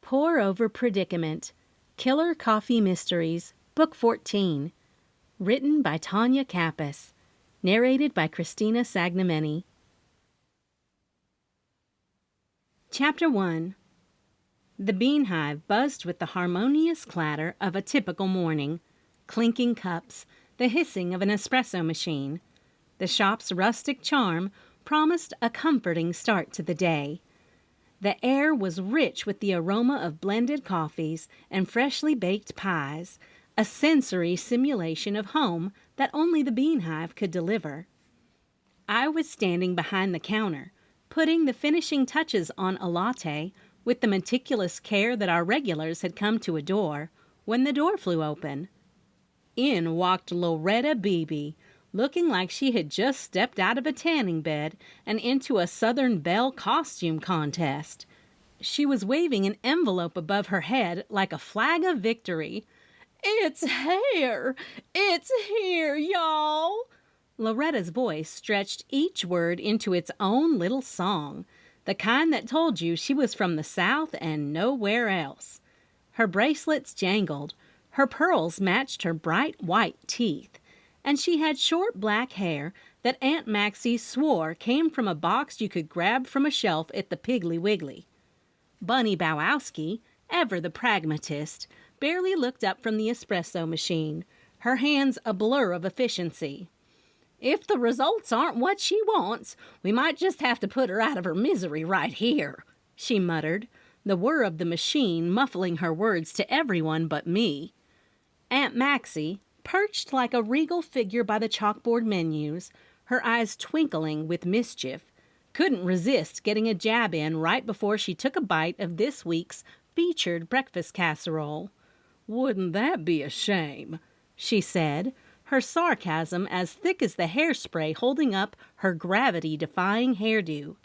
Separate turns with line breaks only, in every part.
Pour Over Predicament, Killer Coffee Mysteries, Book 14. Written by Tonya Kappas. Narrated by Christina Sagnameni. Chapter 1. The Bean Hive buzzed with the harmonious clatter of a typical morning. Clinking cups, the hissing of an espresso machine. The shop's rustic charm promised a comforting start to the day. The air was rich with the aroma of blended coffees and freshly baked pies, a sensory simulation of home that only the Bean Hive could deliver. I was standing behind the counter, putting the finishing touches on a latte with the meticulous care that our regulars had come to adore, when the door flew open. In walked Loretta Bebe, looking like she had just stepped out of a tanning bed and into a Southern Belle costume contest. She was waving an envelope above her head like a flag of victory. "It's here! It's here, y'all!" Loretta's voice stretched each word into its own little song, the kind that told you she was from the South and nowhere else. Her bracelets jangled, her pearls matched her bright white teeth, and she had short black hair that Aunt Maxie swore came from a box you could grab from a shelf at the Piggly Wiggly. Bunny Bowowski, ever the pragmatist, barely looked up from the espresso machine, her hands a blur of efficiency. "If the results aren't what she wants, we might just have to put her out of her misery right here," she muttered, the whir of the machine muffling her words to everyone but me. Aunt Maxie, perched like a regal figure by the chalkboard menus, her eyes twinkling with mischief, couldn't resist getting a jab in right before she took a bite of this week's featured breakfast casserole. "Wouldn't that be a shame?" she said, her sarcasm as thick as the hairspray holding up her gravity-defying hairdo.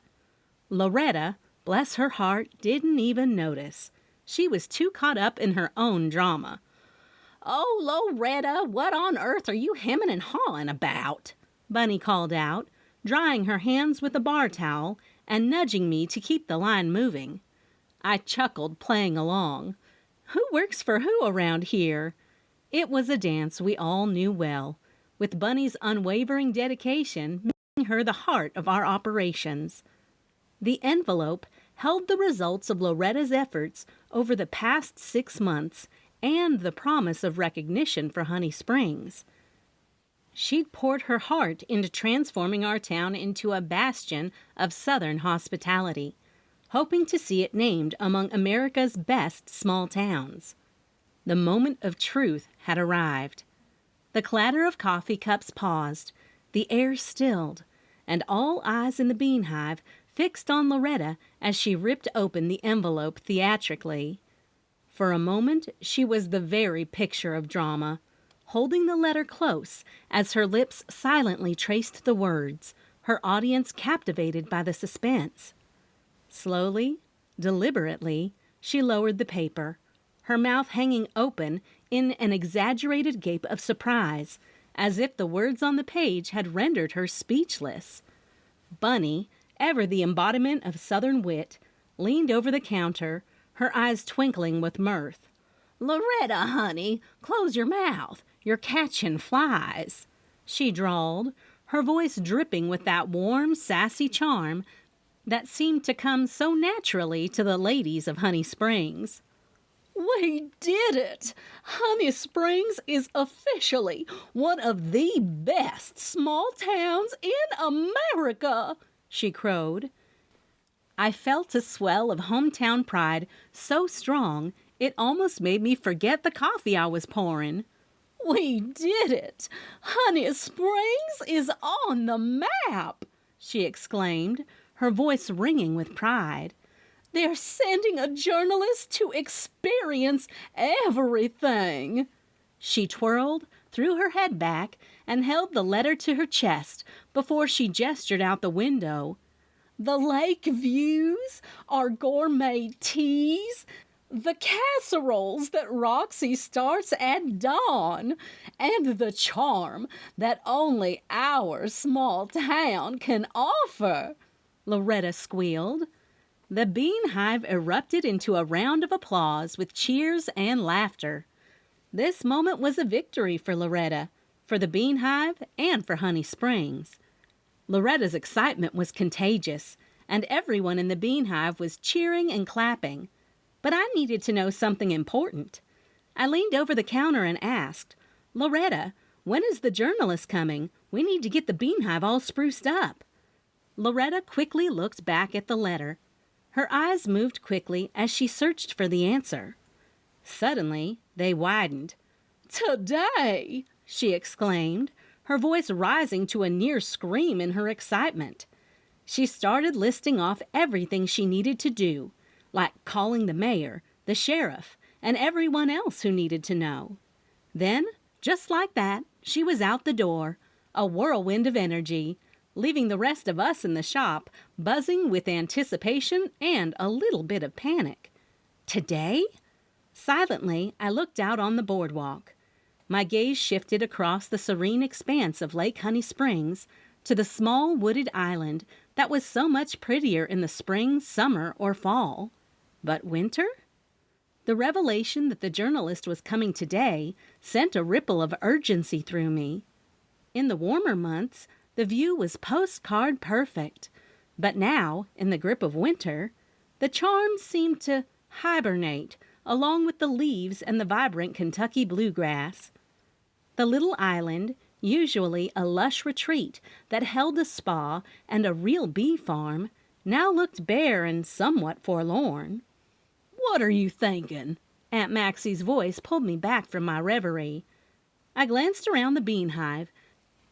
Loretta, bless her heart, didn't even notice. She was too caught up in her own drama. "Oh, Loretta, what on earth are you hemming and hawing about?" Bunny called out, drying her hands with a bar towel and nudging me to keep the line moving. I chuckled, playing along. Who works for who around here? It was a dance we all knew well, with Bunny's unwavering dedication making her the heart of our operations. The envelope held the results of Loretta's efforts over the past 6 months and the promise of recognition for Honey Springs. She'd poured her heart into transforming our town into a bastion of Southern hospitality, hoping to see it named among America's best small towns. The moment of truth had arrived. The clatter of coffee cups paused, the air stilled, and all eyes in the Bean Hive fixed on Loretta as she ripped open the envelope theatrically. For a moment, she was the very picture of drama, holding the letter close as her lips silently traced the words, her audience captivated by the suspense. Slowly, deliberately, she lowered the paper, her mouth hanging open in an exaggerated gape of surprise, as if the words on the page had rendered her speechless. Bunny, ever the embodiment of Southern wit, leaned over the counter, her eyes twinkling with mirth. "Loretta, honey, close your mouth. You're catching flies," she drawled, her voice dripping with that warm, sassy charm that seemed to come so naturally to the ladies of Honey Springs. "We did it! Honey Springs is officially one of the best small towns in America," she crowed. I felt a swell of hometown pride so strong it almost made me forget the coffee I was pouring. "We did it! Honey Springs is on the map!" she exclaimed, her voice ringing with pride. "They're sending a journalist to experience everything." She twirled, threw her head back, and held the letter to her chest before she gestured out the window. "The lake views, our gourmet teas, the casseroles that Roxy starts at dawn, and the charm that only our small town can offer," Loretta squealed. The Bean Hive erupted into a round of applause with cheers and laughter. This moment was a victory for Loretta, for the Bean Hive, and for Honey Springs. Loretta's excitement was contagious, and everyone in the Bean Hive was cheering and clapping. But I needed to know something important. I leaned over the counter and asked, "Loretta, when is the journalist coming? We need to get the Bean Hive all spruced up." Loretta quickly looked back at the letter. Her eyes moved quickly as she searched for the answer. Suddenly, they widened. "Today!" she exclaimed, her voice rising to a near scream in her excitement. She started listing off everything she needed to do, like calling the mayor, the sheriff, and everyone else who needed to know. Then, just like that, she was out the door, a whirlwind of energy, leaving the rest of us in the shop buzzing with anticipation and a little bit of panic. Today? Silently, I looked out on the boardwalk. My gaze shifted across the serene expanse of Lake Honey Springs to the small wooded island that was so much prettier in the spring, summer, or fall. But winter? The revelation that the journalist was coming today sent a ripple of urgency through me. In the warmer months, the view was postcard perfect. But now, in the grip of winter, the charm seemed to hibernate along with the leaves and the vibrant Kentucky bluegrass. The little island, usually a lush retreat that held a spa and a real bee farm, now looked bare and somewhat forlorn. "What are you thinking?" Aunt Maxie's voice pulled me back from my reverie. I glanced around the Bean Hive,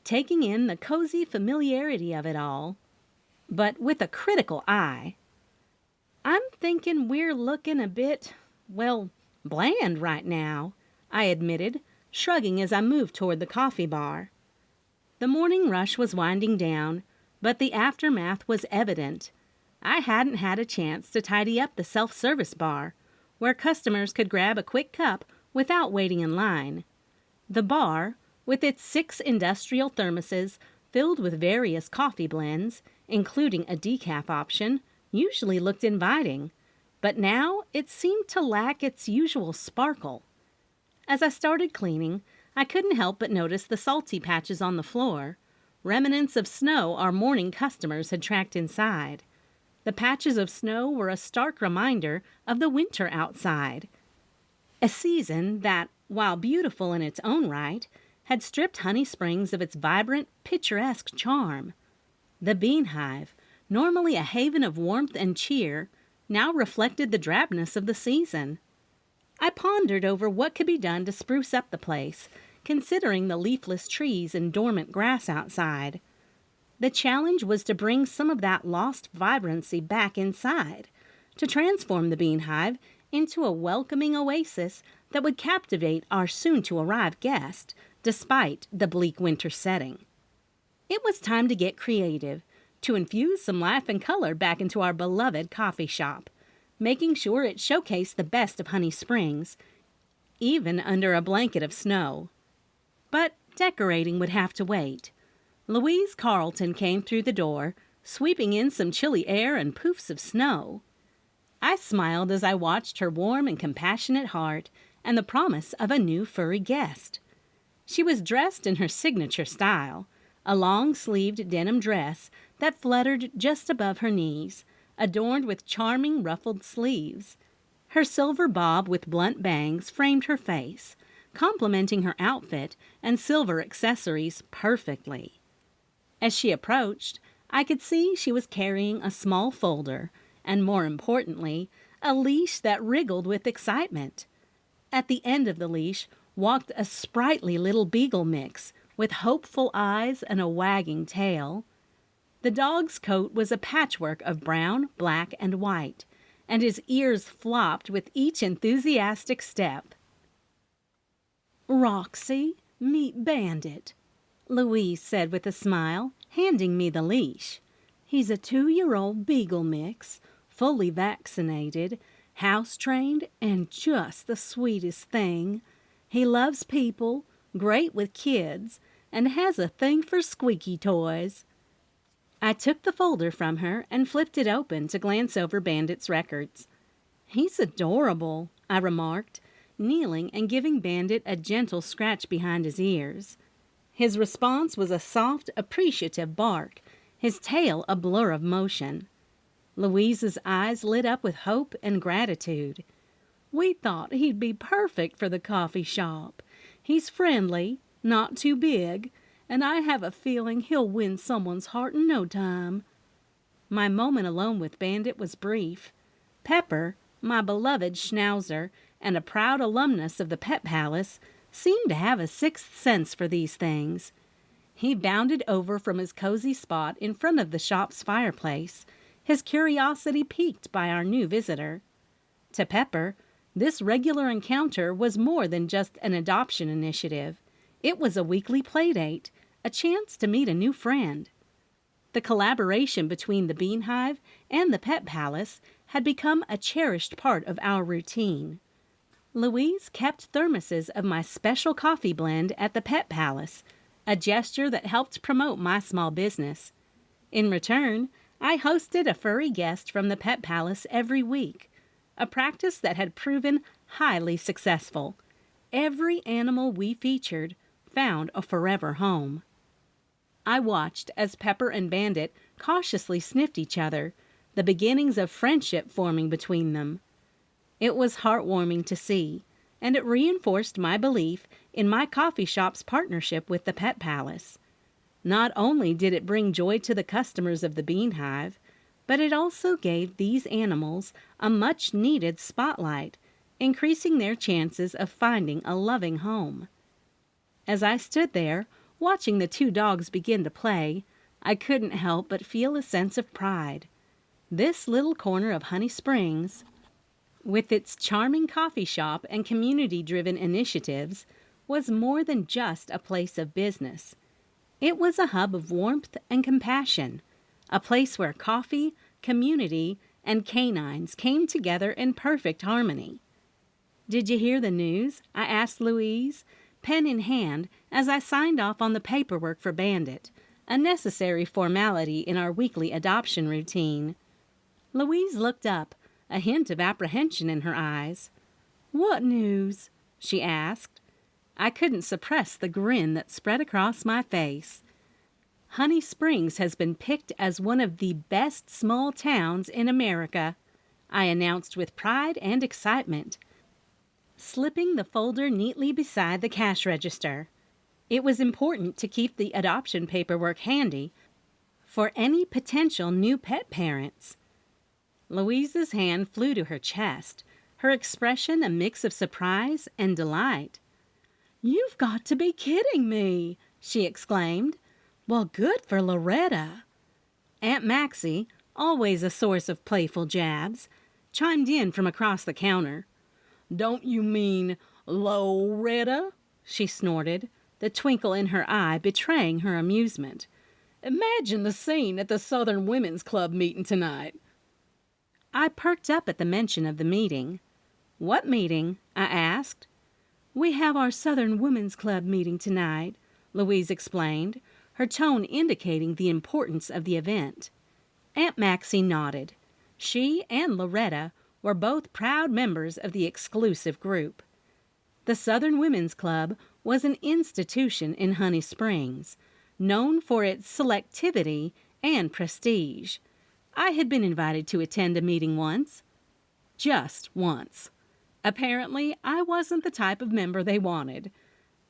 taking in the cozy familiarity of it all, but with a critical eye. "I'm thinking we're looking a bit, bland right now," I admitted, shrugging as I moved toward the coffee bar. The morning rush was winding down, but the aftermath was evident. I hadn't had a chance to tidy up the self-service bar, where customers could grab a quick cup without waiting in line. The bar, with its 6 industrial thermoses filled with various coffee blends, including a decaf option, usually looked inviting, but now it seemed to lack its usual sparkle. As I started cleaning, I couldn't help but notice the salty patches on the floor, remnants of snow our morning customers had tracked inside. The patches of snow were a stark reminder of the winter outside, a season that, while beautiful in its own right, had stripped Honey Springs of its vibrant, picturesque charm. The Bean Hive, normally a haven of warmth and cheer, now reflected the drabness of the season. I pondered over what could be done to spruce up the place, considering the leafless trees and dormant grass outside. The challenge was to bring some of that lost vibrancy back inside, to transform the Bean Hive into a welcoming oasis that would captivate our soon-to-arrive guest, despite the bleak winter setting. It was time to get creative, to infuse some life and color back into our beloved coffee shop, making sure it showcased the best of Honey Springs, even under a blanket of snow. But decorating would have to wait. Louise Carlton came through the door, sweeping in some chilly air and poofs of snow. I smiled as I watched her warm and compassionate heart and the promise of a new furry guest. She was dressed in her signature style, a long-sleeved denim dress that fluttered just above her knees, adorned with charming ruffled sleeves. Her silver bob with blunt bangs framed her face, complementing her outfit and silver accessories perfectly. As she approached, I could see she was carrying a small folder, and more importantly, a leash that wriggled with excitement. At the end of the leash walked a sprightly little beagle mix with hopeful eyes and a wagging tail. The dog's coat was a patchwork of brown, black, and white, and his ears flopped with each enthusiastic step. "Roxy, meet Bandit," Louise said with a smile, handing me the leash. "He's a 2-year-old beagle mix, fully vaccinated, house-trained, and just the sweetest thing. He loves people, great with kids, and has a thing for squeaky toys." I took the folder from her and flipped it open to glance over Bandit's records. "He's adorable," I remarked, kneeling and giving Bandit a gentle scratch behind his ears. His response was a soft, appreciative bark, his tail a blur of motion. Louise's eyes lit up with hope and gratitude. "We thought he'd be perfect for the coffee shop. He's friendly, not too big, and I have a feeling he'll win someone's heart in no time." My moment alone with Bandit was brief. Pepper, my beloved schnauzer and a proud alumnus of the Pet Palace, seemed to have a sixth sense for these things. He bounded over from his cozy spot in front of the shop's fireplace, his curiosity piqued by our new visitor. To Pepper, this regular encounter was more than just an adoption initiative. It was a weekly playdate, a chance to meet a new friend. The collaboration between the Bean Hive and the Pet Palace had become a cherished part of our routine. Louise kept thermoses of my special coffee blend at the Pet Palace, a gesture that helped promote my small business. In return, I hosted a furry guest from the Pet Palace every week, a practice that had proven highly successful. Every animal we featured found a forever home. I watched as Pepper and Bandit cautiously sniffed each other, the beginnings of friendship forming between them. It was heartwarming to see, and it reinforced my belief in my coffee shop's partnership with the Pet Palace. Not only did it bring joy to the customers of the Bean Hive, but it also gave these animals a much-needed spotlight, increasing their chances of finding a loving home. As I stood there, watching the two dogs begin to play, I couldn't help but feel a sense of pride. This little corner of Honey Springs, with its charming coffee shop and community-driven initiatives, was more than just a place of business. It was a hub of warmth and compassion, a place where coffee, community, and canines came together in perfect harmony. "Did you hear the news?" I asked Louise, pen in hand, as I signed off on the paperwork for Bandit, a necessary formality in our weekly adoption routine. Louise looked up, a hint of apprehension in her eyes. "What news?" she asked. I couldn't suppress the grin that spread across my face. Honey Springs has been picked as one of the best small towns in America, I announced with pride and excitement, slipping the folder neatly beside the cash register. It was important to keep the adoption paperwork handy for any potential new pet parents. Louise's hand flew to her chest, her expression a mix of surprise and delight. "You've got to be kidding me!" she exclaimed. "Well, good for Loretta." Aunt Maxie, always a source of playful jabs, chimed in from across the counter. "Don't you mean Loretta?" she snorted, the twinkle in her eye betraying her amusement. "Imagine the scene at the Southern Women's Club meeting tonight." I perked up at the mention of the meeting. "What meeting?" I asked. "We have our Southern Women's Club meeting tonight," Louise explained, her tone indicating the importance of the event. Aunt Maxie nodded. She and Loretta were both proud members of the exclusive group. The Southern Women's Club was an institution in Honey Springs, known for its selectivity and prestige. I had been invited to attend a meeting once. Just once. Apparently, I wasn't the type of member they wanted.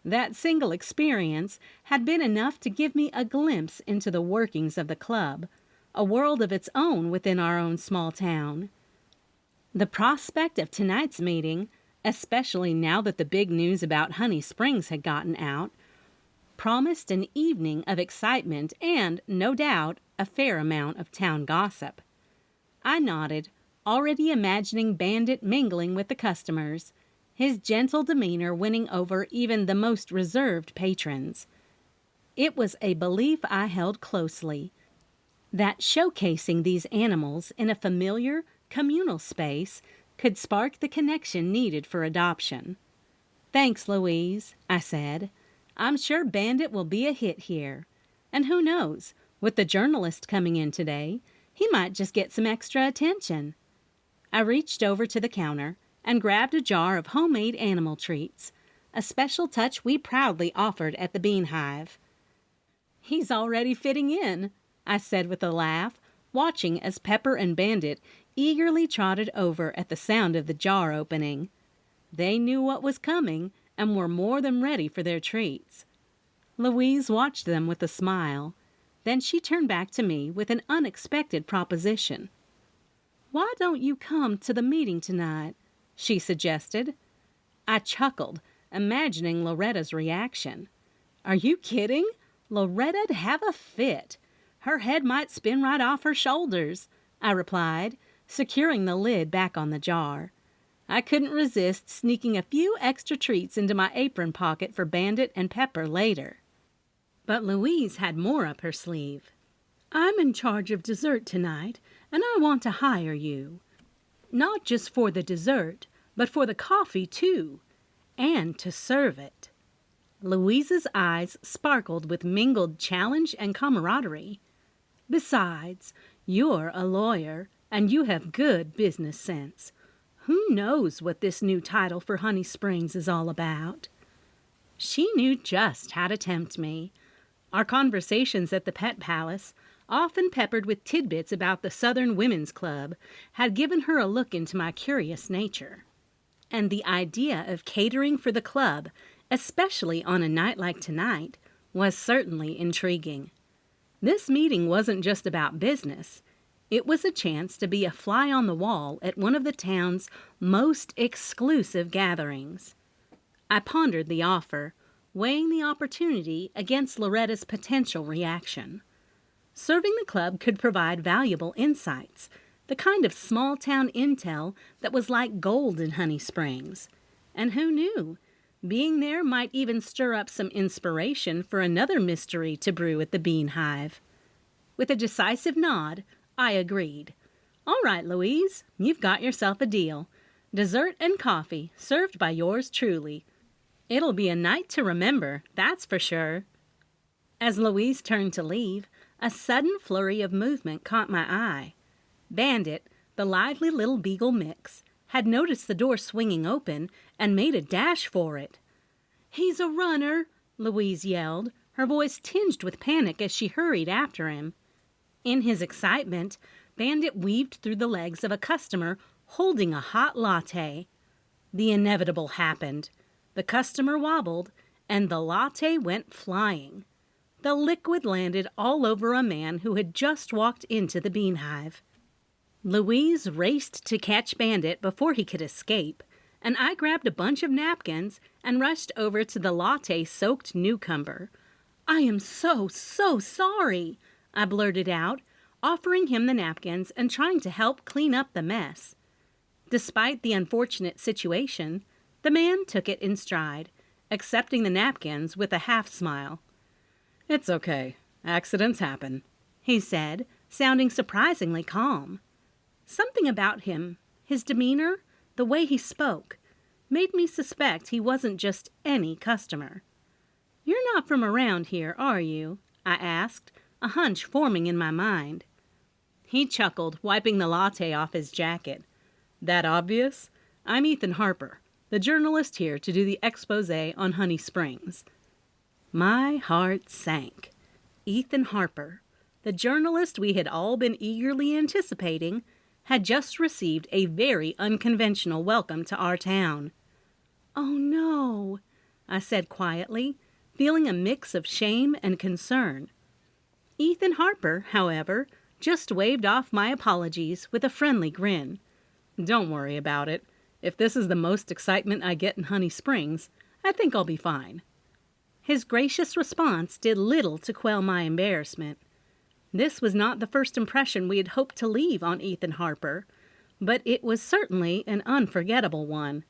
That single experience had been enough to give me a glimpse into the workings of the club, a world of its own within our own small town. The prospect of tonight's meeting, especially now that the big news about Honey Springs had gotten out, promised an evening of excitement and, no doubt, a fair amount of town gossip. I nodded, already imagining Bandit mingling with the customers, his gentle demeanor winning over even the most reserved patrons. It was a belief I held closely, that showcasing these animals in a familiar, communal space could spark the connection needed for adoption. "Thanks, Louise," I said. "I'm sure Bandit will be a hit here. And who knows, With the journalist coming in today, he might just get some extra attention. I reached over to the counter and grabbed a jar of homemade animal treats, a special touch we proudly offered at the Bean Hive. "He's already fitting in," I said with a laugh, watching as Pepper and Bandit eagerly trotted over at the sound of the jar opening. They knew what was coming and were more than ready for their treats. Louise watched them with a smile. Then she turned back to me with an unexpected proposition. "Why don't you come to the meeting tonight?" she suggested. I chuckled, imagining Loretta's reaction. "Are you kidding? Loretta'd have a fit. Her head might spin right off her shoulders," I replied, securing the lid back on the jar. I couldn't resist sneaking a few extra treats into my apron pocket for Bandit and Pepper later. But Louise had more up her sleeve. "I'm in charge of dessert tonight, and I want to hire you. Not just for the dessert, but for the coffee, too. And to serve it." Louise's eyes sparkled with mingled challenge and camaraderie. "Besides, you're a lawyer, and you have good business sense. Who knows what this new title for Honey Springs is all about?" She knew just how to tempt me. Our conversations at the Pet Palace, often peppered with tidbits about the Southern Women's Club, had given her a look into my curious nature. And the idea of catering for the club, especially on a night like tonight, was certainly intriguing. This meeting wasn't just about business. It was a chance to be a fly on the wall at one of the town's most exclusive gatherings. I pondered the offer, weighing the opportunity against Loretta's potential reaction. Serving the club could provide valuable insights, the kind of small-town intel that was like gold in Honey Springs. And who knew? Being there might even stir up some inspiration for another mystery to brew at the Bean Hive. With a decisive nod, I agreed. "All right, Louise, you've got yourself a deal. Dessert and coffee, served by yours truly. It'll be a night to remember, that's for sure." As Louise turned to leave, a sudden flurry of movement caught my eye. Bandit, the lively little beagle mix, had noticed the door swinging open and made a dash for it. "He's a runner!" Louise yelled, her voice tinged with panic as she hurried after him. In his excitement, Bandit weaved through the legs of a customer holding a hot latte. The inevitable happened. The customer wobbled, and the latte went flying. The liquid landed all over a man who had just walked into the Bean Hive. Louise raced to catch Bandit before he could escape, and I grabbed a bunch of napkins and rushed over to the latte-soaked newcomer. "I am so sorry," I blurted out, offering him the napkins and trying to help clean up the mess. Despite the unfortunate situation, the man took it in stride, accepting the napkins with a half-smile. "It's okay. Accidents happen," he said, sounding surprisingly calm. Something about him, his demeanor, the way he spoke, made me suspect he wasn't just any customer. "You're not from around here, are you?" I asked, a hunch forming in my mind. He chuckled, wiping the latte off his jacket. "That obvious? I'm Ethan Harper, the journalist here to do the exposé on Honey Springs." My heart sank. Ethan Harper, the journalist we had all been eagerly anticipating, had just received a very unconventional welcome to our town. "Oh, no," I said quietly, feeling a mix of shame and concern. Ethan Harper, however, just waved off my apologies with a friendly grin. "Don't worry about it. If this is the most excitement I get in Honey Springs, I think I'll be fine." His gracious response did little to quell my embarrassment. This was not the first impression we had hoped to leave on Ethan Harper, but it was certainly an unforgettable one.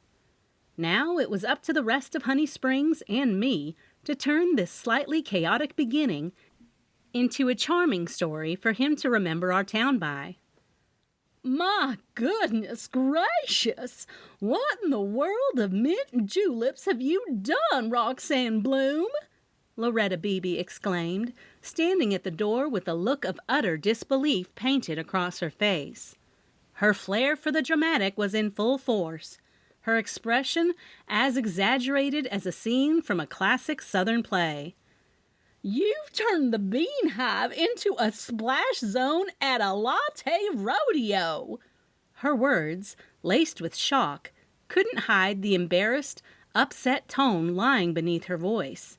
Now it was up to the rest of Honey Springs and me to turn this slightly chaotic beginning into a charming story for him to remember our town by. "My goodness gracious! What in the world of mint and juleps have you done, Roxanne Bloom?" Loretta Bebe exclaimed, standing at the door with a look of utter disbelief painted across her face. Her flair for the dramatic was in full force, her expression as exaggerated as a scene from a classic Southern play. "You've turned the Bean Hive into a splash zone at a latte rodeo!" Her words, laced with shock, couldn't hide the embarrassed, upset tone lying beneath her voice.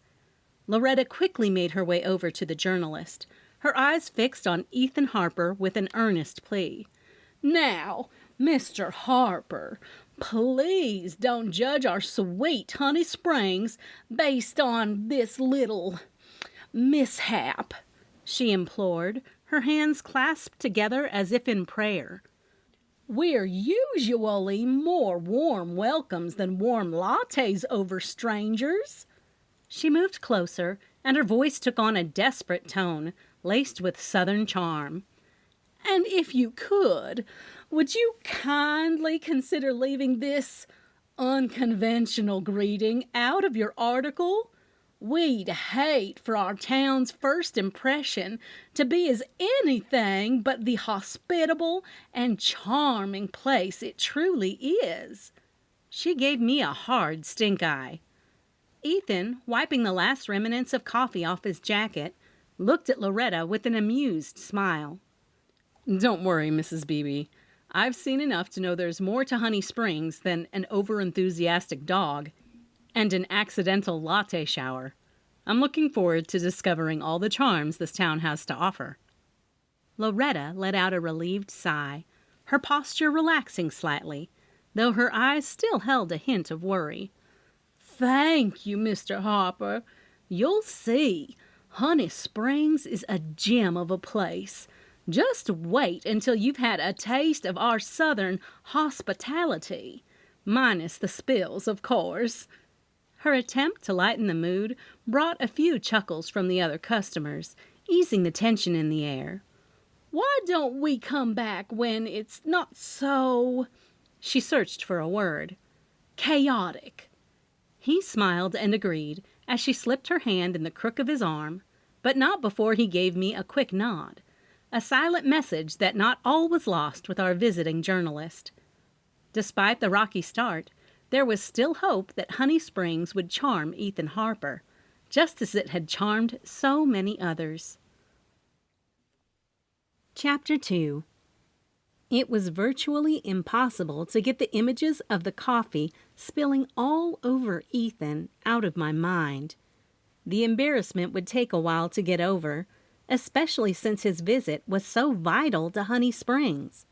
Loretta quickly made her way over to the journalist, her eyes fixed on Ethan Harper with an earnest plea. "Now, Mr. Harper, please don't judge our sweet Honey Springs based on this little mishap," she implored, her hands clasped together as if in prayer. "We're usually more warm welcomes than warm lattes over strangers." She moved closer, and her voice took on a desperate tone, laced with Southern charm. "And if you could, would you kindly consider leaving this unconventional greeting out of your article? We'd hate for our town's first impression to be as anything but the hospitable and charming place it truly is." She gave me a hard stink eye. Ethan, wiping the last remnants of coffee off his jacket, looked at Loretta with an amused smile. "Don't worry, Mrs. Beebe. I've seen enough to know there's more to Honey Springs than an over-enthusiastic dog and an accidental latte shower. I'm looking forward to discovering all the charms this town has to offer." Loretta let out a relieved sigh, her posture relaxing slightly, though her eyes still held a hint of worry. "Thank you, Mr. Harper. You'll see. Honey Springs is a gem of a place. Just wait until you've had a taste of our Southern hospitality. Minus the spills, of course." Her attempt to lighten the mood brought a few chuckles from the other customers, easing the tension in the air. "Why don't we come back when it's not so—" She searched for a word. "Chaotic." He smiled and agreed as she slipped her hand in the crook of his arm, but not before he gave me a quick nod, a silent message that not all was lost with our visiting journalist. Despite the rocky start, there was still hope that Honey Springs would charm Ethan Harper, just as it had charmed so many others. Chapter 2. It was virtually impossible to get the images of the coffee spilling all over Ethan out of my mind. The embarrassment would take a while to get over, especially since his visit was so vital to Honey Springs.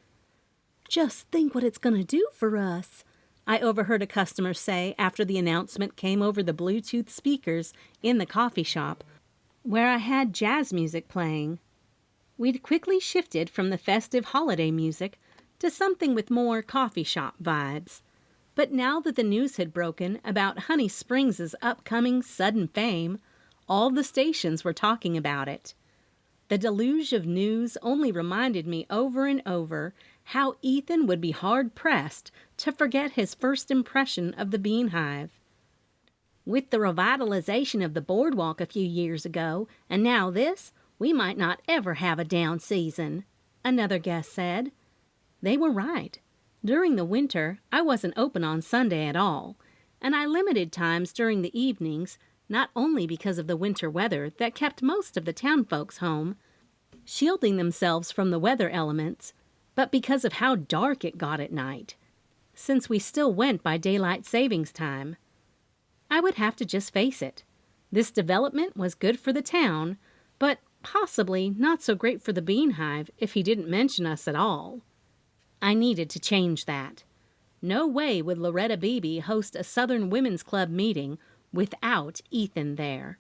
"Just think what it's going to do for us," I overheard a customer say after the announcement came over the Bluetooth speakers in the coffee shop, where I had jazz music playing. We'd quickly shifted from the festive holiday music to something with more coffee shop vibes. But now that the news had broken about Honey Springs' upcoming sudden fame, all the stations were talking about it. The deluge of news only reminded me over and over how Ethan would be hard-pressed to forget his first impression of the Bean Hive. "With the revitalization of the boardwalk a few years ago, and now this, we might not ever have a down season," another guest said. They were right. During the winter, I wasn't open on Sunday at all, and I limited times during the evenings, not only because of the winter weather that kept most of the town folks home, shielding themselves from the weather elements, but because of how dark it got at night, since we still went by daylight savings time. I would have to just face it. This development was good for the town, but possibly not so great for the Bean Hive if he didn't mention us at all. I needed to change that. No way would Loretta Bebe host a Southern Women's Club meeting without Ethan there.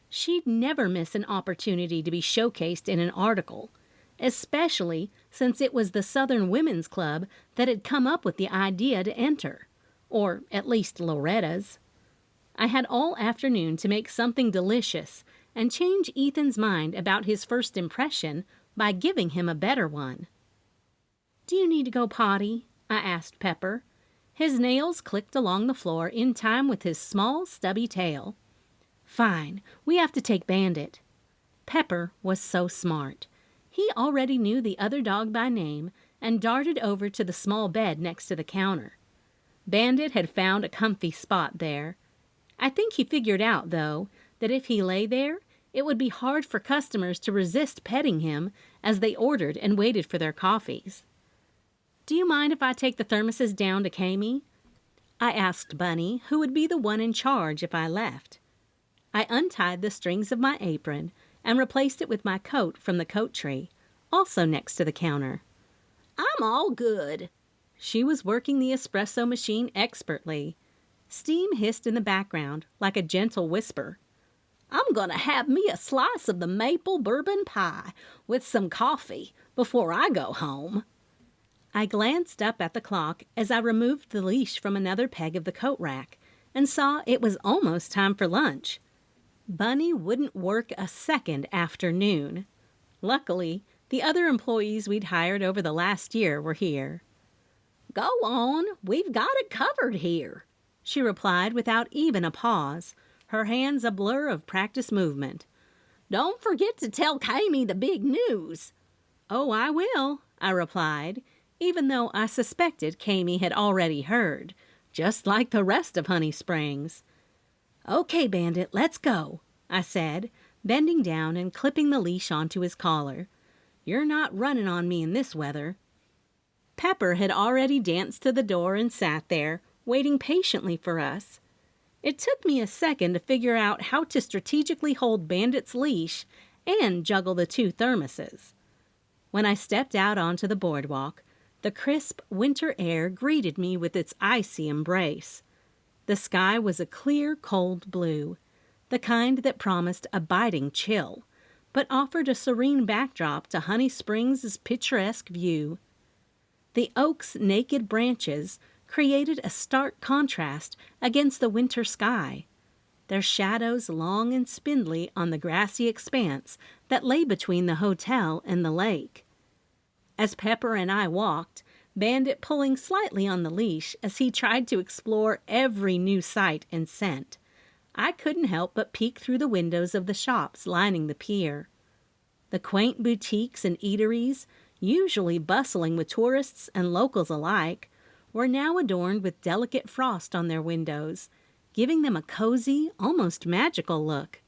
She'd never miss an opportunity to be showcased in an article, especially since it was the Southern Women's Club that had come up with the idea to enter, or at least Loretta's. I had all afternoon to make something delicious and change Ethan's mind about his first impression by giving him a better one. "Do you need to go potty?" I asked Pepper. His nails clicked along the floor in time with his small, stubby tail. Fine, we have to take Bandit. Pepper was so smart. He already knew the other dog by name and darted over to the small bed next to the counter. Bandit had found a comfy spot there. I think he figured out, though, that if he lay there, it would be hard for customers to resist petting him as they ordered and waited for their coffees. "Do you mind if I take the thermoses down to Kami?" I asked Bunny, who would be the one in charge if I left. I untied the strings of my apron and replaced it with my coat from the coat tree, also next to the counter. "I'm all good." She was working the espresso machine expertly. Steam hissed in the background like a gentle whisper. "I'm gonna have me a slice of the maple bourbon pie with some coffee before I go home." I glanced up at the clock as I removed the leash from another peg of the coat rack and saw it was almost time for lunch. Bunny wouldn't work a second after noon. Luckily, the other employees we'd hired over the last year were here. "Go on, we've got it covered here," she replied without even a pause, her hands a blur of practiced movement. "Don't forget to tell Kami the big news." "Oh, I will," I replied, even though I suspected Kami had already heard, just like the rest of Honey Springs. "Okay, Bandit, let's go," I said, bending down and clipping the leash onto his collar. "You're not running on me in this weather." Pepper had already danced to the door and sat there, waiting patiently for us. It took me a second to figure out how to strategically hold Bandit's leash and juggle the two thermoses. When I stepped out onto the boardwalk, the crisp winter air greeted me with its icy embrace. The sky was a clear, cold blue, the kind that promised a biting chill, but offered a serene backdrop to Honey Springs' picturesque view. The oak's naked branches created a stark contrast against the winter sky, their shadows long and spindly on the grassy expanse that lay between the hotel and the lake. As Pepper and I walked, Bandit pulling slightly on the leash as he tried to explore every new sight and scent, I couldn't help but peek through the windows of the shops lining the pier. The quaint boutiques and eateries, usually bustling with tourists and locals alike, were now adorned with delicate frost on their windows, giving them a cozy, almost magical look.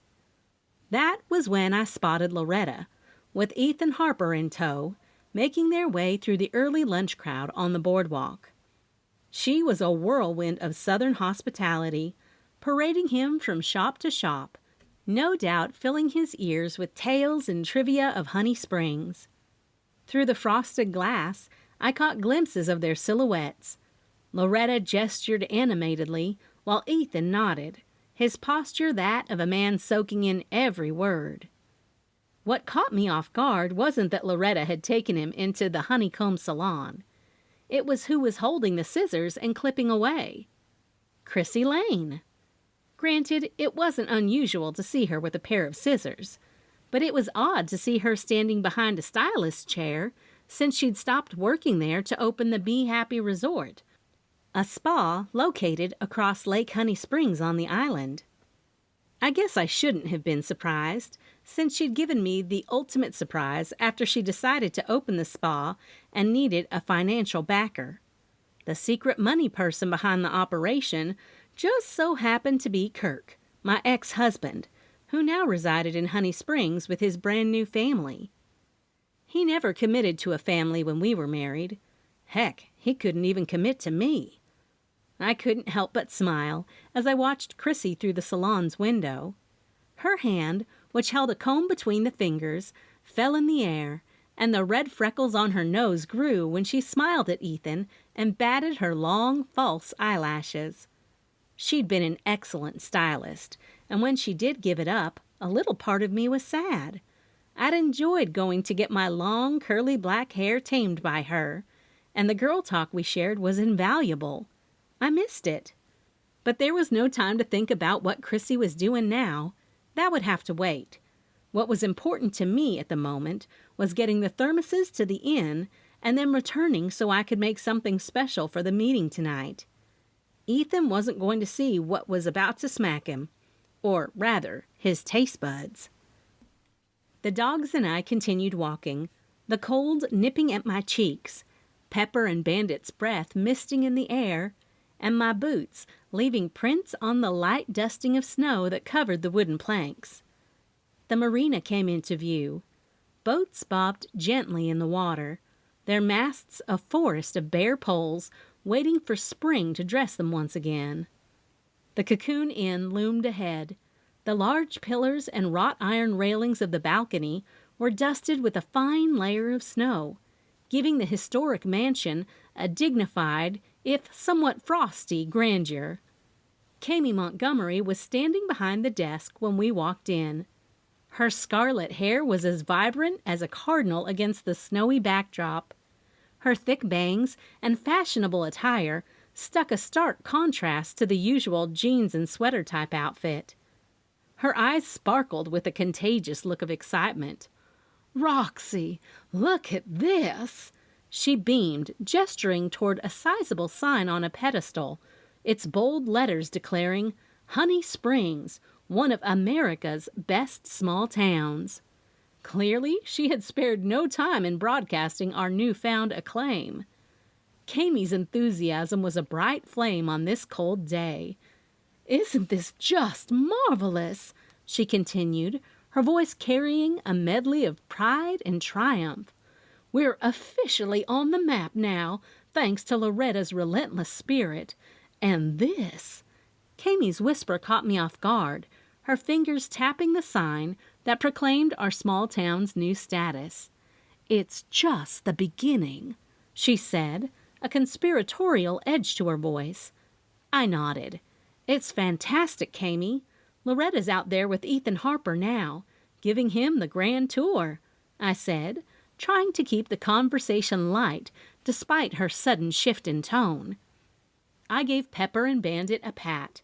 That was when I spotted Loretta, with Ethan Harper in tow, making their way through the early lunch crowd on the boardwalk. She was a whirlwind of Southern hospitality, parading him from shop to shop, no doubt filling his ears with tales and trivia of Honey Springs. Through the frosted glass, I caught glimpses of their silhouettes. Loretta gestured animatedly, while Ethan nodded, his posture that of a man soaking in every word. What caught me off guard wasn't that Loretta had taken him into the honeycomb salon. It was who was holding the scissors and clipping away. Chrissy Lane. Granted, it wasn't unusual to see her with a pair of scissors, but it was odd to see her standing behind a stylist's chair since she'd stopped working there to open the Be Happy Resort, a spa located across Lake Honey Springs on the island. I guess I shouldn't have been surprised, since she'd given me the ultimate surprise after she decided to open the spa and needed a financial backer. The secret money person behind the operation just so happened to be Kirk, my ex-husband, who now resided in Honey Springs with his brand-new family. He never committed to a family when we were married. Heck, he couldn't even commit to me. I couldn't help but smile as I watched Chrissy through the salon's window. Her hand, which held a comb between the fingers, fell in the air, and the red freckles on her nose grew when she smiled at Ethan and batted her long, false eyelashes. She'd been an excellent stylist, and when she did give it up, a little part of me was sad. I'd enjoyed going to get my long, curly black hair tamed by her, and the girl talk we shared was invaluable. I missed it. But there was no time to think about what Chrissy was doing now. That would have to wait. What was important to me at the moment was getting the thermoses to the inn and then returning so I could make something special for the meeting tonight. Ethan wasn't going to see what was about to smack him, or rather, his taste buds. The dogs and I continued walking, the cold nipping at my cheeks, Pepper and Bandit's breath misting in the air, and my boots leaving prints on the light dusting of snow that covered the wooden planks. The marina came into view. Boats bobbed gently in the water, their masts a forest of bare poles waiting for spring to dress them once again. The Cocoon Inn loomed ahead. The large pillars and wrought iron railings of the balcony were dusted with a fine layer of snow, giving the historic mansion a dignified, if somewhat frosty, grandeur. Kami Montgomery was standing behind the desk when we walked in. Her scarlet hair was as vibrant as a cardinal against the snowy backdrop. Her thick bangs and fashionable attire stuck a stark contrast to the usual jeans and sweater type outfit. Her eyes sparkled with a contagious look of excitement. "Roxy, look at this!" She beamed, gesturing toward a sizable sign on a pedestal, its bold letters declaring, "Honey Springs, one of America's best small towns." Clearly, she had spared no time in broadcasting our newfound acclaim. Kami's enthusiasm was a bright flame on this cold day. "Isn't this just marvelous?" she continued, her voice carrying a medley of pride and triumph. "We're officially on the map now, thanks to Loretta's relentless spirit. And this—" Kami's whisper caught me off guard, her fingers tapping the sign that proclaimed our small town's new status. "It's just the beginning," she said, a conspiratorial edge to her voice. I nodded. "It's fantastic, Kami. Loretta's out there with Ethan Harper now, giving him the grand tour," I said, trying to keep the conversation light despite her sudden shift in tone. I gave Pepper and Bandit a pat,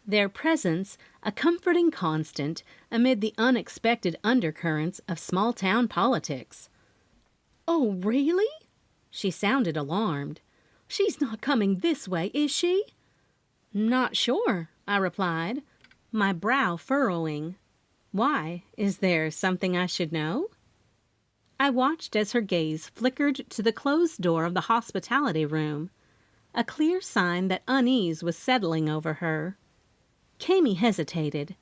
their presence a comforting constant amid the unexpected undercurrents of small-town politics. "Oh, really?" She sounded alarmed. "She's not coming this way, is she?" "Not sure," I replied, my brow furrowing. "Why? Is there something I should know?" I watched as her gaze flickered to the closed door of the hospitality room, a clear sign that unease was settling over her. Kami hesitated.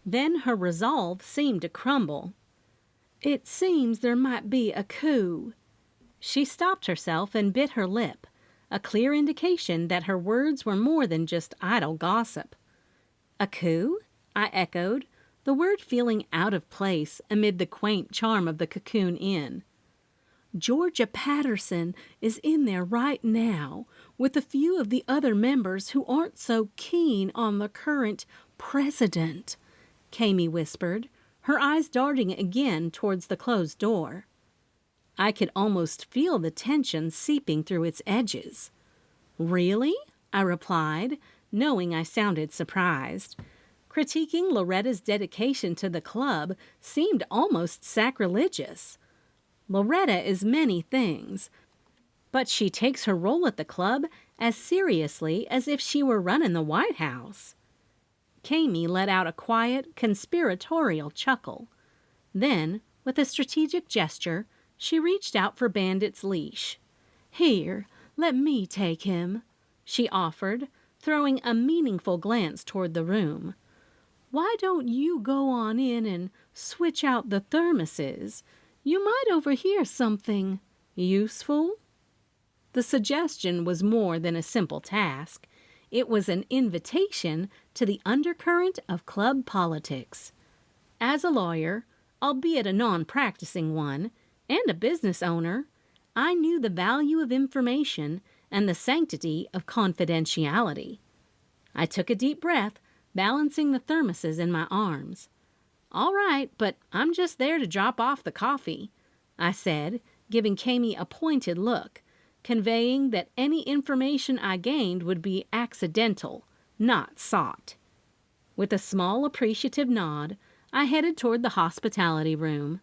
Then her resolve seemed to crumble. "It seems there might be a coup." She stopped herself and bit her lip, a clear indication that her words were more than just idle gossip. "A coup?" I echoed, the word feeling out of place amid the quaint charm of the Cocoon Inn. "Georgia Patterson is in there right now with a few of the other members who aren't so keen on the current president," Kami whispered, her eyes darting again towards the closed door. I could almost feel the tension seeping through its edges. "Really?" I replied, knowing I sounded surprised. Critiquing Loretta's dedication to the club seemed almost sacrilegious. Loretta is many things, but she takes her role at the club as seriously as if she were running the White House. Kami let out a quiet, conspiratorial chuckle. Then, with a strategic gesture, she reached out for Bandit's leash. "Here, let me take him," she offered, throwing a meaningful glance toward the room. "Why don't you go on in and switch out the thermoses? You might overhear something useful." The suggestion was more than a simple task. It was an invitation to the undercurrent of club politics. As a lawyer, albeit a non-practicing one, and a business owner, I knew the value of information and the sanctity of confidentiality. I took a deep breath, balancing the thermoses in my arms. "All right, but I'm just there to drop off the coffee," I said, giving Kami a pointed look, conveying that any information I gained would be accidental, not sought. With a small appreciative nod, I headed toward the hospitality room.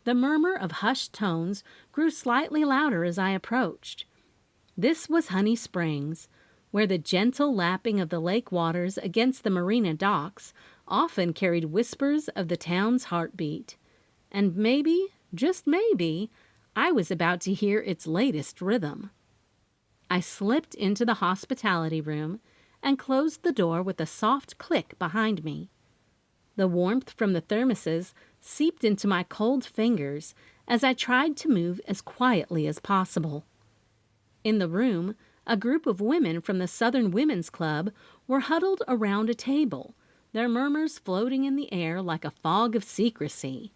The murmur of hushed tones grew slightly louder as I approached. This was Honey Springs, where the gentle lapping of the lake waters against the marina docks often carried whispers of the town's heartbeat. And maybe, just maybe, I was about to hear its latest rhythm. I slipped into the hospitality room and closed the door with a soft click behind me. The warmth from the thermoses seeped into my cold fingers as I tried to move as quietly as possible. In the room, a group of women from the Southern Women's Club were huddled around a table, their murmurs floating in the air like a fog of secrecy.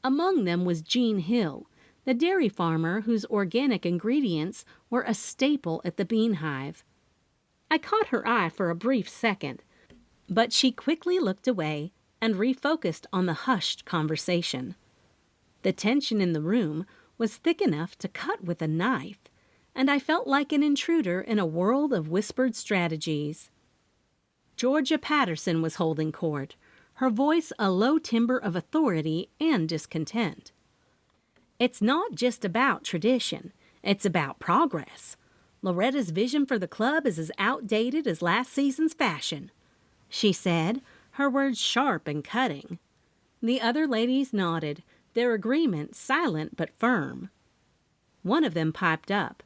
Among them was Jean Hill, the dairy farmer whose organic ingredients were a staple at the Bean Hive. I caught her eye for a brief second, but she quickly looked away and refocused on the hushed conversation. The tension in the room was thick enough to cut with a knife, and I felt like an intruder in a world of whispered strategies. Georgia Patterson was holding court, her voice a low timbre of authority and discontent. It's not just about tradition, it's about progress. Loretta's vision for the club is as outdated as last season's fashion, she said, her words sharp and cutting. The other ladies nodded, their agreement silent but firm. One of them piped up.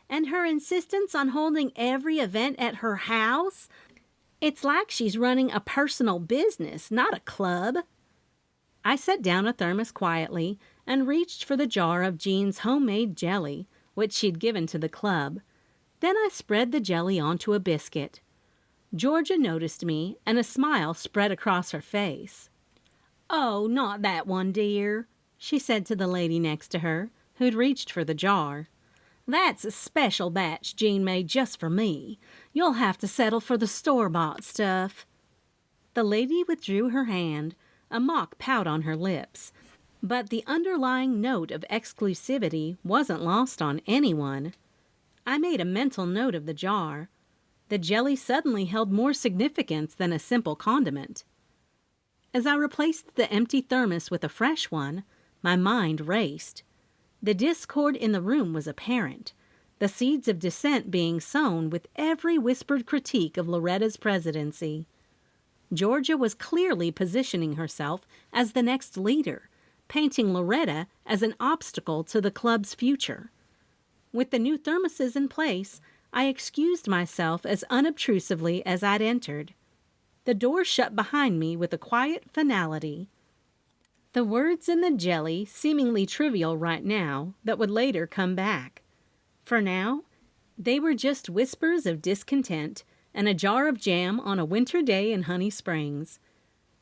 And her insistence on holding every event at her house? It's like she's running a personal business, not a club. I set down a thermos quietly and reached for the jar of Jean's homemade jelly, which she'd given to the club. Then I spread the jelly onto a biscuit. Georgia noticed me, and a smile spread across her face. "Oh, not that one, dear," she said to the lady next to her, who'd reached for the jar. "That's a special batch Jean made just for me. You'll have to settle for the store-bought stuff." The lady withdrew her hand, a mock pout on her lips, but the underlying note of exclusivity wasn't lost on anyone. I made a mental note of the jar. The jelly suddenly held more significance than a simple condiment. As I replaced the empty thermos with a fresh one, my mind raced. The discord in the room was apparent, the seeds of dissent being sown with every whispered critique of Loretta's presidency. Georgia was clearly positioning herself as the next leader, painting Loretta as an obstacle to the club's future. With the new thermoses in place, I excused myself as unobtrusively as I'd entered. The door shut behind me with a quiet finality. The words in the jelly seemingly trivial right now, that would later come back. For now, they were just whispers of discontent and a jar of jam on a winter day in Honey Springs.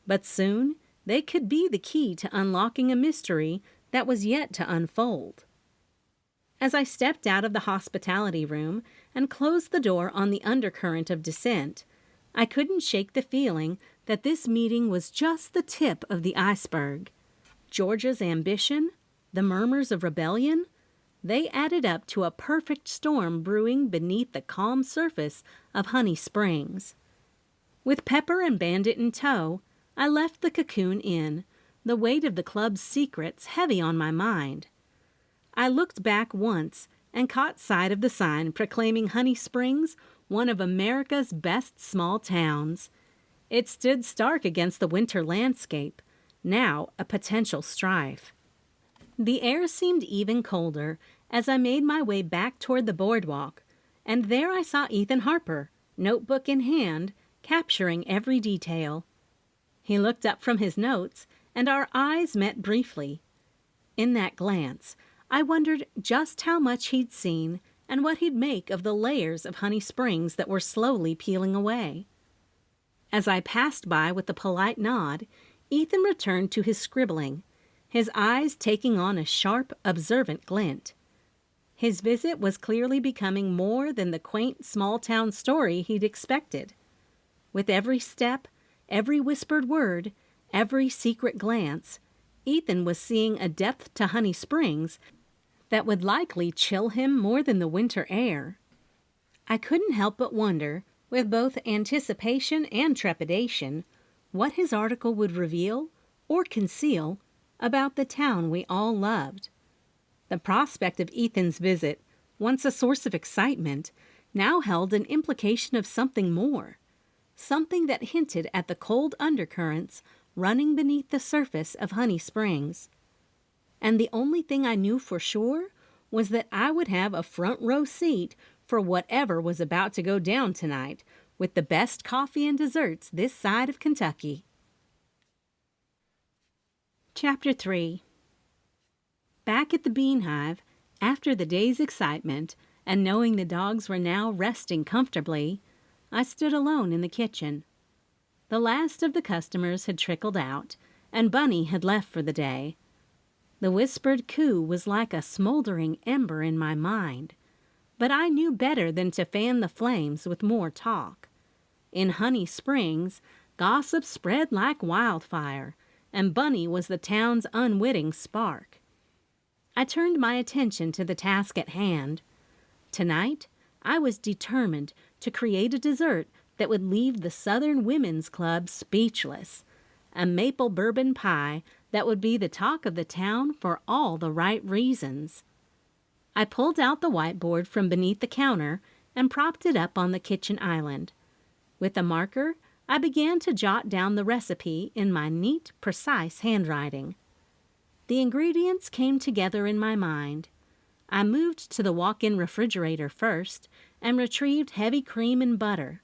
But soon, they could be the key to unlocking a mystery that was yet to unfold. As I stepped out of the hospitality room and closed the door on the undercurrent of dissent, I couldn't shake the feeling that this meeting was just the tip of the iceberg. Georgia's ambition, the murmurs of rebellion, they added up to a perfect storm brewing beneath the calm surface of Honey Springs. With Pepper and Bandit in tow, I left the Cocoon Inn, the weight of the club's secrets heavy on my mind. I looked back once and caught sight of the sign proclaiming Honey Springs one of America's best small towns. It stood stark against the winter landscape, now a potential strife. The air seemed even colder as I made my way back toward the boardwalk, and there I saw Ethan Harper, notebook in hand, capturing every detail. He looked up from his notes, and our eyes met briefly. In that glance, I wondered just how much he'd seen and what he'd make of the layers of Honey Springs that were slowly peeling away. As I passed by with a polite nod, Ethan returned to his scribbling, his eyes taking on a sharp, observant glint. His visit was clearly becoming more than the quaint small-town story he'd expected. With every step, every whispered word, every secret glance, Ethan was seeing a depth to Honey Springs that would likely chill him more than the winter air. I couldn't help but wonder, with both anticipation and trepidation, what his article would reveal, or conceal, about the town we all loved. The prospect of Ethan's visit, once a source of excitement, now held an implication of something more. something that hinted at the cold undercurrents running beneath the surface of Honey Springs. And the only thing I knew for sure was that I would have a front row seat for whatever was about to go down tonight, with the best coffee and desserts this side of Kentucky. Chapter 3. Back at the Bean Hive, after the day's excitement, and knowing the dogs were now resting comfortably, I stood alone in the kitchen. The last of the customers had trickled out, and Bunny had left for the day. The whispered coo was like a smoldering ember in my mind, but I knew better than to fan the flames with more talk. In Honey Springs, gossip spread like wildfire, and Bunny was the town's unwitting spark. I turned my attention to the task at hand. Tonight, I was determined to create a dessert that would leave the Southern Women's Club speechless, a maple bourbon pie that would be the talk of the town for all the right reasons. I pulled out the whiteboard from beneath the counter and propped it up on the kitchen island. With a marker, I began to jot down the recipe in my neat, precise handwriting. The ingredients came together in my mind. I moved to the walk-in refrigerator first and retrieved heavy cream and butter,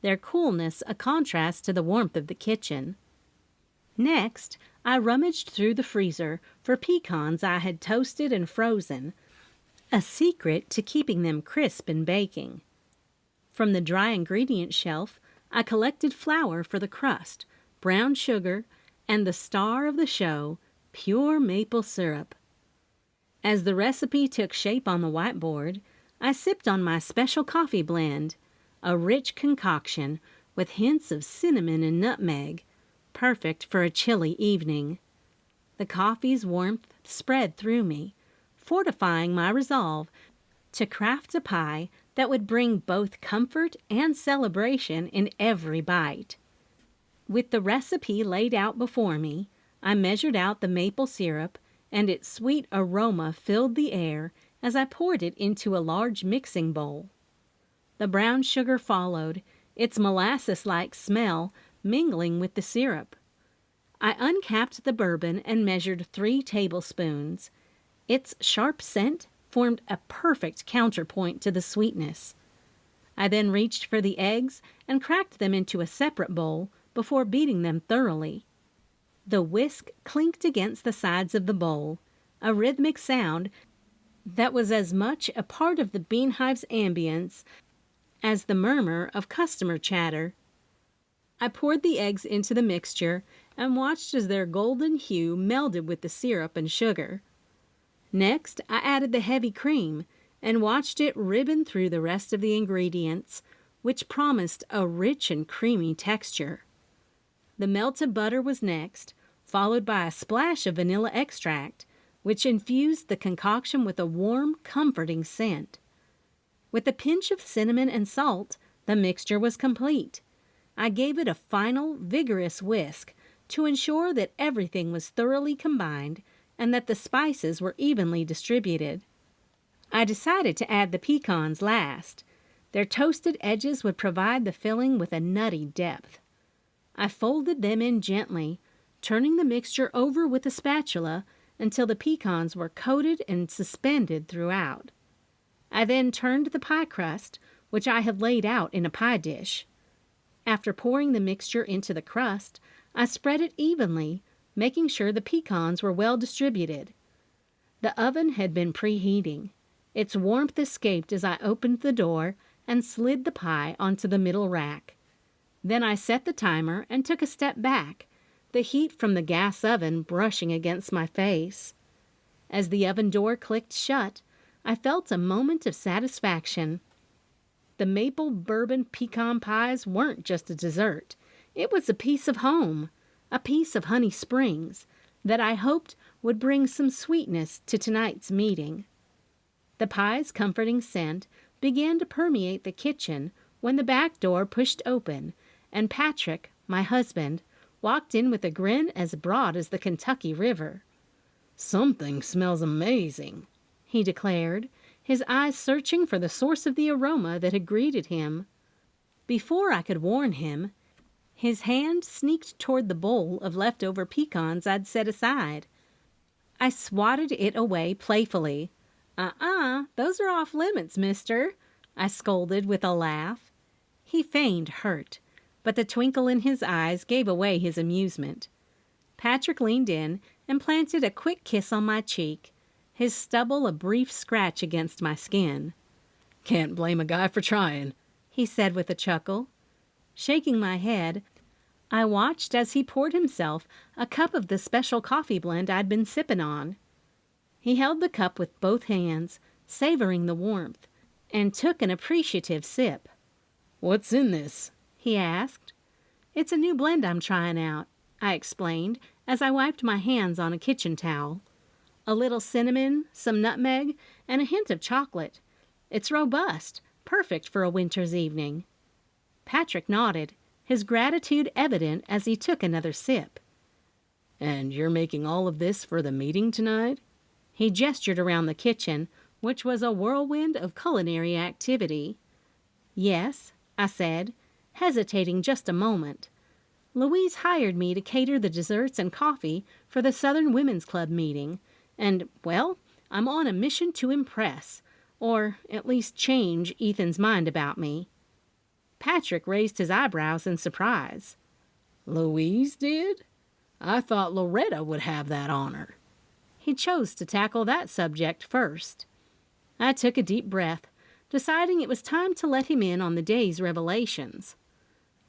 their coolness a contrast to the warmth of the kitchen. Next, I rummaged through the freezer for pecans I had toasted and frozen, a secret to keeping them crisp in baking. From the dry ingredient shelf, I collected flour for the crust, brown sugar, and the star of the show, pure maple syrup. As the recipe took shape on the whiteboard, I sipped on my special coffee blend, a rich concoction with hints of cinnamon and nutmeg, perfect for a chilly evening. The coffee's warmth spread through me, fortifying my resolve to craft a pie that would bring both comfort and celebration in every bite. With the recipe laid out before me, I measured out the maple syrup, and its sweet aroma filled the air as I poured it into a large mixing bowl. The brown sugar followed, its molasses-like smell mingling with the syrup. I uncapped the bourbon and measured 3 tablespoons. Its sharp scent formed a perfect counterpoint to the sweetness. I then reached for the eggs and cracked them into a separate bowl before beating them thoroughly. The whisk clinked against the sides of the bowl, a rhythmic sound that was as much a part of the Bean Hive's ambience as the murmur of customer chatter. I poured the eggs into the mixture and watched as their golden hue melded with the syrup and sugar. Next, I added the heavy cream and watched it ribbon through the rest of the ingredients, which promised a rich and creamy texture. The melted butter was next, followed by a splash of vanilla extract, which infused the concoction with a warm, comforting scent. With a pinch of cinnamon and salt, the mixture was complete. I gave it a final, vigorous whisk to ensure that everything was thoroughly combined and that the spices were evenly distributed. I decided to add the pecans last. Their toasted edges would provide the filling with a nutty depth. I folded them in gently, turning the mixture over with a spatula until the pecans were coated and suspended throughout. I then turned the pie crust, which I had laid out in a pie dish. After pouring the mixture into the crust, I spread it evenly, making sure the pecans were well distributed. The oven had been preheating. Its warmth escaped as I opened the door and slid the pie onto the middle rack. Then I set the timer and took a step back, the heat from the gas oven brushing against my face. As the oven door clicked shut, I felt a moment of satisfaction. The maple bourbon pecan pies weren't just a dessert. It was a piece of home, a piece of Honey Springs, that I hoped would bring some sweetness to tonight's meeting. The pie's comforting scent began to permeate the kitchen when the back door pushed open, and Patrick, my husband, walked in with a grin as broad as the Kentucky River. "Something smells amazing," he declared, his eyes searching for the source of the aroma that had greeted him. Before I could warn him, His hand sneaked toward the bowl of leftover pecans I'd set aside. I swatted it away playfully. Those are off limits, mister, I scolded with a laugh. He feigned hurt, but the twinkle in his eyes gave away his amusement. Patrick leaned in and planted a quick kiss on my cheek, his stubble a brief scratch against my skin.
"Can't blame a guy for trying,"
he said with a chuckle. Shaking my head, I watched as he poured himself a cup of the special coffee blend I'd been sipping on. He held the cup with both hands, savoring the warmth, and took an appreciative sip.
"What's in this?"
he asked. "It's a new blend I'm trying out," I explained as I wiped my hands on a kitchen towel. "A little cinnamon, some nutmeg, and a hint of chocolate. It's robust, perfect for a winter's evening." Patrick nodded, his gratitude evident as he took another sip.
"And you're making all of this for the meeting tonight?"
He gestured around the kitchen, which was a whirlwind of culinary activity. "Yes," I said, hesitating just a moment. "Louise hired me to cater the desserts and coffee for the Southern Women's Club meeting, and, well, I'm on a mission to impress, or at least change Ethan's mind about me." Patrick raised his eyebrows in surprise.
"Louise did? I thought Loretta would have that honor."
He chose to tackle that subject first. I took a deep breath, deciding it was time to let him in on the day's revelations.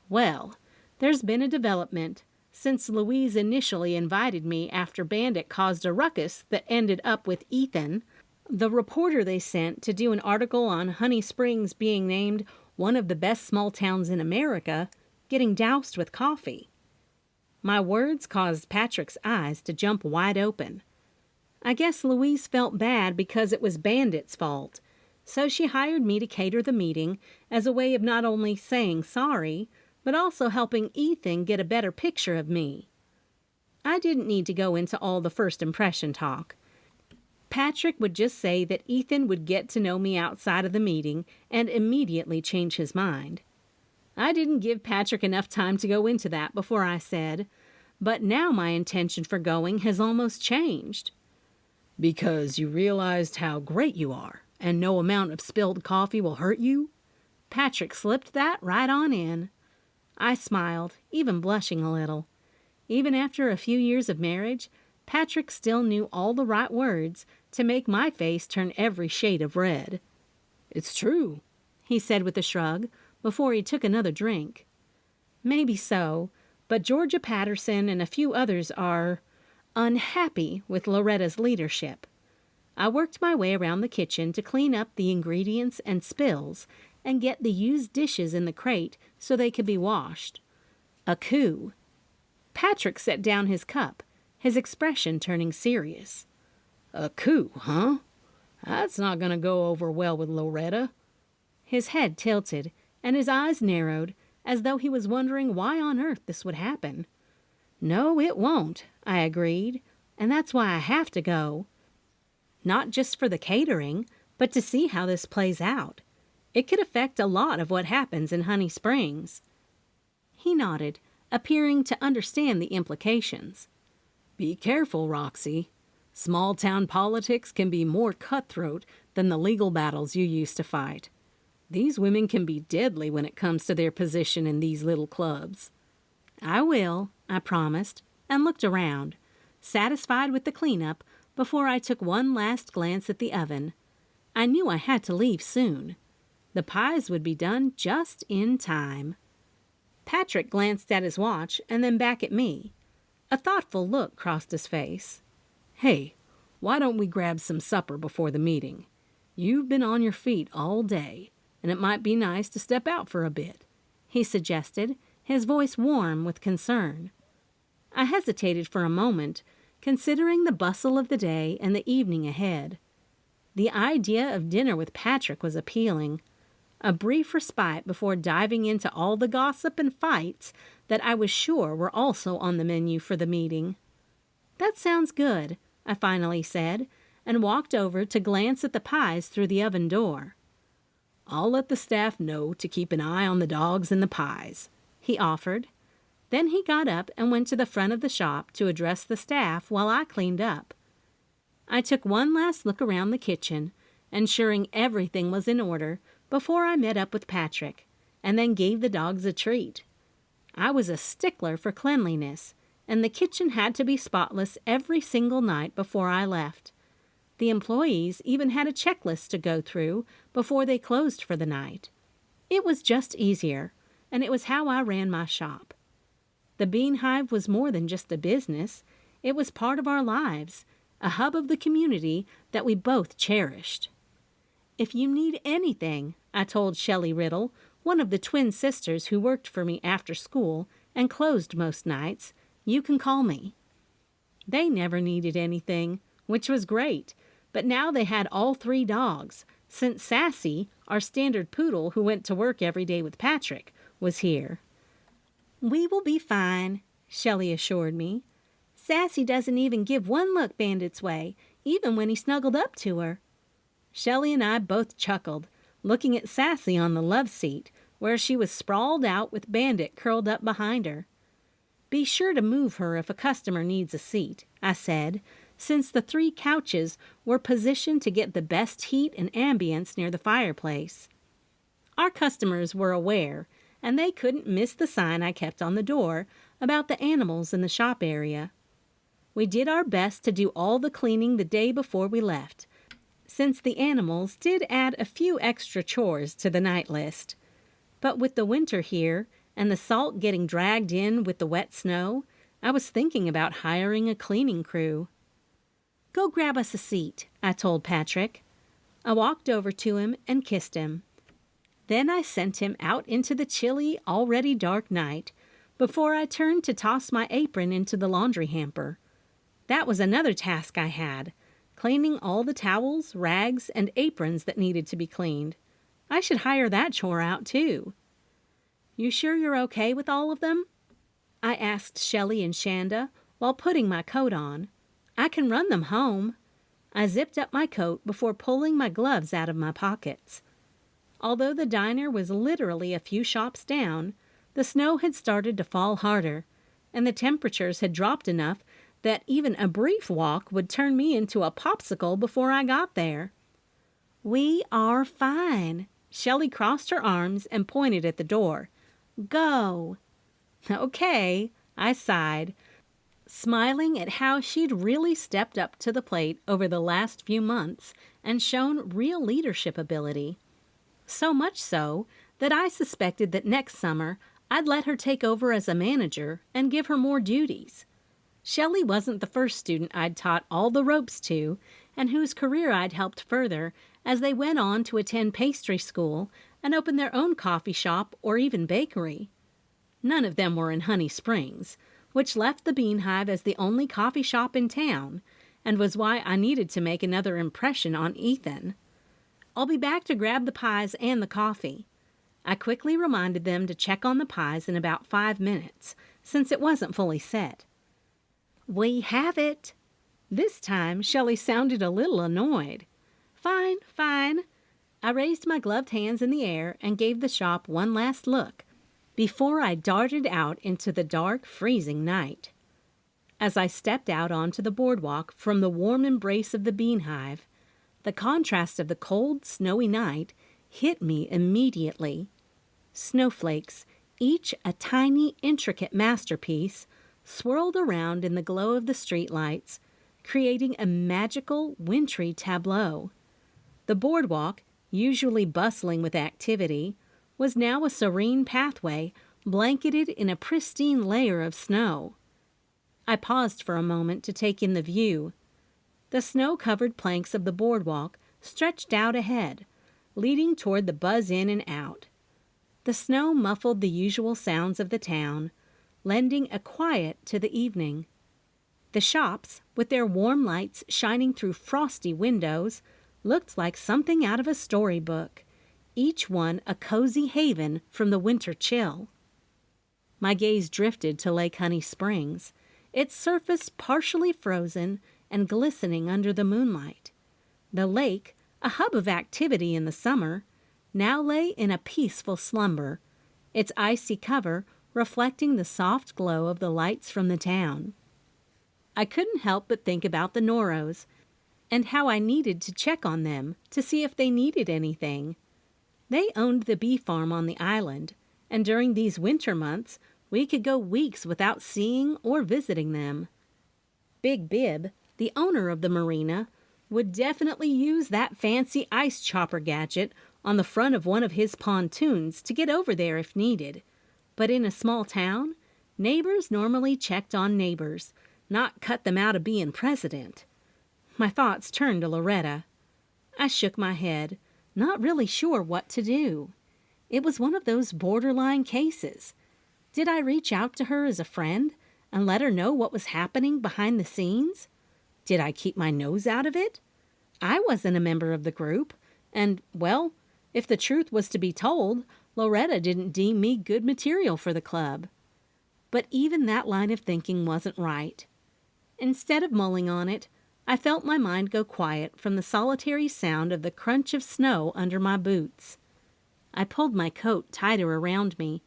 "Well, there's been a development since Louise initially invited me after Bandit caused a ruckus that ended up with Ethan, the reporter they sent to do an article on Honey Springs being named one of the best small towns in America, getting doused with coffee." My words caused Patrick's eyes to jump wide open. I guess Louise felt bad because it was Bandit's fault, so she hired me to cater the meeting as a way of not only saying sorry, but also helping Ethan get a better picture of me. I didn't need to go into all the first impression talk. Patrick would just say that Ethan would get to know me outside of the meeting and immediately change his mind. I didn't give Patrick enough time to go into that before I said, "But now my intention for going has almost changed."
"Because you realized how great you are, and no amount of spilled coffee will hurt you?"
Patrick slipped that right on in. I smiled, even blushing a little. Even after a few years of marriage, Patrick still knew all the right words to make my face turn every shade of red.
"It's true,"
he said with a shrug, before he took another drink. "Maybe so, but Georgia Patterson and a few others are unhappy with Loretta's leadership." I worked my way around the kitchen to clean up the ingredients and spills and get the used dishes in the crate so they could be washed. A coup. Patrick set down his cup, his expression turning serious.
"A coup, huh? That's not going to go over well with Loretta."
His head tilted, and his eyes narrowed, as though he was wondering why on earth this would happen. "No, it won't," I agreed, "and that's why I have to go. Not just for the catering, but to see how this plays out. It could affect a lot of what happens in Honey Springs." He nodded, appearing to understand the implications.
"Be careful, Roxy. Small-town politics can be more cutthroat than the legal battles you used to fight. These women can be deadly when it comes to their position in these little clubs."
"I will," I promised, and looked around, satisfied with the cleanup before I took one last glance at the oven. I knew I had to leave soon. The pies would be done just in time. Patrick glanced at his watch and then back at me. A thoughtful look crossed his face.
"Hey, why don't we grab some supper before the meeting? You've been on your feet all day, and it might be nice to step out for a bit,"
he suggested, his voice warm with concern. I hesitated for a moment, considering the bustle of the day and the evening ahead. The idea of dinner with Patrick was appealing. A brief respite before diving into all the gossip and fights that I was sure were also on the menu for the meeting. "That sounds good," I finally said, and walked over to glance at the pies through the oven door.
"I'll let the staff know to keep an eye on the dogs and the pies,"
he offered. Then he got up and went to the front of the shop to address the staff while I cleaned up. I took one last look around the kitchen, ensuring everything was in order before I met up with Patrick, and then gave the dogs a treat. I was a stickler for cleanliness, and the kitchen had to be spotless every single night before I left. The employees even had a checklist to go through before they closed for the night. It was just easier, and it was how I ran my shop. The Bean Hive was more than just a business. It was part of our lives, a hub of the community that we both cherished. "If you need anything," I told Shelley Riddle, one of the twin sisters who worked for me after school and closed most nights, "you can call me." They never needed anything, which was great, but now they had all 3 dogs, since Sassy, our standard poodle who went to work every day with Patrick, was here. "We will be fine," Shelley assured me. "Sassy doesn't even give one look Bandit's way, even when he snuggled up to her." Shelley and I both chuckled, looking at Sassy on the love seat, where she was sprawled out with Bandit curled up behind her. "Be sure to move her if a customer needs a seat," I said, since the 3 couches were positioned to get the best heat and ambience near the fireplace. Our customers were aware, and they couldn't miss the sign I kept on the door about the animals in the shop area. We did our best to do all the cleaning the day before we left, since the animals did add a few extra chores to the night list. But with the winter here and the salt getting dragged in with the wet snow, I was thinking about hiring a cleaning crew. "Go grab us a seat," I told Patrick. I walked over to him and kissed him. Then I sent him out into the chilly, already dark night before I turned to toss my apron into the laundry hamper. That was another task I had, cleaning all the towels, rags, and aprons that needed to be cleaned. I should hire that chore out, too. "You sure you're okay with all of them?" I asked Shelley and Shanda while putting my coat on. "I can run them home." I zipped up my coat before pulling my gloves out of my pockets. Although the diner was literally a few shops down, the snow had started to fall harder, and the temperatures had dropped enough that even a brief walk would turn me into a popsicle before I got there. "We are fine." Shelley crossed her arms and pointed at the door. "Go." "Okay," I sighed, smiling at how she'd really stepped up to the plate over the last few months and shown real leadership ability. So much so that I suspected that next summer I'd let her take over as a manager and give her more duties. Shelley wasn't the first student I'd taught all the ropes to, and whose career I'd helped further as they went on to attend pastry school and open their own coffee shop or even bakery. None of them were in Honey Springs, which left the Bean Hive as the only coffee shop in town, and was why I needed to make another impression on Ethan. "I'll be back to grab the pies and the coffee." I quickly reminded them to check on the pies in about 5 minutes, since it wasn't fully set. "We have it." This time, Shelley sounded a little annoyed. "Fine, fine." I raised my gloved hands in the air and gave the shop one last look before I darted out into the dark, freezing night. As I stepped out onto the boardwalk from the warm embrace of the Bean Hive, the contrast of the cold, snowy night hit me immediately. Snowflakes, each a tiny, intricate masterpiece, swirled around in the glow of the streetlights, creating a magical, wintry tableau. The boardwalk, usually bustling with activity, was now a serene pathway blanketed in a pristine layer of snow. I paused for a moment to take in the view. The snow-covered planks of the boardwalk stretched out ahead, leading toward the buzz in and out. The snow muffled the usual sounds of the town, lending a quiet to the evening. The shops, with their warm lights shining through frosty windows, looked like something out of a storybook, each one a cozy haven from the winter chill. My gaze drifted to Lake Honey Springs, its surface partially frozen and glistening under the moonlight. The lake, a hub of activity in the summer, now lay in a peaceful slumber, its icy cover reflecting the soft glow of the lights from the town. I couldn't help but think about the Noros and how I needed to check on them to see if they needed anything. They owned the bee farm on the island, and during these winter months, we could go weeks without seeing or visiting them. Big Bib, the owner of the marina, would definitely use that fancy ice chopper gadget on the front of one of his pontoons to get over there if needed. But in a small town, neighbors normally checked on neighbors, not cut them out of being president. My thoughts turned to Loretta. I shook my head, not really sure what to do. It was one of those borderline cases. Did I reach out to her as a friend and let her know what was happening behind the scenes? Did I keep my nose out of it? I wasn't a member of the group, and, well, if the truth was to be told, Loretta didn't deem me good material for the club. But even that line of thinking wasn't right. Instead of mulling on it, I felt my mind go quiet from the solitary sound of the crunch of snow under my boots. I pulled my coat tighter around me,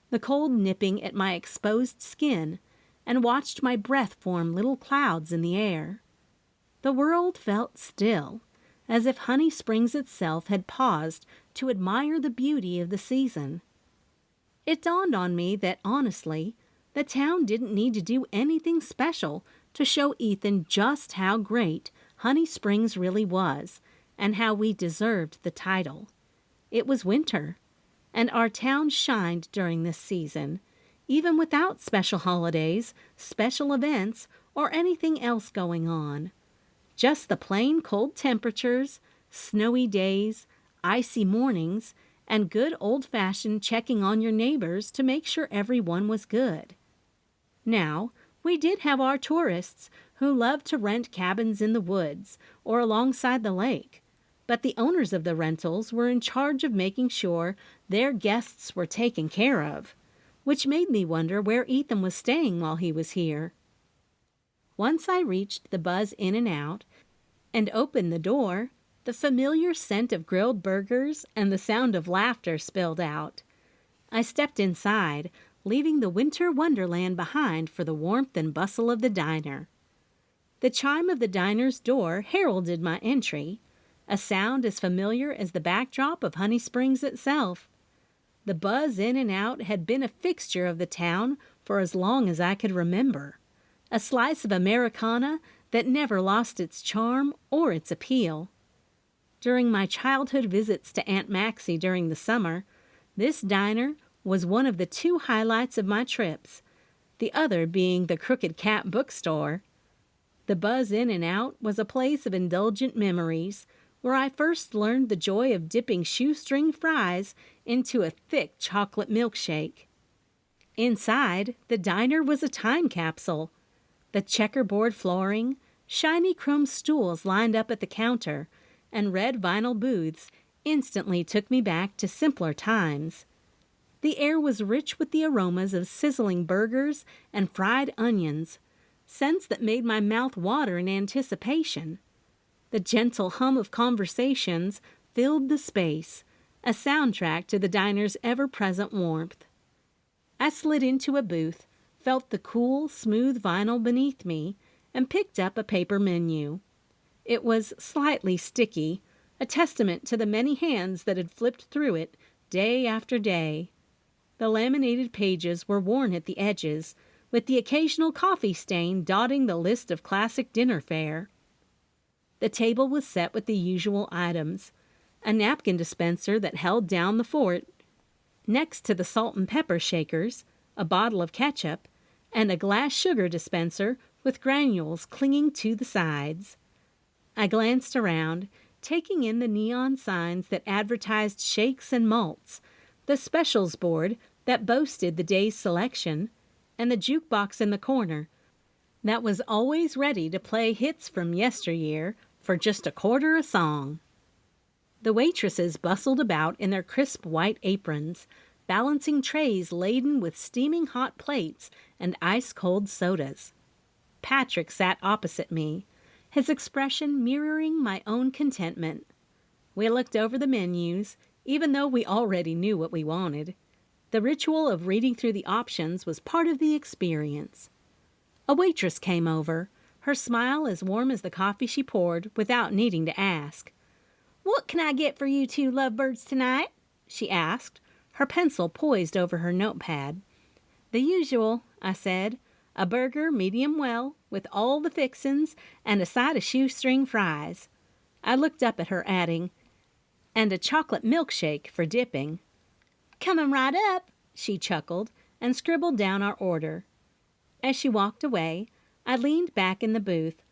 the cold nipping at my exposed skin, and watched my breath form little clouds in the air. The world felt still, as if Honey Springs itself had paused to admire the beauty of the season. It dawned on me that, honestly, the town didn't need to do anything special to show Ethan just how great Honey Springs really was and how we deserved the title. It was winter, and our town shined during this season, even without special holidays, special events, or anything else going on. Just the plain cold temperatures, snowy days, icy mornings, and good old-fashioned checking on your neighbors to make sure everyone was good. Now, we did have our tourists who loved to rent cabins in the woods or alongside the lake, but the owners of the rentals were in charge of making sure their guests were taken care of, which made me wonder where Ethan was staying while he was here. Once I reached the Buzz In and Out and opened the door, the familiar scent of grilled burgers and the sound of laughter spilled out. I stepped inside, leaving the winter wonderland behind for the warmth and bustle of the diner. The chime of the diner's door heralded my entry, a sound as familiar as the backdrop of Honey Springs itself. The Buzz In and Out had been a fixture of the town for as long as I could remember, a slice of Americana that never lost its charm or its appeal. During my childhood visits to Aunt Maxie during the summer, this diner was one of the two highlights of my trips, the other being the Crooked Cat bookstore. The Buzz In and Out was a place of indulgent memories, where I first learned the joy of dipping shoestring fries into a thick chocolate milkshake. Inside, the diner was a time capsule. The checkerboard flooring, shiny chrome stools lined up at the counter, and red vinyl booths instantly took me back to simpler times. The air was rich with the aromas of sizzling burgers and fried onions, scents that made my mouth water in anticipation. The gentle hum of conversations filled the space, a soundtrack to the diner's ever-present warmth. I slid into a booth, felt the cool, smooth vinyl beneath me, and picked up a paper menu. It was slightly sticky, a testament to the many hands that had flipped through it day after day. The laminated pages were worn at the edges, with the occasional coffee stain dotting the list of classic dinner fare. The table was set with the usual items: a napkin dispenser that held down the fort, next to the salt and pepper shakers, a bottle of ketchup, and a glass sugar dispenser with granules clinging to the sides. I glanced around, taking in the neon signs that advertised shakes and malts, the specials board that boasted the day's selection, and the jukebox in the corner that was always ready to play hits from yesteryear for just $0.25 a song. The waitresses bustled about in their crisp white aprons, balancing trays laden with steaming hot plates and ice-cold sodas. Patrick sat opposite me, his expression mirroring my own contentment. We looked over the menus, even though we already knew what we wanted. The ritual of reading through the options was part of the experience. A waitress came over, her smile as warm as the coffee she poured without needing to ask. "What can I get for you two lovebirds tonight?" she asked, her pencil poised over her notepad. "The usual," I said. "A burger, medium well, with all the fixins, and a side of shoestring fries." I looked up at her, adding, "And a chocolate milkshake for dipping." "Coming right up," she chuckled, and scribbled down our order. As she walked away, I leaned back in the booth,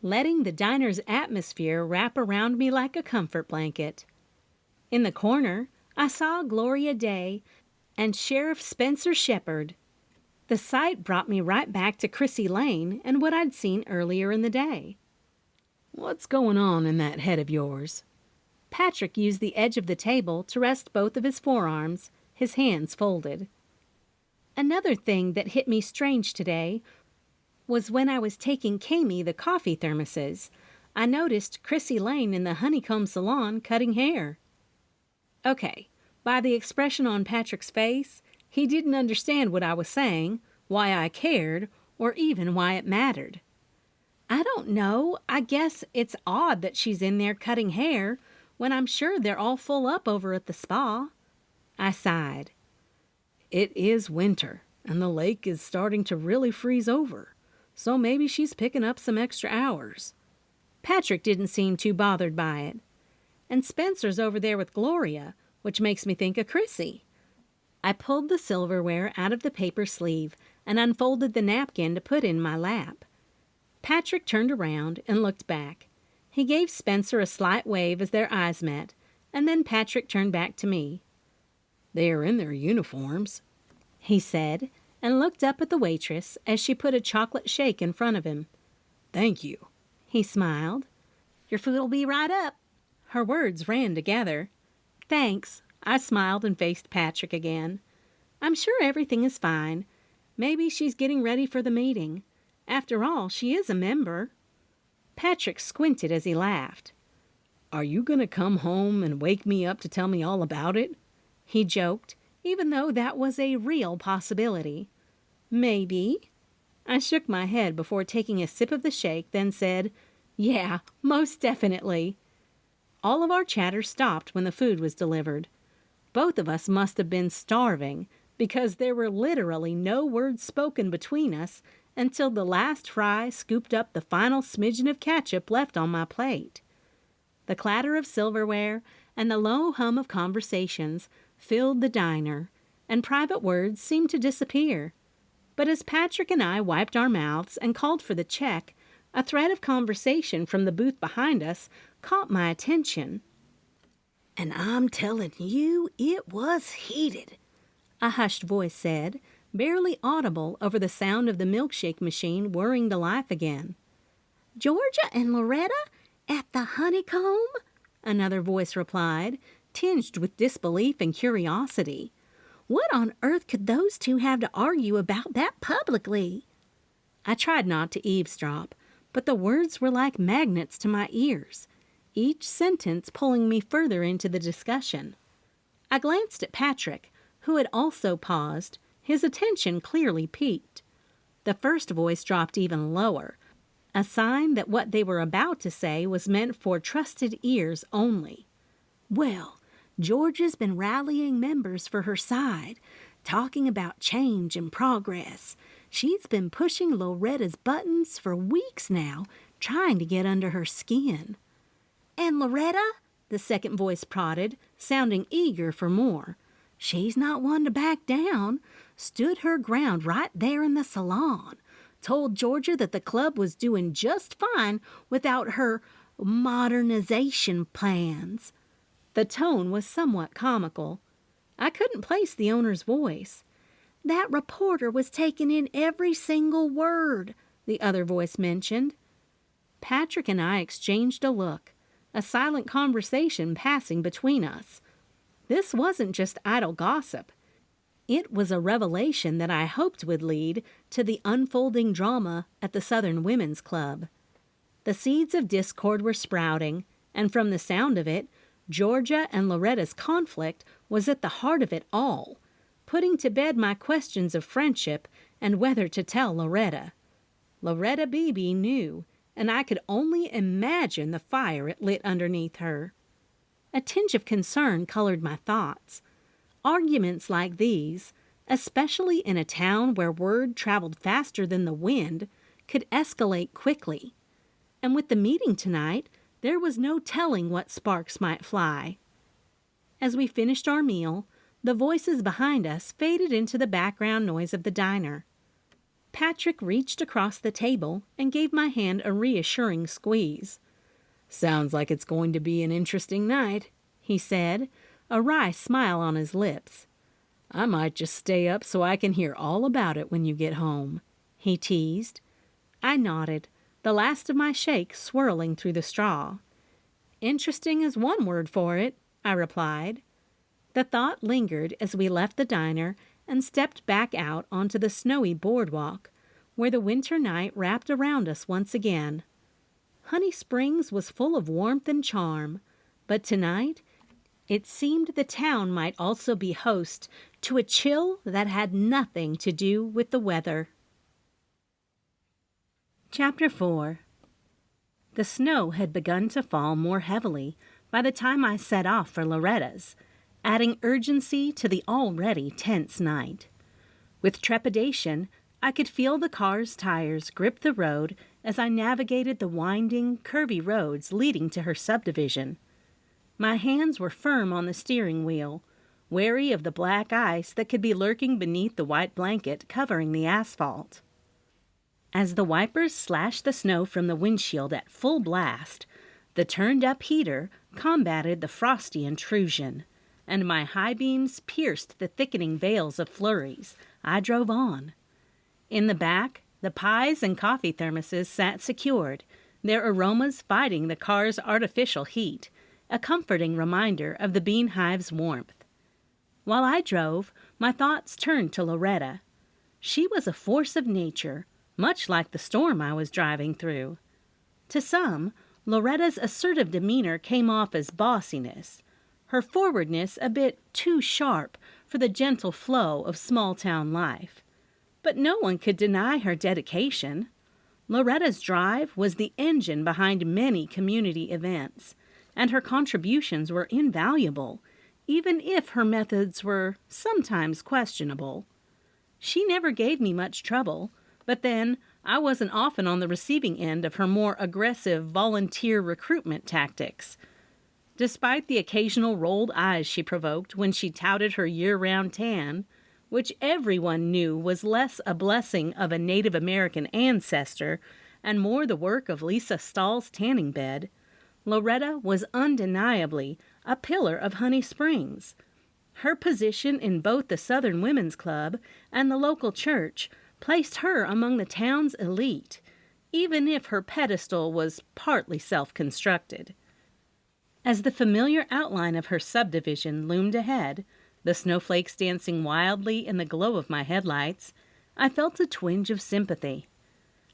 letting the diner's atmosphere wrap around me like a comfort blanket. In the corner, I saw Gloria Day and Sheriff Spencer Shepherd. The sight brought me right back to Chrissy Lane and what I'd seen earlier in the day.
"What's going on in that head of yours?"
Patrick used the edge of the table to rest both of his forearms, his hands folded. Another thing that hit me strange today was when I was taking Kami the coffee thermoses. I noticed Chrissy Lane in the Honeycomb Salon cutting hair. Okay, by the expression on Patrick's face, he didn't understand what I was saying, why I cared, or even why it mattered. "I don't know. I guess it's odd that she's in there cutting hair when I'm sure they're all full up over at the spa." I sighed.
"It is winter, and the lake is starting to really freeze over, so maybe she's picking up some extra hours."
Patrick didn't seem too bothered by it. "And Spencer's over there with Gloria, which makes me think of Chrissy." I pulled the silverware out of the paper sleeve and unfolded the napkin to put in my lap. Patrick turned around and looked back. He gave Spencer a slight wave as their eyes met, and then Patrick turned back to me.
"They are in their uniforms,"
he said, and looked up at the waitress as she put a chocolate shake in front of him.
"Thank you."
He smiled. "Your food'll be right up." Her words ran together. "Thanks." I smiled and faced Patrick again. "I'm sure everything is fine. Maybe she's getting ready for the meeting. After all, she is a member." Patrick squinted as he laughed.
"Are you going to come home and wake me up to tell me all about it?"
he joked, even though that was a real possibility. "Maybe." I shook my head before taking a sip of the shake, then said, "Yeah, most definitely." All of our chatter stopped when the food was delivered. Both of us must have been starving, because there were literally no words spoken between us until the last fry scooped up the final smidgen of ketchup left on my plate. The clatter of silverware and the low hum of conversations filled the diner, and private words seemed to disappear. But as Patrick and I wiped our mouths and called for the check, a thread of conversation from the booth behind us caught my attention.
"And I'm telling you, it was heated,"
a hushed voice said, barely audible over the sound of the milkshake machine whirring to life again.
"Georgia and Loretta at the Honeycomb?"
another voice replied, tinged with disbelief and curiosity.
"What on earth could those two have to argue about that publicly?"
I tried not to eavesdrop, but the words were like magnets to my ears, each sentence pulling me further into the discussion. I glanced at Patrick, who had also paused, his attention clearly piqued. The first voice dropped even lower, a sign that what they were about to say was meant for trusted ears only.
"Well, Georgia's been rallying members for her side, talking about change and progress. She's been pushing Loretta's buttons for weeks now, trying to get under her skin." "And Loretta?"
the second voice prodded, sounding eager for more.
"She's not one to back down. Stood her ground right there in the salon. Told Georgia that the club was doing just fine without her modernization plans."
The tone was somewhat comical. I couldn't place the owner's voice.
"That reporter was taking in every single word,"
the other voice mentioned. Patrick and I exchanged a look, a silent conversation passing between us. This wasn't just idle gossip. It was a revelation that I hoped would lead to the unfolding drama at the Southern Women's Club. The seeds of discord were sprouting, and from the sound of it, Georgia and Loretta's conflict was at the heart of it all. putting to bed my questions of friendship and whether to tell Loretta. Loretta Bebe knew, and I could only imagine the fire it lit underneath her. A tinge of concern colored my thoughts. Arguments like these, especially in a town where word traveled faster than the wind, could escalate quickly. And with the meeting tonight, there was no telling what sparks might fly. As we finished our meal, the voices behind us faded into the background noise of the diner. Patrick reached across the table and gave my hand a reassuring squeeze.
"Sounds like it's going to be an interesting night," he said, a wry smile on his lips. "I might just stay up so I can hear all about it when you get home," he teased.
I nodded, the last of my shake swirling through the straw. "Interesting is one word for it," I replied. The thought lingered as we left the diner and stepped back out onto the snowy boardwalk, where the winter night wrapped around us once again. Honey Springs was full of warmth and charm, but tonight it seemed the town might also be host to a chill that had nothing to do with the weather. Chapter 4. The snow had begun to fall more heavily by the time I set off for Loretta's, adding urgency to the already tense night. With trepidation, I could feel the car's tires grip the road as I navigated the winding, curvy roads leading to her subdivision. My hands were firm on the steering wheel, wary of the black ice that could be lurking beneath the white blanket covering the asphalt. As the wipers slashed the snow from the windshield at full blast, the turned-up heater combated the frosty intrusion, and my high beams pierced the thickening veils of flurries. I drove on. In the back, the pies and coffee thermoses sat secured, their aromas fighting the car's artificial heat, a comforting reminder of the Bean Hive's warmth. While I drove, my thoughts turned to Loretta. She was a force of nature, much like the storm I was driving through. To some, Loretta's assertive demeanor came off as bossiness, her forwardness a bit too sharp for the gentle flow of small-town life. But no one could deny her dedication. Loretta's drive was the engine behind many community events, and her contributions were invaluable, even if her methods were sometimes questionable. She never gave me much trouble, but then I wasn't often on the receiving end of her more aggressive volunteer recruitment tactics. Despite the occasional rolled eyes she provoked when she touted her year-round tan, which everyone knew was less a blessing of a Native American ancestor and more the work of Lisa Stahl's tanning bed, Loretta was undeniably a pillar of Honey Springs. Her position in both the Southern Women's Club and the local church placed her among the town's elite, even if her pedestal was partly self-constructed. As the familiar outline of her subdivision loomed ahead, the snowflakes dancing wildly in the glow of my headlights, I felt a twinge of sympathy.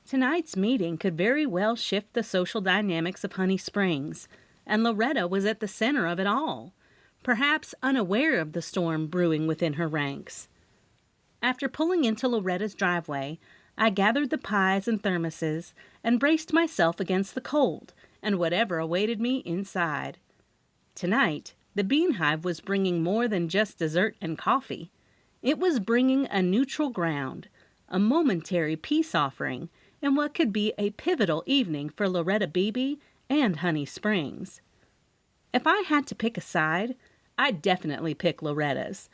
Tonight's meeting could very well shift the social dynamics of Honey Springs, and Loretta was at the center of it all, perhaps unaware of the storm brewing within her ranks. After pulling into Loretta's driveway, I gathered the pies and thermoses and braced myself against the cold and whatever awaited me inside. Tonight, the Bean Hive was bringing more than just dessert and coffee. It was bringing a neutral ground, a momentary peace offering, in what could be a pivotal evening for Loretta Bebe and Honey Springs. If I had to pick a side, I'd definitely pick Loretta's.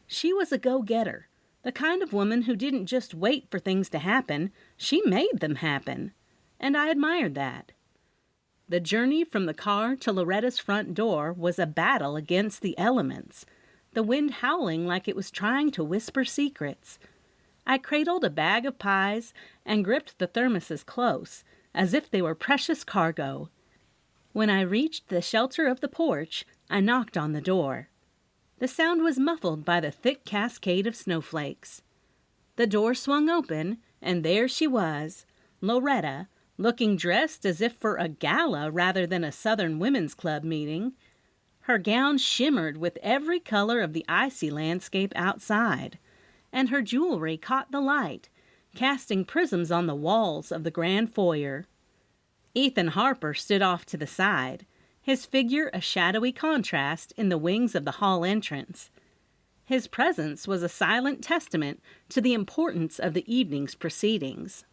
She was a go-getter, the kind of woman who didn't just wait for things to happen, she made them happen, and I admired that. The journey from the car to Loretta's front door was a battle against the elements, the wind howling like it was trying to whisper secrets. I cradled a bag of pies and gripped the thermoses close, as if they were precious cargo. When I reached the shelter of the porch, I knocked on the door. The sound was muffled by the thick cascade of snowflakes. The door swung open, and there she was, Loretta, looking dressed as if for a gala rather than a Southern Women's Club meeting. Her gown shimmered with every color of the icy landscape outside, and her jewelry caught the light, casting prisms on the walls of the grand foyer. Ethan Harper stood off to the side, his figure a shadowy contrast in the wings of the hall entrance. His presence was a silent testament to the importance of the evening's proceedings.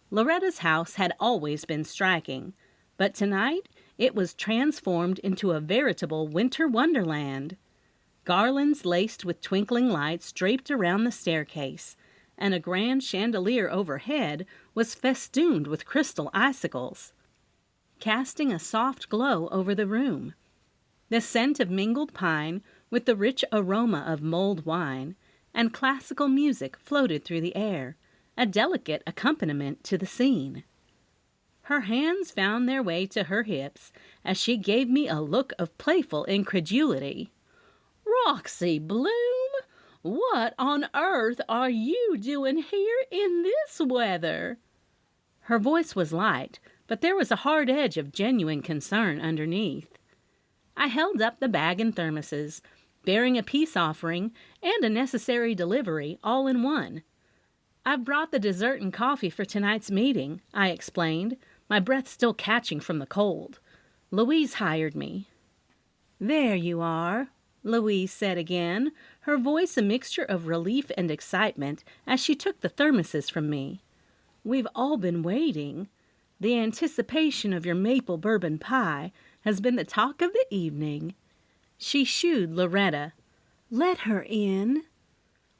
Loretta's house had always been striking, but tonight it was transformed into a veritable winter wonderland. Garlands laced with twinkling lights draped around the staircase, and a grand chandelier overhead was festooned with crystal icicles, casting a soft glow over the room. The scent of mingled pine with the rich aroma of mulled wine and classical music floated through the air, a delicate accompaniment to the scene. Her hands found their way to her hips as she gave me a look of playful incredulity. "Roxy Bloom, what on earth are you doing here in this weather?" Her voice was light, but there was a hard edge of genuine concern underneath. I held up the bag and thermoses, bearing a peace offering and a necessary delivery all in one. "I've brought the dessert and coffee for tonight's meeting," I explained, my breath still catching from the cold. "Louise hired me." "There you are," Louise said again, her voice a mixture of relief and excitement as she took the thermoses from me. "We've all been waiting. The anticipation of your maple bourbon pie has been the talk of the evening." She shooed Loretta. "Let her in."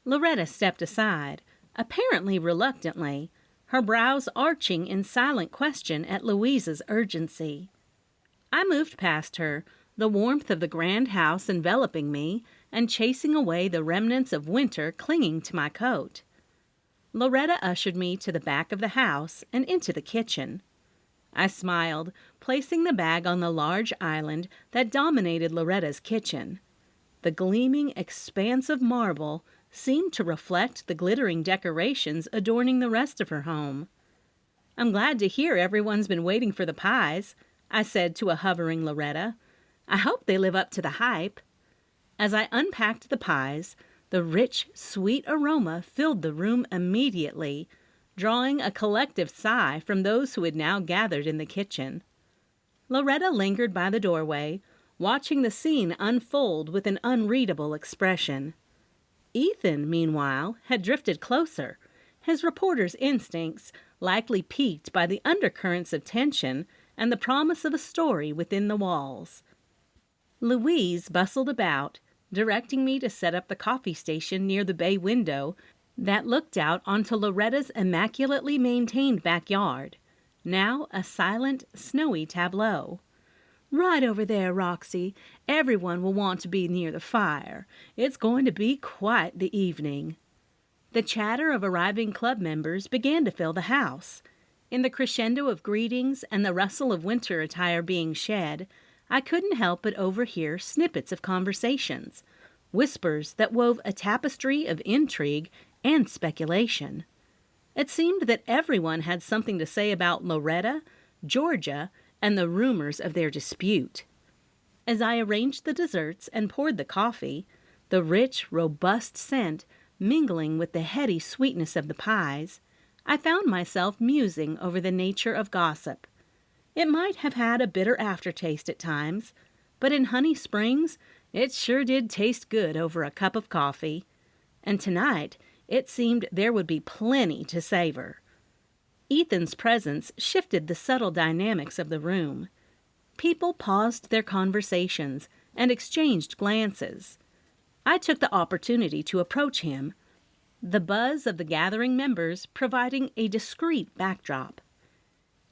Loretta stepped aside, apparently reluctantly, her brows arching in silent question at Louise's urgency. I moved past her, the warmth of the grand house enveloping me and chasing away the remnants of winter clinging to my coat. Loretta ushered me to the back of the house and into the kitchen. I smiled, placing the bag on the large island that dominated Loretta's kitchen. The gleaming expanse of marble seemed to reflect the glittering decorations adorning the rest of her home. "I'm glad to hear everyone's been waiting for the pies," I said to a hovering Loretta. "I hope they live up to the hype." As I unpacked the pies, the rich, sweet aroma filled the room immediately, drawing a collective sigh from those who had now gathered in the kitchen. Loretta lingered by the doorway, watching the scene unfold with an unreadable expression. Ethan, meanwhile, had drifted closer, his reporter's instincts likely piqued by the undercurrents of tension and the promise of a story within the walls. Louise bustled about, directing me to set up the coffee station near the bay window that looked out onto Loretta's immaculately maintained backyard, now a silent, snowy tableau. "Right over there, Roxy. Everyone will want to be near the fire. It's going to be quite the evening." The chatter of arriving club members began to fill the house. In the crescendo of greetings and the rustle of winter attire being shed, I couldn't help but overhear snippets of conversations, whispers that wove a tapestry of intrigue and speculation. It seemed that everyone had something to say about Loretta, Georgia, and the rumors of their dispute. As I arranged the desserts and poured the coffee, the rich, robust scent mingling with the heady sweetness of the pies, I found myself musing over the nature of gossip. It might have had a bitter aftertaste at times, but in Honey Springs, it sure did taste good over a cup of coffee. And tonight, it seemed there would be plenty to savor. Ethan's presence shifted the subtle dynamics of the room. People paused their conversations and exchanged glances. I took the opportunity to approach him, the buzz of the gathering members providing a discreet backdrop.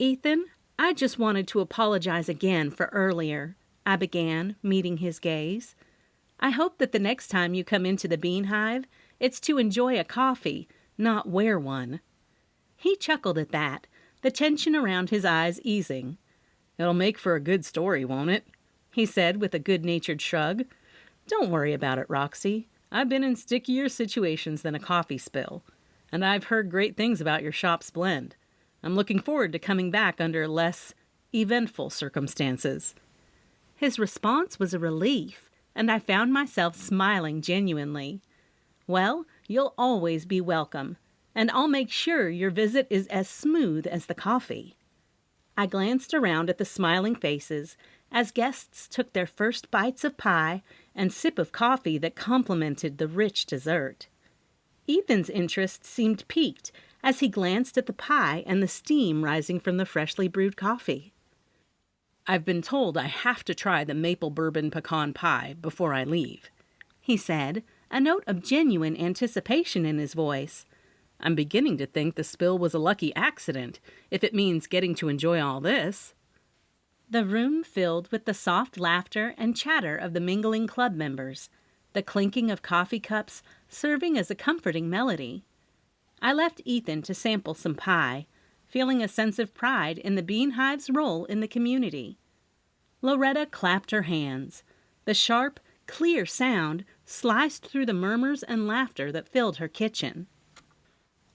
"Ethan, I just wanted to apologize again for earlier," I began, meeting his gaze. "I hope that the next time you come into the Bean Hive, it's to enjoy a coffee, not wear one." He chuckled at that, the tension around his eyes easing. "It'll make for a good story, won't it?" he said with a good-natured shrug. "Don't worry about it, Roxy. I've been in stickier situations than a coffee spill, and I've heard great things about your shop's blend. I'm looking forward to coming back under less eventful circumstances." His response was a relief, and I found myself smiling genuinely. "Well, you'll always be welcome, and I'll make sure your visit is as smooth as the coffee." I glanced around at the smiling faces as guests took their first bites of pie and sip of coffee that complemented the rich dessert. Ethan's interest seemed piqued as he glanced at the pie and the steam rising from the freshly brewed coffee. "I've been told I have to try the maple bourbon pecan pie before I leave," he said, a note of genuine anticipation in his voice. "I'm beginning to think the spill was a lucky accident, if it means getting to enjoy all this." The room filled with the soft laughter and chatter of the mingling club members, the clinking of coffee cups serving as a comforting melody. I left Ethan to sample some pie, feeling a sense of pride in the Bean Hive's role in the community. Loretta clapped her hands. The sharp, clear sound sliced through the murmurs and laughter that filled her kitchen.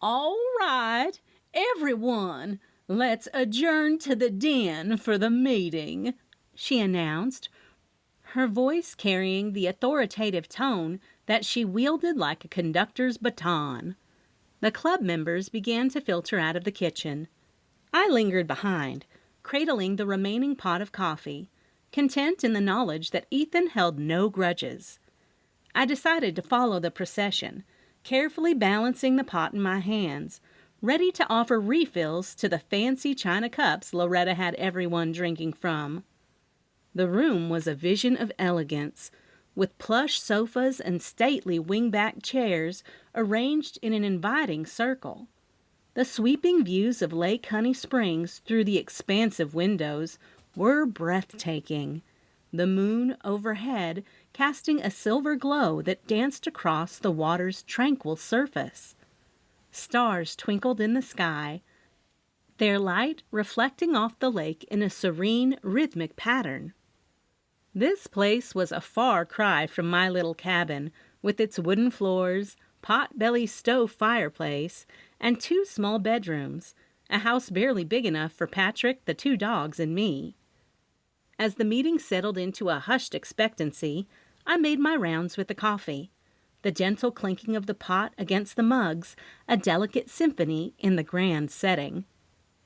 "All right, everyone, let's adjourn to the den for the meeting," she announced, her voice carrying the authoritative tone that she wielded like a conductor's baton. The club members began to filter out of the kitchen. I lingered behind, cradling the remaining pot of coffee, content in the knowledge that Ethan held no grudges. I decided to follow the procession, carefully balancing the pot in my hands, ready to offer refills to the fancy china cups Loretta had everyone drinking from. The room was a vision of elegance, with plush sofas and stately wing-back chairs arranged in an inviting circle. The sweeping views of Lake Honey Springs through the expansive windows were breathtaking, the moon overhead casting a silver glow that danced across the water's tranquil surface. Stars twinkled in the sky, their light reflecting off the lake in a serene, rhythmic pattern. This place was a far cry from my little cabin, with its wooden floors, pot-belly stove fireplace, and 2 small bedrooms, a house barely big enough for Patrick, the 2 dogs, and me. As the meeting settled into a hushed expectancy, I made my rounds with the coffee, the gentle clinking of the pot against the mugs, a delicate symphony in the grand setting.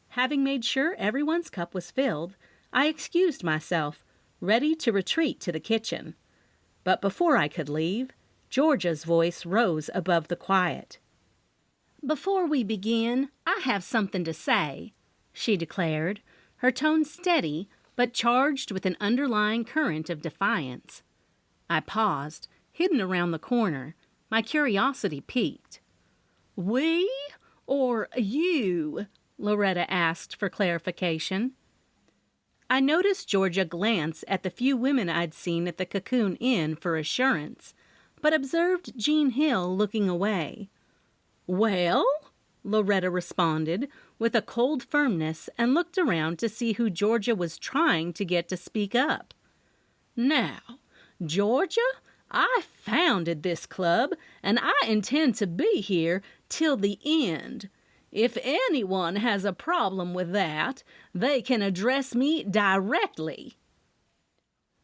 Having made sure everyone's cup was filled, I excused myself, ready to retreat to the kitchen. But before I could leave, Georgia's voice rose above the quiet. "Before we begin, I have something to say," she declared, her tone steady but charged with an underlying current of defiance. I paused, hidden around the corner, my curiosity piqued. "We or you?" Loretta asked for clarification. I noticed Georgia glance at the few women I'd seen at the Cocoon Inn for assurance, but observed Jean Hill looking away. "Well?" Loretta responded with a cold firmness and looked around to see who Georgia was trying to get to speak up. "Now, Georgia, I founded this club, and I intend to be here till the end. If anyone has a problem with that, they can address me directly."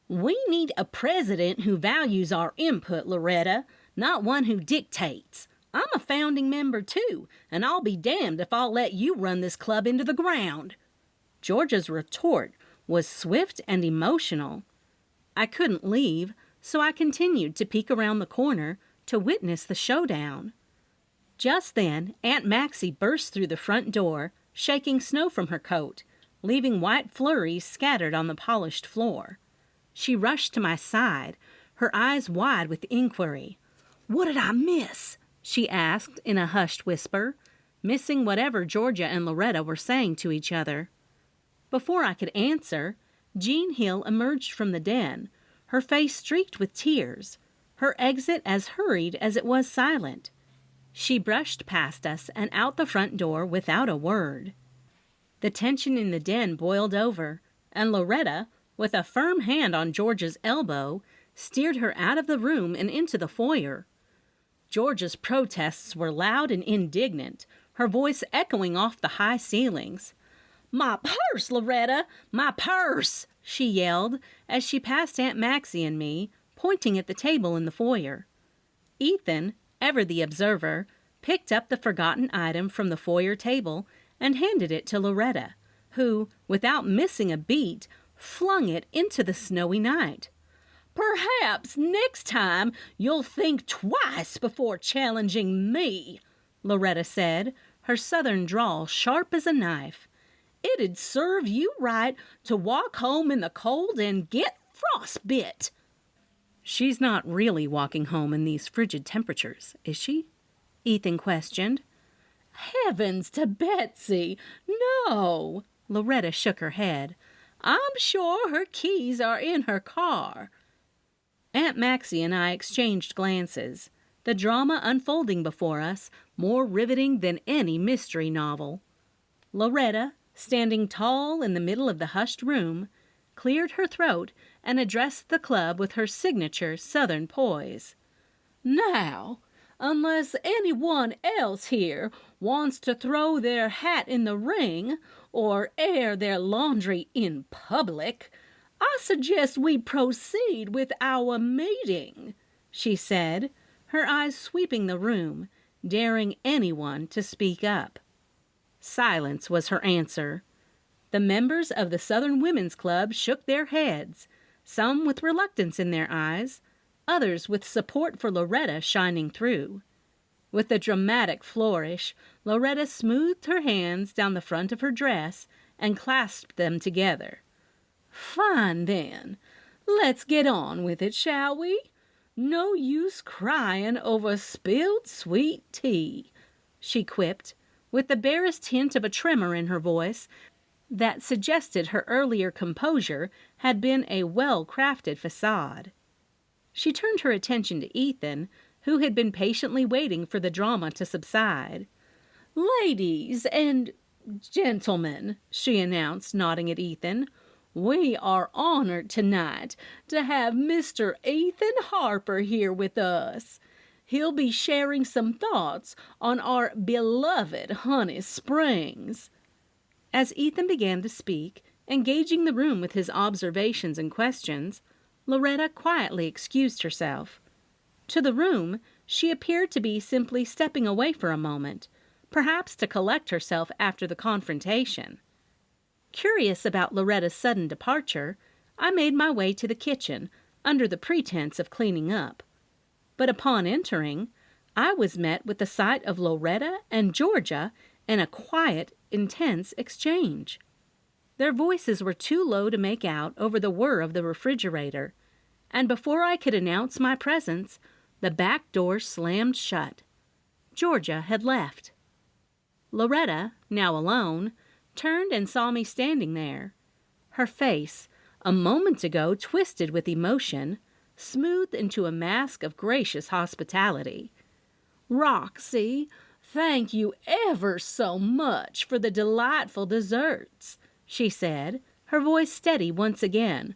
"We need a president who values our input, Loretta, not one who dictates. I'm a founding member, too, and I'll be damned if I'll let you run this club into the ground." Georgia's retort was swift and emotional. I couldn't leave, so I continued to peek around the corner to witness the showdown. Just then, Aunt Maxie burst through the front door, shaking snow from her coat, leaving white flurries scattered on the polished floor. She rushed to my side, her eyes wide with inquiry. "What did I miss?" she asked in a hushed whisper, missing whatever Georgia and Loretta were saying to each other. Before I could answer, Jean Hill emerged from the den, her face streaked with tears, her exit as hurried as it was silent. She brushed past us and out the front door without a word. The tension in the den boiled over, and Loretta, with a firm hand on Georgia's elbow, steered her out of the room and into the foyer. Georgia's protests were loud and indignant, her voice echoing off the high ceilings. "My purse, Loretta! My purse!" she yelled as she passed Aunt Maxie and me, pointing at the table in the foyer. Ethan, ever the observer, picked up the forgotten item from the foyer table and handed it to Loretta, who, without missing a beat, flung it into the snowy night. "Perhaps next time you'll think twice before challenging me," Loretta said, her southern drawl sharp as a knife. "It'd serve you right to walk home in the cold and get frostbit."
"She's not really walking home in these frigid temperatures, is she?" Ethan questioned.
"Heavens to Betsy, no!" Loretta shook her head. "I'm sure her keys are in her car." Aunt Maxie and I exchanged glances, the drama unfolding before us more riveting than any mystery novel. Loretta, standing tall in the middle of the hushed room, cleared her throat and addressed the club with her signature Southern poise. "Now, unless anyone else here wants to throw their hat in the ring or air their laundry in public, I suggest we proceed with our meeting," she said, her eyes sweeping the room, daring anyone to speak up. Silence was her answer. The members of the Southern Women's Club shook their heads, some with reluctance in their eyes, others with support for Loretta shining through. With a dramatic flourish, Loretta smoothed her hands down the front of her dress and clasped them together. "Fine, then. Let's get on with it, shall we? No use crying over spilled sweet tea," she quipped, with the barest hint of a tremor in her voice that suggested her earlier composure had been a well-crafted facade. She turned her attention to Ethan, who had been patiently waiting for the drama to subside. "Ladies and gentlemen," she announced, nodding at Ethan, "we are honored tonight to have Mr. Ethan Harper here with us. He'll be sharing some thoughts on our beloved Honey Springs." As Ethan began to speak, engaging the room with his observations and questions, Loretta quietly excused herself. To the room, she appeared to be simply stepping away for a moment, perhaps to collect herself after the confrontation. Curious about Loretta's sudden departure, I made my way to the kitchen under the pretense of cleaning up. But upon entering, I was met with the sight of Loretta and Georgia in a quiet, intense exchange. Their voices were too low to make out over the whir of the refrigerator, and before I could announce my presence, the back door slammed shut. Georgia had left. Loretta, now alone, turned and saw me standing there. Her face, a moment ago twisted with emotion, smoothed into a mask of gracious hospitality. "Roxy, thank you ever so much for the delightful desserts," she said, her voice steady once again.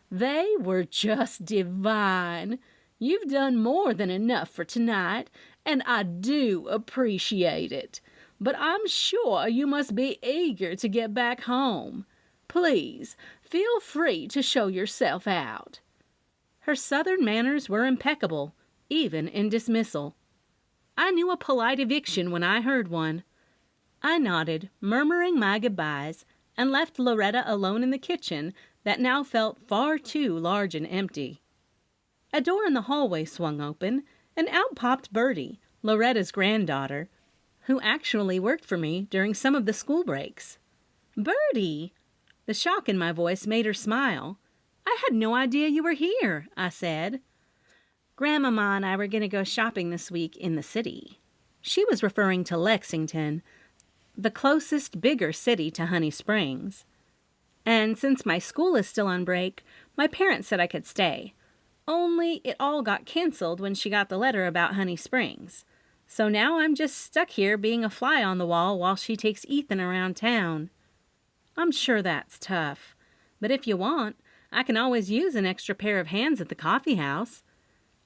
"They were just divine. You've done more than enough for tonight, and I do appreciate it. But I'm sure you must be eager to get back home. Please, feel free to show yourself out." Her Southern manners were impeccable, even in dismissal. I knew a polite eviction when I heard one. I nodded, murmuring my goodbyes, and left Loretta alone in the kitchen that now felt far too large and empty. A door in the hallway swung open, and out popped Bertie, Loretta's granddaughter, who actually worked for me during some of the school breaks. "Bertie!" The shock in my voice made her smile. "I had no idea you were here," I said. "Grandmama and I were going to go shopping this week in the city." She was referring to Lexington, the closest bigger city to Honey Springs. "And since my school is still on break, my parents said I could stay. Only it all got canceled when she got the letter about Honey Springs. So now I'm just stuck here being a fly on the wall while she takes Ethan around town. I'm sure that's tough, but if you want, I can always use an extra pair of hands at the coffee house."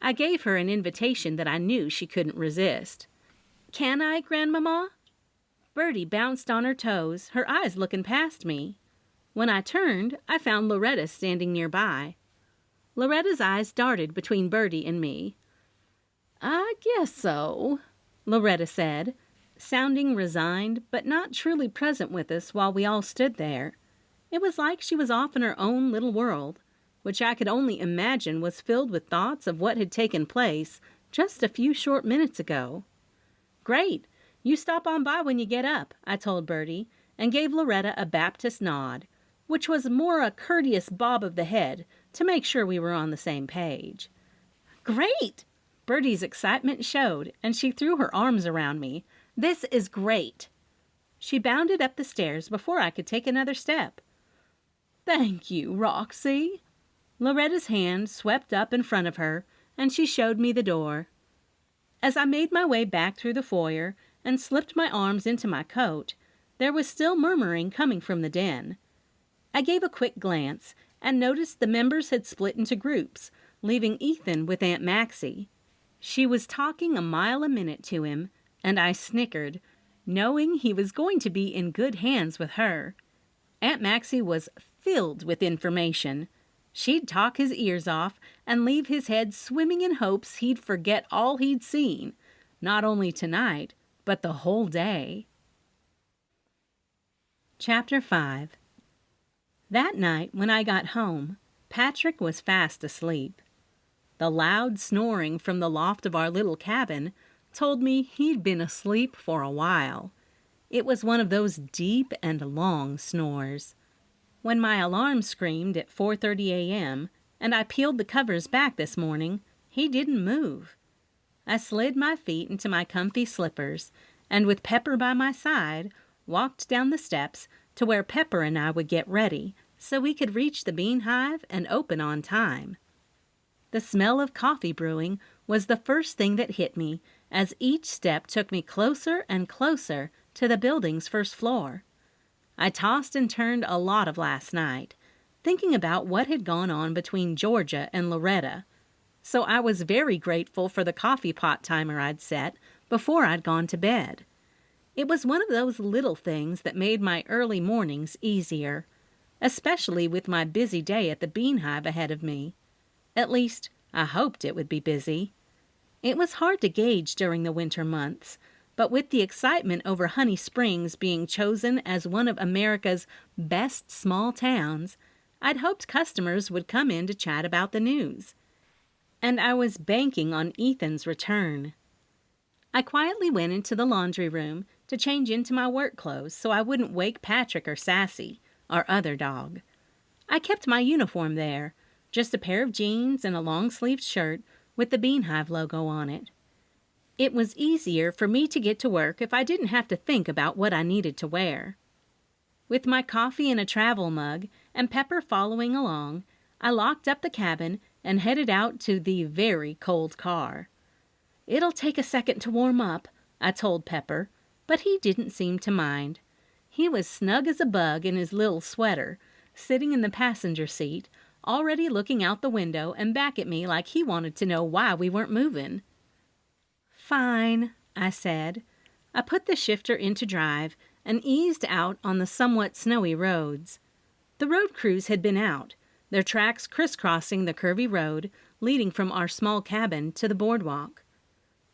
I gave her an invitation that I knew she couldn't resist. "Can I, Grandmama?" Bertie bounced on her toes, her eyes looking past me. When I turned, I found Loretta standing nearby. Loretta's eyes darted between Bertie and me. "I guess so," Loretta said, sounding resigned but not truly present with us while we all stood there. It was like she was off in her own little world, which I could only imagine was filled with thoughts of what had taken place just a few short minutes ago. "Great! You stop on by when you get up," I told Bertie, and gave Loretta a Baptist nod, which was more a courteous bob of the head to make sure we were on the same page. "Great!" Bertie's excitement showed, and she threw her arms around me. "This is great!" She bounded up the stairs before I could take another step. "Thank you, Roxy." Loretta's hand swept up in front of her, and she showed me the door. As I made my way back through the foyer and slipped my arms into my coat, there was still murmuring coming from the den. I gave a quick glance and noticed the members had split into groups, leaving Ethan with Aunt Maxie. She was talking a mile a minute to him, and I snickered, knowing he was going to be in good hands with her. Aunt Maxie was filled with information. She'd talk his ears off and leave his head swimming in hopes he'd forget all he'd seen, not only tonight, but the whole day. Chapter 5. That night, when I got home, Patrick was fast asleep. The loud snoring from the loft of our little cabin told me he'd been asleep for a while. It was one of those deep and long snores. When my alarm screamed at 4:30 a.m. and I peeled the covers back this morning, he didn't move. I slid my feet into my comfy slippers and, with Pepper by my side, walked down the steps to where Pepper and I would get ready so we could reach the Bean Hive and open on time. The smell of coffee brewing was the first thing that hit me as each step took me closer and closer to the building's first floor. I tossed and turned a lot of last night, thinking about what had gone on between Georgia and Loretta, so I was very grateful for the coffee pot timer I'd set before I'd gone to bed. It was one of those little things that made my early mornings easier, especially with my busy day at the Bean Hive ahead of me. At least, I hoped it would be busy. It was hard to gauge during the winter months, but with the excitement over Honey Springs being chosen as one of America's best small towns, I'd hoped customers would come in to chat about the news. And I was banking on Ethan's return. I quietly went into the laundry room to change into my work clothes so I wouldn't wake Patrick or Sassy, our other dog. I kept my uniform there, just a pair of jeans and a long-sleeved shirt with the Bean Hive logo on it. It was easier for me to get to work if I didn't have to think about what I needed to wear. With my coffee in a travel mug and Pepper following along, I locked up the cabin and headed out to the very cold car. "It'll take a second to warm up," I told Pepper, but he didn't seem to mind. He was snug as a bug in his little sweater, sitting in the passenger seat, already looking out the window and back at me like he wanted to know why we weren't moving. "Fine," I said. I put the shifter into drive and eased out on the somewhat snowy roads. The road crews had been out, their tracks crisscrossing the curvy road leading from our small cabin to the boardwalk.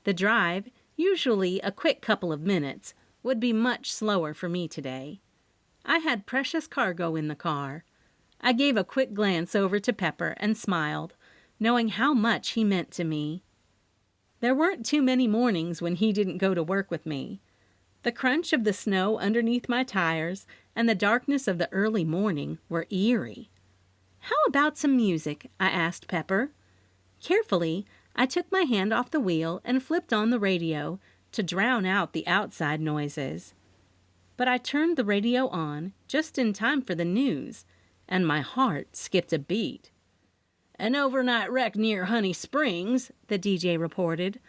The drive, usually a quick couple of minutes, would be much slower for me today. I had precious cargo in the car. I gave a quick glance over to Pepper and smiled, knowing how much he meant to me. There weren't too many mornings when he didn't go to work with me. The crunch of the snow underneath my tires and the darkness of the early morning were eerie. "How about some music?" I asked Pepper. Carefully, I took my hand off the wheel and flipped on the radio to drown out the outside noises. But I turned the radio on just in time for the news, and my heart skipped a beat. "An overnight wreck near Honey Springs," the DJ reported,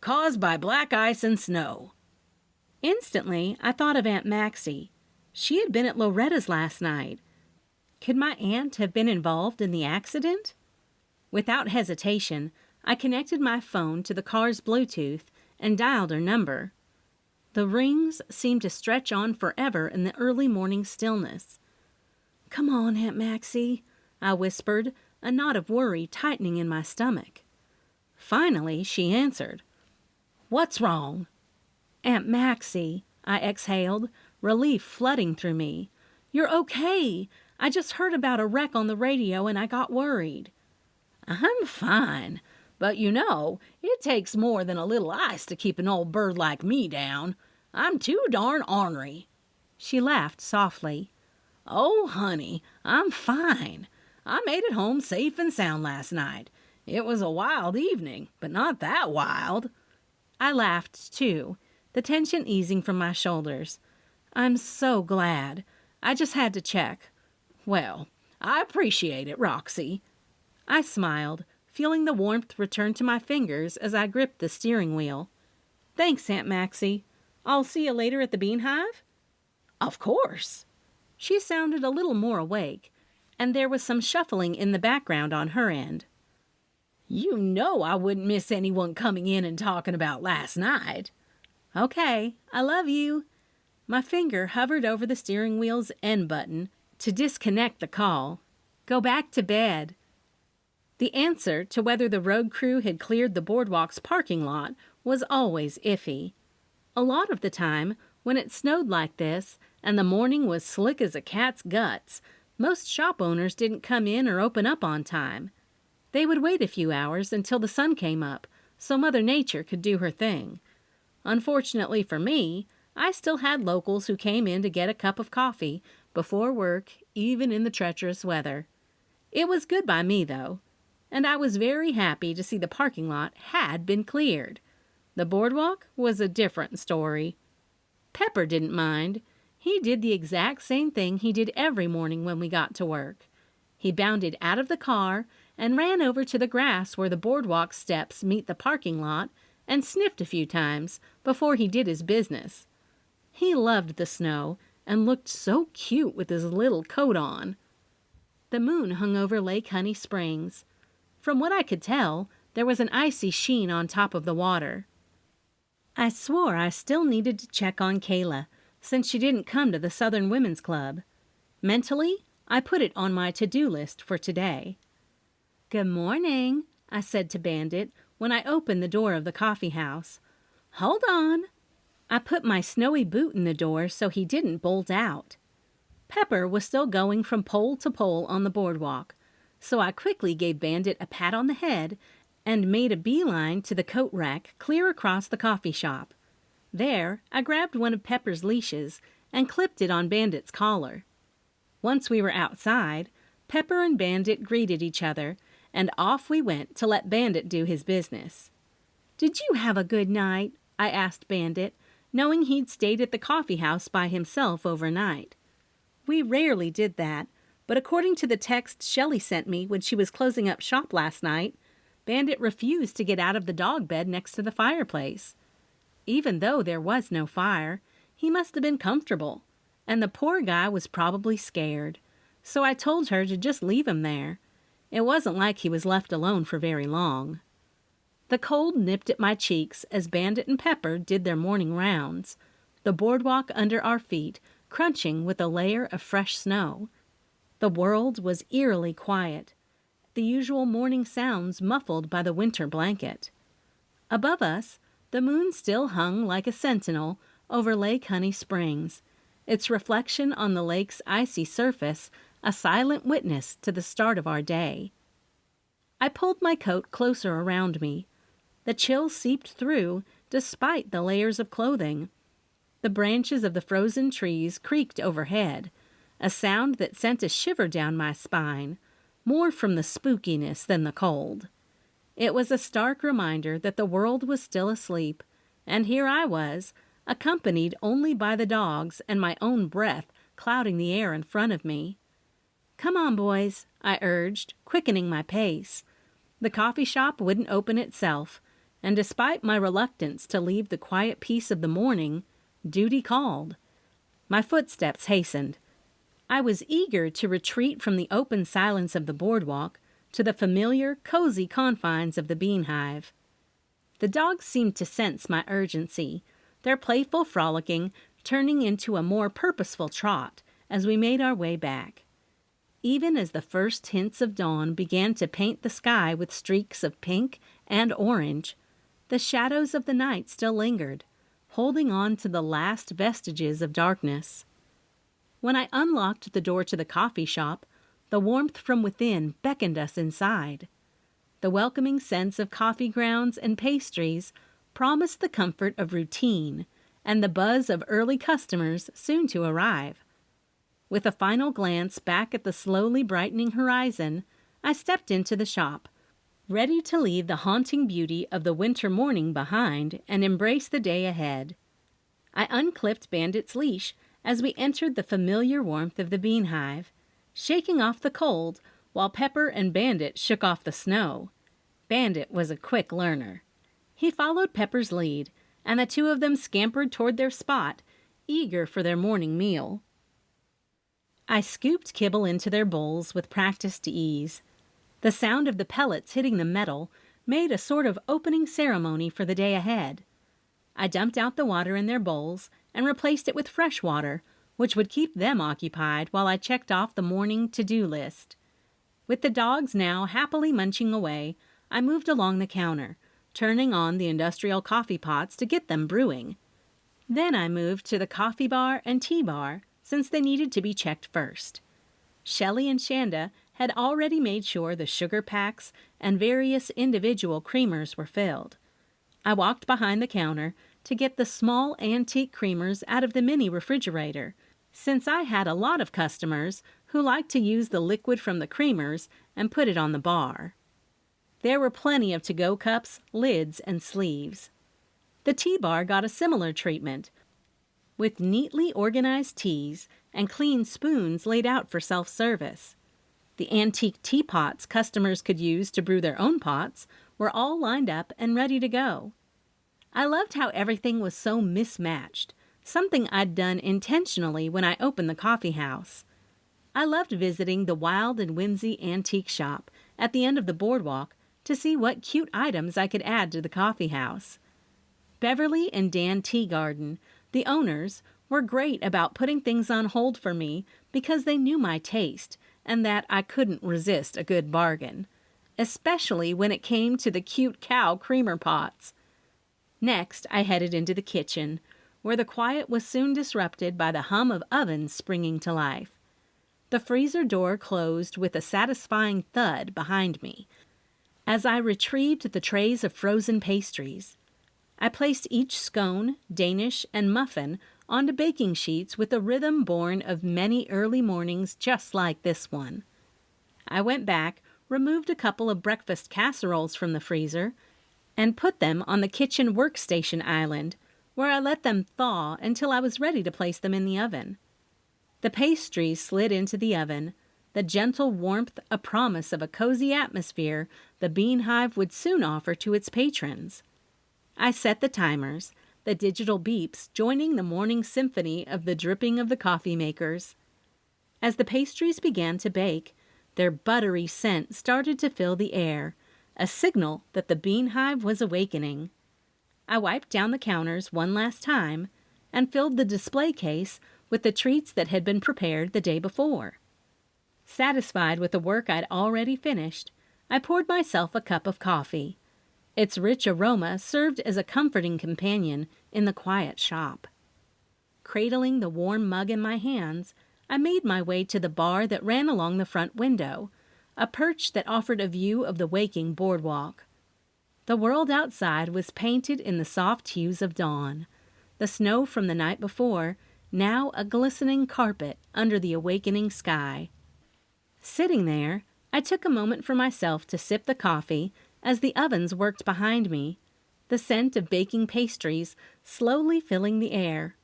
"caused by black ice and snow." Instantly, I thought of Aunt Maxie. She had been at Loretta's last night. Could my aunt have been involved in the accident? Without hesitation, I connected my phone to the car's Bluetooth and dialed her number. The rings seemed to stretch on forever in the early morning stillness.
Come on, Aunt Maxie, I whispered, a knot of worry tightening in my stomach. Finally, she answered. What's wrong? Aunt Maxie, I exhaled, relief flooding through me. You're okay. I just heard about a wreck on the radio and I got worried. I'm fine, but it takes more than a little ice to keep an old bird like me down. I'm too darn ornery. She laughed softly. Oh, honey, I'm fine. I made it home safe and sound last night. It was a wild evening, but not that wild. I laughed, too, the tension easing from my shoulders. I'm so glad. I just had to check. Well, I appreciate it, Roxy. I smiled, feeling the warmth return to my fingers as I gripped the steering wheel. Thanks, Aunt Maxie. I'll see you later at the Bean Hive? Of course. She sounded a little more awake, and there was some shuffling in the background on her end. You know I wouldn't miss anyone coming in and talking about last night. Okay, I love you. My finger hovered over the steering wheel's end button to disconnect the call. Go back to bed. The answer to whether the road crew had cleared the boardwalk's parking lot was always iffy. A lot of the time, when it snowed like this and the morning was slick as a cat's guts, most shop owners didn't come in or open up on time. They would wait a few hours until the sun came up so Mother Nature could do her thing. Unfortunately for me, I still had locals who came in to get a cup of coffee before work, even in the treacherous weather. It was good by me, though, and I was very happy to see the parking lot had been cleared. The boardwalk was a different story. Pepper didn't mind. He did the exact same thing he did every morning when we got to work. He bounded out of the car and ran over to the grass where the boardwalk steps meet the parking lot and sniffed a few times before he did his business. He loved the snow and looked so cute with his little coat on. The moon hung over Lake Honey Springs. From what I could tell, there was an icy sheen on top of the water. I swore I still needed to check on Kayla, since she didn't come to the Southern Women's Club. Mentally, I put it on my to-do list for today. Good morning, I said to Bandit when I opened the door of the coffee house. Hold on. I put my snowy boot in the door so he didn't bolt out. Pepper was still going from pole to pole on the boardwalk, so I quickly gave Bandit a pat on the head and made a beeline to the coat rack clear across the coffee shop. There, I grabbed one of Pepper's leashes and clipped it on Bandit's collar. Once we were outside, Pepper and Bandit greeted each other, and off we went to let Bandit do his business. Did you have a good night? I asked Bandit, knowing he'd stayed at the coffee house by himself overnight. We rarely did that, but according to the text Shelley sent me when she was closing up shop last night, Bandit refused to get out of the dog bed next to the fireplace. Even though there was no fire, he must have been comfortable, and the poor guy was probably scared, so I told her to just leave him there. It wasn't like he was left alone for very long. The cold nipped at my cheeks as Bandit and Pepper did their morning rounds, the boardwalk under our feet crunching with a layer of fresh snow. The world was eerily quiet, the usual morning sounds muffled by the winter blanket. Above us, the moon still hung like a sentinel over Lake Honey Springs, its reflection on the lake's icy surface a silent witness to the start of our day. I pulled my coat closer around me. The chill seeped through despite the layers of clothing. The branches of the frozen trees creaked overhead, a sound that sent a shiver down my spine, more from the spookiness than the cold. It was a stark reminder that the world was still asleep, and here I was, accompanied only by the dogs and my own breath clouding the air in front of me. Come on, boys, I urged, quickening my pace. The coffee shop wouldn't open itself, and despite my reluctance to leave the quiet peace of the morning, duty called. My footsteps hastened. I was eager to retreat from the open silence of the boardwalk to the familiar, cozy confines of the Bean Hive. The dogs seemed to sense my urgency, their playful frolicking turning into a more purposeful trot as we made our way back.
Even as the first hints of dawn began to paint the sky with streaks of pink and orange, the shadows of the night still lingered, holding on to the last vestiges of darkness. When I unlocked the door to the coffee shop, the warmth from within beckoned us inside. The welcoming sense of coffee grounds and pastries promised the comfort of routine and the buzz of early customers soon to arrive. With a final glance back at the slowly brightening horizon, I stepped into the shop, ready to leave the haunting beauty of the winter morning behind and embrace the day ahead. I unclipped Bandit's leash as we entered the familiar warmth of the bean hive, shaking off the cold while Pepper and Bandit shook off the snow. Bandit was a quick learner. He followed Pepper's lead, and the two of them scampered toward their spot, eager for their morning meal. I scooped kibble into their bowls with practiced ease. The sound of the pellets hitting the metal made a sort of opening ceremony for the day ahead. I dumped out the water in their bowls and replaced it with fresh water, which would keep them occupied while I checked off the morning to-do list. With the dogs now happily munching away, I moved along the counter, turning on the industrial coffee pots to get them brewing. Then I moved to the coffee bar and tea bar, since they needed to be checked first. Shelley and Shanda had already made sure the sugar packs and various individual creamers were filled. I walked behind the counter to get the small antique creamers out of the mini refrigerator, since I had a lot of customers who liked to use the liquid from the creamers and put it on the bar. There were plenty of to-go cups, lids, and sleeves. The tea bar got a similar treatment, with neatly organized teas and clean spoons laid out for self-service. The antique teapots customers could use to brew their own pots were all lined up and ready to go. I loved how everything was so mismatched, something I'd done intentionally when I opened the coffee house. I loved visiting the wild and whimsy antique shop at the end of the boardwalk to see what cute items I could add to the coffee house. Beverly and Dan Teagarden, the owners, were great about putting things on hold for me because they knew my taste and that I couldn't resist a good bargain, especially when it came to the cute cow creamer pots. Next, I headed into the kitchen, where the quiet was soon disrupted by the hum of ovens springing to life. The freezer door closed with a satisfying thud behind me as I retrieved the trays of frozen pastries. I placed each scone, Danish, and muffin onto baking sheets with a rhythm born of many early mornings just like this one. I went back, removed a couple of breakfast casseroles from the freezer, and put them on the kitchen workstation island, where I let them thaw until I was ready to place them in the oven. The pastries slid into the oven, the gentle warmth a promise of a cozy atmosphere the Bean Hive would soon offer to its patrons. I set the timers, the digital beeps joining the morning symphony of the dripping of the coffee makers. As the pastries began to bake, their buttery scent started to fill the air, a signal that the Bean Hive was awakening. I wiped down the counters one last time and filled the display case with the treats that had been prepared the day before. Satisfied with the work I'd already finished, I poured myself a cup of coffee. Its rich aroma served as a comforting companion in the quiet shop. Cradling the warm mug in my hands, I made my way to the bar that ran along the front window, a perch that offered a view of the waking boardwalk. The world outside was painted in the soft hues of dawn, the snow from the night before now a glistening carpet under the awakening sky. Sitting there, I took a moment for myself to sip the coffee as the ovens worked behind me, the scent of baking pastries slowly filling the air.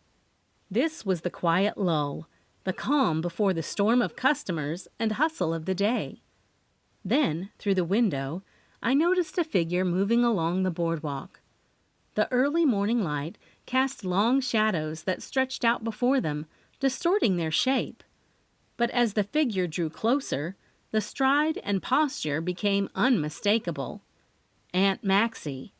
This was the quiet lull, the calm before the storm of customers and hustle of the day. Then, through the window, I noticed a figure moving along the boardwalk. The early morning light cast long shadows that stretched out before them, distorting their shape. But as the figure drew closer, the stride and posture became unmistakable. Aunt Maxie.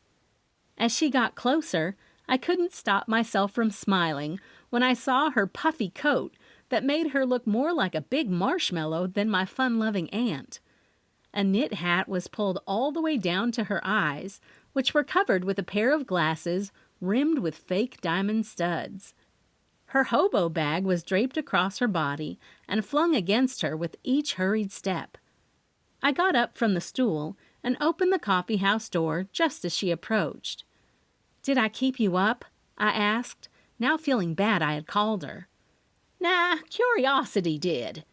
As she got closer, I couldn't stop myself from smiling when I saw her puffy coat, that made her look more like a big marshmallow than my fun-loving aunt. A knit hat was pulled all the way down to her eyes, which were covered with a pair of glasses rimmed with fake diamond studs. Her hobo bag was draped across her body and flung against her with each hurried step. I got up from the stool and opened the coffee-house door just as she approached. "Did I keep you up?" I asked, now feeling bad I had called her. "Nah, curiosity did."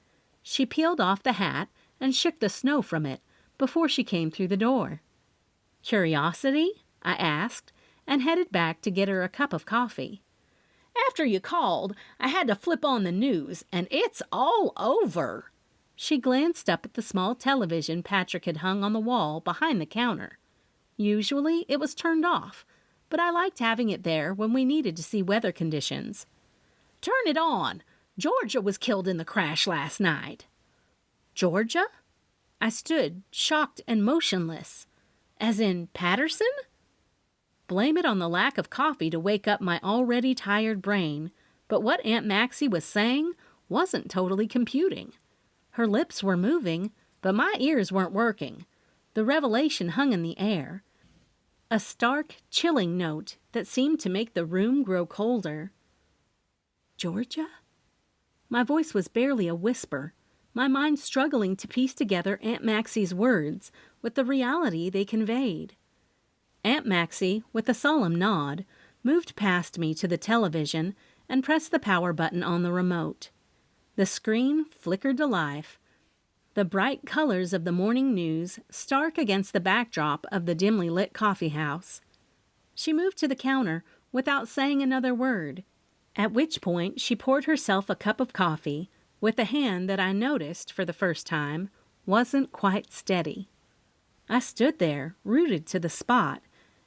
She peeled off the hat and shook the snow from it before she came through the door. "Curiosity?" I asked, and headed back to get her a cup of coffee. "After you called, I had to flip on the news, and it's all over." She glanced up at the small television Patrick had hung on the wall behind the counter. Usually it was turned off, but I liked having it there when we needed to see weather conditions. "Turn it on. Georgia was killed in the crash last night." "Georgia?" I stood, shocked and motionless. "As in Patterson?" Blame it on the lack of coffee to wake up my already tired brain, but what Aunt Maxie was saying wasn't totally computing. Her lips were moving, but my ears weren't working. The revelation hung in the air. A stark, chilling note that seemed to make the room grow colder. "Georgia?" My voice was barely a whisper, my mind struggling to piece together Aunt Maxie's words with the reality they conveyed. Aunt Maxie, with a solemn nod, moved past me to the television and pressed the power button on the remote. The screen flickered to life, the bright colors of the morning news stark against the backdrop of the dimly lit coffeehouse. She moved to the counter without saying another word, at which point she poured herself a cup of coffee with a hand that I noticed, for the first time, wasn't quite steady. I stood there, rooted to the spot,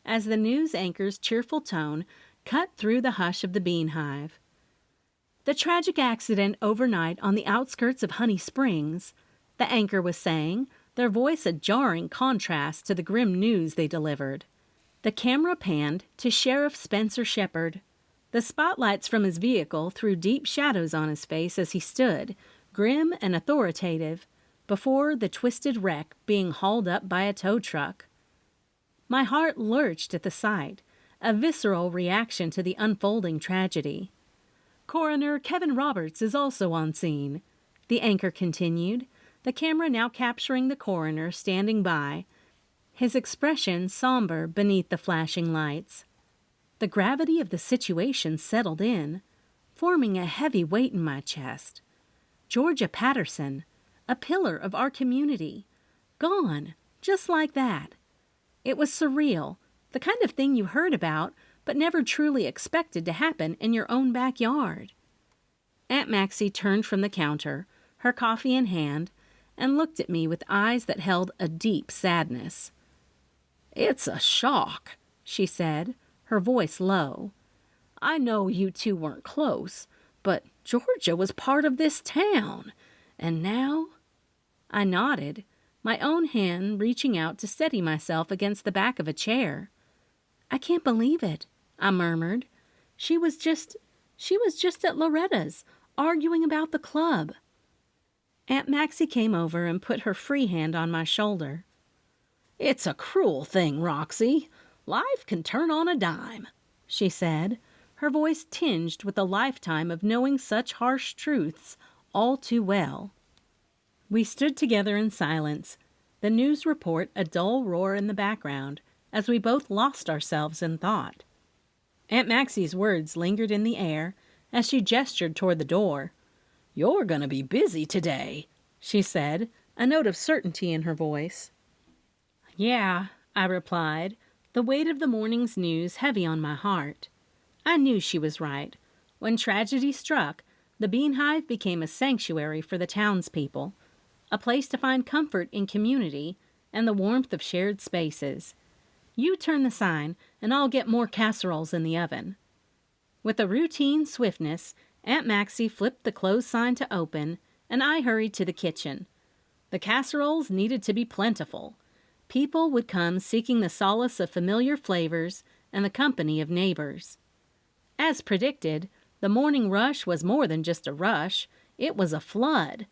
as the news anchor's cheerful tone cut through the hush of the Bean Hive. "The tragic accident overnight on the outskirts of Honey Springs," the anchor was saying, their voice a jarring contrast to the grim news they delivered. The camera panned to Sheriff Spencer Shepard. The spotlights from his vehicle threw deep shadows on his face as he stood, grim and authoritative, before the twisted wreck being hauled up by a tow truck. My heart lurched at the sight, a visceral reaction to the unfolding tragedy. "Coroner Kevin Roberts is also on scene," the anchor continued, the camera now capturing the coroner standing by, his expression somber beneath the flashing lights. The gravity of the situation settled in, forming a heavy weight in my chest. Georgia Patterson, a pillar of our community, gone, just like that. It was surreal, the kind of thing you heard about but never truly expected to happen in your own backyard. Aunt Maxie turned from the counter, her coffee in hand, and looked at me with eyes that held a deep sadness. "It's a shock," she said, her voice low. "I know you two weren't close, but Georgia was part of this town, and now—" I nodded, my own hand reaching out to steady myself against the back of a chair. "I can't believe it," I murmured. She was just at Loretta's, arguing about the club." Aunt Maxie came over and put her free hand on my shoulder. "It's a cruel thing, Roxy. Life can turn on a dime," she said, her voice tinged with a lifetime of knowing such harsh truths all too well. We stood together in silence, the news report a dull roar in the background, as we both lost ourselves in thought. Aunt Maxie's words lingered in the air as she gestured toward the door. "You're going to be busy today," she said, a note of certainty in her voice. "Yeah," I replied, the weight of the morning's news heavy on my heart. I knew she was right. When tragedy struck, the Bean Hive became a sanctuary for the townspeople, a place to find comfort in community and the warmth of shared spaces. "You turn the sign, and I'll get more casseroles in the oven." With a routine swiftness, Aunt Maxie flipped the closed sign to open, and I hurried to the kitchen. The casseroles needed to be plentiful. People would come seeking the solace of familiar flavors and the company of neighbors. As predicted, the morning rush was more than just a rush. It was a flood.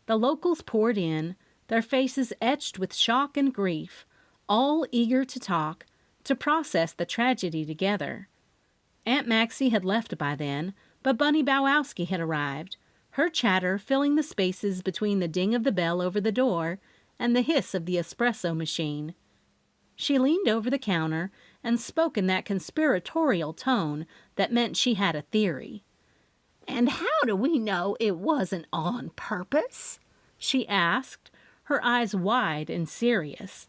The locals poured in, their faces etched with shock and grief, all eager to talk, to process the tragedy together. Aunt Maxie had left by then, but Bunny Bowowski had arrived, her chatter filling the spaces between the ding of the bell over the door and the hiss of the espresso machine. She leaned over the counter and spoke in that conspiratorial tone that meant she had a theory.
"And how do we know it wasn't on purpose?"
she asked, her eyes wide and serious.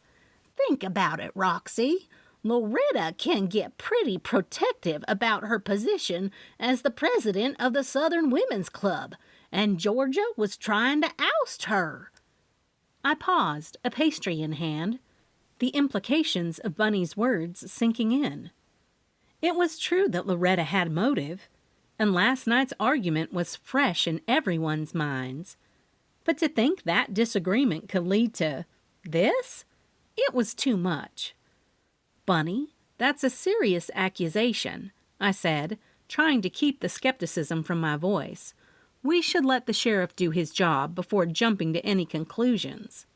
"Think about it, Roxy. Loretta can get pretty protective about her position as the president of the Southern Women's Club, and Georgia was trying to oust her."
I paused, a pastry in hand, the implications of Bunny's words sinking in. It was true that Loretta had motive, and last night's argument was fresh in everyone's minds. But to think that disagreement could lead to this? It was too much. "Bunny, that's a serious accusation," I said, trying to keep the skepticism from my voice. "We should let the sheriff do his job before jumping to any conclusions."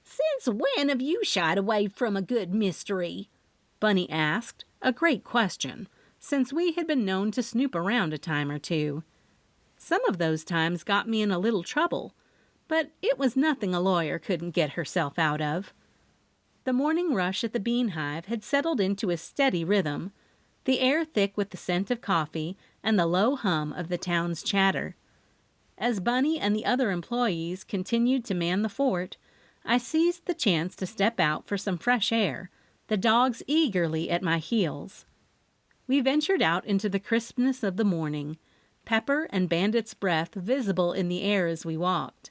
"Since when have you shied away from a good mystery?"
Bunny asked, a great question, since we had been known to snoop around a time or two. Some of those times got me in a little trouble, but it was nothing a lawyer couldn't get herself out of. The morning rush at the Bean Hive had settled into a steady rhythm, the air thick with the scent of coffee and the low hum of the town's chatter. As Bunny and the other employees continued to man the fort, I seized the chance to step out for some fresh air, the dogs eagerly at my heels. We ventured out into the crispness of the morning, Pepper and Bandit's breath visible in the air as we walked.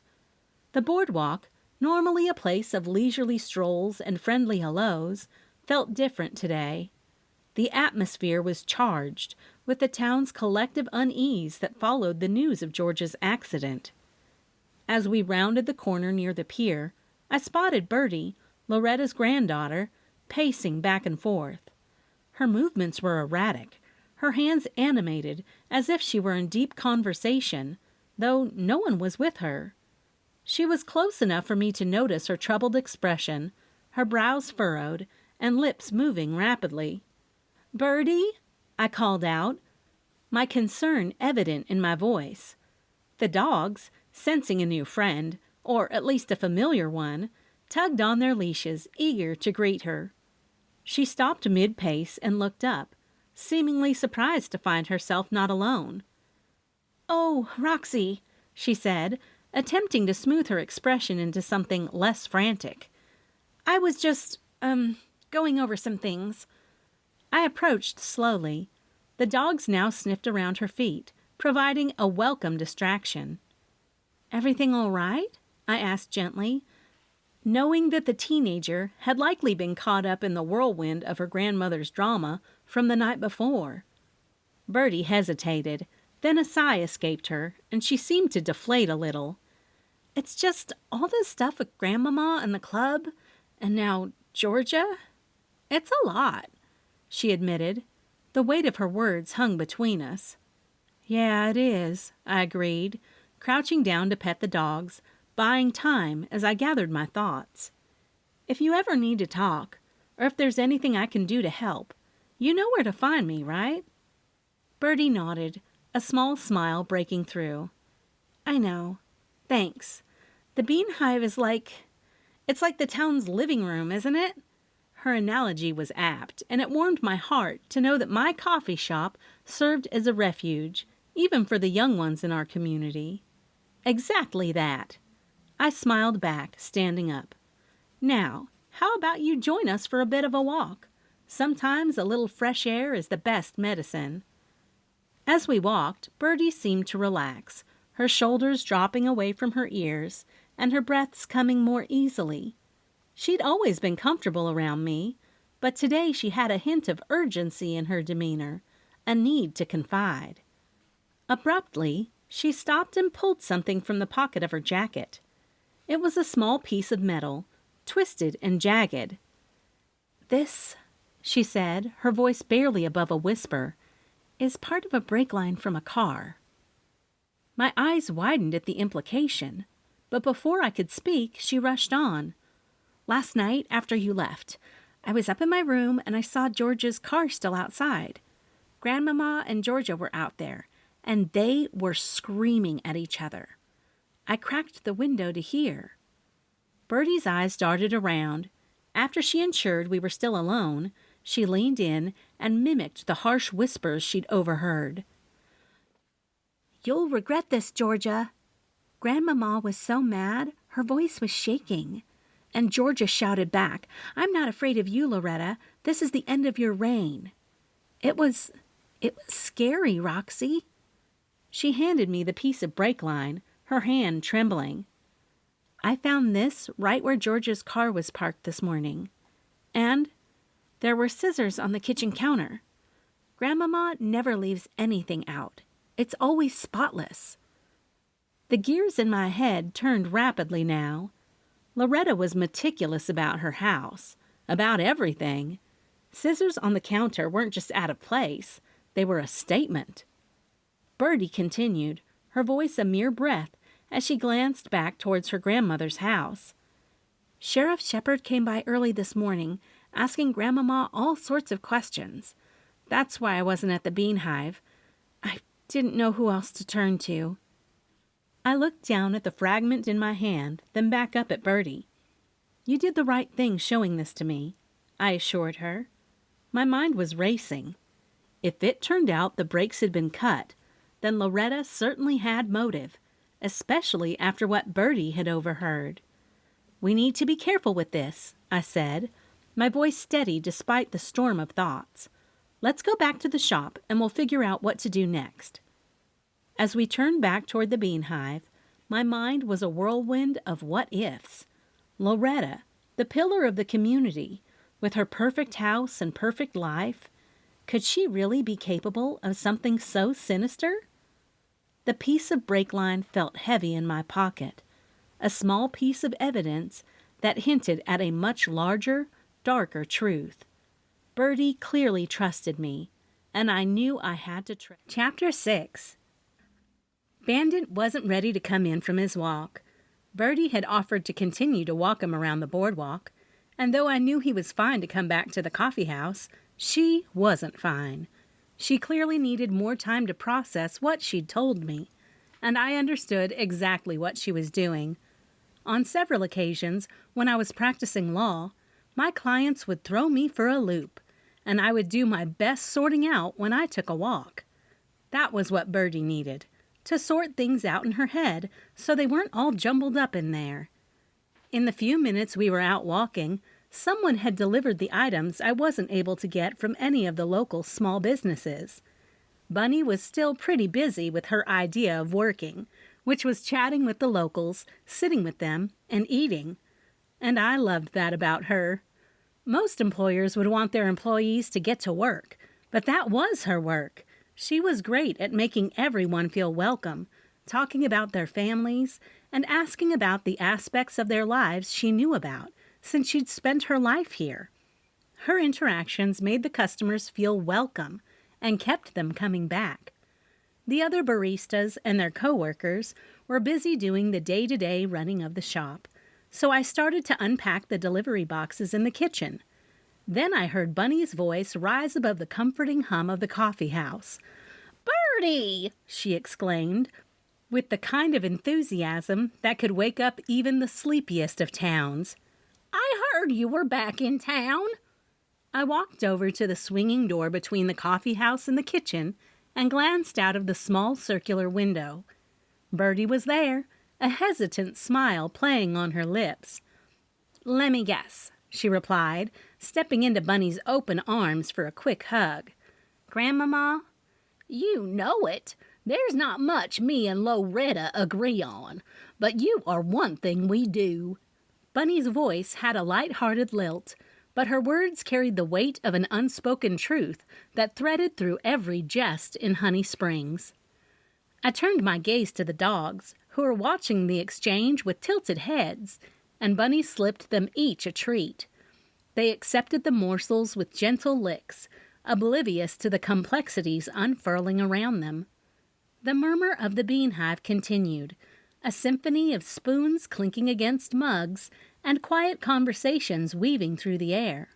The boardwalk, normally a place of leisurely strolls and friendly hellos, felt different today. The atmosphere was charged with the town's collective unease that followed the news of George's accident. As we rounded the corner near the pier, I spotted Bertie, Loretta's granddaughter, pacing back and forth. Her movements were erratic, her hands animated as if she were in deep conversation, though no one was with her. She was close enough for me to notice her troubled expression, her brows furrowed, and lips moving rapidly. "Bertie," I called out, my concern evident in my voice. The dogs, sensing a new friend, or at least a familiar one, tugged on their leashes, eager to greet her. She stopped mid-pace and looked up, seemingly surprised to find herself not alone. "Oh, Roxy," she said, attempting to smooth her expression into something less frantic. "I was just, going over some things." I approached slowly. The dogs now sniffed around her feet, providing a welcome distraction. "Everything all right?" I asked gently, knowing that the teenager had likely been caught up in the whirlwind of her grandmother's drama from the night before. Bertie hesitated, then a sigh escaped her, and she seemed to deflate a little. "It's just all this stuff with Grandmama and the club, and now Georgia. It's a lot," she admitted. The weight of her words hung between us. "Yeah, it is," I agreed, crouching down to pet the dogs, buying time as I gathered my thoughts. "If you ever need to talk, or if there's anything I can do to help, you know where to find me, right?" Bertie nodded, a small smile breaking through. "I know. Thanks. The Bean Hive is it's like the town's living room, isn't it?" Her analogy was apt, and it warmed my heart to know that my coffee shop served as a refuge, even for the young ones in our community. "Exactly that." I smiled back, standing up. "Now, how about you join us for a bit of a walk? Sometimes a little fresh air is the best medicine." As we walked, Bertie seemed to relax, her shoulders dropping away from her ears, and her breaths coming more easily. She'd always been comfortable around me, but today she had a hint of urgency in her demeanor, a need to confide. Abruptly, she stopped and pulled something from the pocket of her jacket. It was a small piece of metal, twisted and jagged. "This," she said, her voice barely above a whisper, "is part of a brake line from a car." My eyes widened at the implication, but before I could speak, she rushed on. Last night, after you left, I was up in my room and I saw George's car still outside. Grandmama and Georgia were out there, and they were screaming at each other. I cracked the window to hear. Bertie's eyes darted around. After she ensured we were still alone, she leaned in and mimicked the harsh whispers she'd overheard.
You'll regret this, Georgia. Grandmama was so mad, her voice was shaking. And Georgia shouted back, I'm not afraid of you, Loretta. This is the end of your reign. It was scary, Roxy.
She handed me the piece of brake line, her hand trembling. I found this right where Georgia's car was parked this morning. And there were scissors on the kitchen counter. Grandmama never leaves anything out. It's always spotless. The gears in my head turned rapidly now. Loretta was meticulous about her house, about everything. Scissors on the counter weren't just out of place. They were a statement. Bertie continued, her voice a mere breath, as she glanced back towards her grandmother's house. Sheriff Shepherd came by early this morning, asking Grandmama all sorts of questions. That's why I wasn't at the Bean Hive. I didn't know who else to turn to. I looked down at the fragment in my hand, then back up at Bertie. You did the right thing showing this to me, I assured her. My mind was racing. If it turned out the brakes had been cut, then Loretta certainly had motive, especially after what Bertie had overheard. We need to be careful with this, I said, my voice steady despite the storm of thoughts. Let's go back to the shop and we'll figure out what to do next. As we turned back toward the Bean Hive, my mind was a whirlwind of what-ifs. Loretta, the pillar of the community, with her perfect house and perfect life, could she really be capable of something so sinister? The piece of brake line felt heavy in my pocket, a small piece of evidence that hinted at a much larger, darker truth. Bertie clearly trusted me, and I knew I had to trust. Chapter 6. Bandit wasn't ready to come in from his walk. Bertie had offered to continue to walk him around the boardwalk, and though I knew he was fine to come back to the coffee house, she wasn't fine. She clearly needed more time to process what she'd told me, and I understood exactly what she was doing. On several occasions, when I was practicing law, my clients would throw me for a loop, and I would do my best sorting out when I took a walk. That was what Bertie needed, to sort things out in her head so they weren't all jumbled up in there. In the few minutes we were out walking, someone had delivered the items I wasn't able to get from any of the local small businesses. Bunny was still pretty busy with her idea of working, which was chatting with the locals, sitting with them, and eating. And I loved that about her. Most employers would want their employees to get to work, but that was her work. She was great at making everyone feel welcome, talking about their families, and asking about the aspects of their lives she knew about, since she'd spent her life here. Her interactions made the customers feel welcome and kept them coming back. The other baristas and their coworkers were busy doing the day-to-day running of the shop, so I started to unpack the delivery boxes in the kitchen. Then I heard Bunny's voice rise above the comforting hum of the coffee house. "Bertie!" she exclaimed, with the kind of enthusiasm that could wake up even the sleepiest of towns. "I heard you were back in town." I walked over to the swinging door between the coffee house and the kitchen and glanced out of the small circular window. Bertie was there, a hesitant smile playing on her lips. "Let me guess," she replied, stepping into Bunny's open arms for a quick hug. "Grandmama?" "You know it. There's not much me and Loretta agree on, but you are one thing we do." Bunny's voice had a light-hearted lilt, but her words carried the weight of an unspoken truth that threaded through every jest in Honey Springs. I turned my gaze to the dogs, who were watching the exchange with tilted heads, and Bunny slipped them each a treat. They accepted the morsels with gentle licks, oblivious to the complexities unfurling around them. The murmur of the bean hive continued, a symphony of spoons clinking against mugs and quiet conversations weaving through the air.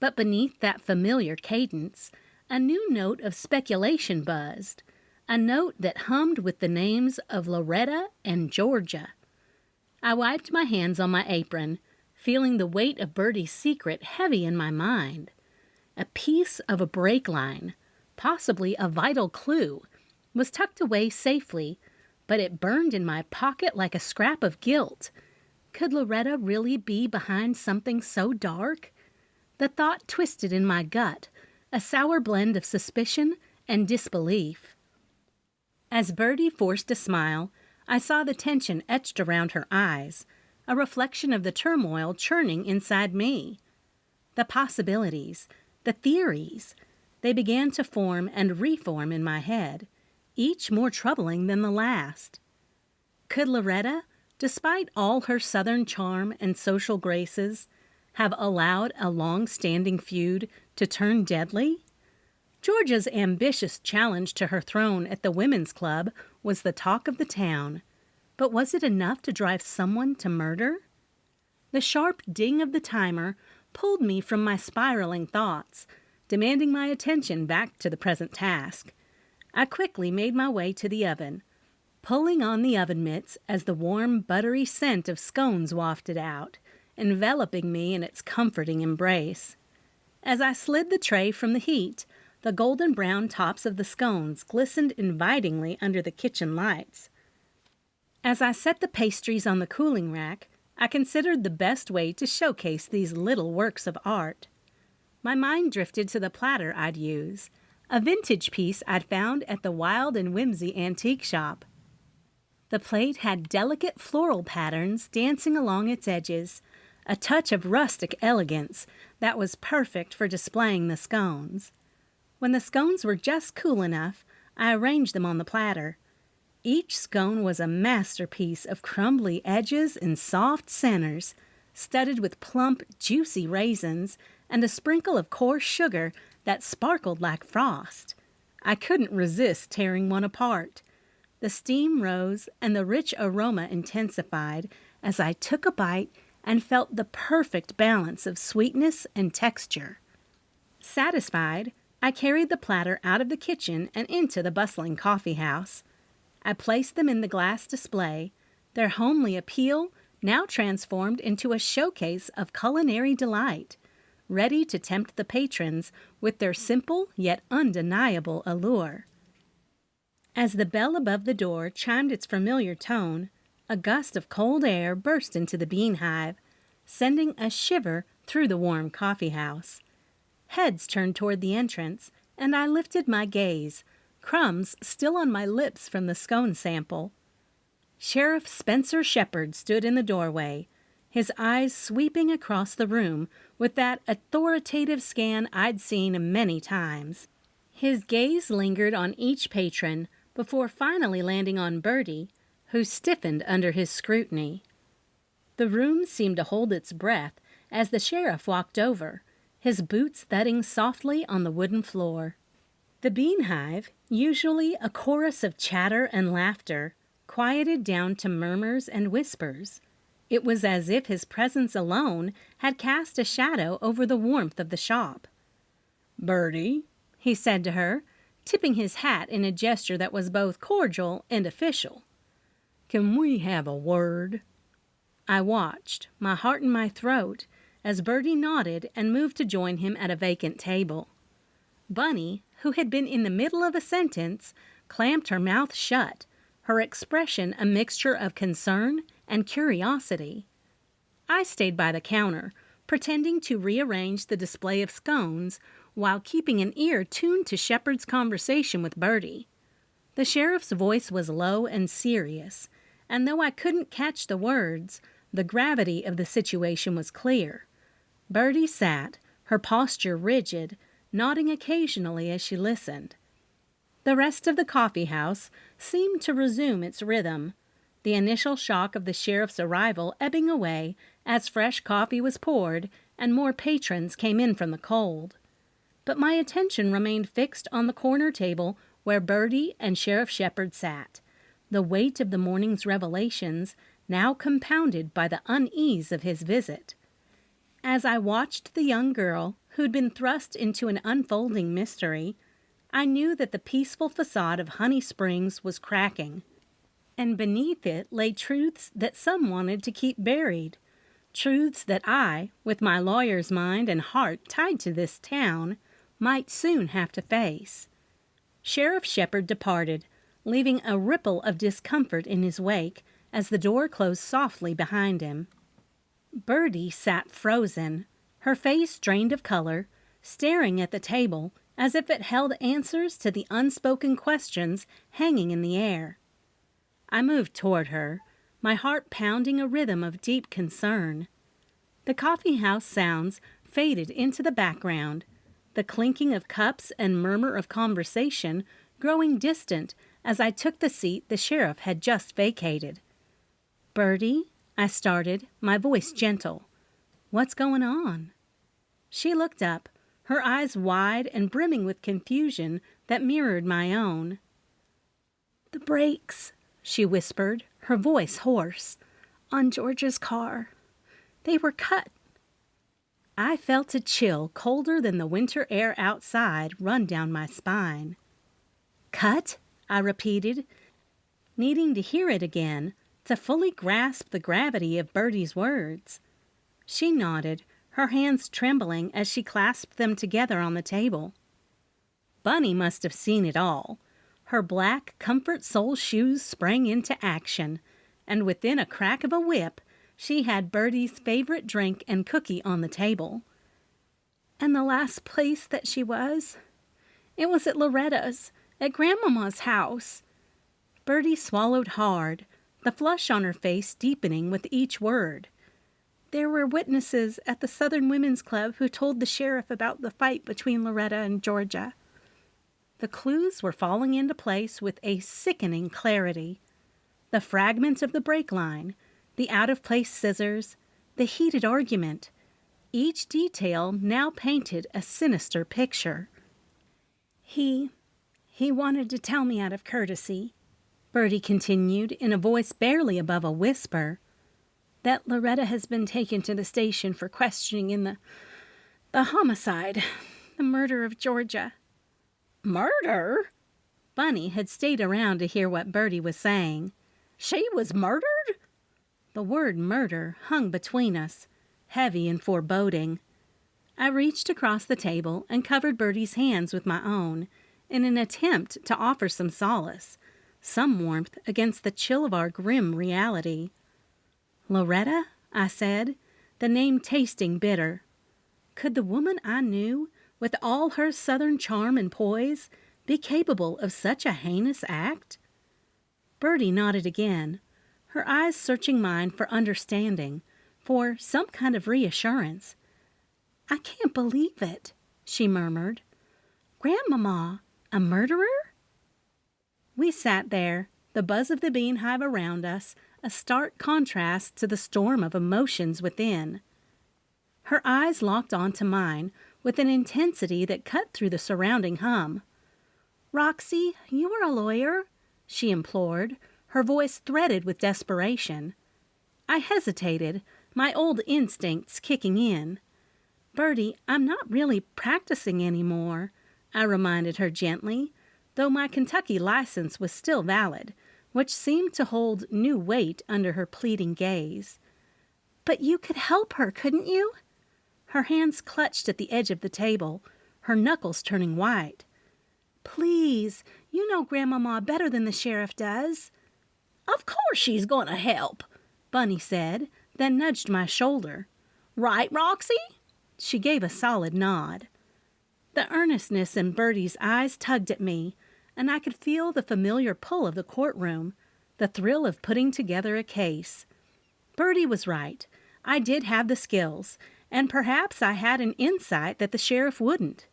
But beneath that familiar cadence, a new note of speculation buzzed, a note that hummed with the names of Loretta and Georgia. I wiped my hands on my apron, feeling the weight of Bertie's secret heavy in my mind. A piece of a brake line, possibly a vital clue, was tucked away safely, but it burned in my pocket like a scrap of guilt. Could Loretta really be behind something so dark? The thought twisted in my gut, a sour blend of suspicion and disbelief. As Bertie forced a smile, I saw the tension etched around her eyes, a reflection of the turmoil churning inside me. The possibilities, the theories, they began to form and reform in my head, each more troubling than the last. Could Loretta, despite all her southern charm and social graces, have allowed a long-standing feud to turn deadly? Georgia's ambitious challenge to her throne at the women's club was the talk of the town, but was it enough to drive someone to murder? The sharp ding of the timer pulled me from my spiraling thoughts, demanding my attention back to the present task. I quickly made my way to the oven, pulling on the oven mitts as the warm, buttery scent of scones wafted out, enveloping me in its comforting embrace. As I slid the tray from the heat, the golden brown tops of the scones glistened invitingly under the kitchen lights. As I set the pastries on the cooling rack, I considered the best way to showcase these little works of art. My mind drifted to the platter I'd use, a vintage piece I'd found at the Wild and Whimsy antique shop. The plate had delicate floral patterns dancing along its edges, a touch of rustic elegance that was perfect for displaying the scones. When the scones were just cool enough, I arranged them on the platter. Each scone was a masterpiece of crumbly edges and soft centers, studded with plump, juicy raisins and a sprinkle of coarse sugar that sparkled like frost. I couldn't resist tearing one apart. The steam rose and the rich aroma intensified as I took a bite and felt the perfect balance of sweetness and texture. Satisfied, I carried the platter out of the kitchen and into the bustling coffee house. I placed them in the glass display, their homely appeal now transformed into a showcase of culinary delight, ready to tempt the patrons with their simple yet undeniable allure. As the bell above the door chimed its familiar tone, a gust of cold air burst into the bean hive, sending a shiver through the warm coffee house. Heads turned toward the entrance, and I lifted my gaze, crumbs still on my lips from the scone sample. Sheriff Spencer Shepherd stood in the doorway, his eyes sweeping across the room with that authoritative scan I'd seen many times. His gaze lingered on each patron before finally landing on Bertie, who stiffened under his scrutiny. The room seemed to hold its breath as the sheriff walked over, his boots thudding softly on the wooden floor. The bean hive, usually a chorus of chatter and laughter, quieted down to murmurs and whispers. It was as if his presence alone had cast a shadow over the warmth of the shop. "Bertie," he said to her, tipping his hat in a gesture that was both cordial and official, "can we have a word?" I watched, my heart in my throat, as Bertie nodded and moved to join him at a vacant table. Bunny, who had been in the middle of a sentence, clamped her mouth shut, her expression a mixture of concern and curiosity. I stayed by the counter, pretending to rearrange the display of scones while keeping an ear tuned to Shepherd's conversation with Bertie. The sheriff's voice was low and serious, and though I couldn't catch the words, the gravity of the situation was clear. Bertie sat, her posture rigid, nodding occasionally as she listened. The rest of the coffee house seemed to resume its rhythm, the initial shock of the sheriff's arrival ebbing away as fresh coffee was poured and more patrons came in from the cold. But my attention remained fixed on the corner table where Bertie and Sheriff Shepherd sat, the weight of the morning's revelations now compounded by the unease of his visit. As I watched the young girl, who'd been thrust into an unfolding mystery, I knew that the peaceful facade of Honey Springs was cracking, and beneath it lay truths that some wanted to keep buried, truths that I, with my lawyer's mind and heart tied to this town, might soon have to face. Sheriff Shepherd departed, leaving a ripple of discomfort in his wake as the door closed softly behind him. Bertie sat frozen, her face drained of color, staring at the table as if it held answers to the unspoken questions hanging in the air. I moved toward her, my heart pounding a rhythm of deep concern. The coffeehouse sounds faded into the background, the clinking of cups and murmur of conversation growing distant as I took the seat the sheriff had just vacated. "Bertie," I started, my voice gentle. "What's going on?" She looked up, her eyes wide and brimming with confusion that mirrored my own. "The brakes," she whispered, her voice hoarse, "on George's car. They were cut." I felt a chill colder than the winter air outside run down my spine. "Cut?" I repeated, needing to hear it again to fully grasp the gravity of Bertie's words. She nodded, her hands trembling as she clasped them together on the table. Bunny must have seen it all. Her black comfort sole shoes sprang into action, and within a crack of a whip, she had Bertie's favorite drink and cookie on the table. "And the last place that she was? It was at Loretta's, at Grandmama's house." Bertie swallowed hard, the flush on her face deepening with each word. "There were witnesses at the Southern Women's Club who told the sheriff about the fight between Loretta and Georgia." The clues were falling into place with a sickening clarity. The fragment of the brake line, the out-of-place scissors, the heated argument. Each detail now painted a sinister picture. He wanted to tell me out of courtesy," Bertie continued in a voice barely above a whisper, "that Loretta has been taken to the station for questioning in the homicide, the murder of Georgia."
"Murder?"
Bunny had stayed around to hear what Bertie was saying.
"She was murdered?"
The word murder hung between us, heavy and foreboding. I reached across the table and covered Bertie's hands with my own in an attempt to offer some solace, some warmth against the chill of our grim reality. "Loretta?" I said, the name tasting bitter. Could the woman I knew, with all her southern charm and poise, be capable of such a heinous act? Bertie nodded again, her eyes searching mine for understanding, for some kind of reassurance. "I can't believe it," she murmured. "Grandmama, a murderer?" We sat there, the buzz of the bean hive around us, a stark contrast to the storm of emotions within. Her eyes locked onto mine with an intensity that cut through the surrounding hum. "Roxy, you are a lawyer," she implored, her voice threaded with desperation. I hesitated, my old instincts kicking in. "Bertie, I'm not really practicing anymore," I reminded her gently, though my Kentucky license was still valid, which seemed to hold new weight under her pleading gaze. "But you could help her, couldn't you?" Her hands clutched at the edge of the table, her knuckles turning white. "Please, you know Grandmama better than the sheriff does."
"Of course she's going to help,"
Bunny said, then nudged my shoulder.
"Right, Roxy?"
She gave a solid nod. The earnestness in Bertie's eyes tugged at me, and I could feel the familiar pull of the courtroom, the thrill of putting together a case. Bertie was right. I did have the skills, and perhaps I had an insight that the sheriff wouldn't.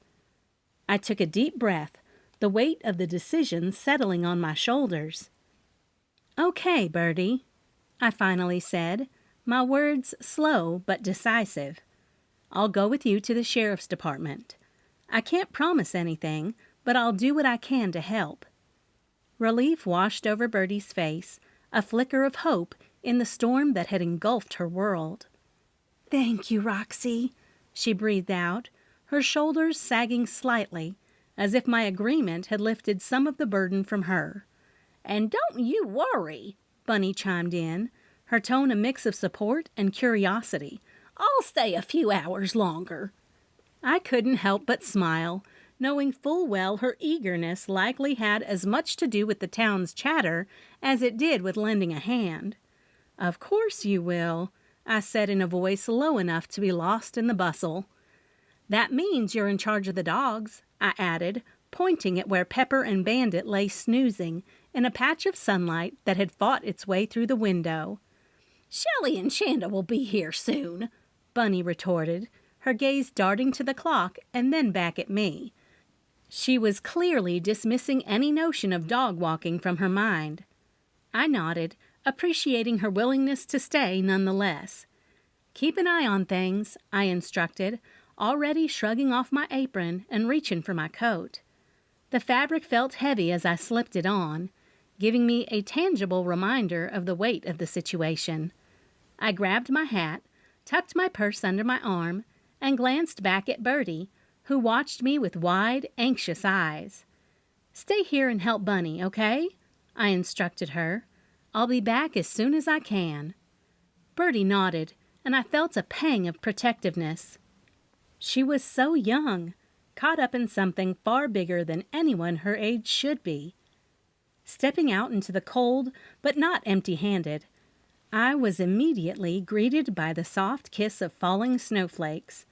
I took a deep breath, the weight of the decision settling on my shoulders. "Okay, Bertie," I finally said, my words slow but decisive. "I'll go with you to the sheriff's department. I can't promise anything, but I'll do what I can to help." Relief washed over Bertie's face, a flicker of hope in the storm that had engulfed her world.
"Thank you, Roxy,"
she breathed out, her shoulders sagging slightly, as if my agreement had lifted some of the burden from her. "And don't you worry," Bunny chimed in, her tone a mix of support and curiosity. "I'll stay a few hours longer." I couldn't help but smile, knowing full well her eagerness likely had as much to do with the town's chatter as it did with lending a hand. "Of course you will," I said in a voice low enough to be lost in the bustle. "That means you're in charge of the dogs," I added, pointing at where Pepper and Bandit lay snoozing in a patch of sunlight that had fought its way through the window. "Shelley and Shanda will be here soon," Bunny retorted, her gaze darting to the clock and then back at me. She was clearly dismissing any notion of dog walking from her mind. I nodded, appreciating her willingness to stay nonetheless. "Keep an eye on things," I instructed, already shrugging off my apron and reaching for my coat. The fabric felt heavy as I slipped it on, giving me a tangible reminder of the weight of the situation. I grabbed my hat, tucked my purse under my arm, and glanced back at Bertie, who watched me with wide, anxious eyes. "Stay here and help Bunny, okay?" I instructed her. "I'll be back as soon as I can." Bertie nodded, and I felt a pang of protectiveness. She was so young, caught up in something far bigger than anyone her age should be. Stepping out into the cold, but not empty-handed, I was immediately greeted by the soft kiss of falling snowflakes.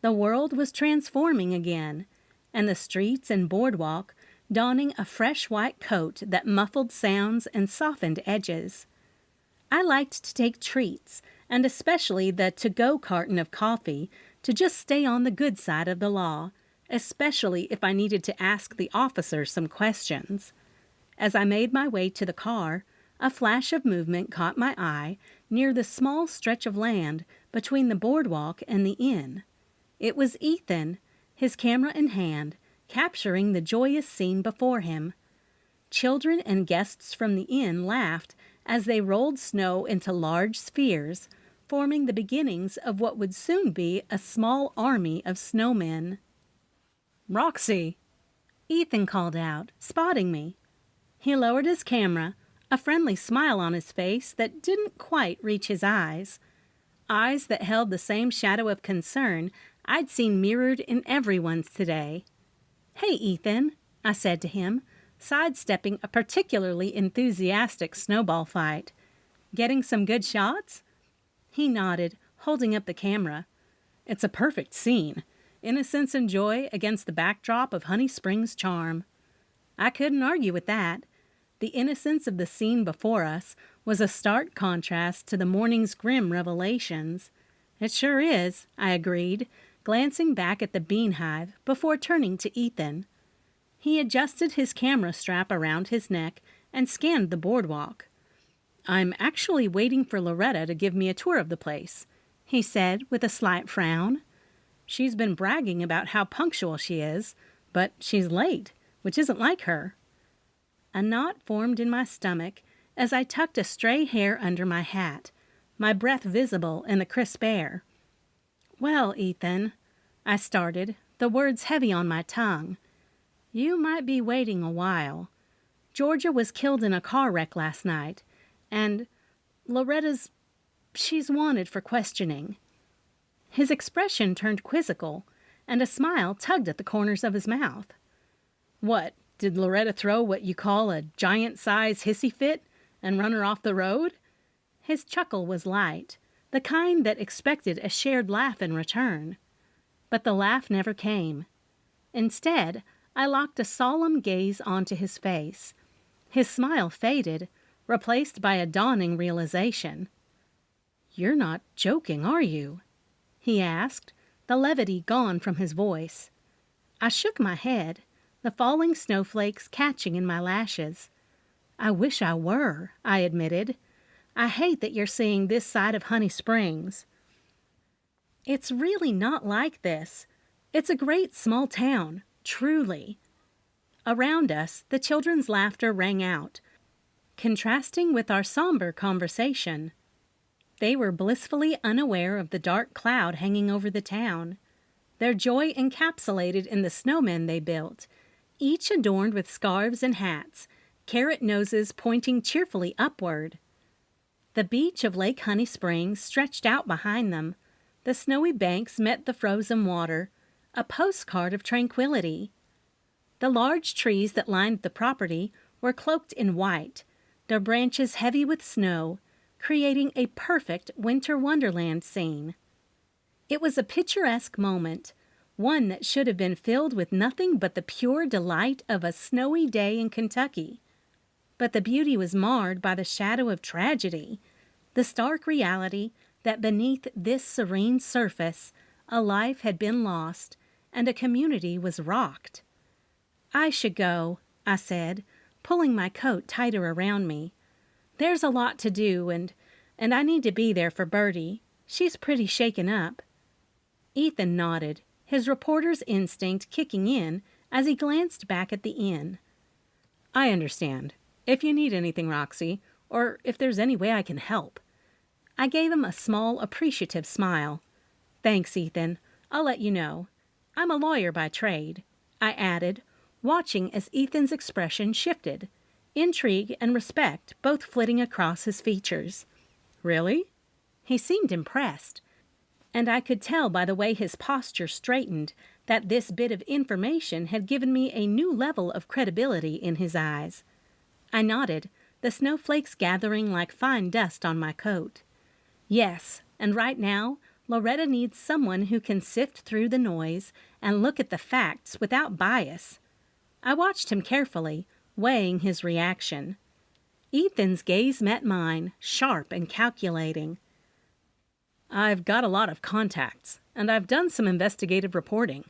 The world was transforming again, and the streets and boardwalk donning a fresh white coat that muffled sounds and softened edges. I liked to take treats, and especially the to-go carton of coffee, to just stay on the good side of the law, especially if I needed to ask the officer some questions. As I made my way to the car, a flash of movement caught my eye near the small stretch of land between the boardwalk and the inn. It was Ethan, his camera in hand, capturing the joyous scene before him. Children and guests from the inn laughed as they rolled snow into large spheres, forming the beginnings of what would soon be a small army of snowmen.
"Roxy!"
Ethan called out, spotting me. He lowered his camera, a friendly smile on his face that didn't quite reach his eyes that held the same shadow of concern I'd seen mirrored in everyone's today. "Hey, Ethan," I said to him, sidestepping a particularly enthusiastic snowball fight. "Getting some good shots?" He nodded, holding up the camera.
"It's a perfect scene. Innocence and joy against the backdrop of Honey Springs charm."
I couldn't argue with that. The innocence of the scene before us was a stark contrast to the morning's grim revelations. "It sure is," I agreed, glancing back at the Bean Hive before turning to Ethan. He adjusted his camera strap around his neck and scanned the boardwalk.
"I'm actually waiting for Loretta to give me a tour of the place,"
he said with a slight frown.
"She's been bragging about how punctual she is, but she's late, which isn't like her."
A knot formed in my stomach as I tucked a stray hair under my hat, my breath visible in the crisp air. "Well, Ethan," I started, the words heavy on my tongue, "you might be waiting a while. Georgia was killed in a car wreck last night, and she's wanted for questioning." His expression turned quizzical, and a smile tugged at the corners of his mouth.
"What, did Loretta throw what you call a giant-size hissy fit and run her off the road?"
His chuckle was light, the kind that expected a shared laugh in return. But the laugh never came. Instead, I locked a solemn gaze onto his face. His smile faded, replaced by a dawning realization.
"You're not joking, are you?"
he asked, the levity gone from his voice. I shook my head, the falling snowflakes catching in my lashes. "I wish I were," I admitted. "I hate that you're seeing this side of Honey Springs." "It's really not like this. It's a great small town, truly." Around us, the children's laughter rang out, contrasting with our somber conversation. They were blissfully unaware of the dark cloud hanging over the town, their joy encapsulated in the snowmen they built, each adorned with scarves and hats, carrot noses pointing cheerfully upward. The beach of Lake Honey Springs stretched out behind them. The snowy banks met the frozen water, a postcard of tranquility. The large trees that lined the property were cloaked in white, their branches heavy with snow, creating a perfect winter wonderland scene. It was a picturesque moment, one that should have been filled with nothing but the pure delight of a snowy day in Kentucky. But the beauty was marred by the shadow of tragedy, the stark reality that beneath this serene surface a life had been lost and a community was rocked. "I should go," I said, pulling my coat tighter around me. "There's a lot to do, and I need to be there for Bertie. She's pretty shaken up." Ethan nodded, his reporter's instinct kicking in as he glanced back at the inn.
"I understand. If you need anything, Roxy, or if there's any way I can help."
I gave him a small, appreciative smile. "Thanks, Ethan. I'll let you know. I'm a lawyer by trade," I added, watching as Ethan's expression shifted, intrigue and respect both flitting across his features.
"Really?"
He seemed impressed, and I could tell by the way his posture straightened that this bit of information had given me a new level of credibility in his eyes. I nodded, the snowflakes gathering like fine dust on my coat. "Yes, and right now, Loretta needs someone who can sift through the noise and look at the facts without bias." I watched him carefully, weighing his reaction. Ethan's gaze met mine, sharp and calculating.
"I've got a lot of contacts, and I've done some investigative reporting.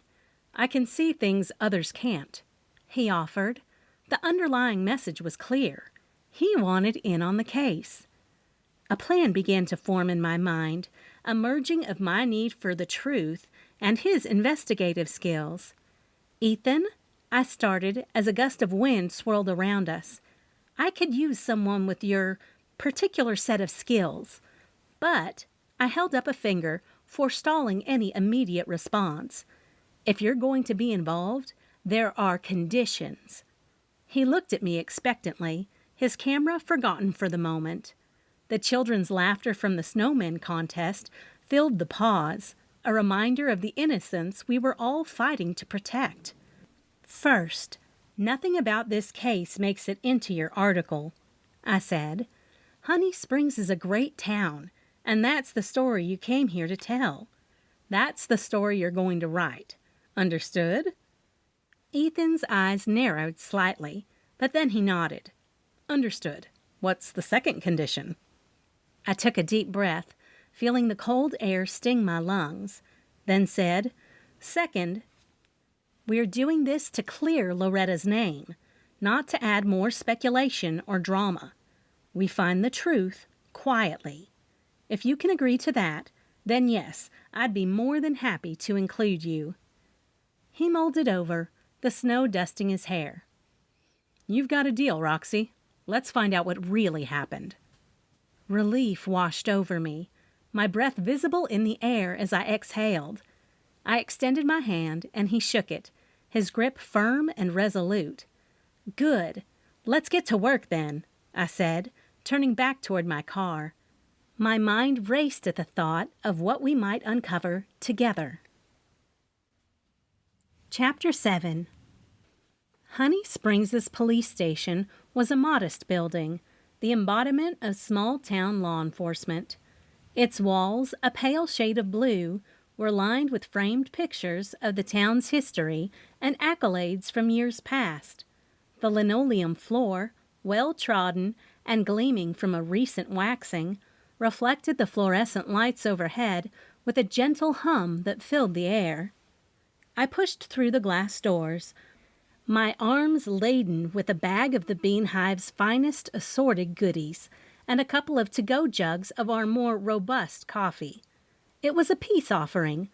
I can see things others can't,"
he offered. The underlying message was clear. He wanted in on the case. A plan began to form in my mind, a merging of my need for the truth and his investigative skills. "Ethan," I started as a gust of wind swirled around us, "I could use someone with your particular set of skills. But," I held up a finger, forestalling any immediate response, "if you're going to be involved, there are conditions." He looked at me expectantly, his camera forgotten for the moment. The children's laughter from the snowman contest filled the pause, a reminder of the innocence we were all fighting to protect. "First, nothing about this case makes it into your article," I said. "Honey Springs is a great town, and that's the story you came here to tell. That's the story you're going to write. Understood?" Ethan's eyes narrowed slightly, but then he nodded.
"Understood. What's the second condition?"
I took a deep breath, feeling the cold air sting my lungs, then said, "Second, we're doing this to clear Loretta's name, not to add more speculation or drama. We find the truth quietly. If you can agree to that, then yes, I'd be more than happy to include you." He molded over, the snow dusting his hair.
"You've got a deal, Roxy. Let's find out what really happened."
Relief washed over me, my breath visible in the air as I exhaled. I extended my hand, and he shook it, his grip firm and resolute. "Good. Let's get to work then," I said, turning back toward my car. My mind raced at the thought of what we might uncover together. Chapter 7. Honey Springs' police station was a modest building, the embodiment of small-town law enforcement. Its walls, a pale shade of blue, were lined with framed pictures of the town's history and accolades from years past. The linoleum floor, well-trodden and gleaming from a recent waxing, reflected the fluorescent lights overhead with a gentle hum that filled the air. I pushed through the glass doors, my arms laden with a bag of the Bean Hive's finest assorted goodies and a couple of to-go jugs of our more robust coffee. It was a peace offering,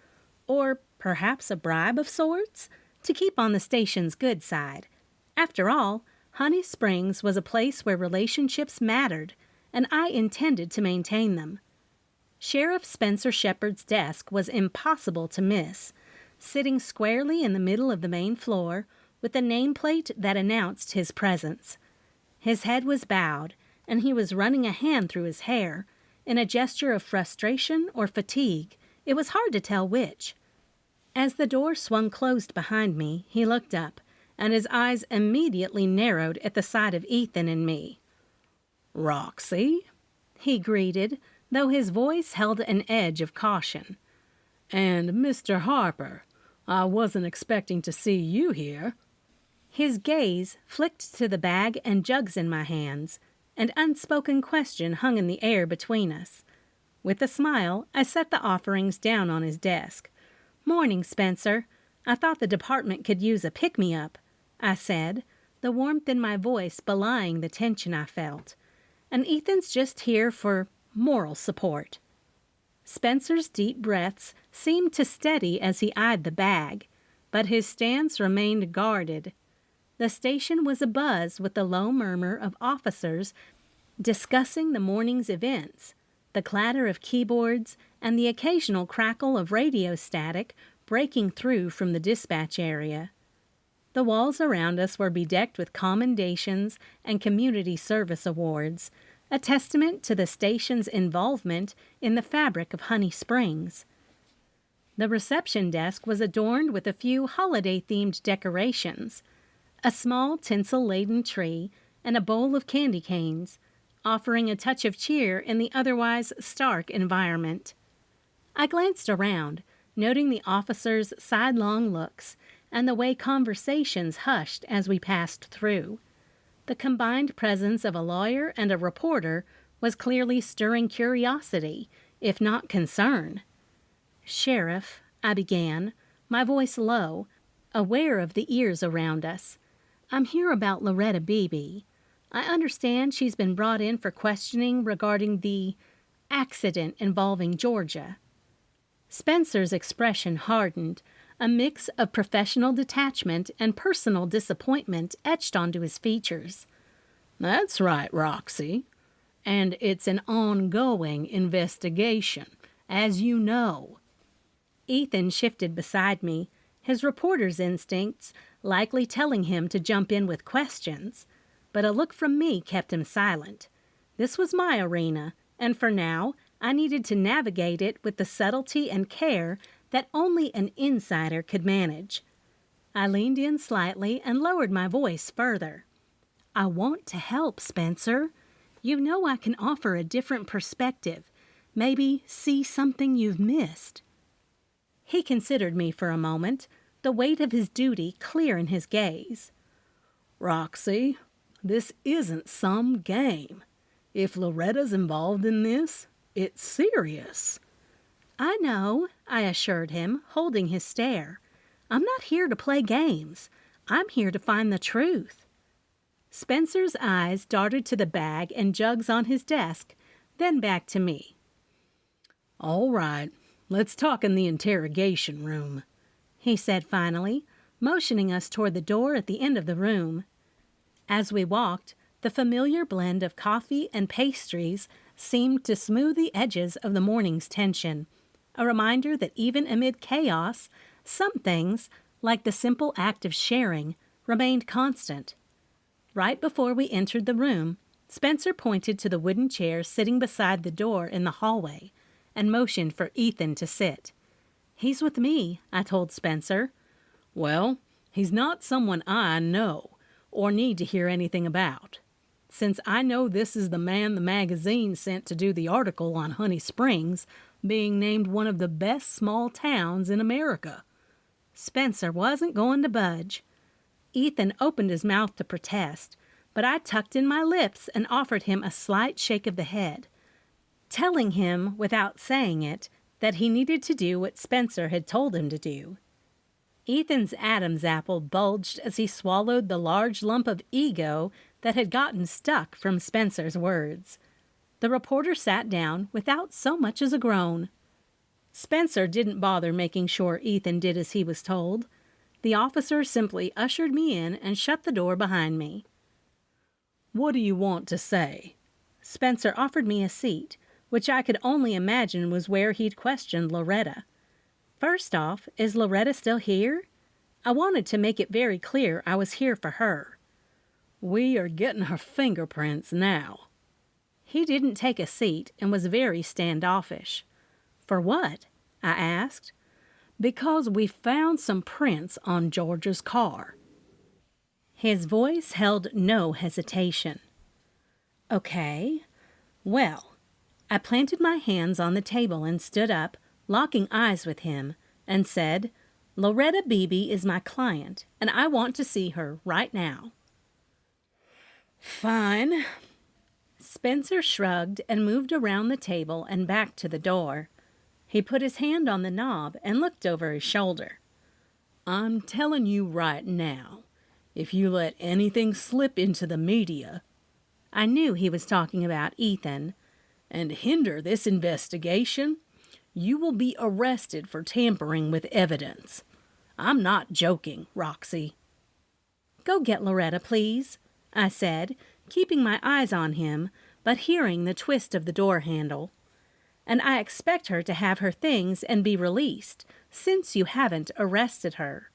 or perhaps a bribe of sorts, to keep on the station's good side. After all, Honey Springs was a place where relationships mattered, and I intended to maintain them. Sheriff Spencer Shepard's desk was impossible to miss, sitting squarely in the middle of the main floor with a nameplate that announced his presence. His head was bowed, and he was running a hand through his hair, in a gesture of frustration or fatigue. It was hard to tell which. As the door swung closed behind me, he looked up, and his eyes immediately narrowed at the sight of Ethan and me.
"Roxy,"
he greeted, though his voice held an edge of caution.
"And Mr. Harper, I wasn't expecting to see you here."
His gaze flicked to the bag and jugs in my hands. An unspoken question hung in the air between us. With a smile, I set the offerings down on his desk. "Morning, Spencer. I thought the department could use a pick-me-up," I said, the warmth in my voice belying the tension I felt. "And Ethan's just here for moral support." Spencer's deep breaths seemed to steady as he eyed the bag, but his stance remained guarded. The station was abuzz with the low murmur of officers discussing the morning's events, the clatter of keyboards, and the occasional crackle of radio static breaking through from the dispatch area. The walls around us were bedecked with commendations and community service awards, a testament to the station's involvement in the fabric of Honey Springs. The reception desk was adorned with a few holiday-themed decorations, a small tinsel-laden tree, and a bowl of candy canes, offering a touch of cheer in the otherwise stark environment. I glanced around, noting the officers' sidelong looks and the way conversations hushed as we passed through. The combined presence of a lawyer and a reporter was clearly stirring curiosity, if not concern. "Sheriff," I began, my voice low, aware of the ears around us. "I'm here about Loretta Bebe. I understand she's been brought in for questioning regarding the accident involving Georgia." Spencer's expression hardened, a mix of professional detachment and personal disappointment etched onto his features.
"That's right, Roxy. And it's an ongoing investigation, as you know."
Ethan shifted beside me, his reporter's instincts likely telling him to jump in with questions, but a look from me kept him silent. This was my arena, and for now, I needed to navigate it with the subtlety and care that only an insider could manage. I leaned in slightly and lowered my voice further. "I want to help, Spencer. You know I can offer a different perspective, maybe see something you've missed." He considered me for a moment, the weight of his duty clear in his gaze.
"Roxy, this isn't some game. If Loretta's involved in this, it's serious."
"I know," I assured him, holding his stare. "I'm not here to play games. I'm here to find the truth." Spencer's eyes darted to the bag and jugs on his desk, then back to me.
"All right, let's talk in the interrogation room,"
he said finally, motioning us toward the door at the end of the room. As we walked, the familiar blend of coffee and pastries seemed to smooth the edges of the morning's tension, a reminder that even amid chaos, some things, like the simple act of sharing, remained constant. Right before we entered the room, Spencer pointed to the wooden chair sitting beside the door in the hallway and motioned for Ethan to sit. "He's with me," I told Spencer.
"Well, he's not someone I know or need to hear anything about. Since I know this is the man the magazine sent to do the article on Honey Springs being named one of the best small towns in America."
Spencer wasn't going to budge. Ethan opened his mouth to protest, but I tucked in my lips and offered him a slight shake of the head, telling him, without saying it, that he needed to do what Spencer had told him to do. Ethan's Adam's apple bulged as he swallowed the large lump of ego that had gotten stuck from Spencer's words. The reporter sat down without so much as a groan. Spencer didn't bother making sure Ethan did as he was told. The officer simply ushered me in and shut the door behind me.
"What do you want to say?"
Spencer offered me a seat, which I could only imagine was where he'd questioned Loretta. First off, is Loretta still here? I wanted to make it very clear I was here for her.
"We are getting her fingerprints now."
He didn't take a seat and was very standoffish. For what? I asked.
"Because we found some prints on George's car."
His voice held no hesitation. Okay, well, I planted my hands on the table and stood up, locking eyes with him, and said, "Loretta Bebe is my client, and I want to see her right now."
"Fine."
Spencer shrugged and moved around the table and back to the door. He put his hand on the knob and looked over his shoulder.
"I'm telling you right now, if you let anything slip into the media,"
I knew he was talking about Ethan,
"and hinder this investigation, you will be arrested for tampering with evidence. I'm not joking, Roxy."
"Go get Loretta, please," I said, keeping my eyes on him, but hearing the twist of the door handle. "And I expect her to have her things and be released, since you haven't arrested her."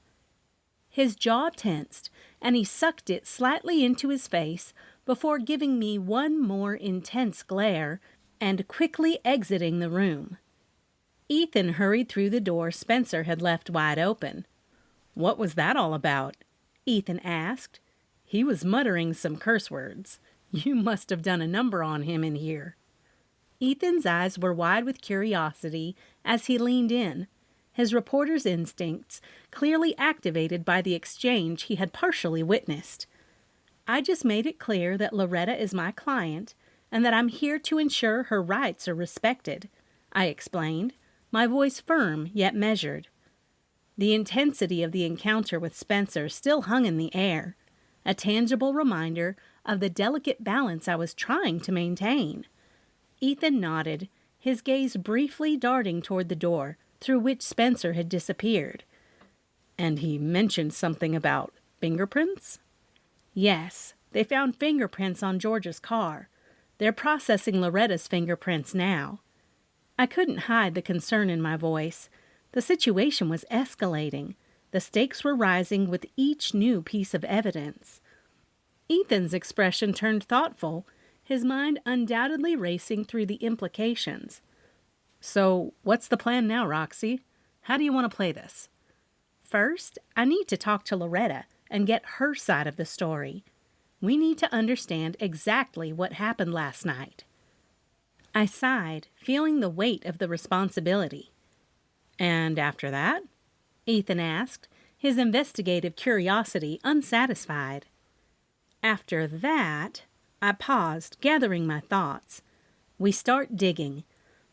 His jaw tensed, and he sucked it slightly into his face before giving me one more intense glare and quickly exiting the room. Ethan hurried through the door Spencer had left wide open.
"What was that all about?"
Ethan asked.
"He was muttering some curse words. You must have done a number on him in here."
Ethan's eyes were wide with curiosity as he leaned in, his reporter's instincts clearly activated by the exchange he had partially witnessed. "I just made it clear that Loretta is my client and that I'm here to ensure her rights are respected," I explained, my voice firm yet measured. The intensity of the encounter with Spencer still hung in the air, a tangible reminder of the delicate balance I was trying to maintain. Ethan nodded, his gaze briefly darting toward the door through which Spencer had disappeared.
"And he mentioned something about fingerprints?"
"Yes, they found fingerprints on George's car. They're processing Loretta's fingerprints now." I couldn't hide the concern in my voice. The situation was escalating. The stakes were rising with each new piece of evidence. Ethan's expression turned thoughtful, his mind undoubtedly racing through the implications.
"So, what's the plan now, Roxy? How do you want to play this?"
"First, I need to talk to Loretta and get her side of the story. We need to understand exactly what happened last night." I sighed, feeling the weight of the responsibility.
"And after that?"
Ethan asked, his investigative curiosity unsatisfied. "After that," I paused, gathering my thoughts. "We start digging.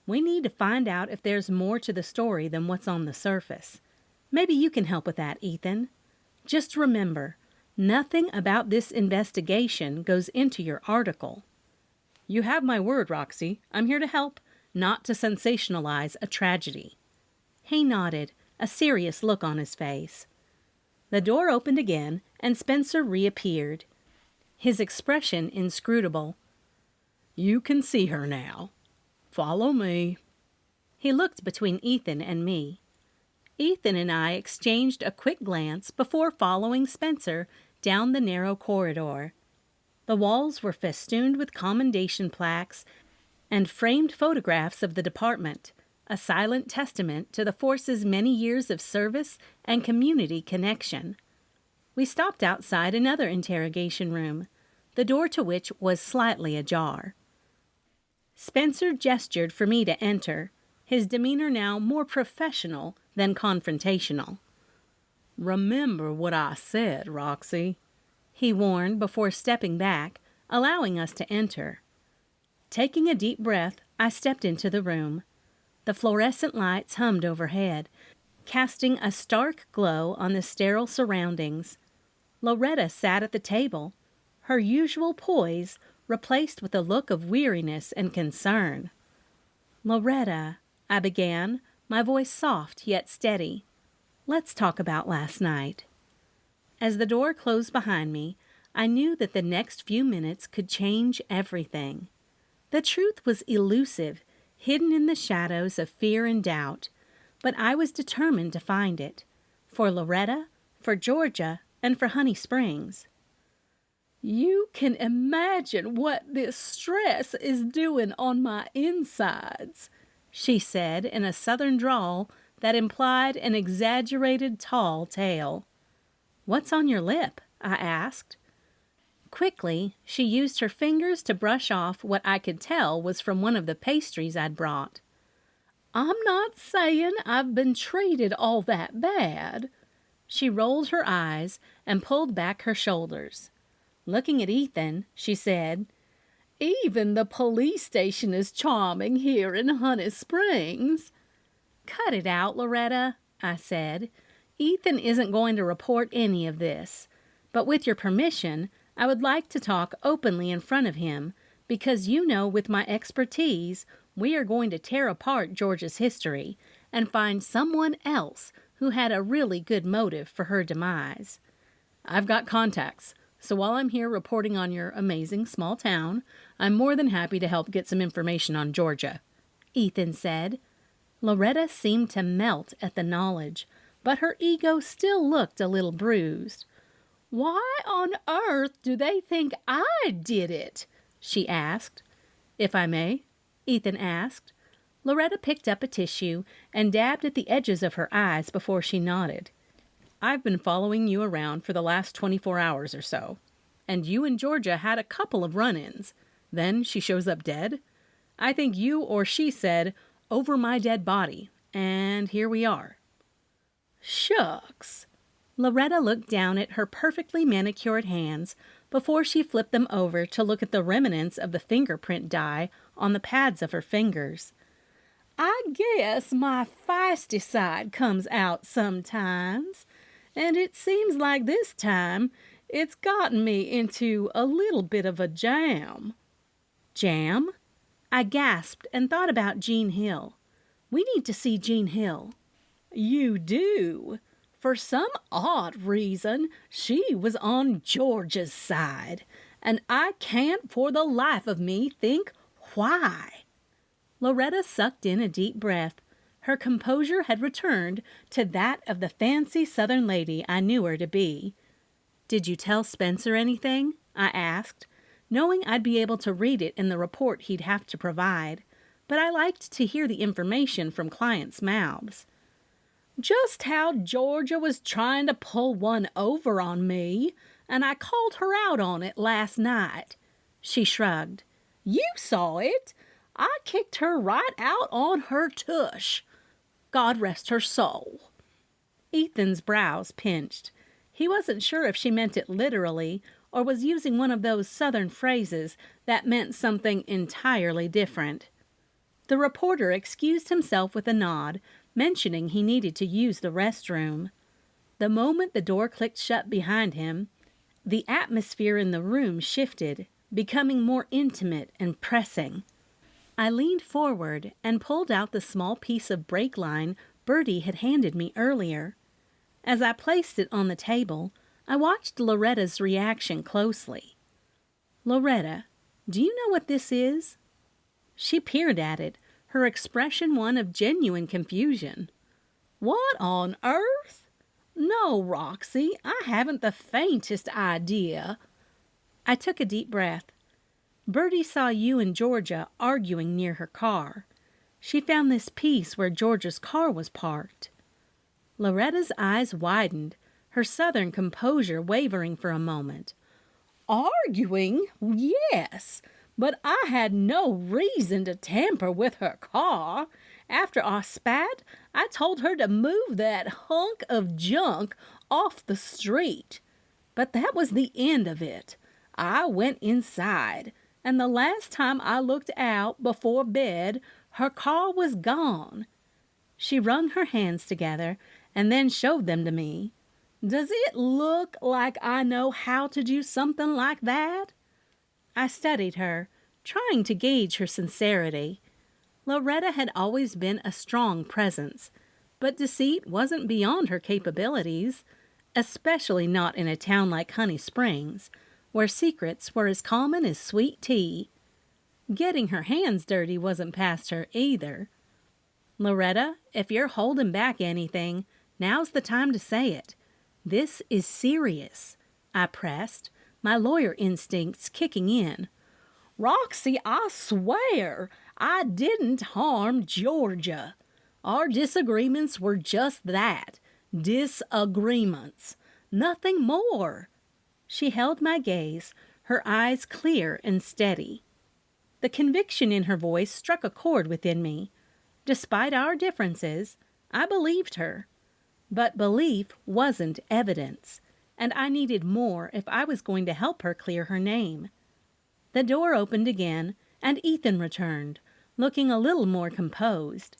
We need to find out if there's more to the story than what's on the surface. Maybe you can help with that, Ethan. Just remember, nothing about this investigation goes into your article."
"You have my word, Roxy. I'm here to help, not to sensationalize a tragedy."
He nodded, a serious look on his face. The door opened again, and Spencer reappeared, his expression inscrutable.
"You can see her now. Follow me."
He looked between Ethan and me. Ethan and I exchanged a quick glance before following Spencer down the narrow corridor. The walls were festooned with commendation plaques and framed photographs of the department, a silent testament to the force's many years of service and community connection. We stopped outside another interrogation room, the door to which was slightly ajar. Spencer gestured for me to enter, his demeanor now more professional than confrontational.
"Remember what I said, Roxy,"
he warned before stepping back, allowing us to enter. Taking a deep breath, I stepped into the room. The fluorescent lights hummed overhead, casting a stark glow on the sterile surroundings. Loretta sat at the table, her usual poise replaced with a look of weariness and concern. "Loretta," I began, my voice soft yet steady. Let's talk about last night." As the door closed behind me, I knew that the next few minutes could change everything. The truth was elusive, hidden in the shadows of fear and doubt, but I was determined to find it. For Loretta, for Georgia, and for Honey Springs. "You can imagine what this stress is doing on my insides," she said in a southern drawl that implied an exaggerated tall tale. "What's on your lip?" I asked. Quickly, she used her fingers to brush off what I could tell was from one of the pastries I'd brought. "I'm not saying I've been treated all that bad." She rolled her eyes and pulled back her shoulders. Looking at Ethan, she said, "Even the police station is charming here in Honey Springs." "Cut it out, Loretta," I said. "Ethan isn't going to report any of this. But with your permission, I would like to talk openly in front of him, because with my expertise, we are going to tear apart Georgia's history and find someone else who had a really good motive for her demise. I've got contacts, so while I'm here reporting on your amazing small town, I'm more than happy to help get some information on Georgia," Ethan said. Loretta seemed to melt at the knowledge, but her ego still looked a little bruised. "Why on earth do they think I did it?" she asked. "If I may?" Ethan asked. Loretta picked up a tissue and dabbed at the edges of her eyes before she nodded. "I've been following you around for the last 24 hours or so, and you and Georgia had a couple of run-ins. Then she shows up dead. I think you or she said, 'over my dead body,' and here we are." "Shucks." Loretta looked down at her perfectly manicured hands before she flipped them over to look at the remnants of the fingerprint dye on the pads of her fingers. "I guess my feisty side comes out sometimes, and it seems like this time it's gotten me into a little bit of a jam." "Jam?" I gasped and thought about Jean Hill. "We need to see Jean Hill." "You do? For some odd reason, she was on Georgia's side, and I can't for the life of me think why." Loretta sucked in a deep breath. Her composure had returned to that of the fancy Southern lady I knew her to be. "Did you tell Spencer anything?" I asked, knowing I'd be able to read it in the report he'd have to provide, but I liked to hear the information from clients' mouths. "Just how Georgia was trying to pull one over on me, and I called her out on it last night." She shrugged. "You saw it. I kicked her right out on her tush. God rest her soul." Ethan's brows pinched. He wasn't sure if she meant it literally or was using one of those Southern phrases that meant something entirely different. The reporter excused himself with a nod, mentioning he needed to use the restroom. The moment the door clicked shut behind him, the atmosphere in the room shifted, becoming more intimate and pressing. I leaned forward and pulled out the small piece of brake line Bertie had handed me earlier. As I placed it on the table, I watched Loretta's reaction closely. "Loretta, do you know what this is?" She peered at it, her expression one of genuine confusion. "What on earth? No, Roxy, I haven't the faintest idea." I took a deep breath. "Bertie saw you and Georgia arguing near her car. She found this piece where Georgia's car was parked." Loretta's eyes widened, her Southern composure wavering for a moment. "Arguing? Yes. But I had no reason to tamper with her car. After our spat, I told her to move that hunk of junk off the street. But that was the end of it. I went inside, and the last time I looked out before bed, her car was gone." She wrung her hands together and then showed them to me. "Does it look like I know how to do something like that?" I studied her, trying to gauge her sincerity. Loretta had always been a strong presence, but deceit wasn't beyond her capabilities, especially not in a town like Honey Springs, where secrets were as common as sweet tea. Getting her hands dirty wasn't past her either. Loretta, if you're holding back anything, now's the time to say it. This is serious, I pressed, my lawyer instincts kicking in. Roxy, I swear I didn't harm Georgia. Our disagreements were just that, disagreements, nothing more. She held my gaze, her eyes clear and steady. The conviction in her voice struck a chord within me. Despite our differences, I believed her. But belief wasn't evidence, and I needed more if I was going to help her clear her name. The door opened again, and Ethan returned, looking a little more composed.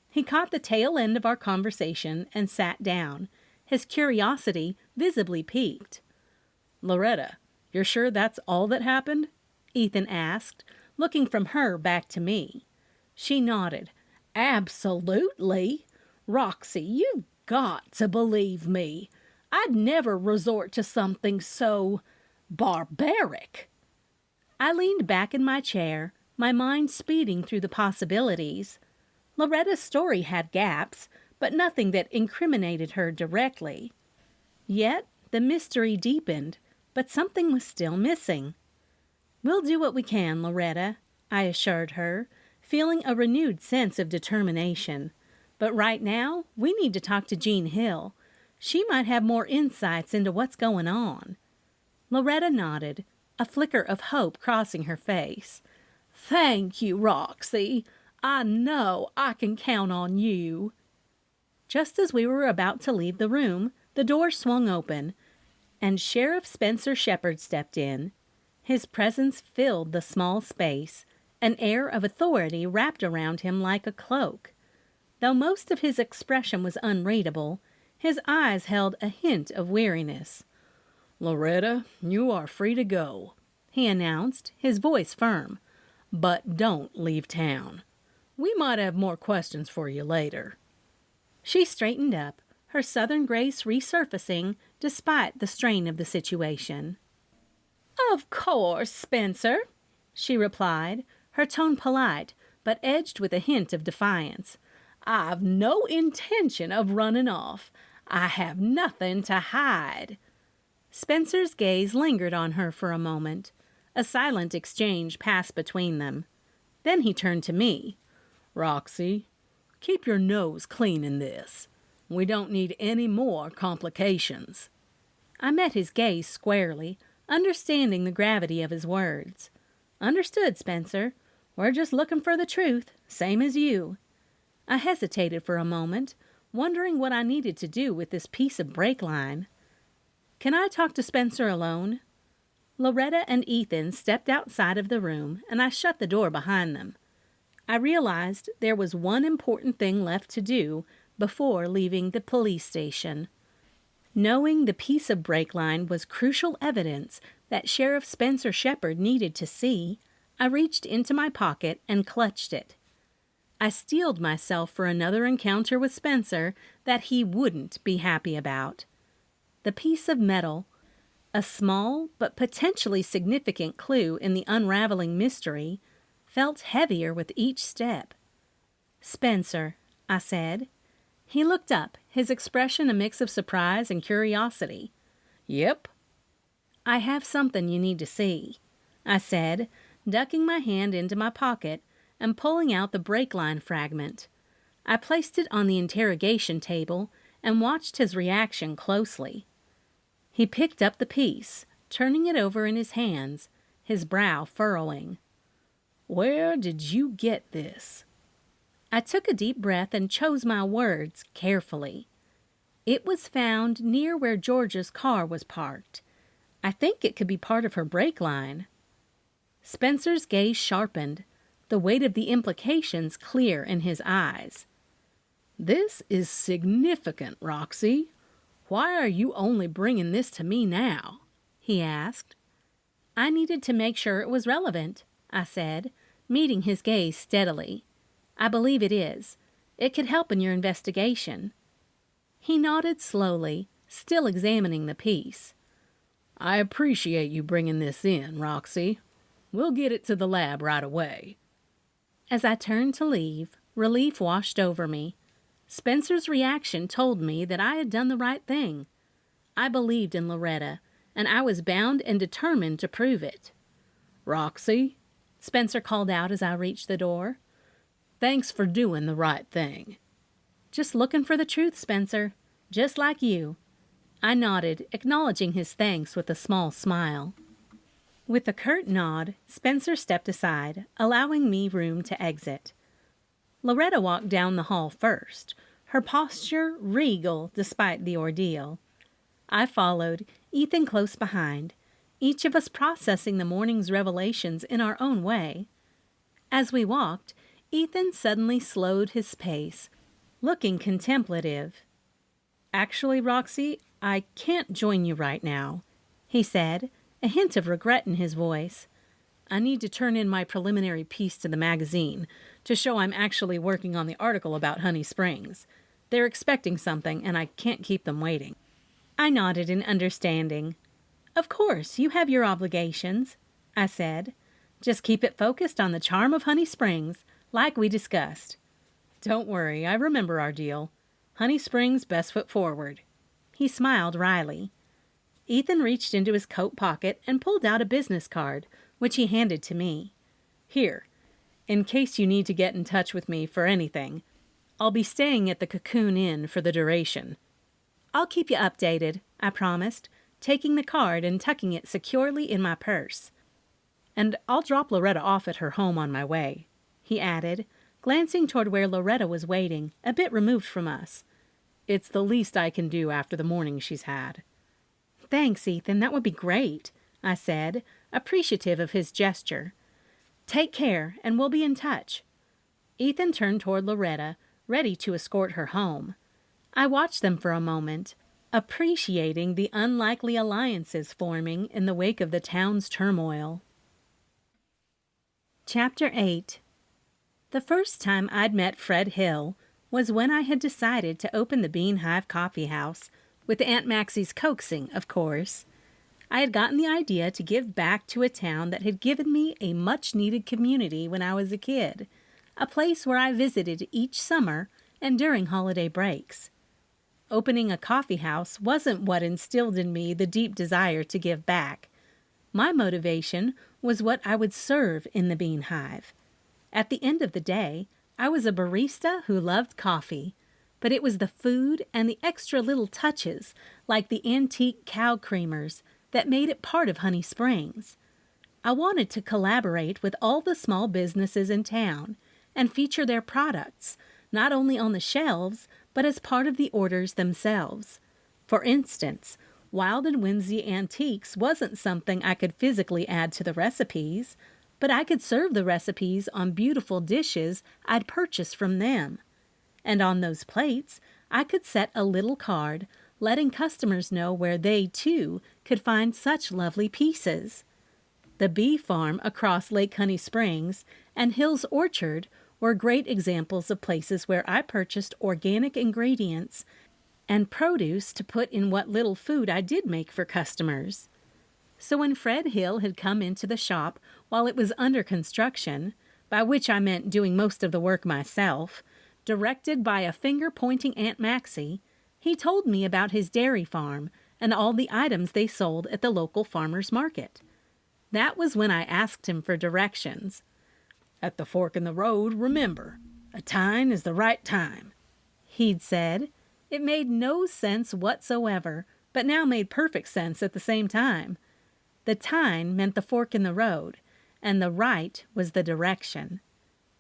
He caught the tail end of our conversation and sat down, his curiosity visibly piqued. "Loretta, you're sure that's all that happened?" Ethan asked, looking from her back to me. She nodded. "Absolutely. Roxy, you've got to believe me. I'd never resort to something so barbaric." I leaned back in my chair, my mind speeding through the possibilities. Loretta's story had gaps, but nothing that incriminated her directly. Yet the mystery deepened, but something was still missing. "We'll do what we can, Loretta," I assured her, feeling a renewed sense of determination. "But right now, we need to talk to Jean Hill. She might have more insights into what's going on." Loretta nodded, a flicker of hope crossing her face. "Thank you, Roxy. I know I can count on you." Just as we were about to leave the room, the door swung open, and Sheriff Spencer Shepherd stepped in. His presence filled the small space, an air of authority wrapped around him like a cloak. Though most of his expression was unreadable, his eyes held a hint of weariness. "Loretta, you are free to go," he announced, his voice firm. "But don't leave town. We might have more questions for you later." She straightened up, her southern grace resurfacing despite the strain of the situation. "Of course, Spencer," she replied, her tone polite, but edged with a hint of defiance. "I've no intention of running off. I have nothing to hide." Spencer's gaze lingered on her for a moment. A silent exchange passed between them. Then he turned to me. "Roxy, keep your nose clean in this. We don't need any more complications." I met his gaze squarely, understanding the gravity of his words. "Understood, Spencer. We're just looking for the truth, same as you." I hesitated for a moment, wondering what I needed to do with this piece of brake line. "Can I talk to Spencer alone?" Loretta and Ethan stepped outside of the room, and I shut the door behind them. I realized there was one important thing left to do before leaving the police station. Knowing the piece of brake line was crucial evidence that Sheriff Spencer Shepherd needed to see, I reached into my pocket and clutched it. I steeled myself for another encounter with Spencer that he wouldn't be happy about. The piece of metal, a small but potentially significant clue in the unraveling mystery, felt heavier with each step. "Spencer," I said. He looked up, his expression a mix of surprise and curiosity. "Yep." "I have something you need to see," I said, ducking my hand into my pocket and pulling out the brake line fragment. I placed it on the interrogation table and watched his reaction closely. He picked up the piece, turning it over in his hands, his brow furrowing. "Where did you get this?" I took a deep breath and chose my words carefully. "It was found near where Georgia's car was parked. I think it could be part of her brake line." Spencer's gaze sharpened, the weight of the implications clear in his eyes. "This is significant, Roxy. Why are you only bringing this to me now?" he asked. "I needed to make sure it was relevant," I said, meeting his gaze steadily. "I believe it is. It could help in your investigation." He nodded slowly, still examining the piece.
"I appreciate you bringing this in, Roxy. We'll get it to the lab right away."
As I turned to leave, relief washed over me. Spencer's reaction told me that I had done the right thing. I believed in Loretta, and I was bound and determined to prove it.
"Roxy,"
Spencer called out as I reached the door.
"Thanks for doing the right thing."
"Just looking for the truth, Spencer. Just like you." I nodded, acknowledging his thanks with a small smile. With a curt nod, Spencer stepped aside, allowing me room to exit. Loretta walked down the hall first, her posture regal despite the ordeal. I followed, Ethan close behind, each of us processing the morning's revelations in our own way. As we walked, Ethan suddenly slowed his pace, looking contemplative. "Actually, Roxy, I can't join you right now," he said, a hint of regret in his voice. "I need to turn in my preliminary piece to the magazine to show I'm actually working on the article about Honey Springs. They're expecting something, and I can't keep them waiting." I nodded in understanding. "Of course, you have your obligations," I said. "Just keep it focused on the charm of Honey Springs, like we discussed."
"Don't worry, I remember our deal. Honey Springs, best foot forward."
He smiled wryly. Ethan reached into his coat pocket and pulled out a business card, which he handed to me.
"Here, in case you need to get in touch with me for anything. I'll be staying at the Cocoon Inn for the duration."
"I'll keep you updated," I promised, taking the card and tucking it securely in my purse.
"And I'll drop Loretta off at her home on my way,"
he added, glancing toward where Loretta was waiting, a bit removed from us.
"It's the least I can do after the morning she's had."
"Thanks, Ethan, that would be great," I said, appreciative of his gesture. "Take care, and we'll be in touch." Ethan turned toward Loretta, ready to escort her home. I watched them for a moment, appreciating the unlikely alliances forming in the wake of the town's turmoil. Chapter 8. The first time I'd met Fred Hill was when I had decided to open the Bean Hive Coffeehouse, with Aunt Maxie's coaxing, of course. I had gotten the idea to give back to a town that had given me a much-needed community when I was a kid, a place where I visited each summer and during holiday breaks. Opening a coffeehouse wasn't what instilled in me the deep desire to give back. My motivation was what I would serve in the Bean Hive. At the end of the day, I was a barista who loved coffee, but it was the food and the extra little touches, like the antique cow creamers, that made it part of Honey Springs. I wanted to collaborate with all the small businesses in town and feature their products, not only on the shelves, but as part of the orders themselves. For instance, Wild and Whimsy Antiques wasn't something I could physically add to the recipes, but I could serve the recipes on beautiful dishes I'd purchased from them. And on those plates, I could set a little card letting customers know where they, too, could find such lovely pieces. The bee farm across Lake Honey Springs and Hill's Orchard were great examples of places where I purchased organic ingredients and produce to put in what little food I did make for customers. So when Fred Hill had come into the shop while it was under construction, by which I meant doing most of the work myself, directed by a finger-pointing Aunt Maxie, he told me about his dairy farm and all the items they sold at the local farmer's market. That was when I asked him for directions.
"At the fork in the road, remember, a tine is the right time,"
he'd said. It made no sense whatsoever, but now made perfect sense at the same time. The tine meant the fork in the road, and the right was the direction.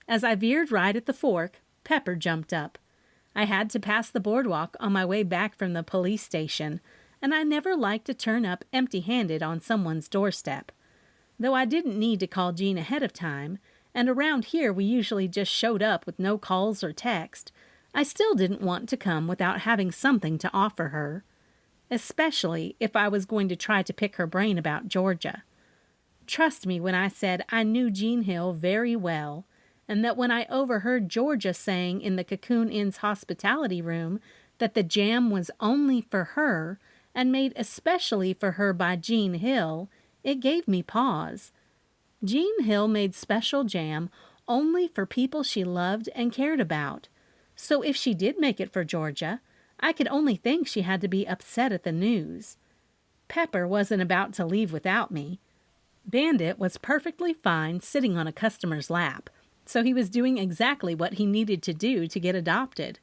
As I veered right at the fork, Pepper jumped up. I had to pass the boardwalk on my way back from the police station, and I never liked to turn up empty-handed on someone's doorstep. Though I didn't need to call Jean ahead of time, and around here we usually just showed up with no calls or text, I still didn't want to come without having something to offer her, especially if I was going to try to pick her brain about Georgia. Trust me when I said I knew Jean Hill very well, and that when I overheard Georgia saying in the Cocoon Inn's hospitality room that the jam was only for her and made especially for her by Jean Hill, it gave me pause. Jean Hill made special jam only for people she loved and cared about. So if she did make it for Georgia, I could only think she had to be upset at the news. Pepper wasn't about to leave without me. Bandit was perfectly fine sitting on a customer's lap, so he was doing exactly what he needed to do to get adopted.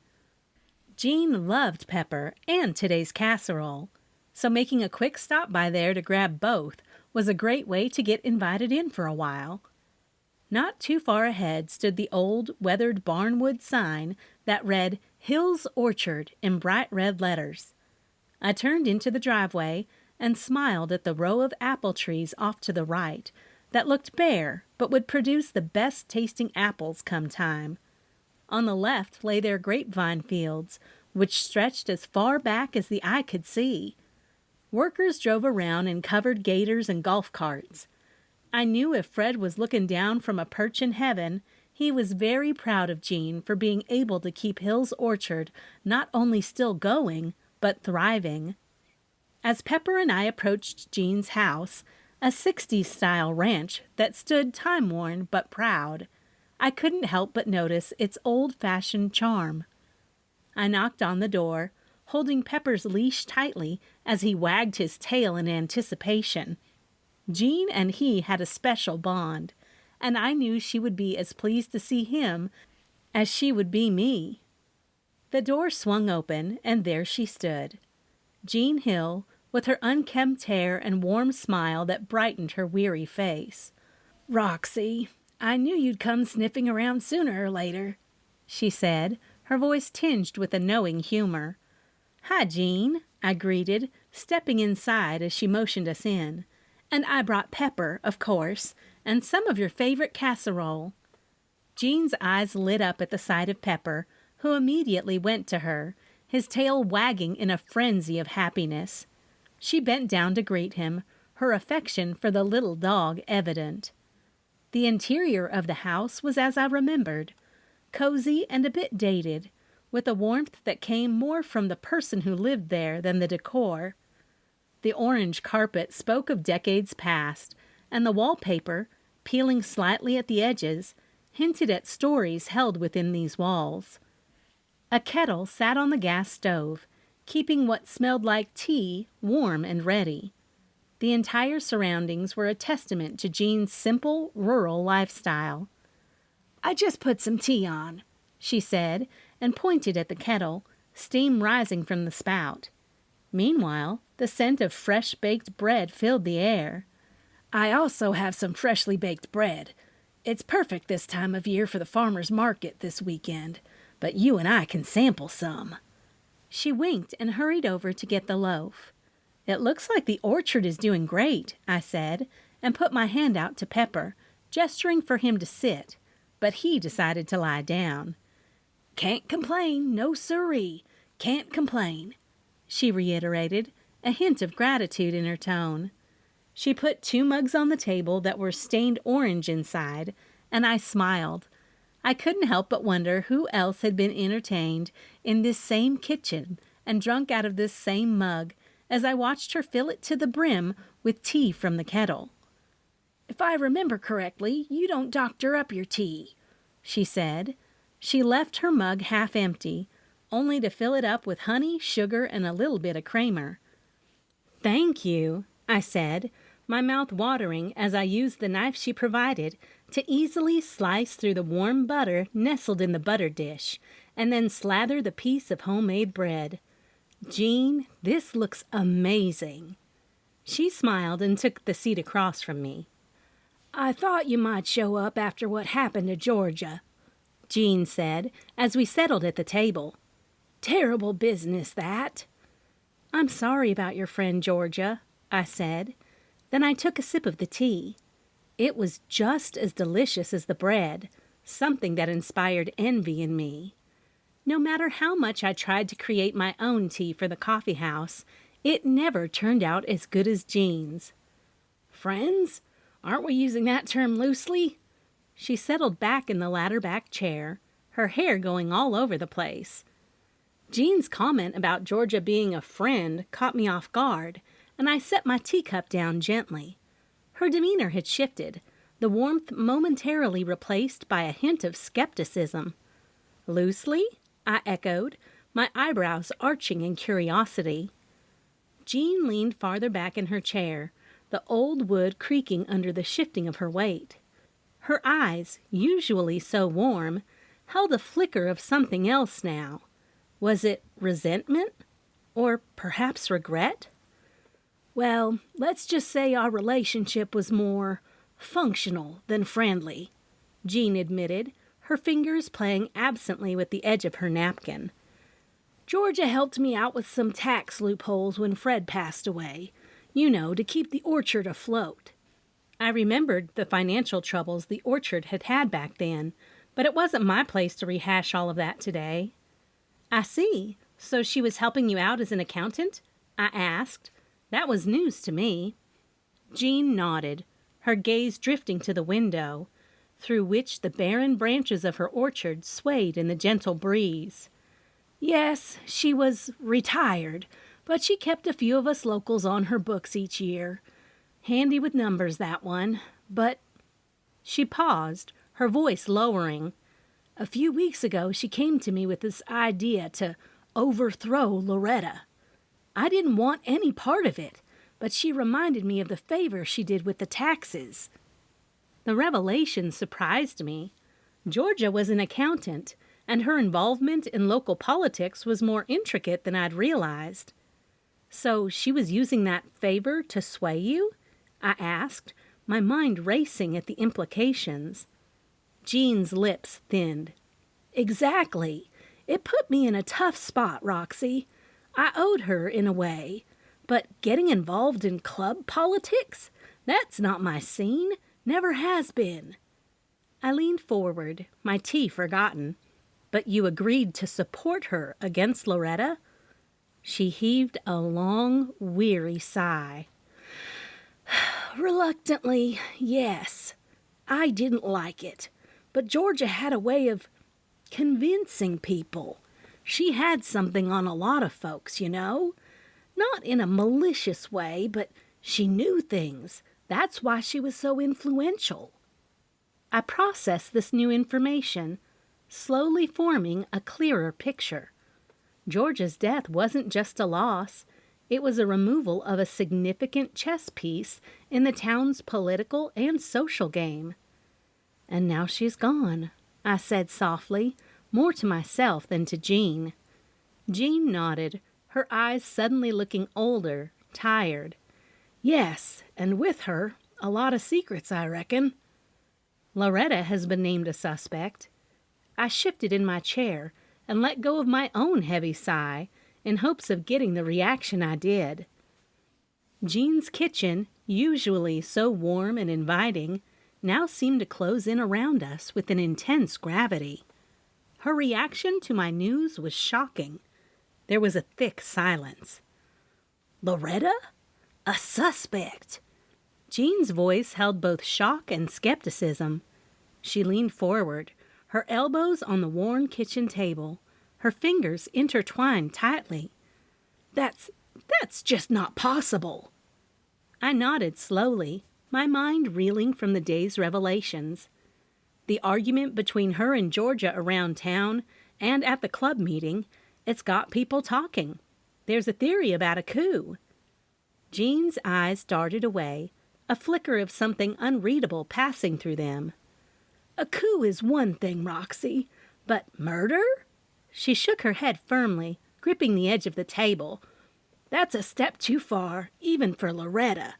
Jean loved Pepper and today's casserole, so making a quick stop by there to grab both was a great way to get invited in for a while. Not too far ahead stood the old, weathered barnwood sign that read Hill's Orchard in bright red letters. I turned into the driveway and smiled at the row of apple trees off to the right that looked bare but would produce the best-tasting apples come time. On the left lay their grapevine fields, which stretched as far back as the eye could see. Workers drove around in covered gaiters and golf carts. I knew if Fred was looking down from a perch in heaven, he was very proud of Jean for being able to keep Hill's Orchard not only still going, but thriving. As Pepper and I approached Jean's house, a 60s-style ranch that stood time-worn but proud, I couldn't help but notice its old-fashioned charm. I knocked on the door, holding Pepper's leash tightly as he wagged his tail in anticipation. Jean and he had a special bond, and I knew she would be as pleased to see him as she would be me. The door swung open, and there she stood, Jean Hill, with her unkempt hair and warm smile that brightened her weary face.
"Roxy, I knew you'd come sniffing around sooner or later,"
she said, her voice tinged with a knowing humor. "Hi, Jean," I greeted, stepping inside as she motioned us in. "And I brought Pepper, of course, and some of your favorite casserole." Jean's eyes lit up at the sight of Pepper, who immediately went to her, his tail wagging in a frenzy of happiness. She bent down to greet him, her affection for the little dog evident. The interior of the house was as I remembered, cozy and a bit dated, with a warmth that came more from the person who lived there than the decor. The orange carpet spoke of decades past, and the wallpaper, peeling slightly at the edges, hinted at stories held within these walls. A kettle sat on the gas stove, keeping what smelled like tea warm and ready. The entire surroundings were a testament to Jean's simple, rural lifestyle.
"I just put some tea on,"
she said, and pointed at the kettle, steam rising from the spout. Meanwhile, the scent of fresh-baked bread filled the air.
"I also have some freshly baked bread. It's perfect this time of year for the farmer's market this weekend, but you and I can sample some."
She winked and hurried over to get the loaf. "It looks like the orchard is doing great," I said, and put my hand out to Pepper, gesturing for him to sit, but he decided to lie down.
"Can't complain, no siree, can't complain,"
she reiterated, a hint of gratitude in her tone. She put 2 mugs on the table that were stained orange inside, and I smiled. I couldn't help but wonder who else had been entertained in this same kitchen and drunk out of this same mug as I watched her fill it to the brim with tea from the kettle.
"If I remember correctly, you don't doctor up your tea,"
she said. She left her mug half empty, only to fill it up with honey, sugar, and a little bit of creamer. "Thank you," I said, my mouth watering as I used the knife she provided to easily slice through the warm butter nestled in the butter dish, and then slather the piece of homemade bread. "Jean, this looks amazing." She smiled and took the seat across from me.
"I thought you might show up after what happened to Georgia,"
Jean said, as we settled at the table.
"Terrible business, that."
"I'm sorry about your friend Georgia," I said. Then I took a sip of the tea. It was just as delicious as the bread, something that inspired envy in me. No matter how much I tried to create my own tea for the coffee house, it never turned out as good as Jean's.
"Friends? Aren't we using that term loosely?"
She settled back in the ladder-back chair, her hair going all over the place. Jean's comment about Georgia being a friend caught me off guard, and I set my teacup down gently. Her demeanor had shifted, the warmth momentarily replaced by a hint of skepticism. "Loosely?" I echoed, my eyebrows arching in curiosity. Jean leaned farther back in her chair, the old wood creaking under the shifting of her weight. Her eyes, usually so warm, held a flicker of something else now. Was it resentment? Or perhaps regret?
Well, let's just say our relationship was more functional than friendly,
Jean admitted, her fingers playing absently with the edge of her napkin.
Georgia helped me out with some tax loopholes when Fred passed away, to keep the orchard afloat.
I remembered the financial troubles the orchard had had back then, but it wasn't my place to rehash all of that today. "I see. So she was helping you out as an accountant?" I asked. That was news to me. Jean nodded, her gaze drifting to the window, through which the barren branches of her orchard swayed in the gentle breeze.
Yes, she was retired, but she kept a few of us locals on her books each year. Handy with numbers, that one. But
she paused, her voice lowering.
A few weeks ago, she came to me with this idea to overthrow Loretta. I didn't want any part of it, but she reminded me of the favor she did with the taxes.
The revelation surprised me. Georgia was an accountant, and her involvement in local politics was more intricate than I'd realized. So she was using that favor to sway you? I asked, my mind racing at the implications. Jean's lips thinned.
Exactly. It put me in a tough spot, Roxy. I owed her in a way. But getting involved in club politics? That's not my scene. Never has been.
I leaned forward, my tea forgotten. But you agreed to support her against Loretta? She heaved a long, weary sigh.
Reluctantly, yes. I didn't like it, but Georgia had a way of convincing people. She had something on a lot of folks, Not in a malicious way, but she knew things. That's why she was so influential.
I processed this new information, slowly forming a clearer picture. Georgia's death wasn't just a loss. It was a removal of a significant chess piece in the town's political and social game. "And now she's gone," I said softly, more to myself than to Jean. Jean nodded, her eyes suddenly looking older, tired.
"Yes, and with her, a lot of secrets, I reckon."
"Loretta has been named a suspect." I shifted in my chair and let go of my own heavy sigh, in hopes of getting the reaction I did. Jean's kitchen, usually so warm and inviting, now seemed to close in around us with an intense gravity. Her reaction to my news was shocking. There was a thick silence.
"Loretta? A suspect?"
Jean's voice held both shock and skepticism. She leaned forward, her elbows on the worn kitchen table, her fingers intertwined tightly.
That's just not possible."
I nodded slowly, my mind reeling from the day's revelations. The argument between her and Georgia around town and at the club meeting, it's got people talking. There's a theory about a coup. Jean's eyes darted away, a flicker of something unreadable passing through them.
"A coup is one thing, Roxy, but murder?"
She shook her head firmly, gripping the edge of the table.
"That's a step too far, even for Loretta."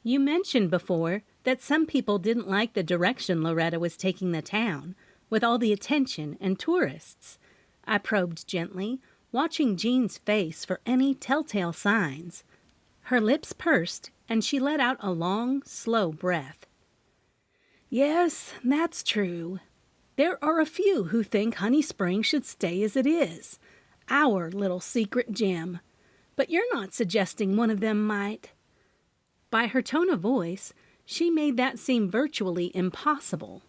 "You mentioned before that some people didn't like the direction Loretta was taking the town, with all the attention and tourists." I probed gently, watching Jean's face for any telltale signs. Her lips pursed, and she let out a long, slow breath.
"Yes, that's true. There are a few who think Honey Spring should stay as it is, our little secret gem. But you're not suggesting one of them might."
By her tone of voice, she made that seem virtually impossible.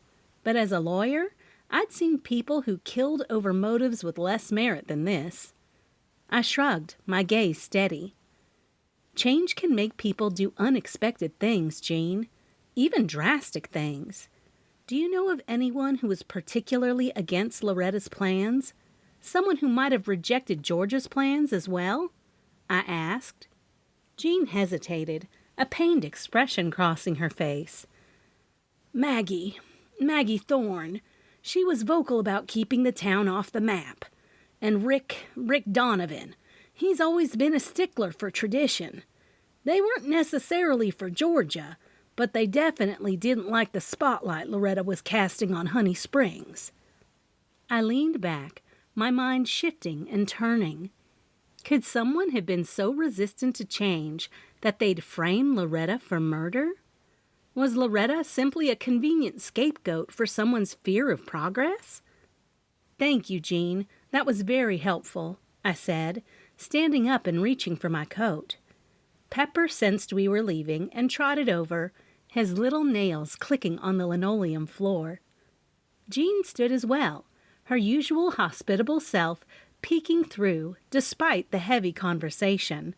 But as a lawyer, I'd seen people who killed over motives with less merit than this. I shrugged, my gaze steady. Change can make people do unexpected things, Jean, even drastic things. Do you know of anyone who was particularly against Loretta's plans? Someone who might have rejected George's plans as well? I asked. Jean hesitated, a pained expression crossing her face.
Maggie Thorne. She was vocal about keeping the town off the map. And Rick Donovan. He's always been a stickler for tradition. They weren't necessarily for Georgia, but they definitely didn't like the spotlight Loretta was casting on Honey Springs.
I leaned back, my mind shifting and turning. Could someone have been so resistant to change that they'd frame Loretta for murder? Was Loretta simply a convenient scapegoat for someone's fear of progress? Thank you, Jean. That was very helpful, I said, standing up and reaching for my coat. Pepper sensed we were leaving and trotted over, his little nails clicking on the linoleum floor. Jean stood as well, her usual hospitable self peeking through despite the heavy conversation.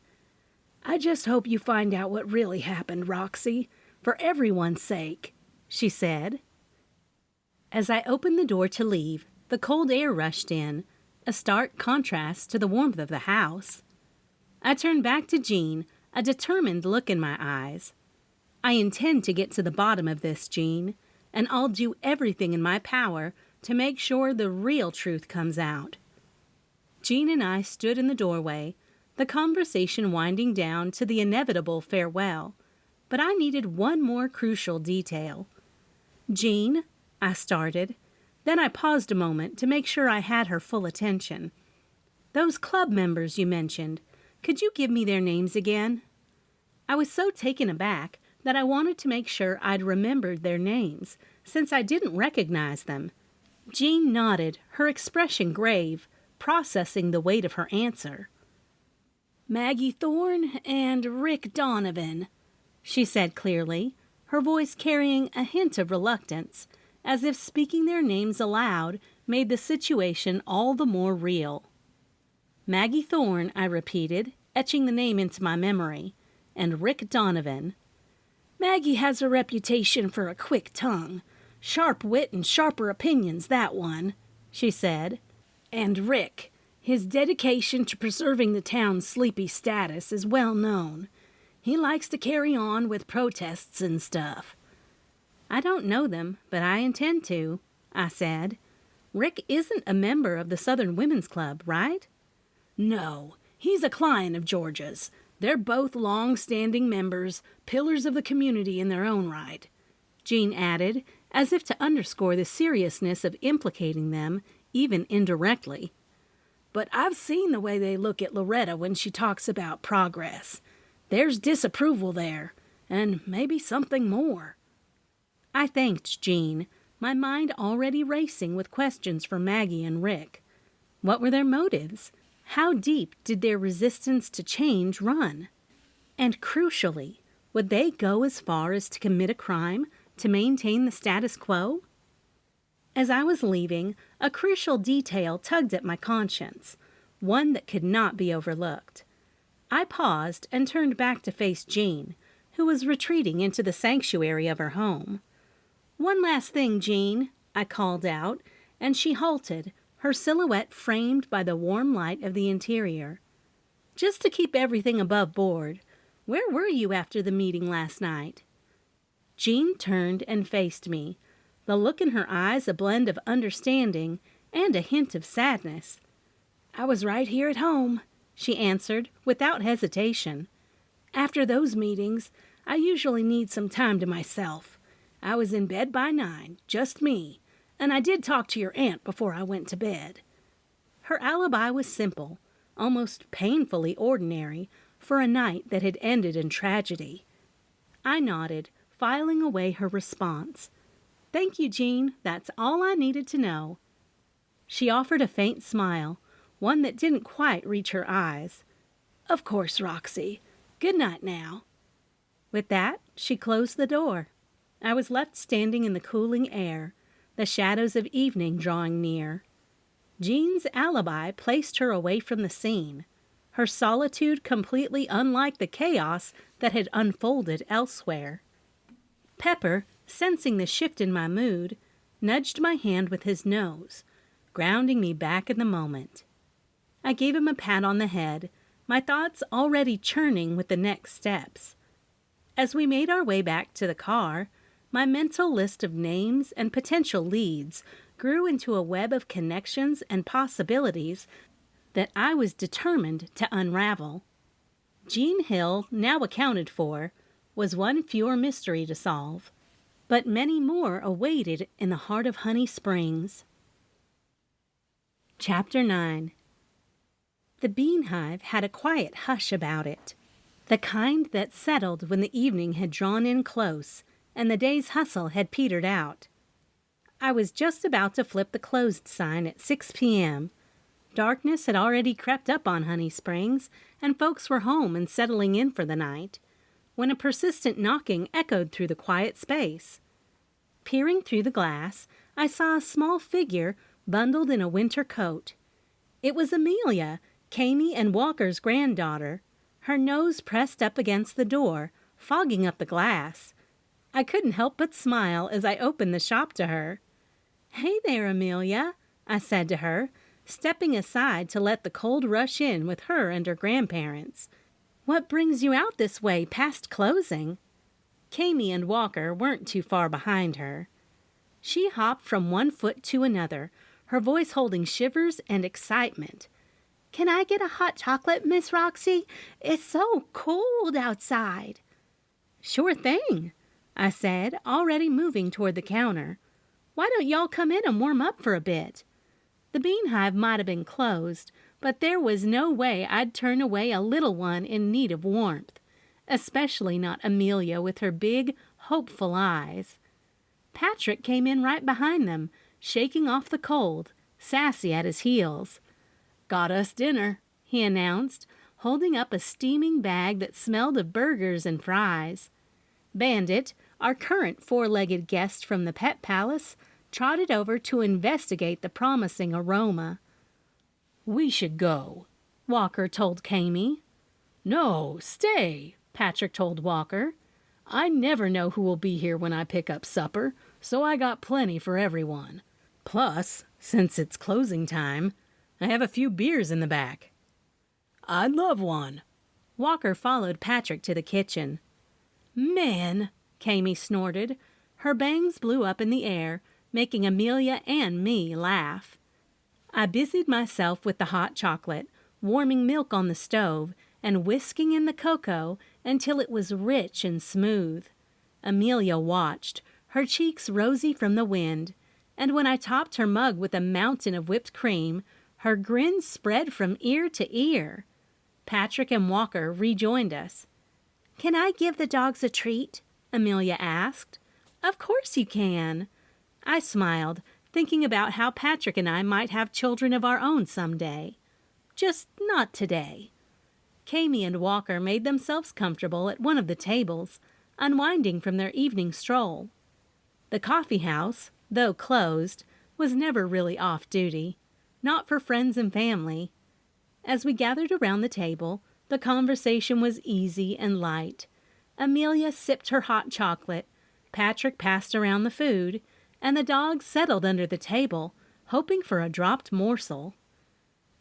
I just hope you find out what really happened, Roxy, for everyone's sake, she said.
As I opened the door to leave, the cold air rushed in, a stark contrast to the warmth of the house. I turned back to Jean, a determined look in my eyes. I intend to get to the bottom of this, Jean, and I'll do everything in my power to make sure the real truth comes out. Jean and I stood in the doorway, the conversation winding down to the inevitable farewell, but I needed one more crucial detail. Jean, I started. Then I paused a moment to make sure I had her full attention. Those club members you mentioned, could you give me their names again? I was so taken aback that I wanted to make sure I'd remembered their names, since I didn't recognize them. Jean nodded, her expression grave, processing the weight of her answer.
Maggie Thorne and Rick Donovan,
she said clearly, her voice carrying a hint of reluctance, as if speaking their names aloud made the situation all the more real. Maggie Thorne, I repeated, etching the name into my memory, and Rick Donovan.
Maggie has a reputation for a quick tongue. Sharp wit and sharper opinions, that one, she said. And Rick, his dedication to preserving the town's sleepy status is well known. He likes to carry on with protests and stuff.
I don't know them, but I intend to, I said. Rick isn't a member of the Southern Women's Club, right?
No, he's a client of Georgia's. They're both long-standing members, pillars of the community in their own right,
Jean added, as if to underscore the seriousness of implicating them, even indirectly.
But I've seen the way they look at Loretta when she talks about progress. There's disapproval there, and maybe something more.
I thanked Jean, my mind already racing with questions for Maggie and Rick. What were their motives? How deep did their resistance to change run? And crucially, would they go as far as to commit a crime to maintain the status quo? As I was leaving, a crucial detail tugged at my conscience, one that could not be overlooked. I paused and turned back to face Jean, who was retreating into the sanctuary of her home. "One last thing, Jean," I called out, and she halted, her silhouette framed by the warm light of the interior. "Just to keep everything above board, where were you after the meeting last night?" Jean turned and faced me, the look in her eyes a blend of understanding and a hint of sadness.
"I was right here at home," she answered without hesitation. "After those meetings, I usually need some time to myself. I was in bed by 9, just me, and I did talk to your aunt before I went to bed."
Her alibi was simple, almost painfully ordinary, for a night that had ended in tragedy. I nodded, filing away her response. "Thank you, Jean. That's all I needed to know." She offered a faint smile, one that didn't quite reach her eyes.
"Of course, Roxy. Good night now."
With that, she closed the door. I was left standing in the cooling air, the shadows of evening drawing near. Jean's alibi placed her away from the scene, her solitude completely unlike the chaos that had unfolded elsewhere. Pepper, sensing the shift in my mood, nudged my hand with his nose, grounding me back in the moment. I gave him a pat on the head, my thoughts already churning with the next steps. As we made our way back to the car, my mental list of names and potential leads grew into a web of connections and possibilities that I was determined to unravel. Jean Hill, now accounted for, was one fewer mystery to solve, but many more awaited in the heart of Honey Springs. Chapter 9. The Bean Hive had a quiet hush about it, the kind that settled when the evening had drawn in close and the day's hustle had petered out. I was just about to flip the closed sign at 6 p.m. Darkness had already crept up on Honey Springs, and folks were home and settling in for the night, when a persistent knocking echoed through the quiet space. Peering through the glass, I saw a small figure bundled in a winter coat. It was Amelia, Kami and Walker's granddaughter, her nose pressed up against the door, fogging up the glass. I couldn't help but smile as I opened the shop to her. "Hey there, Amelia," I said to her, stepping aside to let the cold rush in with her and her grandparents. "What brings you out this way past closing?" Kami and Walker weren't too far behind her. She hopped from one foot to another, her voice holding shivers and excitement. "Can I get a hot chocolate, Miss Roxy? It's so cold outside." "Sure thing," I said, already moving toward the counter. "Why don't y'all come in and warm up for a bit?" The Bean Hive might have been closed, but there was no way I'd turn away a little one in need of warmth, especially not Amelia with her big, hopeful eyes. Patrick came in right behind them, shaking off the cold, sassy at his heels. "Got us dinner," he announced, holding up a steaming bag that smelled of burgers and fries. Bandit, our current four-legged guest from the Pet Palace, trotted over to investigate the promising aroma. "We should go," Walker told Kami. "No, stay," Patrick told Walker. "I never know who will be here when I pick up supper, so I got plenty for everyone. Plus, since it's closing time, I have a few beers in the back." "I'd love one." Walker followed Patrick to the kitchen. "Man," Kami snorted. Her bangs blew up in the air, making Amelia and me laugh. I busied myself with the hot chocolate, warming milk on the stove, and whisking in the cocoa until it was rich and smooth. Amelia watched, her cheeks rosy from the wind, and when I topped her mug with a mountain of whipped cream, her grin spread from ear to ear. Patrick and Walker rejoined us. "Can I give the dogs a treat?" Amelia asked. "Of course you can." I smiled, thinking about how Patrick and I might have children of our own someday. Just not today. Kami and Walker made themselves comfortable at one of the tables, unwinding from their evening stroll. The coffee house, though closed, was never really off duty, not for friends and family. As we gathered around the table, the conversation was easy and light. Amelia sipped her hot chocolate, Patrick passed around the food, and the dogs settled under the table, hoping for a dropped morsel.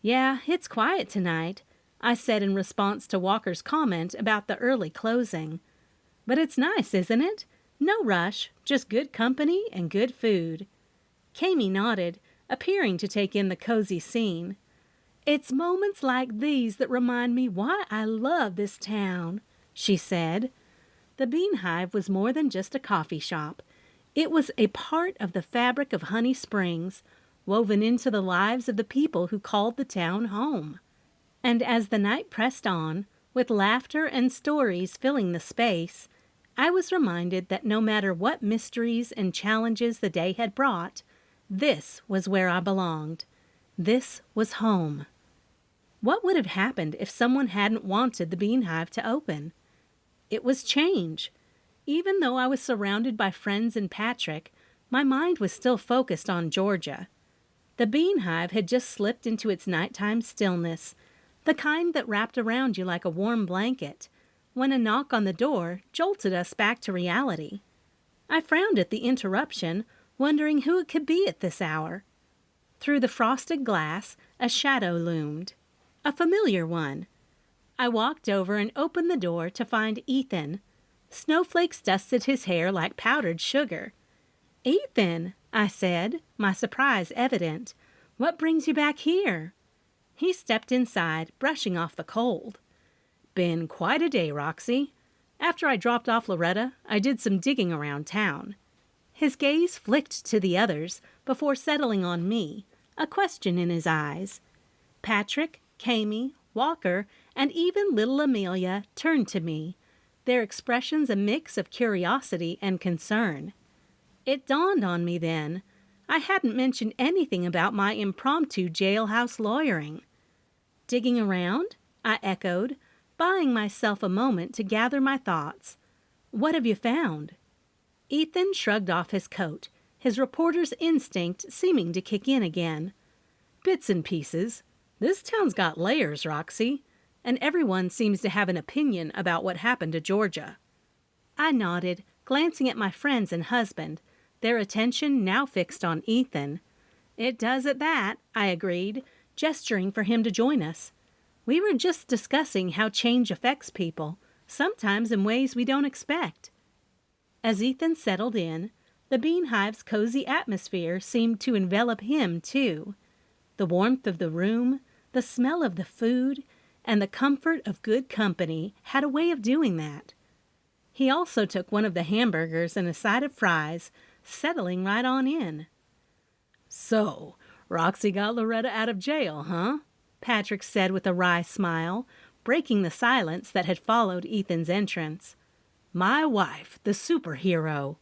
"Yeah, it's quiet tonight," I said in response to Walker's comment about the early closing. "But it's nice, isn't it? No rush, just good company and good food." Kami nodded, appearing to take in the cozy scene. "It's moments like these that remind me why I love this town," she said. The Bean Hive was more than just a coffee shop. It was a part of the fabric of Honey Springs, woven into the lives of the people who called the town home. And as the night pressed on, with laughter and stories filling the space, I was reminded that no matter what mysteries and challenges the day had brought, this was where I belonged. This was home. What would have happened if someone hadn't wanted the Bean Hive to open? It was change. Even though I was surrounded by friends and Patrick, My mind was still focused on Georgia. The Bean Hive had just slipped into its nighttime stillness, the kind that wrapped around you like a warm blanket, when a knock on the door jolted us back to reality. I frowned at the interruption, wondering who it could be at this hour. Through the frosted glass, a shadow loomed. A familiar one. I walked over and opened the door to find Ethan. Snowflakes dusted his hair like powdered sugar. "Ethan," I said, my surprise evident. "What brings you back here?" He stepped inside, brushing off the cold. "Been quite a day, Roxy. After I dropped off Loretta, I did some digging around town." His gaze flicked to the others before settling on me, a question in his eyes. Patrick, Kami, Walker, and even little Amelia turned to me, their expressions a mix of curiosity and concern. It dawned on me then, I hadn't mentioned anything about my impromptu jailhouse lawyering. "Digging around?" I echoed, buying myself a moment to gather my thoughts. "What have you found?" Ethan shrugged off his coat, his reporter's instinct seeming to kick in again. "Bits and pieces. This town's got layers, Roxy, and everyone seems to have an opinion about what happened to Georgia." I nodded, glancing at my friends and husband, their attention now fixed on Ethan. "It does at that," I agreed, gesturing for him to join us. "We were just discussing how change affects people, sometimes in ways we don't expect." As Ethan settled in, the Bean Hive's cozy atmosphere seemed to envelop him, too. The warmth of the room, the smell of the food, and the comfort of good company had a way of doing that. He also took one of the hamburgers and a side of fries, settling right on in. "So, Roxy got Loretta out of jail, huh?" Patrick said with a wry smile, breaking the silence that had followed Ethan's entrance. "My wife, the superhero."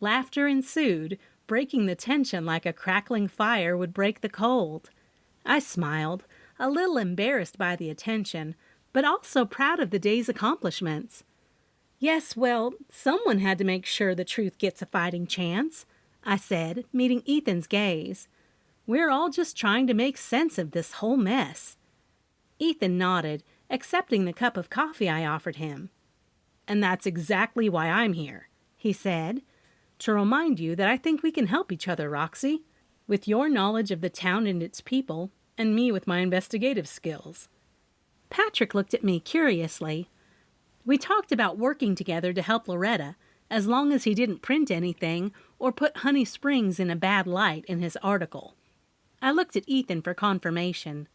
Laughter ensued, breaking the tension like a crackling fire would break the cold. I smiled, a little embarrassed by the attention, but also proud of the day's accomplishments. "Yes, well, someone had to make sure the truth gets a fighting chance," I said, meeting Ethan's gaze. "We're all just trying to make sense of this whole mess." Ethan nodded, accepting the cup of coffee I offered him. "And that's exactly why I'm here," he said, "to remind you that I think we can help each other, Roxy, with your knowledge of the town and its people, and me with my investigative skills." Patrick looked at me curiously. We talked about working together to help Loretta, as long as he didn't print anything or put Honey Springs in a bad light in his article. I looked at Ethan for confirmation.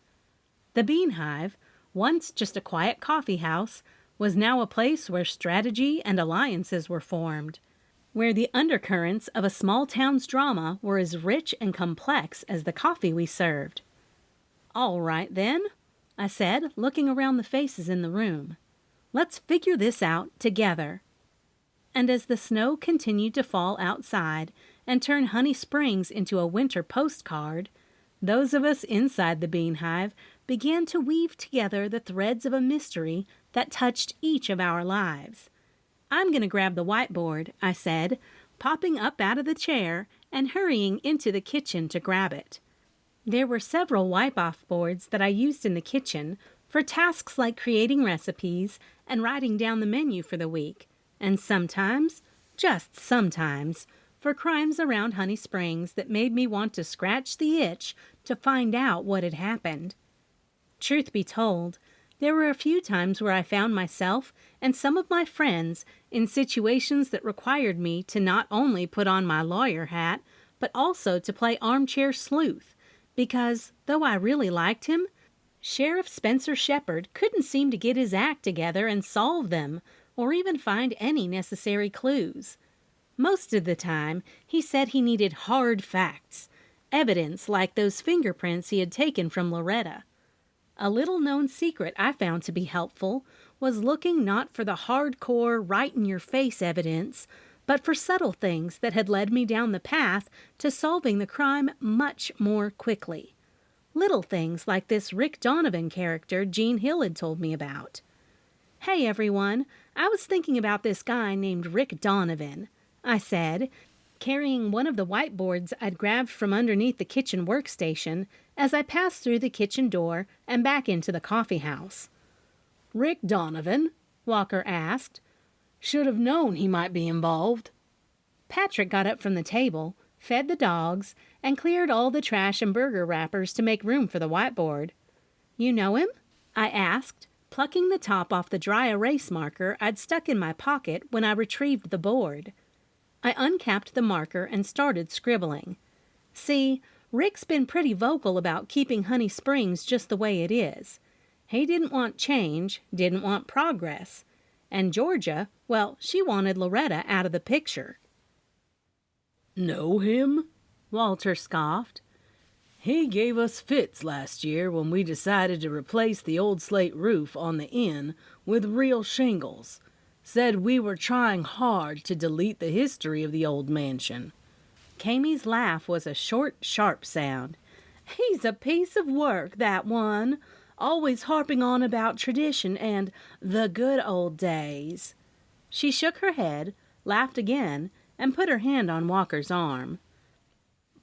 The Bean Hive, once just a quiet coffee house, was now a place where strategy and alliances were formed, where the undercurrents of a small town's drama were as rich and complex as the coffee we served. "All right, then," I said, looking around the faces in the room. "Let's figure this out together." And as the snow continued to fall outside and turn Honey Springs into a winter postcard, those of us inside the Bean Hive began to weave together the threads of a mystery that touched each of our lives. "I'm going to grab the whiteboard," I said, popping up out of the chair and hurrying into the kitchen to grab it. There were several wipe-off boards that I used in the kitchen for tasks like creating recipes and writing down the menu for the week, and sometimes, just sometimes, for crimes around Honey Springs that made me want to scratch the itch to find out what had happened. Truth be told, there were a few times where I found myself and some of my friends in situations that required me to not only put on my lawyer hat, but also to play armchair sleuth, because, though I really liked him, Sheriff Spencer Shepard couldn't seem to get his act together and solve them, or even find any necessary clues. Most of the time, he said he needed hard facts, evidence like those fingerprints he had taken from Loretta. A little-known secret I found to be helpful was looking not for the hardcore, right-in-your-face evidence, but for subtle things that had led me down the path to solving the crime much more quickly. Little things like this Rick Donovan character Gene Hill had told me about. "Hey, everyone, I was thinking about this guy named Rick Donovan," I said, carrying one of the whiteboards I'd grabbed from underneath the kitchen workstation as I passed through the kitchen door and back into the coffee house.
"Rick Donovan?" Walker asked. "Should have known he might be involved."
Patrick got up from the table, fed the dogs, and cleared all the trash and burger wrappers to make room for the whiteboard. "You know him?" I asked, plucking the top off the dry erase marker I'd stuck in my pocket when I retrieved the board. I uncapped the marker and started scribbling. See, Rick's been pretty vocal about keeping Honey Springs just the way it is. He didn't want change, didn't want progress. And Georgia, well, she wanted Loretta out of the picture.
"Know him?" Walter scoffed. "He gave us fits last year when we decided to replace the old slate roof on the inn with real shingles. Said we were trying hard to delete the history of the old mansion."
Kamie's laugh was a short, sharp sound. "He's a piece of work, that one. Always harping on about tradition and the good old days." She shook her head, laughed again, and put her hand on Walker's arm.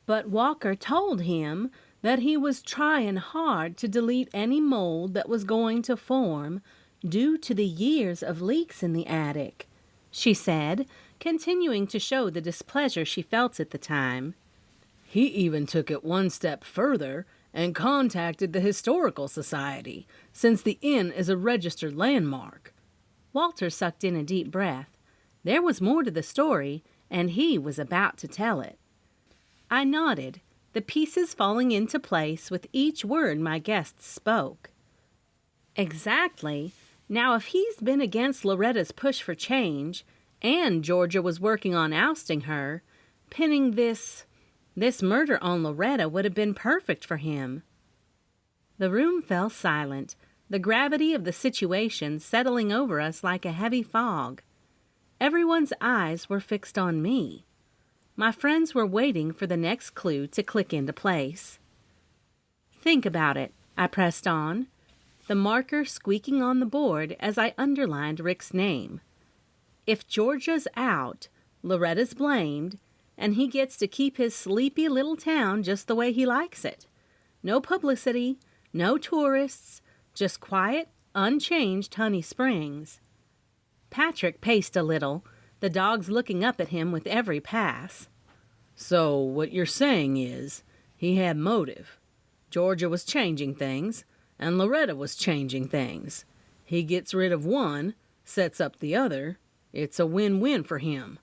"But Walker told him that he was trying hard to delete any mold that was going to form due to the years of leaks in the attic," she said, continuing to show the displeasure she felt at the time.
"He even took it one step further and contacted the Historical Society, since the inn is a registered landmark."
Walter sucked in a deep breath. There was more to the story, and he was about to tell it. I nodded, the pieces falling into place with each word my guest spoke. "Exactly. Now, if he's been against Loretta's push for change, and Georgia was working on ousting her, pinning this murder on Loretta would have been perfect for him." The room fell silent, the gravity of the situation settling over us like a heavy fog. Everyone's eyes were fixed on me. My friends were waiting for the next clue to click into place. "Think about it," I pressed on, the marker squeaking on the board as I underlined Rick's name. "If Georgia's out, Loretta's blamed, and he gets to keep his sleepy little town just the way he likes it. No publicity, no tourists, just quiet, unchanged Honey Springs." Patrick paced a little, the dogs looking up at him with every pass.
"So what you're saying is, he had motive. Georgia was changing things, and Loretta was changing things. He gets rid of one, sets up the other. It's a win-win for him."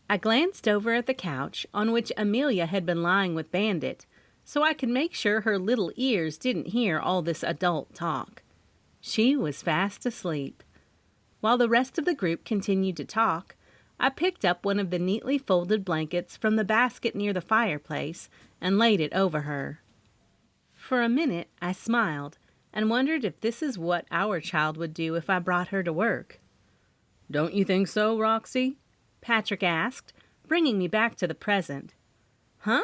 I glanced over at the couch on which Amelia had been lying with Bandit, so I could make sure her little ears didn't hear all this adult talk. She was fast asleep. While the rest of the group continued to talk, I picked up one of the neatly folded blankets from the basket near the fireplace and laid it over her. For a minute, I smiled and wondered if this is what our child would do if I brought her to work.
"Don't you think so, Roxy?"
Patrick asked, bringing me back to the present. "Huh?"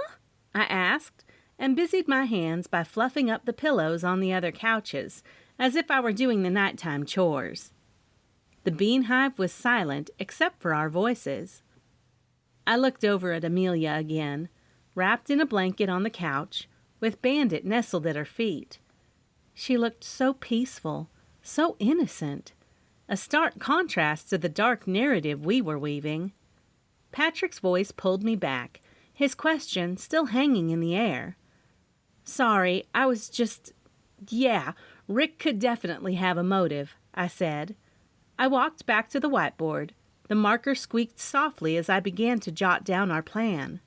I asked, and busied my hands by fluffing up the pillows on the other couches, as if I were doing the nighttime chores. The Bean Hive was silent except for our voices. I looked over at Amelia again, wrapped in a blanket on the couch, with Bandit nestled at her feet. She looked so peaceful, so innocent, a stark contrast to the dark narrative we were weaving. Patrick's voice pulled me back, his question still hanging in the air. "Sorry, I was just... Yeah, Rick could definitely have a motive," I said. I walked back to the whiteboard. The marker squeaked softly as I began to jot down our plan.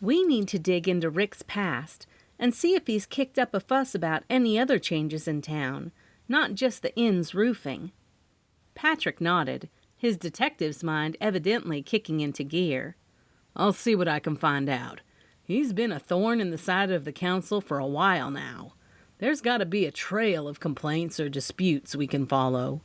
"We need to dig into Rick's past and see if he's kicked up a fuss about any other changes in town, not just the inn's roofing." Patrick nodded, his detective's mind evidently kicking into gear.
"I'll see what I can find out. He's been a thorn in the side of the council for a while now. There's got to be a trail of complaints or disputes we can follow."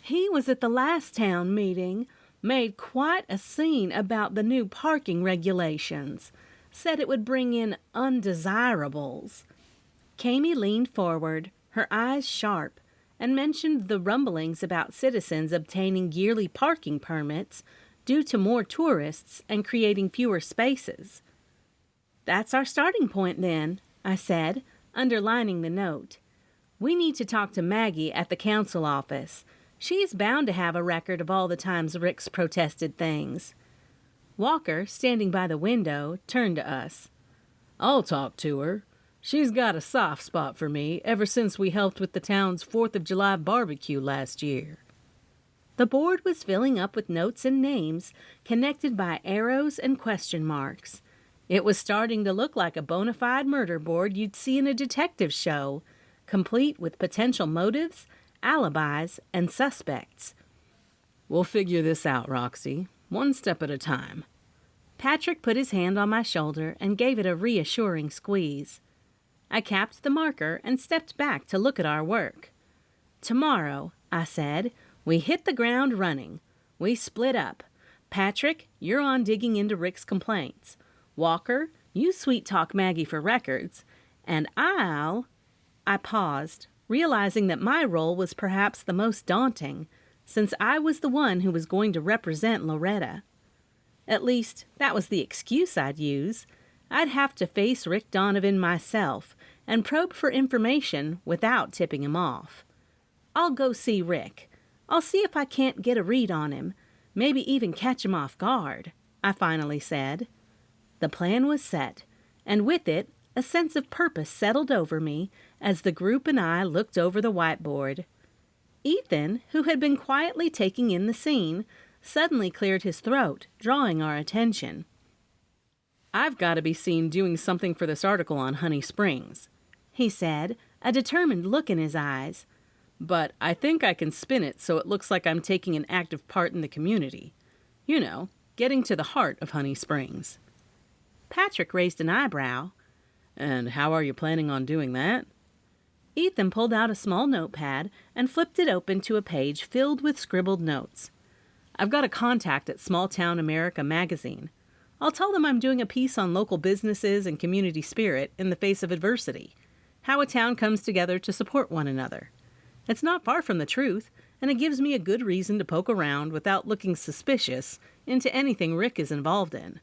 "He was at the last town meeting, made quite a scene about the new parking regulations, said it would bring in undesirables." Kamie leaned forward, her eyes sharp, and mentioned the rumblings about citizens obtaining yearly parking permits due to more tourists and creating fewer spaces. That's our starting point then, I said, underlining the note. We need to talk to Maggie at the council office. She's bound to have a record of all the times Rick's protested things. Walker, standing by the window, turned to us. I'll talk to her. She's got a soft spot for me ever since we helped with the town's 4th of July barbecue last year. The board was filling up with notes and names connected by arrows and question marks. It was starting to look like a bona fide murder board you'd see in a detective show, complete with potential motives, alibis, and suspects. We'll figure this out, Roxy, one step at a time. Patrick put his hand on my shoulder and gave it a reassuring squeeze. I capped the marker and stepped back to look at our work. Tomorrow, I said, we hit the ground running. We split up. Patrick, you're on digging into Rick's complaints. Walker, you sweet-talk Maggie for records. And I paused, realizing that my role was perhaps the most daunting, since I was the one who was going to represent Loretta. At least, that was the excuse I'd use. I'd have to face Rick Donovan myself and probe for information without tipping him off. I'll go see Rick. I'll see if I can't get a read on him, maybe even catch him off guard, I finally said. The plan was set, and with it, a sense of purpose settled over me as the group and I looked over the whiteboard. Ethan, who had been quietly taking in the scene, suddenly cleared his throat, drawing our attention. I've got to be seen doing something for this article on Honey Springs, he said, a determined look in his eyes. But I think I can spin it so it looks like I'm taking an active part in the community. You know, getting to the heart of Honey Springs. Patrick raised an eyebrow. And how are you planning on doing that? Ethan pulled out a small notepad and flipped it open to a page filled with scribbled notes. I've got a contact at Small Town America magazine. I'll tell them I'm doing a piece on local businesses and community spirit in the face of adversity, how a town comes together to support one another. It's not far from the truth, and it gives me a good reason to poke around without looking suspicious into anything Rick is involved in.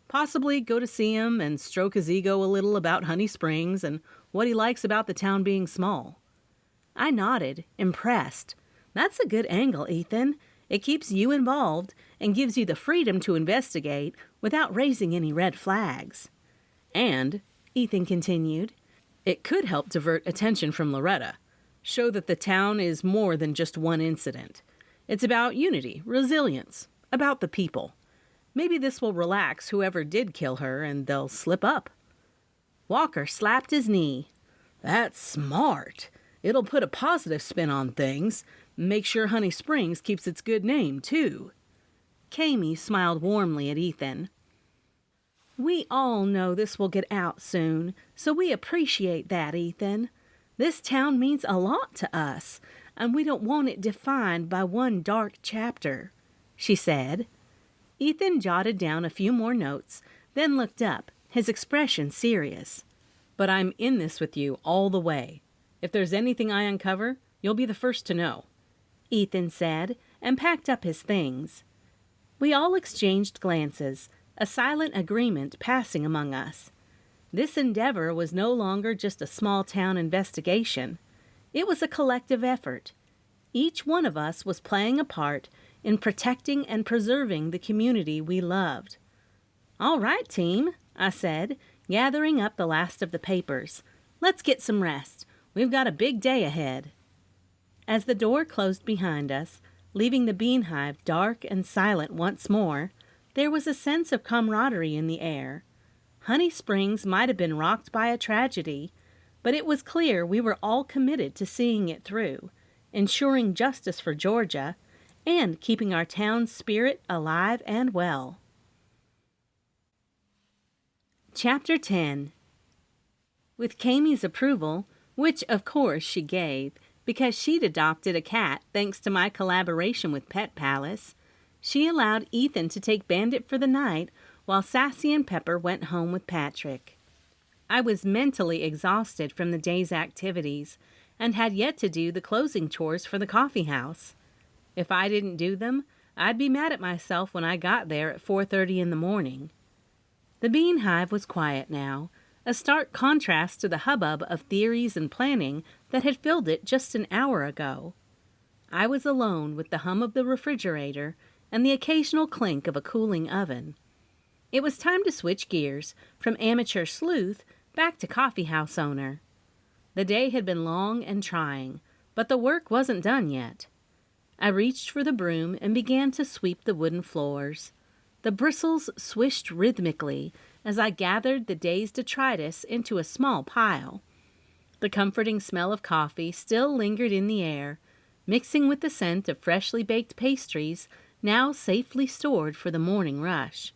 Possibly go to see him and stroke his ego a little about Honey Springs and what he likes about the town being small. I nodded, impressed. That's a good angle, Ethan. It keeps you involved and gives you the freedom to investigate without raising any red flags. And, Ethan continued, it could help divert attention from Loretta. Show that the town is more than just one incident. It's about unity, resilience, about the people. Maybe this will relax whoever did kill her and they'll slip up. Walker slapped his knee. That's smart. It'll put a positive spin on things. Make sure Honey Springs keeps its good name, too. Kami smiled warmly at Ethan. We all know this will get out soon, so we appreciate that, Ethan. This town means a lot to us, and we don't want it defined by one dark chapter, she said. Ethan jotted down a few more notes, then looked up, his expression serious. But I'm in this with you all the way. If there's anything I uncover, you'll be the first to know, Ethan said, and packed up his things. We all exchanged glances, a silent agreement passing among us. This endeavor was no longer just a small-town investigation. It was a collective effort. Each one of us was playing a part in protecting and preserving the community we loved. All right, team, I said, gathering up the last of the papers. Let's get some rest. We've got a big day ahead. As the door closed behind us, leaving the bean hive dark and silent once more, there was a sense of camaraderie in the air. Honey Springs might have been rocked by a tragedy, but it was clear we were all committed to seeing it through, ensuring justice for Georgia, and keeping our town's spirit alive and well. Chapter 10. With Kami's approval, which of course she gave, because she'd adopted a cat thanks to my collaboration with Pet Palace, she allowed Ethan to take Bandit for the night while Sassy and Pepper went home with Patrick. I was mentally exhausted from the day's activities and had yet to do the closing chores for the coffee house. If I didn't do them, I'd be mad at myself when I got there at 4:30 in the morning. The Bean Hive was quiet now, a stark contrast to the hubbub of theories and planning that had filled it just an hour ago. I was alone with the hum of the refrigerator and the occasional clink of a cooling oven. It was time to switch gears from amateur sleuth back to coffeehouse owner. The day had been long and trying, but the work wasn't done yet. I reached for the broom and began to sweep the wooden floors. The bristles swished rhythmically as I gathered the day's detritus into a small pile. The comforting smell of coffee still lingered in the air, mixing with the scent of freshly baked pastries now safely stored for the morning rush.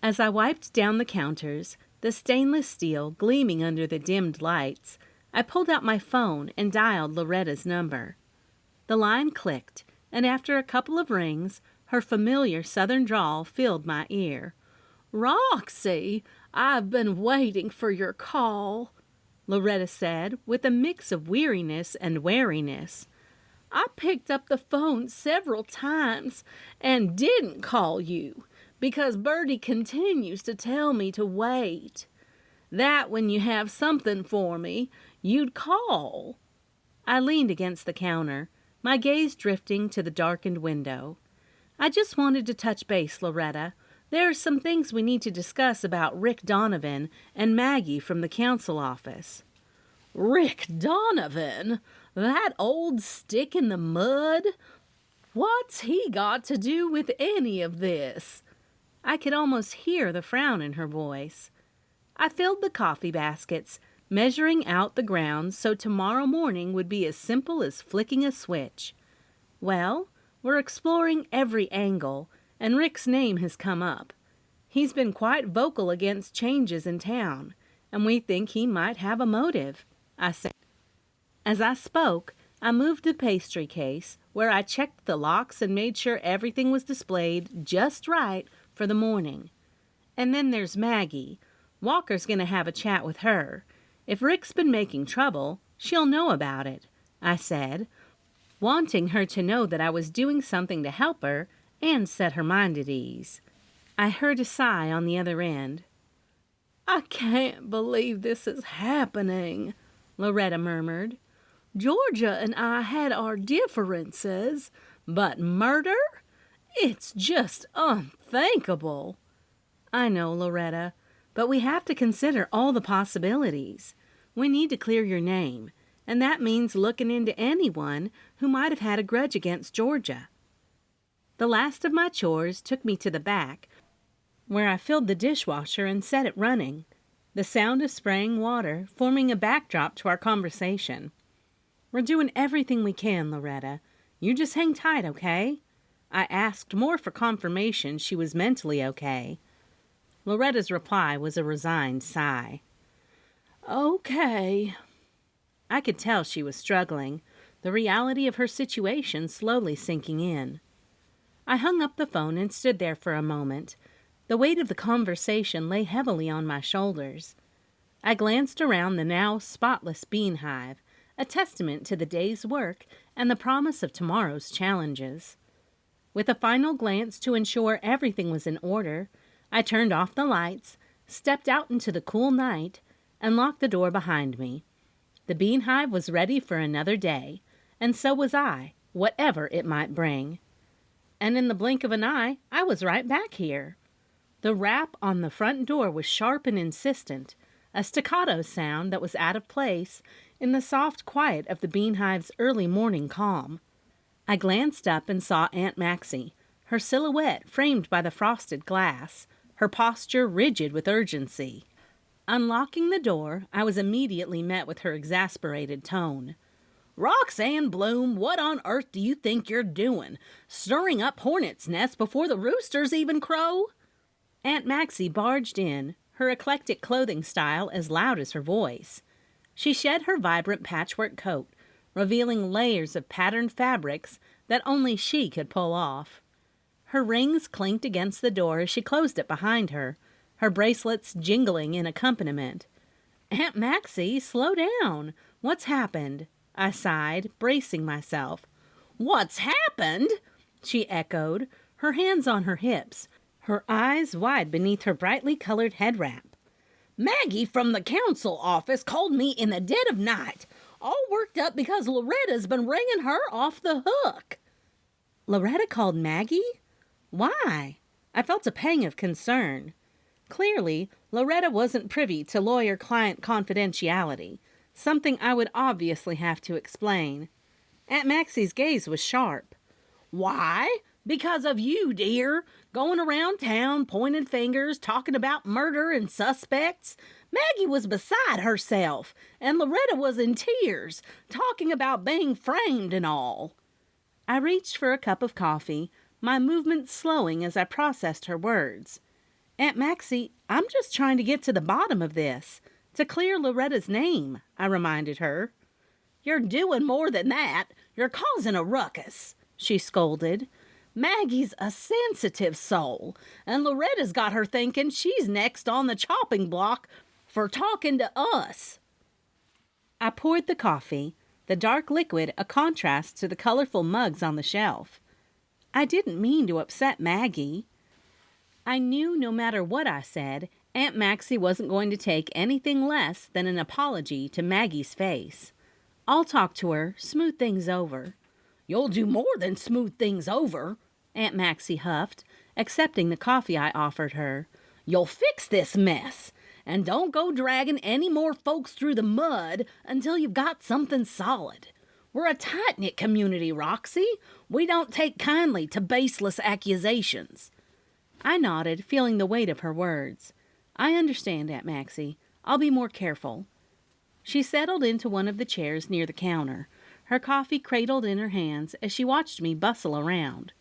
As I wiped down the counters, the stainless steel gleaming under the dimmed lights, I pulled out my phone and dialed Loretta's number. The line clicked, and after a couple of rings, her familiar southern drawl filled my ear. "Roxy, I've been waiting for your call," Loretta said, with a mix of weariness and wariness. "I picked up the phone several times and didn't call you because Bertie continues to tell me to wait. That when you have something for me, you'd call." I leaned against the counter, my gaze drifting to the darkened window. "I just wanted to touch base, Loretta. There are some things we need to discuss about Rick Donovan and Maggie from the council office." "Rick Donovan? That old stick in the mud? What's he got to do with any of this?" I could almost hear the frown in her voice. I filled the coffee baskets, measuring out the grounds so tomorrow morning would be as simple as flicking a switch. Well, we're exploring every angle, and Rick's name has come up. He's been quite vocal against changes in town, and we think he might have a motive, I said. As I spoke, I moved the pastry case, where I checked the locks and made sure everything was displayed just right for the morning. And then there's Maggie. Walker's going to have a chat with her. If Rick's been making trouble, she'll know about it, I said, wanting her to know that I was doing something to help her and set her mind at ease. I heard a sigh on the other end. "I can't believe this is happening," Loretta murmured. "Georgia and I had our differences, but murder? It's just unthinkable." "I know, Loretta, but we have to consider all the possibilities. We need to clear your name, and that means looking into anyone who might have had a grudge against Georgia." The last of my chores took me to the back, where I filled the dishwasher and set it running, the sound of spraying water forming a backdrop to our conversation. "We're doing everything we can, Loretta. You just hang tight, okay?" I asked more for confirmation she was mentally okay. Loretta's reply was a resigned sigh. "Okay." I could tell she was struggling, the reality of her situation slowly sinking in. I hung up the phone and stood there for a moment. The weight of the conversation lay heavily on my shoulders. I glanced around the now spotless bean hive, a testament to the day's work and the promise of tomorrow's challenges. With a final glance to ensure everything was in order, I turned off the lights, stepped out into the cool night, and locked the door behind me. The bean hive was ready for another day, and so was I, whatever it might bring. And in the blink of an eye, I was right back here. The rap on the front door was sharp and insistent, a staccato sound that was out of place in the soft quiet of the bean hive's early morning calm. I glanced up and saw Aunt Maxie, her silhouette framed by the frosted glass, her posture rigid with urgency. Unlocking the door, I was immediately met with her exasperated tone. "Roxanne Bloom, what on earth do you think you're doing? Stirring up hornets' nests before the roosters even crow?" Aunt Maxie barged in, her eclectic clothing style as loud as her voice. She shed her vibrant patchwork coat, revealing layers of patterned fabrics that only she could pull off. Her rings clinked against the door as she closed it behind her, her bracelets jingling in accompaniment. "Aunt Maxie, slow down. What's happened?" I sighed, bracing myself. "What's happened?" she echoed, her hands on her hips, her eyes wide beneath her brightly colored head wrap. Maggie from the council office called me in the dead of night, all worked up because Loretta's been ringing her off the hook. Loretta called Maggie? Why? I felt a pang of concern. Clearly, Loretta wasn't privy to lawyer-client confidentiality, something I would obviously have to explain. Aunt Maxie's gaze was sharp. Why? Because of you, dear. Going around town, pointing fingers, talking about murder and suspects. Maggie was beside herself, and Loretta was in tears, talking about being framed and all. I reached for a cup of coffee, my movements slowing as I processed her words. Aunt Maxie, I'm just trying to get to the bottom of this, to clear Loretta's name, I reminded her. You're doing more than that. You're causing a ruckus, she scolded. Maggie's a sensitive soul, and Loretta's got her thinking she's next on the chopping block for talking to us. I poured the coffee, the dark liquid a contrast to the colorful mugs on the shelf. I didn't mean to upset Maggie. I knew no matter what I said, Aunt Maxie wasn't going to take anything less than an apology to Maggie's face. I'll talk to her, smooth things over. You'll do more than smooth things over, Aunt Maxie huffed, accepting the coffee I offered her. You'll fix this mess, and don't go dragging any more folks through the mud until you've got something solid. We're a tight-knit community, Roxy. We don't take kindly to baseless accusations. I nodded, feeling the weight of her words. I understand, Aunt Maxie. I'll be more careful. She settled into one of the chairs near the counter, her coffee cradled in her hands as she watched me bustle around.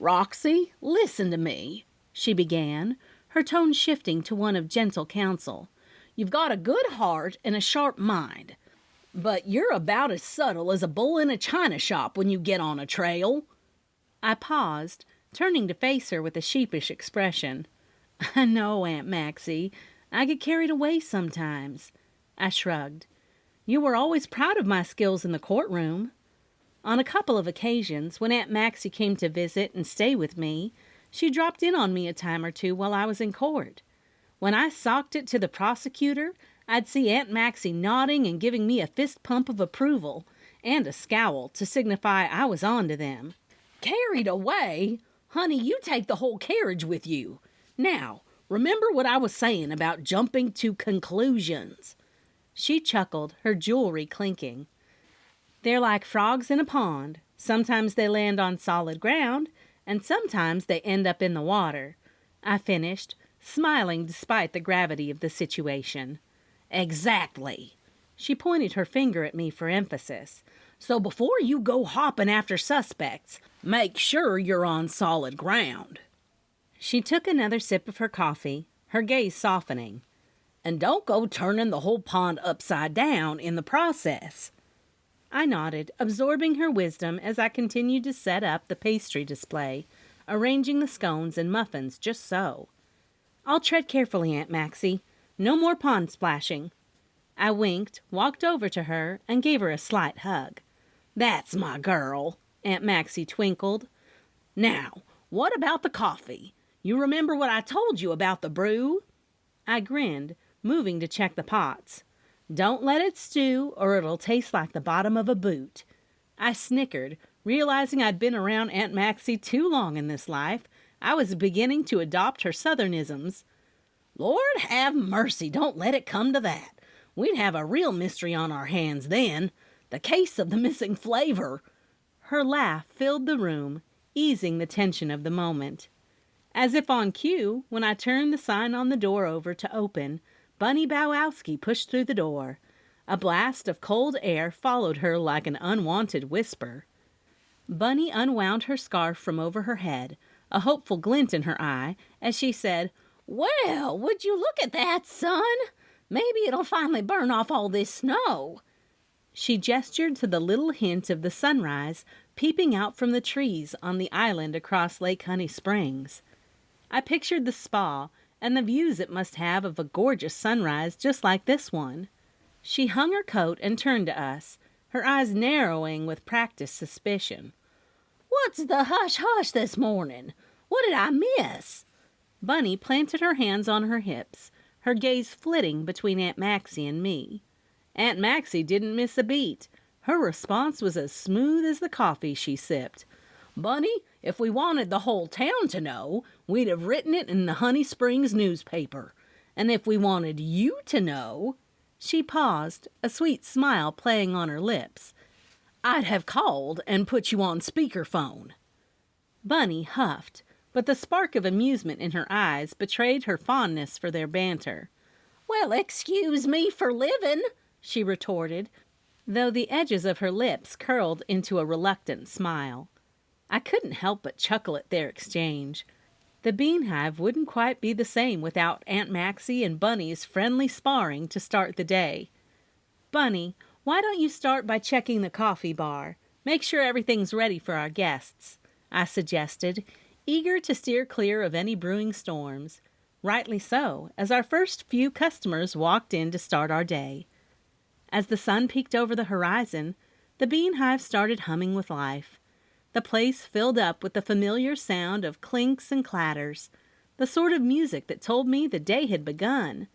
Roxy, listen to me, she began, her tone shifting to one of gentle counsel. You've got a good heart and a sharp mind, but you're about as subtle as a bull in a china shop when you get on a trail. I paused, turning to face her with a sheepish expression. I know, Aunt Maxie. I get carried away sometimes. I shrugged. You were always proud of my skills in the courtroom. On a couple of occasions, when Aunt Maxie came to visit and stay with me, she dropped in on me a time or two while I was in court. When I socked it to the prosecutor, I'd see Aunt Maxie nodding and giving me a fist pump of approval, and a scowl to signify I was on to them. Carried away? Honey, you take the whole carriage with you. Now, remember what I was saying about jumping to conclusions. She chuckled, her jewelry clinking. They're like frogs in a pond. Sometimes they land on solid ground, and sometimes they end up in the water. I finished, smiling despite the gravity of the situation. Exactly. She pointed her finger at me for emphasis. So before you go hopping after suspects, make sure you're on solid ground. She took another sip of her coffee, her gaze softening. And don't go turning the whole pond upside down in the process. I nodded, absorbing her wisdom as I continued to set up the pastry display, arranging the scones and muffins just so. I'll tread carefully, Aunt Maxie. No more pond splashing. I winked, walked over to her, and gave her a slight hug. That's my girl, Aunt Maxie twinkled. Now, what about the coffee? You remember what I told you about the brew? I grinned, moving to check the pots. Don't let it stew, or it'll taste like the bottom of a boot. I snickered, realizing I'd been around Aunt Maxie too long in this life. I was beginning to adopt her southernisms. Lord have mercy, don't let it come to that. We'd have a real mystery on our hands then. The case of the missing flavor. Her laugh filled the room, easing the tension of the moment. As if on cue, when I turned the sign on the door over to open, Bunny Bowowski pushed through the door. A blast of cold air followed her like an unwanted whisper. Bunny unwound her scarf from over her head, a hopeful glint in her eye, as she said, Well, would you look at that, son? Maybe it'll finally burn off all this snow. She gestured to the little hint of the sunrise peeping out from the trees on the island across Lake Honey Springs. I pictured the spa and the views it must have of a gorgeous sunrise just like this one. She hung her coat and turned to us, her eyes narrowing with practiced suspicion.
What's the hush-hush this morning? What did I miss?
Bunny planted her hands on her hips, her gaze flitting between Aunt Maxie and me. Aunt Maxie didn't miss a beat. Her response was as smooth as the coffee she sipped.
Bunny, if we wanted the whole town to know, we'd have written it in the Honey Springs newspaper. And if we wanted you to know,
she paused, a sweet smile playing on her lips,
I'd have called and put you on speakerphone.
Bunny huffed, but the spark of amusement in her eyes betrayed her fondness for their banter.
Well, excuse me for living, she retorted,
though the edges of her lips curled into a reluctant smile. I couldn't help but chuckle at their exchange. The Bean Hive wouldn't quite be the same without Aunt Maxie and Bunny's friendly sparring to start the day. Bunny, why don't you start by checking the coffee bar? Make sure everything's ready for our guests, I suggested, eager to steer clear of any brewing storms. Rightly so, as our first few customers walked in to start our day. As the sun peeked over the horizon, the Bean Hive started humming with life. The place filled up with the familiar sound of clinks and clatters, the sort of music that told me the day had begun.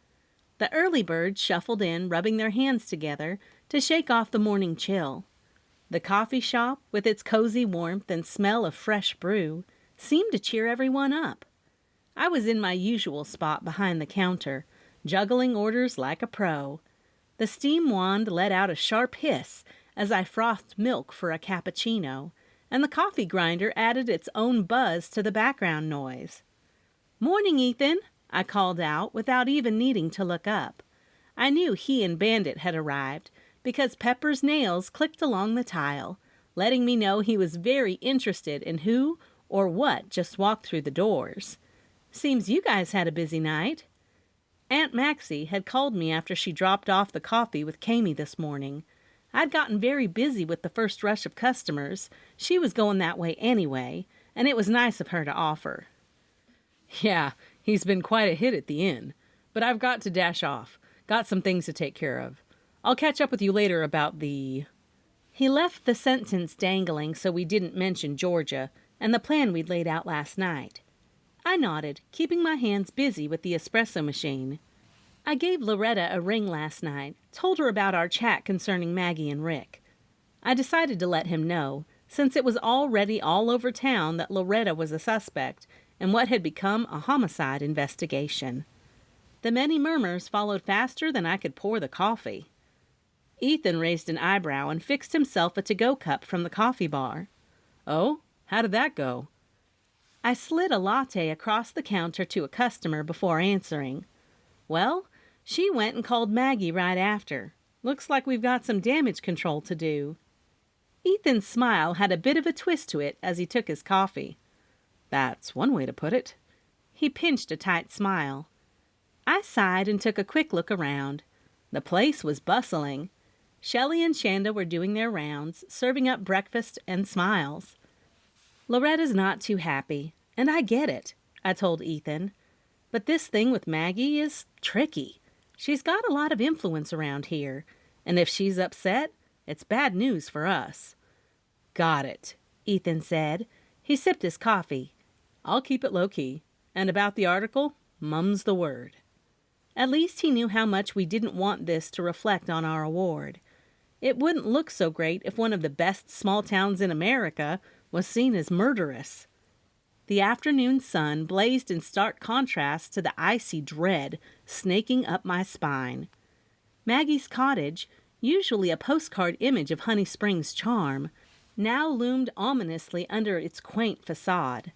The early birds shuffled in, rubbing their hands together to shake off the morning chill. The coffee shop, with its cozy warmth and smell of fresh brew, seemed to cheer everyone up. I was in my usual spot behind the counter, juggling orders like a pro. The steam wand let out a sharp hiss as I frothed milk for a cappuccino, and the coffee grinder added its own buzz to the background noise. "Morning, Ethan," I called out without even needing to look up. I knew he and Bandit had arrived because Pepper's nails clicked along the tile, letting me know he was very interested in who or what just walked through the doors. "Seems you guys had a busy night." Aunt Maxie had called me after she dropped off the coffee with Kami this morning. I'd gotten very busy with the first rush of customers. She was going that way anyway, and it was nice of her to offer.
"Yeah, he's been quite a hit at the inn, but I've got to dash off. Got some things to take care of. I'll catch up with you later about the..."
He left the sentence dangling so we didn't mention Georgia and the plan we'd laid out last night. I nodded, keeping my hands busy with the espresso machine. I gave Loretta a ring last night, told her about our chat concerning Maggie and Rick. I decided to let him know, since it was already all over town that Loretta was a suspect in what had become a homicide investigation. The many murmurs followed faster than I could pour the coffee. Ethan raised an eyebrow and fixed himself a to-go cup from the coffee bar.
"Oh, how did that go?"
I slid a latte across the counter to a customer before answering. "Well, she went and called Maggie right after. Looks like we've got some damage control to do." Ethan's smile had a bit of a twist to it as he took his coffee.
"That's one way to put it."
He pinched a tight smile. I sighed and took a quick look around. The place was bustling. Shelley and Shanda were doing their rounds, serving up breakfast and smiles. "Loretta's not too happy, and I get it," I told Ethan. "But this thing with Maggie is tricky. She's got a lot of influence around here, and if she's upset, it's bad news for us."
"Got it,"
Ethan said. He sipped his coffee.
"I'll keep it low-key. And about the article, mum's the word."
At least he knew how much we didn't want this to reflect on our award. It wouldn't look so great if one of the best small towns in America was seen as murderous. The afternoon sun blazed in stark contrast to the icy dread snaking up my spine. Maggie's cottage, usually a postcard image of Honey Springs' charm, now loomed ominously under its quaint facade.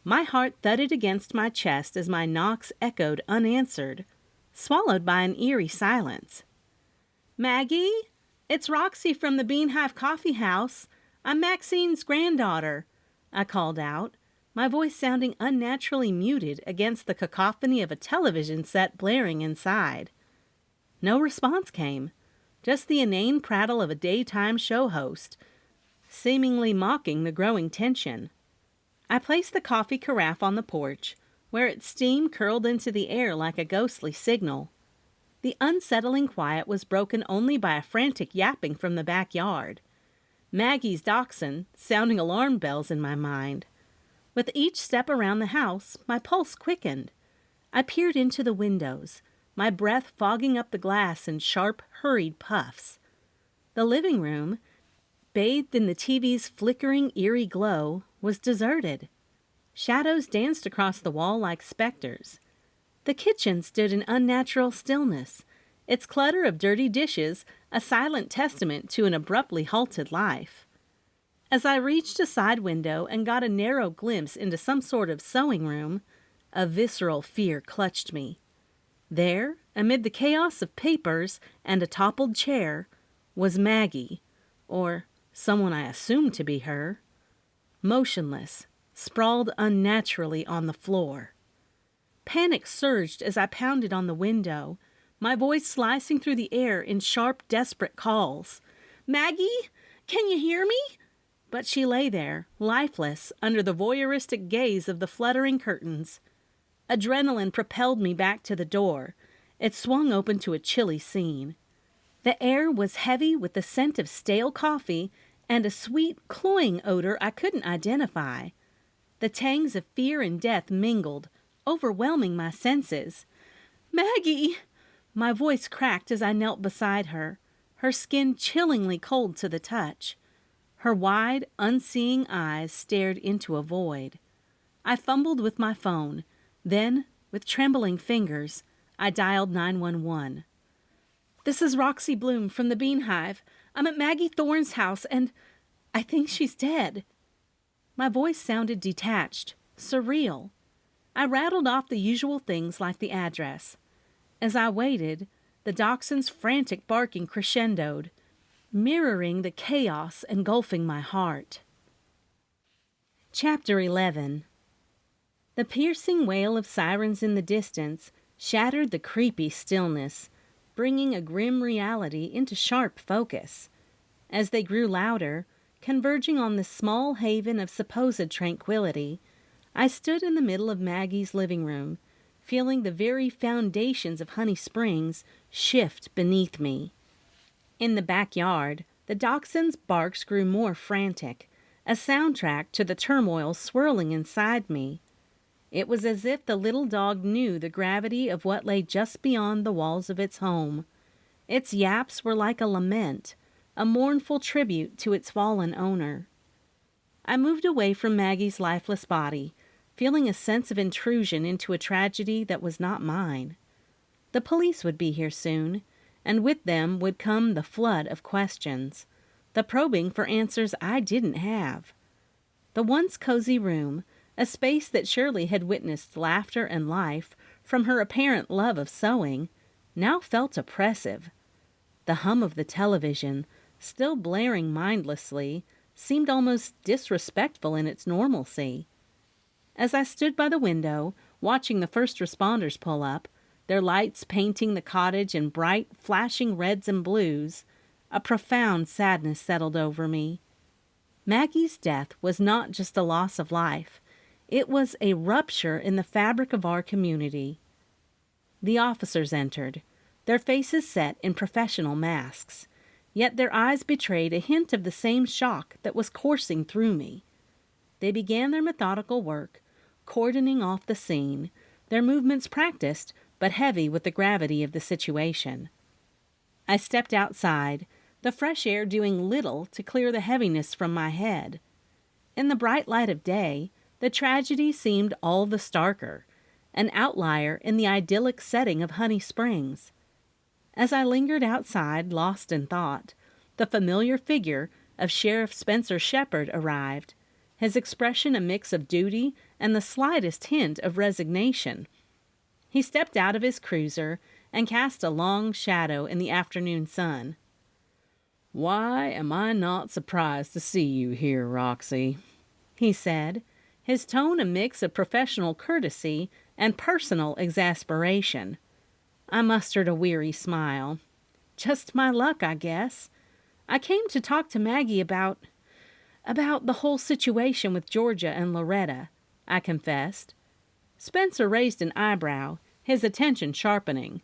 My heart thudded against my chest as my knocks echoed unanswered, swallowed by an eerie silence. "Maggie? It's Roxy from the Bean Hive Coffeehouse. I'm Maxine's granddaughter," I called out, my voice sounding unnaturally muted against the cacophony of a television set blaring inside. No response came, just the inane prattle of a daytime show host, seemingly mocking the growing tension. I placed the coffee carafe on the porch, where its steam curled into the air like a ghostly signal. The unsettling quiet was broken only by a frantic yapping from the backyard. Maggie's dachshund, sounding alarm bells in my mind. With each step around the house, my pulse quickened. I peered into the windows, my breath fogging up the glass in sharp, hurried puffs. The living room, bathed in the TV's flickering, eerie glow, was deserted. Shadows danced across the wall like specters. The kitchen stood in unnatural stillness, its clutter of dirty dishes a silent testament to an abruptly halted life. As I reached a side window and got a narrow glimpse into some sort of sewing room, a visceral fear clutched me. There, amid the chaos of papers and a toppled chair, was Maggie, or someone I assumed to be her, motionless, sprawled unnaturally on the floor. Panic surged as I pounded on the window, my voice slicing through the air in sharp, desperate calls. "Maggie, can you hear me?" But she lay there, lifeless, under the voyeuristic gaze of the fluttering curtains. Adrenaline propelled me back to the door. It swung open to a chilly scene. The air was heavy with the scent of stale coffee and a sweet, cloying odor I couldn't identify. The tangs of fear and death mingled, overwhelming my senses. "Maggie!" My voice cracked as I knelt beside her, her skin chillingly cold to the touch. Her wide, unseeing eyes stared into a void. I fumbled with my phone. Then, with trembling fingers, I dialed 911. "This is Roxy Bloom from the Bean Hive. I'm at Maggie Thorne's house, and I think she's dead." My voice sounded detached, surreal. I rattled off the usual things like the address. As I waited, the dachshund's frantic barking crescendoed, mirroring the chaos engulfing my heart. Chapter 11. The piercing wail of sirens in the distance shattered the creepy stillness, bringing a grim reality into sharp focus. As they grew louder, converging on this small haven of supposed tranquility, I stood in the middle of Maggie's living room, feeling the very foundations of Honey Springs shift beneath me. In the backyard, the dachshund's barks grew more frantic, a soundtrack to the turmoil swirling inside me. It was as if the little dog knew the gravity of what lay just beyond the walls of its home. Its yaps were like a lament, a mournful tribute to its fallen owner. I moved away from Maggie's lifeless body, feeling a sense of intrusion into a tragedy that was not mine. The police would be here soon, and with them would come the flood of questions, the probing for answers I didn't have. The once cozy room, a space that surely had witnessed laughter and life from her apparent love of sewing, now felt oppressive. The hum of the television, still blaring mindlessly, seemed almost disrespectful in its normalcy. As I stood by the window, watching the first responders pull up, their lights painting the cottage in bright, flashing reds and blues, a profound sadness settled over me. Maggie's death was not just a loss of life. It was a rupture in the fabric of our community. The officers entered, their faces set in professional masks, yet their eyes betrayed a hint of the same shock that was coursing through me. They began their methodical work, cordoning off the scene, their movements practiced but heavy with the gravity of the situation. I stepped outside, the fresh air doing little to clear the heaviness from my head. In the bright light of day, the tragedy seemed all the starker, an outlier in the idyllic setting of Honey Springs. As I lingered outside, lost in thought, the familiar figure of Sheriff Spencer Shepard arrived, his expression a mix of duty and the slightest hint of resignation. He stepped out of his cruiser and cast a long shadow in the afternoon sun. "Why am I not surprised to see you here, Roxy?" he said, his tone a mix of professional courtesy and personal exasperation. I mustered a weary smile. "Just my luck, I guess. I came to talk to Maggie about the whole situation with Georgia and Loretta," I confessed. Spencer raised an eyebrow, his attention sharpening.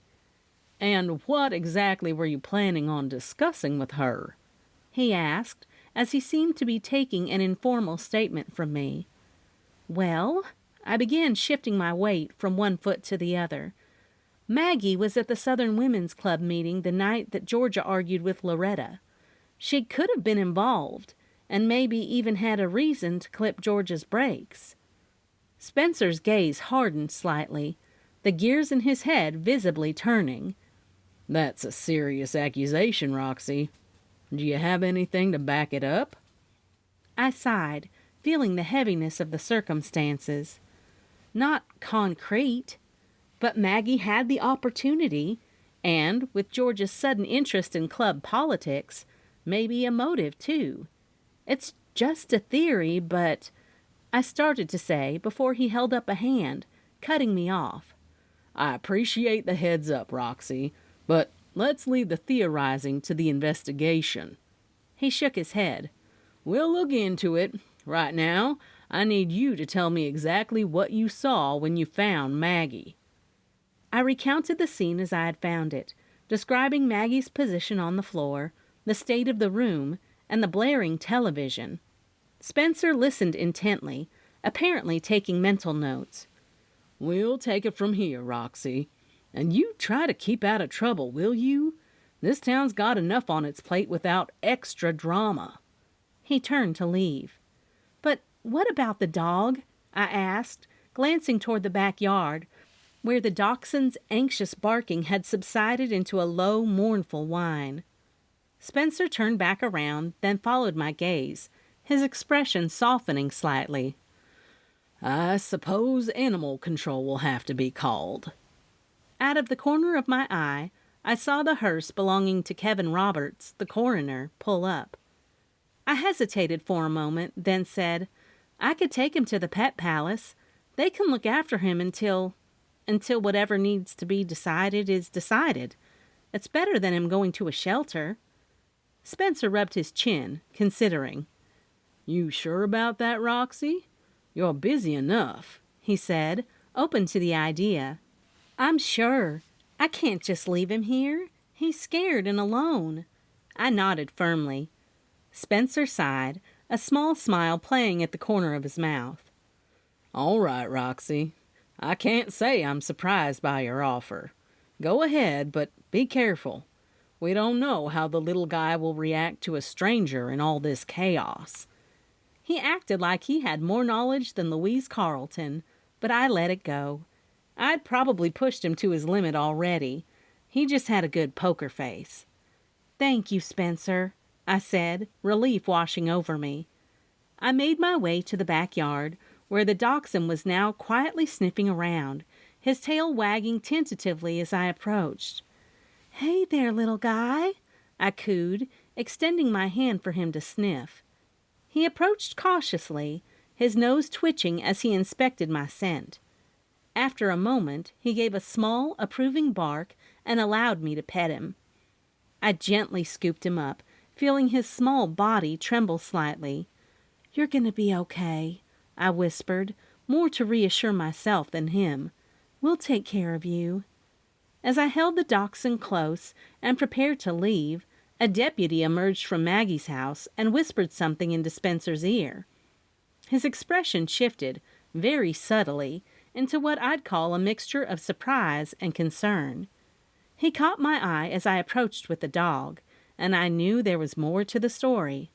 "And what exactly were you planning on discussing with her?" he asked, as he seemed to be taking an informal statement from me. Well, I began shifting my weight from one foot to the other. Maggie was at the Southern Women's Club meeting the night that Georgia argued with Loretta. She could have been involved, and maybe even had a reason to clip Georgia's brakes. Spencer's gaze hardened slightly, the gears in his head visibly turning.
That's a serious accusation, Roxy. Do you have anything to back it up?
I sighed, feeling the heaviness of the circumstances. Not concrete, but Maggie had the opportunity, and, with George's sudden interest in club politics, maybe a motive too. It's just a theory, but... I started to say before he held up a hand, cutting me off.
I appreciate the heads up, Roxy, but let's leave the theorizing to the investigation.
He shook his head.
We'll look into it. Right now, I need you to tell me exactly what you saw when you found Maggie.
I recounted the scene as I had found it, describing Maggie's position on the floor, the state of the room, and the blaring television. Spencer listened intently, apparently taking mental notes.
We'll take it from here, Roxy. And you try to keep out of trouble, will you? This town's got enough on its plate without extra drama.
He turned to leave. But what about the dog? I asked, glancing toward the backyard, where the dachshund's anxious barking had subsided into a low, mournful whine. Spencer turned back around, then followed my gaze, his expression softening slightly.
I suppose animal control will have to be called.
Out of the corner of my eye, I saw the hearse belonging to Kevin Roberts, the coroner, pull up. I hesitated for a moment, then said, I could take him to the pet palace. They can look after him until whatever needs to be decided is decided. It's better than him going to a shelter. Spencer rubbed his chin, considering.
You sure about that, Roxy? You're busy enough,
he said, open to the idea. I'm sure. I can't just leave him here. He's scared and alone. I nodded firmly. Spencer sighed, a small smile playing at the corner of his mouth.
All right, Roxy. I can't say I'm surprised by your offer. Go ahead, but be careful. We don't know how the little guy will react to a stranger in all this chaos.
He acted like he had more knowledge than Louise Carlton, but I let it go. I'd probably pushed him to his limit already. He just had a good poker face. Thank you, Spencer, I said, relief washing over me. I made my way to the backyard, where the dachshund was now quietly sniffing around, his tail wagging tentatively as I approached. Hey there, little guy, I cooed, extending my hand for him to sniff. He approached cautiously, his nose twitching as he inspected my scent. After a moment, he gave a small, approving bark and allowed me to pet him. I gently scooped him up, feeling his small body tremble slightly. You're going to be okay, I whispered, more to reassure myself than him. We'll take care of you. As I held the dachshund close and prepared to leave, a deputy emerged from Maggie's house and whispered something into Spencer's ear. His expression shifted, very subtly, into what I'd call a mixture of surprise and concern. He caught my eye as I approached with the dog, and I knew there was more to the story.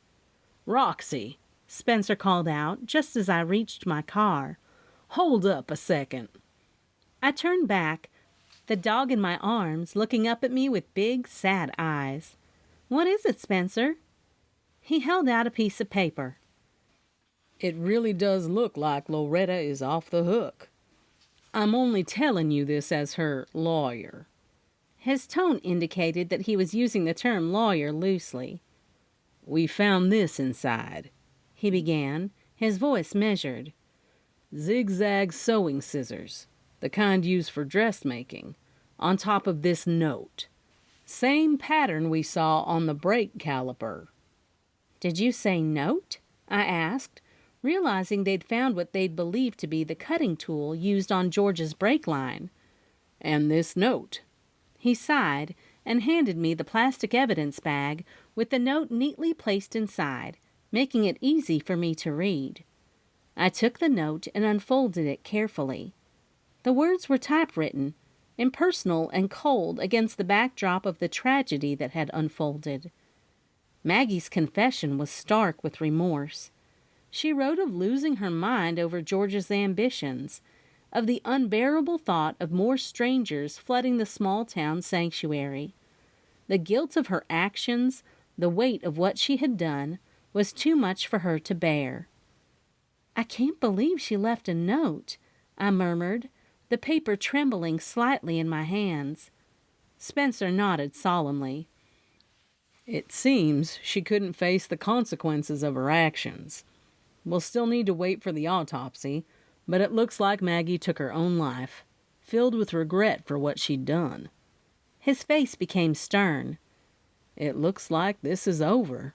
Roxy,
Spencer called out just as I reached my car.
Hold up a second.
I turned back, the dog in my arms looking up at me with big, sad eyes. What is it, Spencer? He held out a piece of paper.
It really does look like Loretta is off the hook. I'm only telling you this as her lawyer.
His tone indicated that he was using the term lawyer loosely.
We found this inside,
he began, his voice measured.
Zigzag sewing scissors, the kind used for dressmaking, on top of this note. Same pattern we saw on the brake caliper.
Did you say note? I asked, realizing they'd found what they'd believed to be the cutting tool used on George's brake line.
And this note.
He sighed and handed me the plastic evidence bag with the note neatly placed inside, making it easy for me to read. I took the note and unfolded it carefully. The words were typewritten, impersonal and cold against the backdrop of the tragedy that had unfolded. Maggie's confession was stark with remorse. She wrote of losing her mind over George's ambitions, of the unbearable thought of more strangers flooding the small-town sanctuary. The guilt of her actions, the weight of what she had done, was too much for her to bear. "I can't believe she left a note," I murmured, the paper trembling slightly in my hands. Spencer nodded solemnly.
"It seems she couldn't face the consequences of her actions. We'll still need to wait for the autopsy, but it looks like Maggie took her own life, filled with regret for what she'd done."
His face became stern.
"It looks like this is over."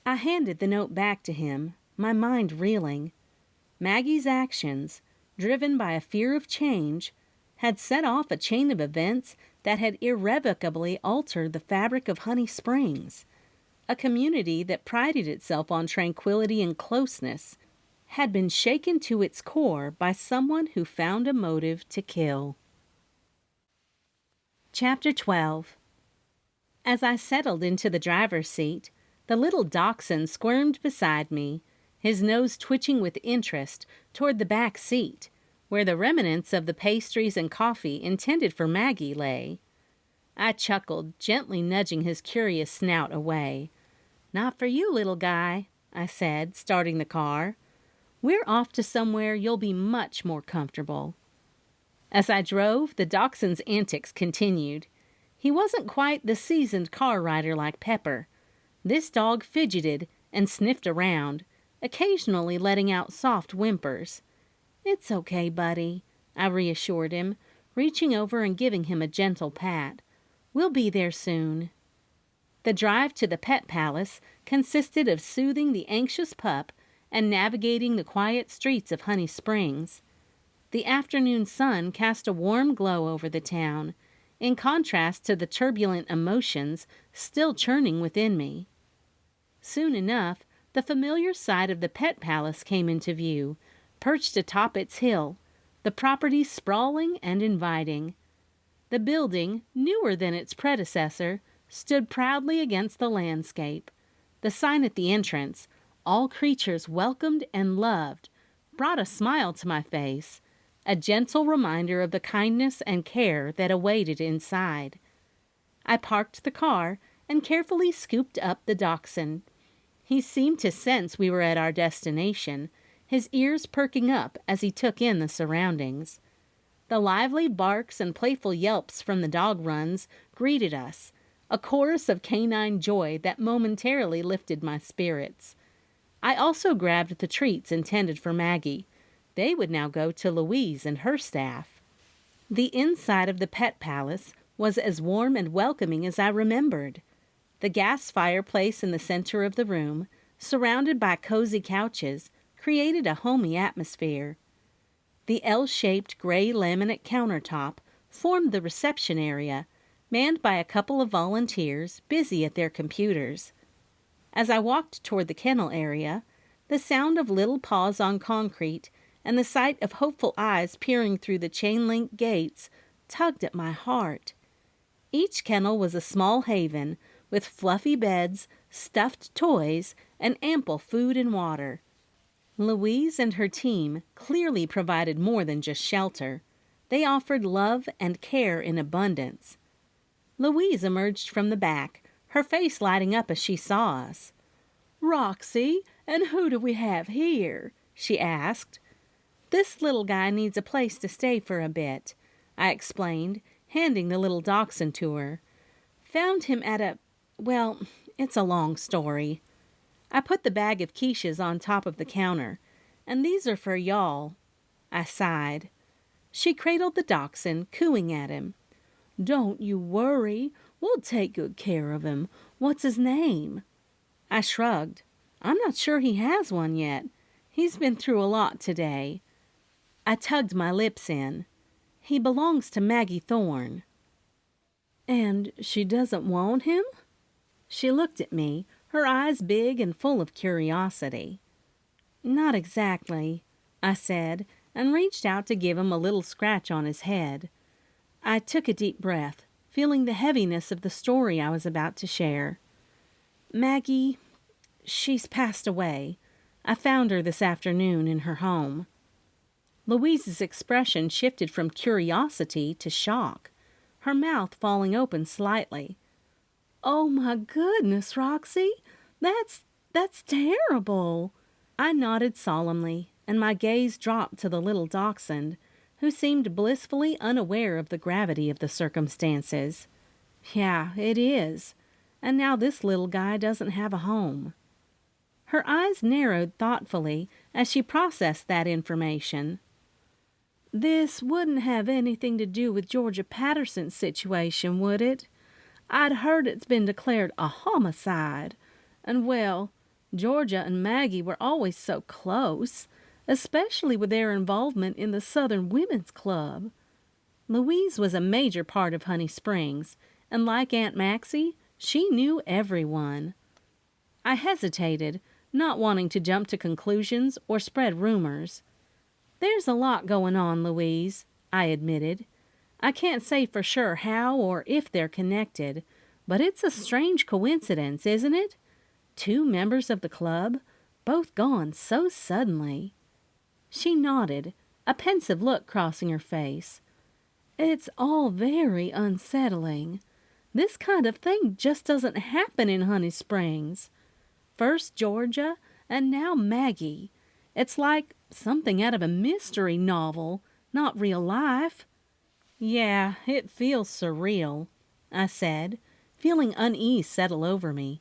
I handed the note back to him, my mind reeling. Maggie's actions, driven by a fear of change, had set off a chain of events that had irrevocably altered the fabric of Honey Springs. A community that prided itself on tranquility and closeness had been shaken to its core by someone who found a motive to kill. Chapter 12. As I settled into the driver's seat, the little dachshund squirmed beside me, his nose twitching with interest toward the back seat, where the remnants of the pastries and coffee intended for Maggie lay. I chuckled, gently nudging his curious snout away. "Not for you, little guy," I said, starting the car. "We're off to somewhere you'll be much more comfortable." As I drove, the dachshund's antics continued. He wasn't quite the seasoned car rider like Pepper. This dog fidgeted and sniffed around, occasionally letting out soft whimpers. "It's okay, buddy," I reassured him, reaching over and giving him a gentle pat. "We'll be there soon." The drive to the pet palace consisted of soothing the anxious pup and navigating the quiet streets of Honey Springs. The afternoon sun cast a warm glow over the town, in contrast to the turbulent emotions still churning within me. Soon enough, the familiar sight of the pet palace came into view, perched atop its hill, the property sprawling and inviting. The building, newer than its predecessor, stood proudly against the landscape. The sign at the entrance, "All creatures welcomed and loved," brought a smile to my face, a gentle reminder of the kindness and care that awaited inside. I parked the car and carefully scooped up the dachshund. He seemed to sense we were at our destination, his ears perking up as he took in the surroundings. The lively barks and playful yelps from the dog runs greeted us, a chorus of canine joy that momentarily lifted my spirits. I also grabbed the treats intended for Maggie. They would now go to Louise and her staff. The inside of the pet palace was as warm and welcoming as I remembered. The gas fireplace in the center of the room, surrounded by cozy couches, created a homey atmosphere. The L-shaped gray laminate countertop formed the reception area, manned by a couple of volunteers busy at their computers. As I walked toward the kennel area, the sound of little paws on concrete and the sight of hopeful eyes peering through the chain-link gates tugged at my heart. Each kennel was a small haven with fluffy beds, stuffed toys, and ample food and water. Louise and her team clearly provided more than just shelter. They offered love and care in abundance. Louise emerged from the back, her face lighting up as she saw us. "Roxy, and who do we have here?" she asked. "This little guy needs a place to stay for a bit," I explained, handing the little dachshund to her. "Found him at well, it's a long story." I put the bag of quiches on top of the counter. "And these are for y'all." I sighed. She cradled the dachshund, cooing at him. "Don't you worry. We'll take good care of him. What's his name?" I shrugged. "I'm not sure he has one yet. He's been through a lot today." I tugged my lips in. "He belongs to Maggie Thorne." "And she doesn't want him?" She looked at me, her eyes big and full of curiosity. "Not exactly," I said, and reached out to give him a little scratch on his head. I took a deep breath, feeling the heaviness of the story I was about to share. "Maggie, she's passed away. I found her this afternoon in her home." Louise's expression shifted from curiosity to shock, her mouth falling open slightly. "Oh my goodness, Roxy, that's terrible." I nodded solemnly, and my gaze dropped to the little dachshund, who seemed blissfully unaware of the gravity of the circumstances. "Yeah, it is. And now this little guy doesn't have a home." Her eyes narrowed thoughtfully as she processed that information. "This wouldn't have anything to do with Georgia Patterson's situation, would it? I'd heard it's been declared a homicide. And, well, Georgia and Maggie were always so close, especially with their involvement in the Southern Women's Club." Louise was a major part of Honey Springs, and like Aunt Maxie, she knew everyone. I hesitated, not wanting to jump to conclusions or spread rumors. "There's a lot going on, Louise," I admitted. "I can't say for sure how or if they're connected, but it's a strange coincidence, isn't it? 2 members of the club, both gone so suddenly." She nodded, a pensive look crossing her face. "It's all very unsettling. This kind of thing just doesn't happen in Honey Springs. First Georgia, and now Maggie. It's like something out of a mystery novel, not real life." "Yeah, it feels surreal," I said, feeling unease settle over me.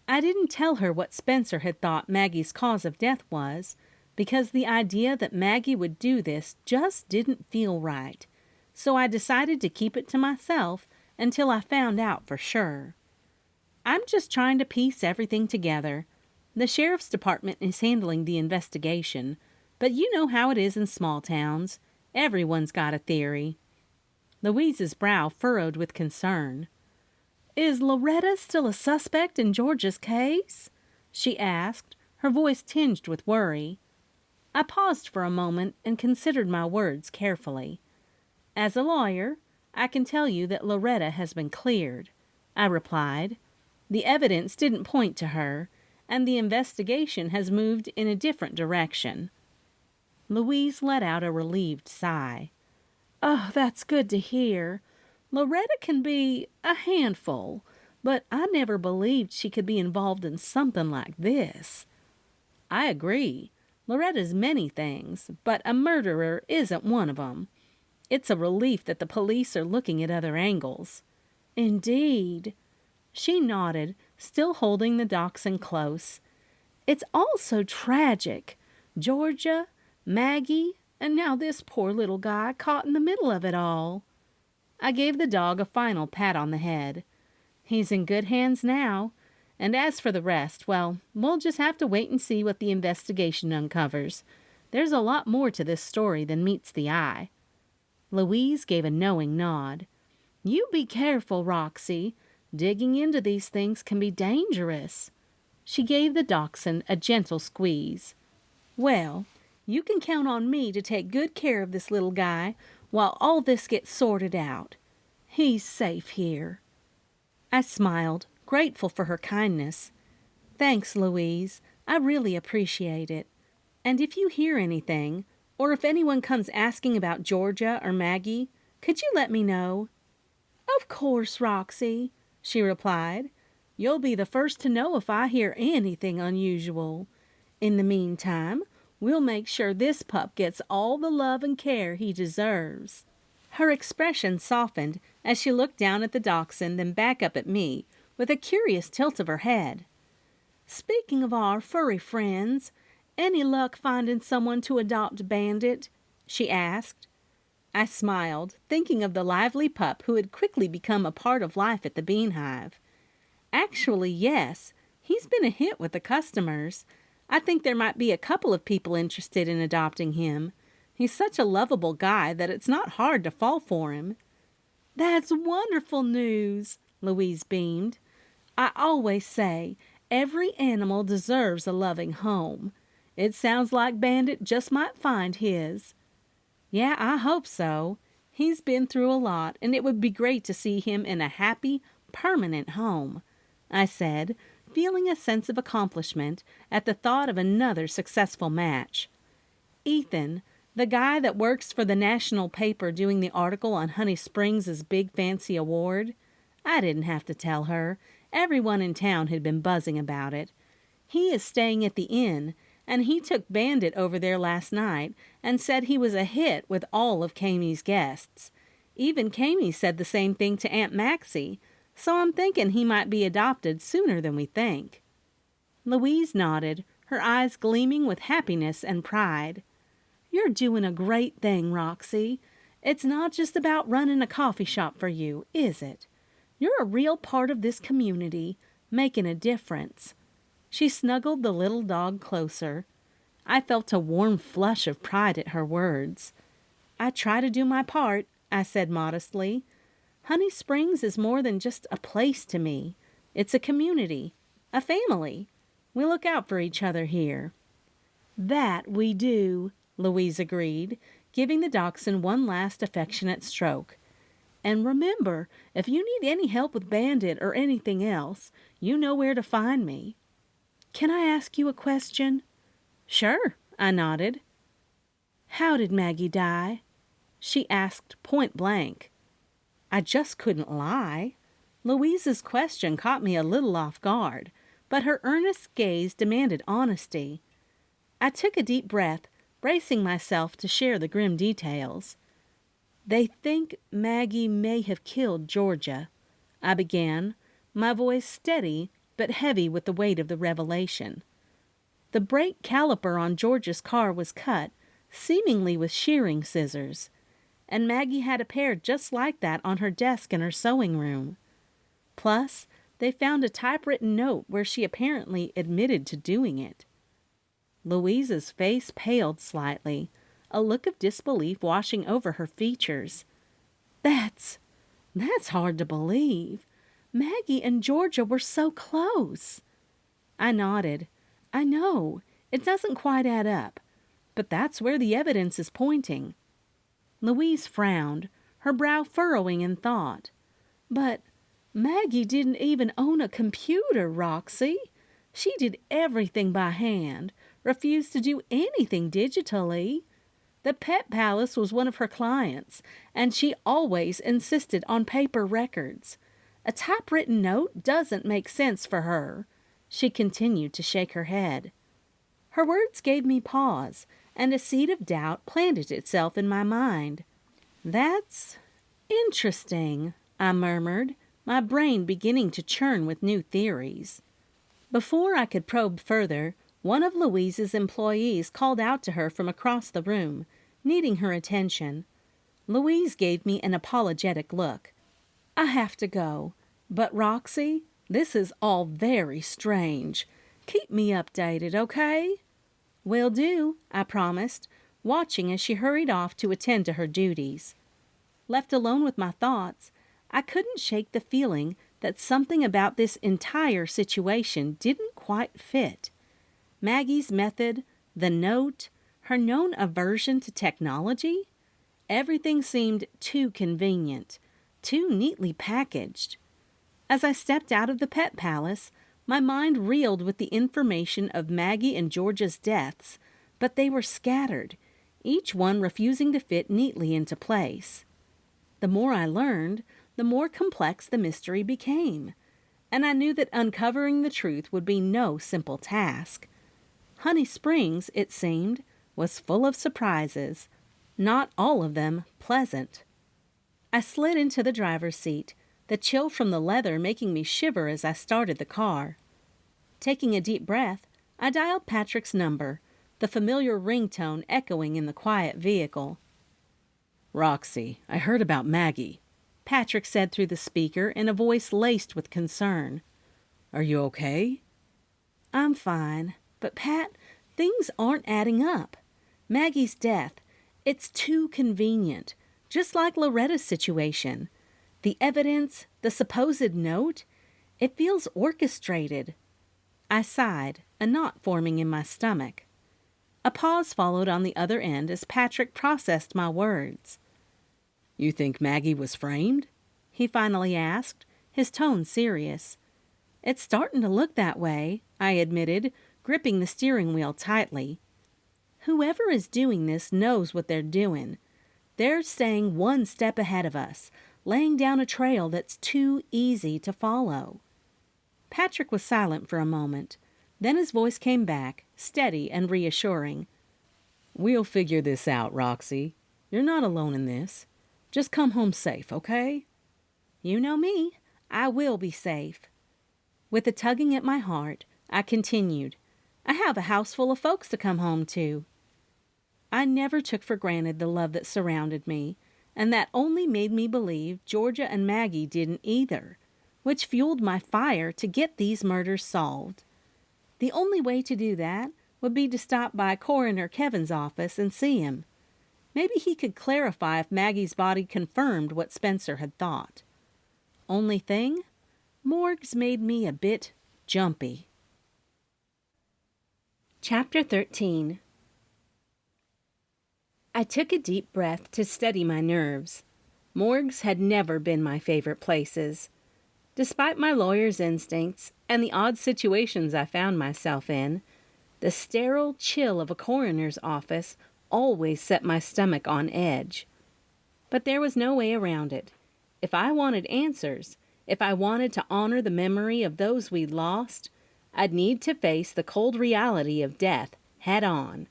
I didn't tell her what Spencer had thought Maggie's cause of death was, because the idea that Maggie would do this just didn't feel right, so I decided to keep it to myself until I found out for sure. "I'm just trying to piece everything together. The sheriff's department is handling the investigation, but you know how it is in small towns. Everyone's got a theory." Louise's brow furrowed with concern. "Is Loretta still a suspect in Georgia's case?" she asked, her voice tinged with worry. I paused for a moment and considered my words carefully. "As a lawyer, I can tell you that Loretta has been cleared," I replied. "The evidence didn't point to her, and the investigation has moved in a different direction." Louise let out a relieved sigh. "Oh, that's good to hear. Loretta can be a handful, but I never believed she could be involved in something like this." "I agree. Loretta's many things, but a murderer isn't one of them. It's a relief that the police are looking at other angles." "Indeed." She nodded, still holding the dachshund close. "It's all so tragic. Georgia, Maggie, and now this poor little guy caught in the middle of it all." I gave the dog a final pat on the head. "He's in good hands now. And as for the rest, well, we'll just have to wait and see what the investigation uncovers. There's a lot more to this story than meets the eye." Louise gave a knowing nod. "You be careful, Roxy. Digging into these things can be dangerous." She gave the dachshund a gentle squeeze. "Well, you can count on me to take good care of this little guy while all this gets sorted out. He's safe here." I smiled, grateful for her kindness. "Thanks, Louise. I really appreciate it. And if you hear anything, or if anyone comes asking about Georgia or Maggie, could you let me know?" "Of course, Roxy," she replied. "You'll be the first to know if I hear anything unusual. In the meantime, we'll make sure this pup gets all the love and care he deserves." Her expression softened as she looked down at the dachshund, then back up at me, with a curious tilt of her head. "Speaking of our furry friends, any luck finding someone to adopt Bandit?" she asked. I smiled, thinking of the lively pup who had quickly become a part of life at the Bean Hive. "Actually, yes. He's been a hit with the customers. I think there might be a couple of people interested in adopting him. He's such a lovable guy that it's not hard to fall for him." "That's wonderful news," Louise beamed. "I always say, Every animal deserves a loving home. It sounds like Bandit just might find his. Yeah, I hope so. He's been through a lot, and it would be great to see him in a happy, permanent home, I said, feeling a sense of accomplishment at the thought of another successful match. Ethan, the guy that works for the national paper doing the article on Honey Springs' big fancy award, I didn't have to tell her. Everyone in town had been buzzing about it. He is staying at the inn, and he took Bandit over there last night and said he was a hit with all of Kamie's guests. Even Kamie said the same thing to Aunt Maxie, so I'm thinking he might be adopted sooner than we think. Louise nodded, her eyes gleaming with happiness and pride. You're doing a great thing, Roxy. It's not just about running a coffee shop for you, is it? You're a real part of this community, making a difference. She snuggled the little dog closer. I felt a warm flush of pride at her words. I try to do my part, I said modestly. Honey Springs is more than just a place to me. It's a community, a family. We look out for each other here. That we do, Louise agreed, giving the dachshund one last affectionate stroke. And remember, if you need any help with Bandit or anything else, you know where to find me. Can I ask you a question? Sure, I nodded. How did Maggie die? She asked point blank. I just couldn't lie. Louise's question caught me a little off guard, but her earnest gaze demanded honesty. I took a deep breath, bracing myself to share the grim details. They think Maggie may have killed Georgia, I began, my voice steady but heavy with the weight of the revelation. The brake caliper on Georgia's car was cut, seemingly with shearing scissors, and Maggie had a pair just like that on her desk in her sewing room. Plus, they found a typewritten note where she apparently admitted to doing it. Louise's face paled slightly, a look of disbelief washing over her features. That's hard to believe. Maggie and Georgia were so close. I nodded. I know, it doesn't quite add up, but that's where the evidence is pointing. Louise frowned, her brow furrowing in thought. But Maggie didn't even own a computer, Roxy. She did everything by hand, refused to do anything digitally. The Pet Palace was one of her clients, and she always insisted on paper records. A typewritten note doesn't make sense for her. She continued to shake her head. Her words gave me pause, and a seed of doubt planted itself in my mind. That's interesting, I murmured, my brain beginning to churn with new theories. Before I could probe further, one of Louise's employees called out to her from across the room, needing her attention. Louise gave me an apologetic look. I have to go, but Roxy, this is all very strange. Keep me updated, okay? Will do, I promised, watching as she hurried off to attend to her duties. Left alone with my thoughts, I couldn't shake the feeling that something about this entire situation didn't quite fit. Maggie's method, the note, her known aversion to technology, everything seemed too convenient, too neatly packaged. As I stepped out of the Pet Palace, my mind reeled with the information of Maggie and Georgia's deaths, but they were scattered, each one refusing to fit neatly into place. The more I learned, the more complex the mystery became, and I knew that uncovering the truth would be no simple task. Honey Springs, it seemed, was full of surprises, not all of them pleasant. I slid into the driver's seat, the chill from the leather making me shiver as I started the car. Taking a deep breath, I dialed Patrick's number, the familiar ringtone echoing in the quiet vehicle.
Roxy, I heard about Maggie,
Patrick said through the speaker in a voice laced with concern.
Are you okay?
I'm fine, but Pat, things aren't adding up. Maggie's death, it's too convenient, just like Loretta's situation. The evidence, the supposed note, it feels orchestrated. I sighed, a knot forming in my stomach. A pause followed on the other end as Patrick processed my words.
"You think Maggie was framed?"
he finally asked, his tone serious. It's starting to look that way, I admitted, gripping the steering wheel tightly. Whoever is doing this knows what they're doing. They're staying one step ahead of us, laying down a trail that's too easy to follow. Patrick was silent for a moment. Then his voice came back, steady and reassuring.
"We'll figure this out, Roxy. You're not alone in this. Just come home safe, okay?"
You know me. I will be safe. With a tugging at my heart, I continued. I have a house full of folks to come home to. I never took for granted the love that surrounded me, and that only made me believe Georgia and Maggie didn't either, which fueled my fire to get these murders solved. The only way to do that would be to stop by Coroner Kevin's office and see him. Maybe he could clarify if Maggie's body confirmed what Spencer had thought. Only thing? Morgues made me a bit jumpy. Chapter 13. I took a deep breath to steady my nerves. Morgues had never been my favorite places. Despite my lawyer's instincts and the odd situations I found myself in, the sterile chill of a coroner's office always set my stomach on edge. But there was no way around it. If I wanted answers, if I wanted to honor the memory of those we'd lost, I'd need to face the cold reality of death head on.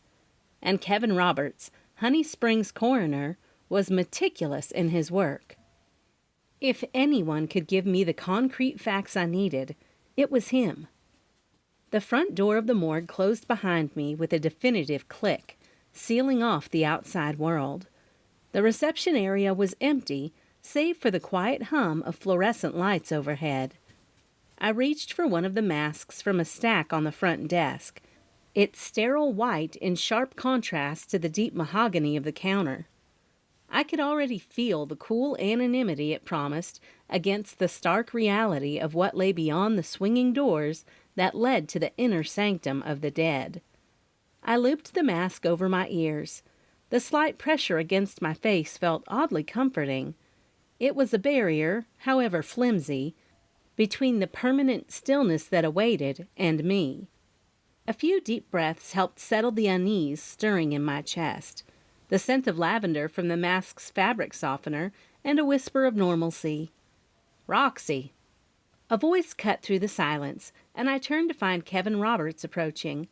And Kevin Roberts, Honey Springs coroner, was meticulous in his work. If anyone could give me the concrete facts I needed, it was him. The front door of the morgue closed behind me with a definitive click, sealing off the outside world. The reception area was empty, save for the quiet hum of fluorescent lights overhead. I reached for one of the masks from a stack on the front desk, its sterile white in sharp contrast to the deep mahogany of the counter. I could already feel the cool anonymity it promised against the stark reality of what lay beyond the swinging doors that led to the inner sanctum of the dead. I looped the mask over my ears. The slight pressure against my face felt oddly comforting. It was a barrier, however flimsy, between the permanent stillness that awaited and me. A few deep breaths helped settle the unease stirring in my chest, the scent of lavender from the mask's fabric softener, and a whisper of normalcy. "Roxy!" A voice cut through the silence, and I turned to find Kevin Roberts approaching.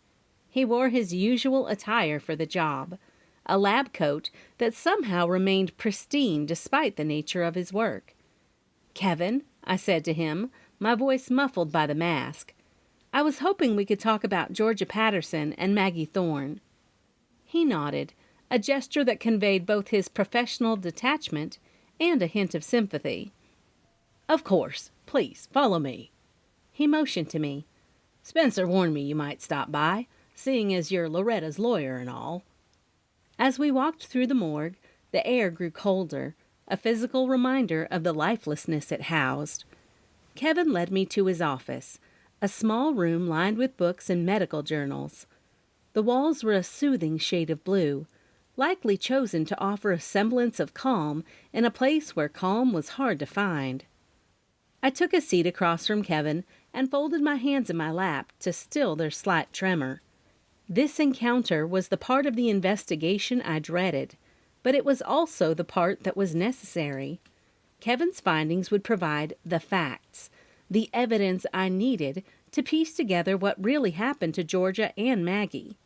He wore his usual attire for the job, a lab coat that somehow remained pristine despite the nature of his work. "Kevin," I said to him, my voice muffled by the mask, "I was hoping we could talk about Georgia Patterson and Maggie Thorne." He nodded, a gesture that conveyed both his professional detachment and a hint of sympathy. "Of course. Please, follow me." He motioned to me. "Spencer warned me you might stop by, seeing as you're Loretta's lawyer and all." As we walked through the morgue, the air grew colder, a physical reminder of the lifelessness it housed. Kevin led me to his office, a small room lined with books and medical journals. The walls were a soothing shade of blue, likely chosen to offer a semblance of calm in a place where calm was hard to find. I took a seat across from Kevin and folded my hands in my lap to still their slight tremor. This encounter was the part of the investigation I dreaded, but it was also the part that was necessary. Kevin's findings would provide the facts, the evidence I needed to piece together what really happened to Georgia and Maggie.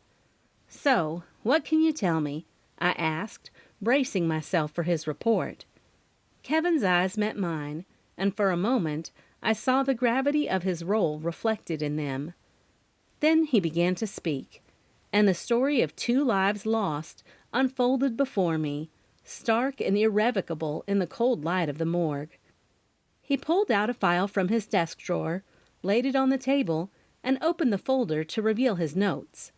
"So, what can you tell me?" I asked, bracing myself for his report. Kevin's eyes met mine, and for a moment I saw the gravity of his role reflected in them. Then he began to speak, and the story of 2 lives lost unfolded before me, stark and irrevocable in the cold light of the morgue. He pulled out a file from his desk drawer, laid it on the table, and opened the folder to reveal his notes.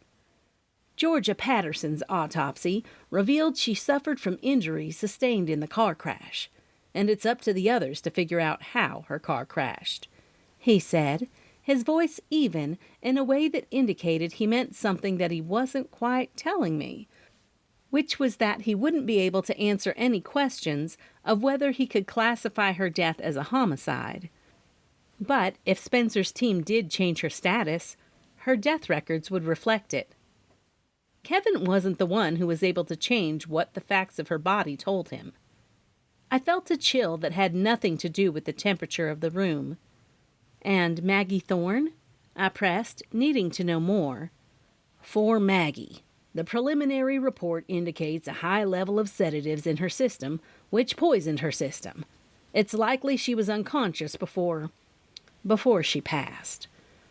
Georgia Patterson's autopsy revealed she suffered from injuries sustained in the car crash, and it's up to the others to figure out how her car crashed, he said, his voice even in a way that indicated he meant something that he wasn't quite telling me, which was that he wouldn't be able to answer any questions of whether he could classify her death as a homicide. But if Spencer's team did change her status, her death records would reflect it. Kevin wasn't the one who was able to change what the facts of her body told him. I felt a chill that had nothing to do with the temperature of the room. And Maggie Thorne? I pressed, needing to know more.
For Maggie, the preliminary report indicates a high level of sedatives in her system, which poisoned her system. It's likely she was unconscious before she passed.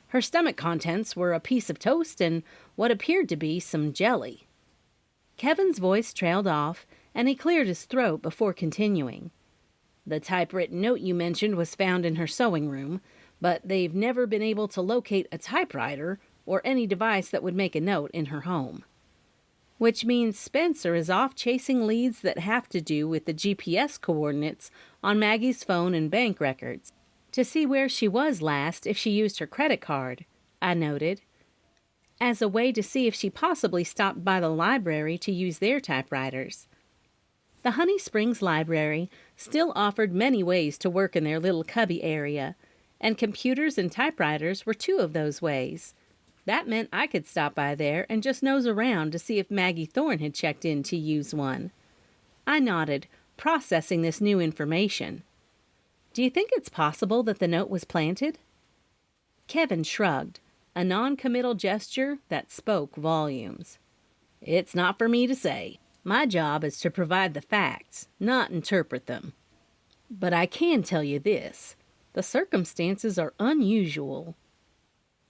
Her stomach contents were a piece of toast and what appeared to be some jelly.
Kevin's voice trailed off, and he cleared his throat before continuing.
The typewritten note you mentioned was found in her sewing room, but they've never been able to locate a typewriter or any device that would make a note in her home.
Which means Spencer is off chasing leads that have to do with the GPS coordinates on Maggie's phone and bank records, to see where she was last if she used her credit card, I noted, as a way to see if she possibly stopped by the library to use their typewriters. The Honey Springs Library still offered many ways to work in their little cubby area, and computers and typewriters were two of those ways. That meant I could stop by there and just nose around to see if Maggie Thorne had checked in to use one. I nodded, processing this new information. Do you think it's possible that the note was planted? Kevin shrugged, a non-committal gesture that spoke volumes.
It's not for me to say. My job is to provide the facts, not interpret them. But I can tell you this. The circumstances are unusual.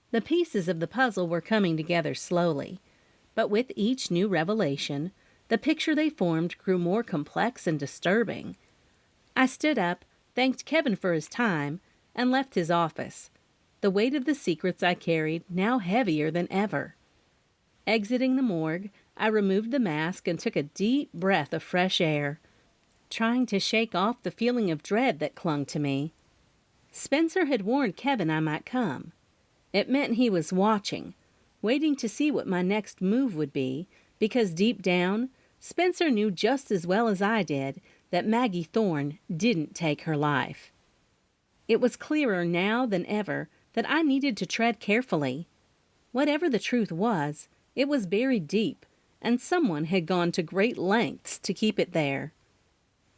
The pieces of the puzzle were coming together slowly, but with each new revelation, the picture they formed grew more complex and disturbing. I stood up, thanked Kevin for his time, and left his office, the weight of the secrets I carried now heavier than ever. Exiting the morgue, I removed the mask and took a deep breath of fresh air, trying to shake off the feeling of dread that clung to me. Spencer had warned Kevin I might come. It meant he was watching, waiting to see what my next move would be, because deep down, Spencer knew just as well as I did that Maggie Thorne didn't take her life. It was clearer now than ever that I needed to tread carefully. Whatever the truth was, it was buried deep, and someone had gone to great lengths to keep it there.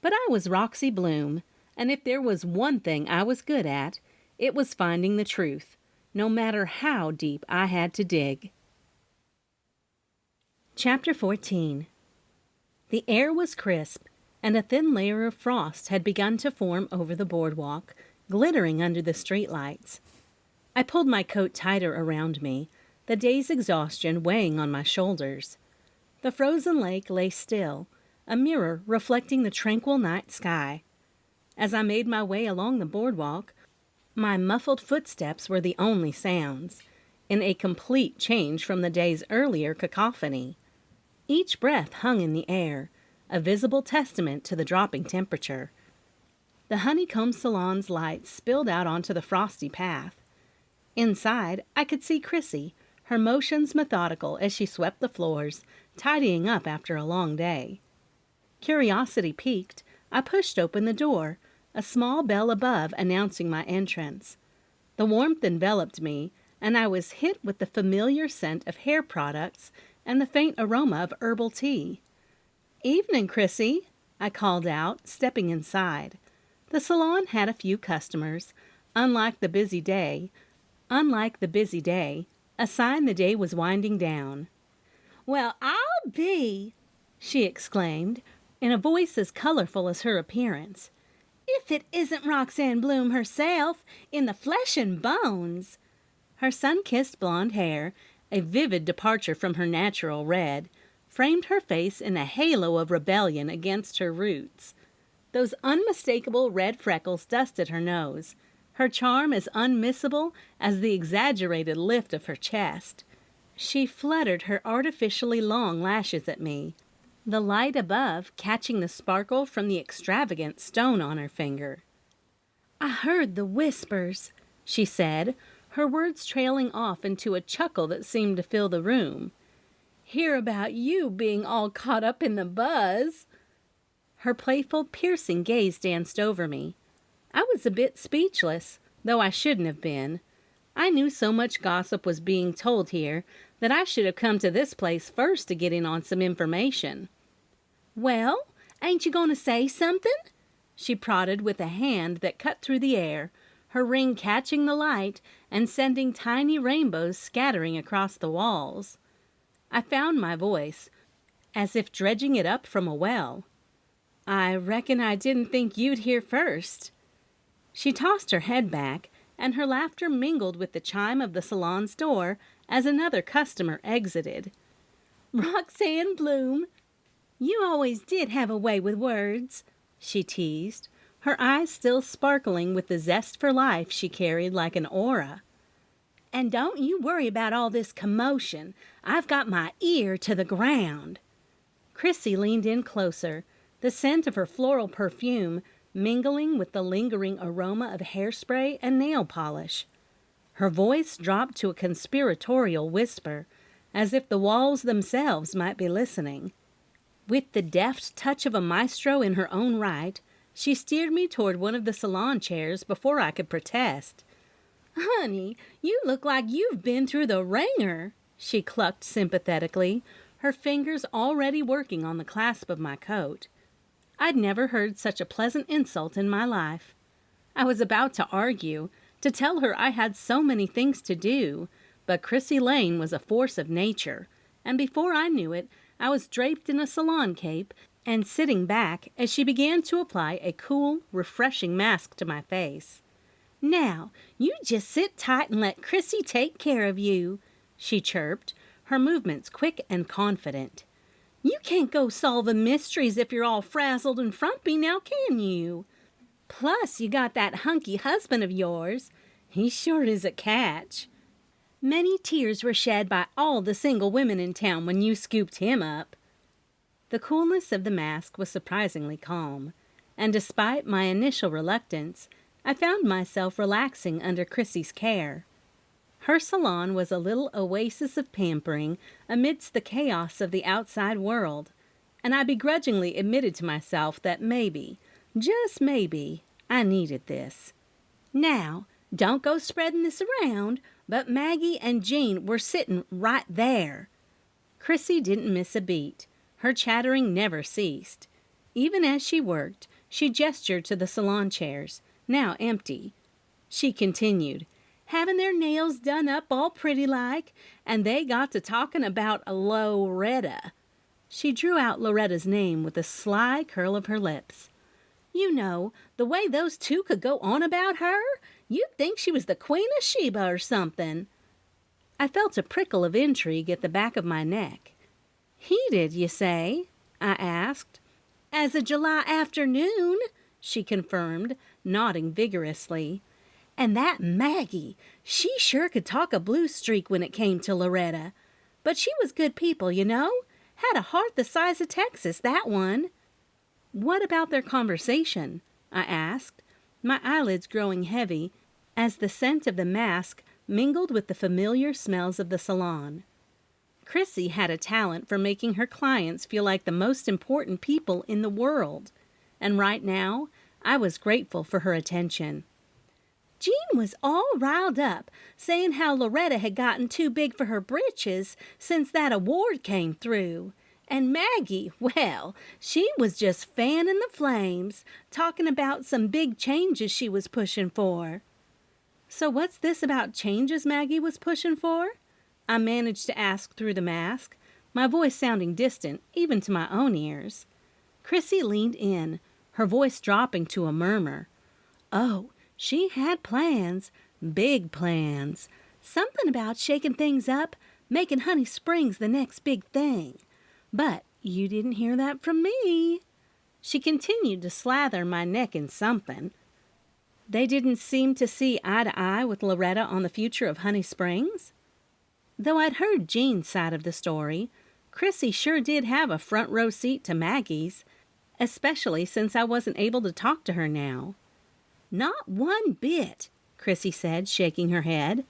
But I was Roxy Bloom, and if there was one thing I was good at, it was finding the truth, no matter how deep I had to dig. Chapter 14. The air was crisp, and a thin layer of frost had begun to form over the boardwalk, glittering under the streetlights. I pulled my coat tighter around me, the day's exhaustion weighing on my shoulders. The frozen lake lay still, a mirror reflecting the tranquil night sky. As I made my way along the boardwalk, my muffled footsteps were the only sounds, in a complete change from the day's earlier cacophony. Each breath hung in the air, a visible testament to the dropping temperature. The honeycomb salon's lights spilled out onto the frosty path. Inside, I could see Chrissy, her motions methodical as she swept the floors, tidying up after a long day. Curiosity piqued, I pushed open the door, a small bell above announcing my entrance. The warmth enveloped me, and I was hit with the familiar scent of hair products and the faint aroma of herbal tea. "Evening, Chrissy," I called out, stepping inside. The salon had a few customers. Unlike the busy day, a sign the day was winding down. "Well, I'll be," she exclaimed, in a voice as colorful as her appearance, "if it isn't Roxanne Bloom herself, in the flesh and bones." Her sun-kissed blonde hair, a vivid departure from her natural red, framed her face in a halo of rebellion against her roots. Those unmistakable red freckles dusted her nose, her charm as unmissable as the exaggerated lift of her chest. She fluttered her artificially long lashes at me, the light above catching the sparkle from the extravagant stone on her finger. "I heard the whispers," she said, her words trailing off into a chuckle that seemed to fill the room. "Hear about you being all caught up in the buzz." Her playful, piercing gaze danced over me. I was a bit speechless, though I shouldn't have been. I knew so much gossip was being told here that I should have come to this place first to get in on some information. "Well, ain't you going to say something?" She prodded with a hand that cut through the air, her ring catching the light and sending tiny rainbows scattering across the walls. I found my voice, as if dredging it up from a well. "I reckon I didn't think you'd hear first." She tossed her head back, and her laughter mingled with the chime of the salon's door as another customer exited. "Roxanne Bloom, you always did have a way with words," she teased, her eyes still sparkling with the zest for life she carried like an aura. "And don't you worry about all this commotion. I've got my ear to the ground." Chrissy leaned in closer, the scent of her floral perfume mingling with the lingering aroma of hairspray and nail polish. Her voice dropped to a conspiratorial whisper, as if the walls themselves might be listening. With the deft touch of a maestro in her own right, she steered me toward one of the salon chairs before I could protest. "Honey, you look like you've been through the wringer," she clucked sympathetically, her fingers already working on the clasp of my coat. I'd never heard such a pleasant insult in my life. I was about to argue, to tell her I had so many things to do, but Chrissy Lane was a force of nature, and before I knew it, I was draped in a salon cape and sitting back as she began to apply a cool, refreshing mask to my face. "Now, you just sit tight and let Chrissy take care of you," she chirped, her movements quick and confident. "You can't go solving mysteries if you're all frazzled and frumpy, now can you? Plus, you got that hunky husband of yours. He sure is a catch. Many tears were shed by all the single women in town when you scooped him up." The coolness of the mask was surprisingly calm, and despite my initial reluctance, I found myself relaxing under Chrissy's care. Her salon was a little oasis of pampering amidst the chaos of the outside world, and I begrudgingly admitted to myself that maybe, just maybe, I needed this. "Now, don't go spreading this around, but Maggie and Jean were sitting right there." Chrissy didn't miss a beat. Her chattering never ceased. Even as she worked, she gestured to the salon chairs, now empty. She continued, "Having their nails done up all pretty like, and they got to talking about Loretta." She drew out Loretta's name with a sly curl of her lips. "You know, the way those two could go on about her, you'd think she was the Queen of Sheba or something." I felt a prickle of intrigue at the back of my neck. "Heated, you say?" I asked. "As a July afternoon," she confirmed, nodding vigorously. "And that Maggie, she sure could talk a blue streak when it came to Loretta. But she was good people, you know. Had a heart the size of Texas, that one." "What about their conversation?" I asked, my eyelids growing heavy as the scent of the mask mingled with the familiar smells of the salon. Chrissy had a talent for making her clients feel like the most important people in the world, and right now I was grateful for her attention. "Jean was all riled up, saying how Loretta had gotten too big for her britches since that award came through. And Maggie, well, she was just fanning the flames, talking about some big changes she was pushing for." "So what's this about changes Maggie was pushing for?" I managed to ask through the mask, my voice sounding distant even to my own ears. Chrissy leaned in, her voice dropping to a murmur. "Oh, she had plans, big plans. Something about shaking things up, making Honey Springs the next big thing. But you didn't hear that from me." She continued to slather my neck in something. "They didn't seem to see eye to eye with Loretta on the future of Honey Springs?" Though I'd heard Jean's side of the story, Chrissy sure did have a front row seat to Maggie's, especially since I wasn't able to talk to her now. "Not one bit," Chrissy said, shaking her head.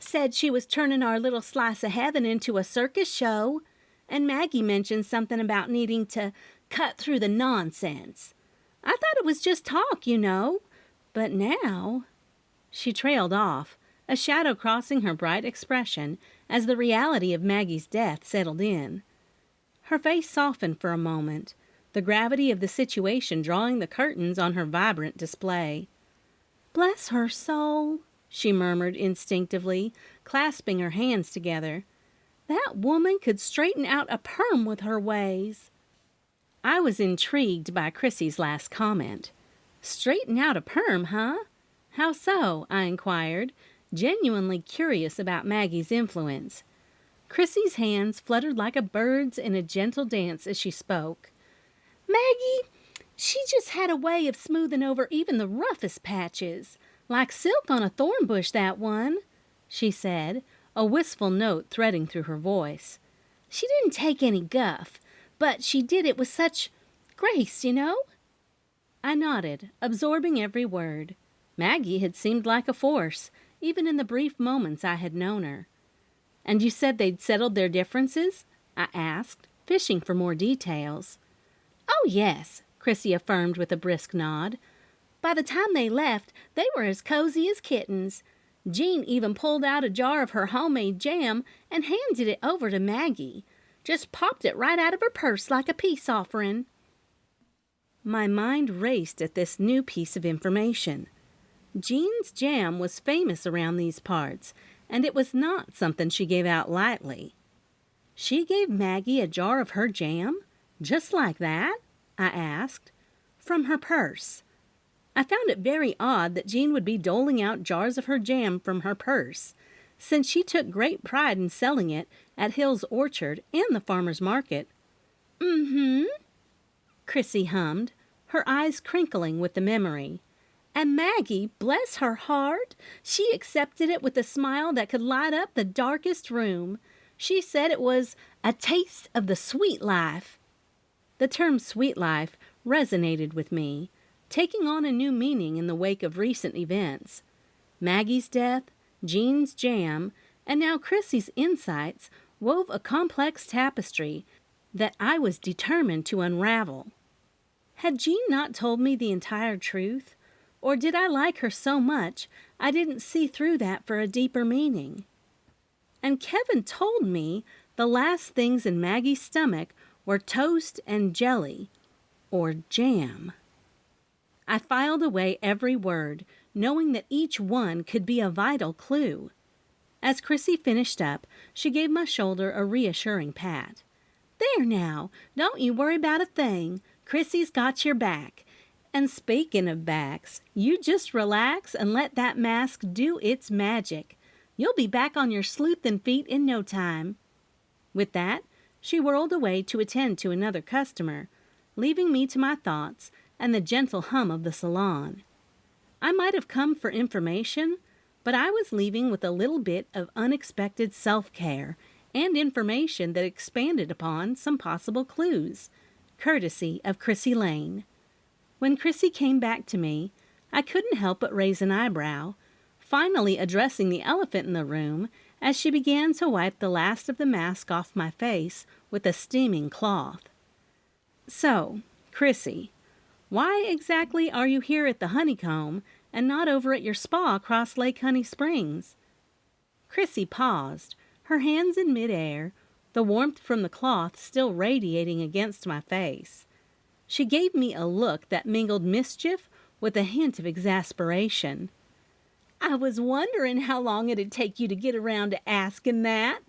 said she was turning our little slice of heaven into a circus show. And Maggie mentioned something about needing to cut through the nonsense. I thought it was just talk, you know. But now—" She trailed off, a shadow crossing her bright expression as the reality of Maggie's death settled in. Her face softened for a moment, the gravity of the situation drawing the curtains on her vibrant display. "Bless her soul," she murmured instinctively, clasping her hands together. "That woman could straighten out a perm with her ways." I was intrigued by Chrissy's last comment. "Straighten out a perm, huh? How so?" I inquired, genuinely curious about Maggie's influence. Chrissy's hands fluttered like a bird's in a gentle dance as she spoke. "Maggie, she just had a way of smoothing over even the roughest patches. Like silk on a thorn bush, that one," she said, a wistful note threading through her voice. "She didn't take any guff, but she did it with such grace, you know." I nodded, absorbing every word. Maggie had seemed like a force, even in the brief moments I had known her. "And you said they'd settled their differences?" I asked, fishing for more details. "Oh, yes," Chrissy affirmed with a brisk nod. "By the time they left, they were as cozy as kittens. Jean even pulled out a jar of her homemade jam and handed it over to Maggie. Just popped it right out of her purse like a peace offering." My mind raced at this new piece of information. Jean's jam was famous around these parts, and it was not something she gave out lightly. She gave Maggie a jar of her jam? Just like that? I asked. From her purse. I found it very odd that Jean would be doling out jars of her jam from her purse, since she took great pride in selling it at Hill's Orchard and the farmer's market. "Mm-hmm," Chrissy hummed, her eyes crinkling with the memory. "And Maggie, bless her heart, she accepted it with a smile that could light up the darkest room. She said it was a taste of the sweet life." The term sweet life resonated with me, taking on a new meaning in the wake of recent events. Maggie's death, Jean's jam, and now Chrissy's insights wove a complex tapestry that I was determined to unravel. Had Jean not told me the entire truth? Or did I like her so much I didn't see through that for a deeper meaning? And Kevin told me the last things in Maggie's stomach were toast and jelly, or jam. I filed away every word, knowing that each one could be a vital clue. As Chrissy finished up, she gave my shoulder a reassuring pat. "There now, don't you worry about a thing. Chrissy's got your back. And speaking of backs, you just relax and let that mask do its magic. You'll be back on your sleuthin' feet in no time." With that, she whirled away to attend to another customer, leaving me to my thoughts and the gentle hum of the salon. I might have come for information, but I was leaving with a little bit of unexpected self-care and information that expanded upon some possible clues, courtesy of Chrissy Lane. When Chrissy came back to me, I couldn't help but raise an eyebrow, finally addressing the elephant in the room as she began to wipe the last of the mask off my face with a steaming cloth. "So, Chrissy, why exactly are you here at the Honeycomb and not over at your spa across Lake Honey Springs?" Chrissy paused, her hands in midair, the warmth from the cloth still radiating against my face. She gave me a look that mingled mischief with a hint of exasperation. "I was wondering how long it'd take you to get around to asking that,"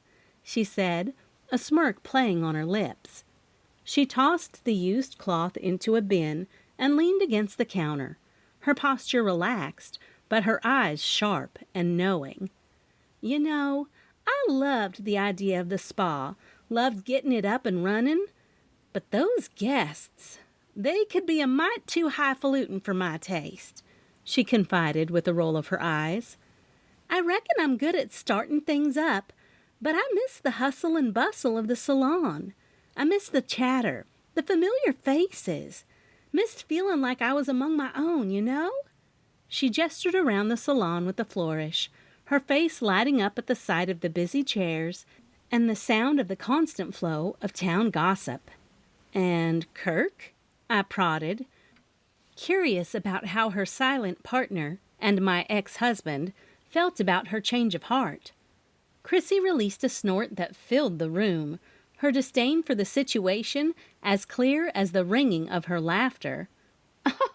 she said, a smirk playing on her lips. She tossed the used cloth into a bin and leaned against the counter, her posture relaxed, but her eyes sharp and knowing. "You know, I loved the idea of the spa, loved getting it up and running, but those guests, they could be a mite too highfalutin for my taste," she confided with a roll of her eyes. "I reckon I'm good at starting things up, but I miss the hustle and bustle of the salon. I miss the chatter, the familiar faces. Missed feeling like I was among my own, you know?" She gestured around the salon with a flourish,
her face lighting up at the sight of the busy chairs and the sound of the constant flow of town gossip. "And Kirk?" I prodded, curious about how her silent partner and my ex-husband felt about her change of heart. Chrissy released a snort that filled the room, her disdain for the situation as clear as the ringing of her laughter.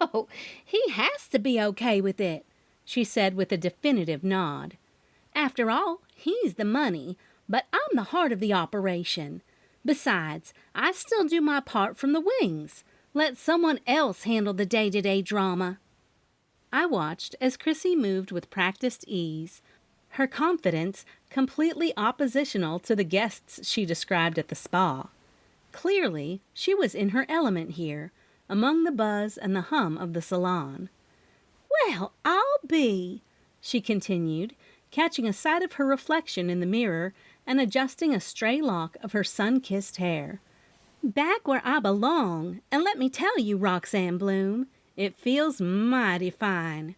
"Oh, he has to be okay with it," she said with a definitive nod. "After all, he's the money, but I'm the heart of the operation. Besides, I still do my part from the wings. Let someone else handle the day-to-day drama." I watched as Chrissy moved with practiced ease, her confidence completely oppositional to the guests she described at the spa. Clearly, she was in her element here, among the buzz and the hum of the salon. "Well, I'll be," she continued, catching a sight of her reflection in the mirror and adjusting a stray lock of her sun-kissed hair. "Back where I belong, and let me tell you, Roxanne Bloom, it feels mighty fine."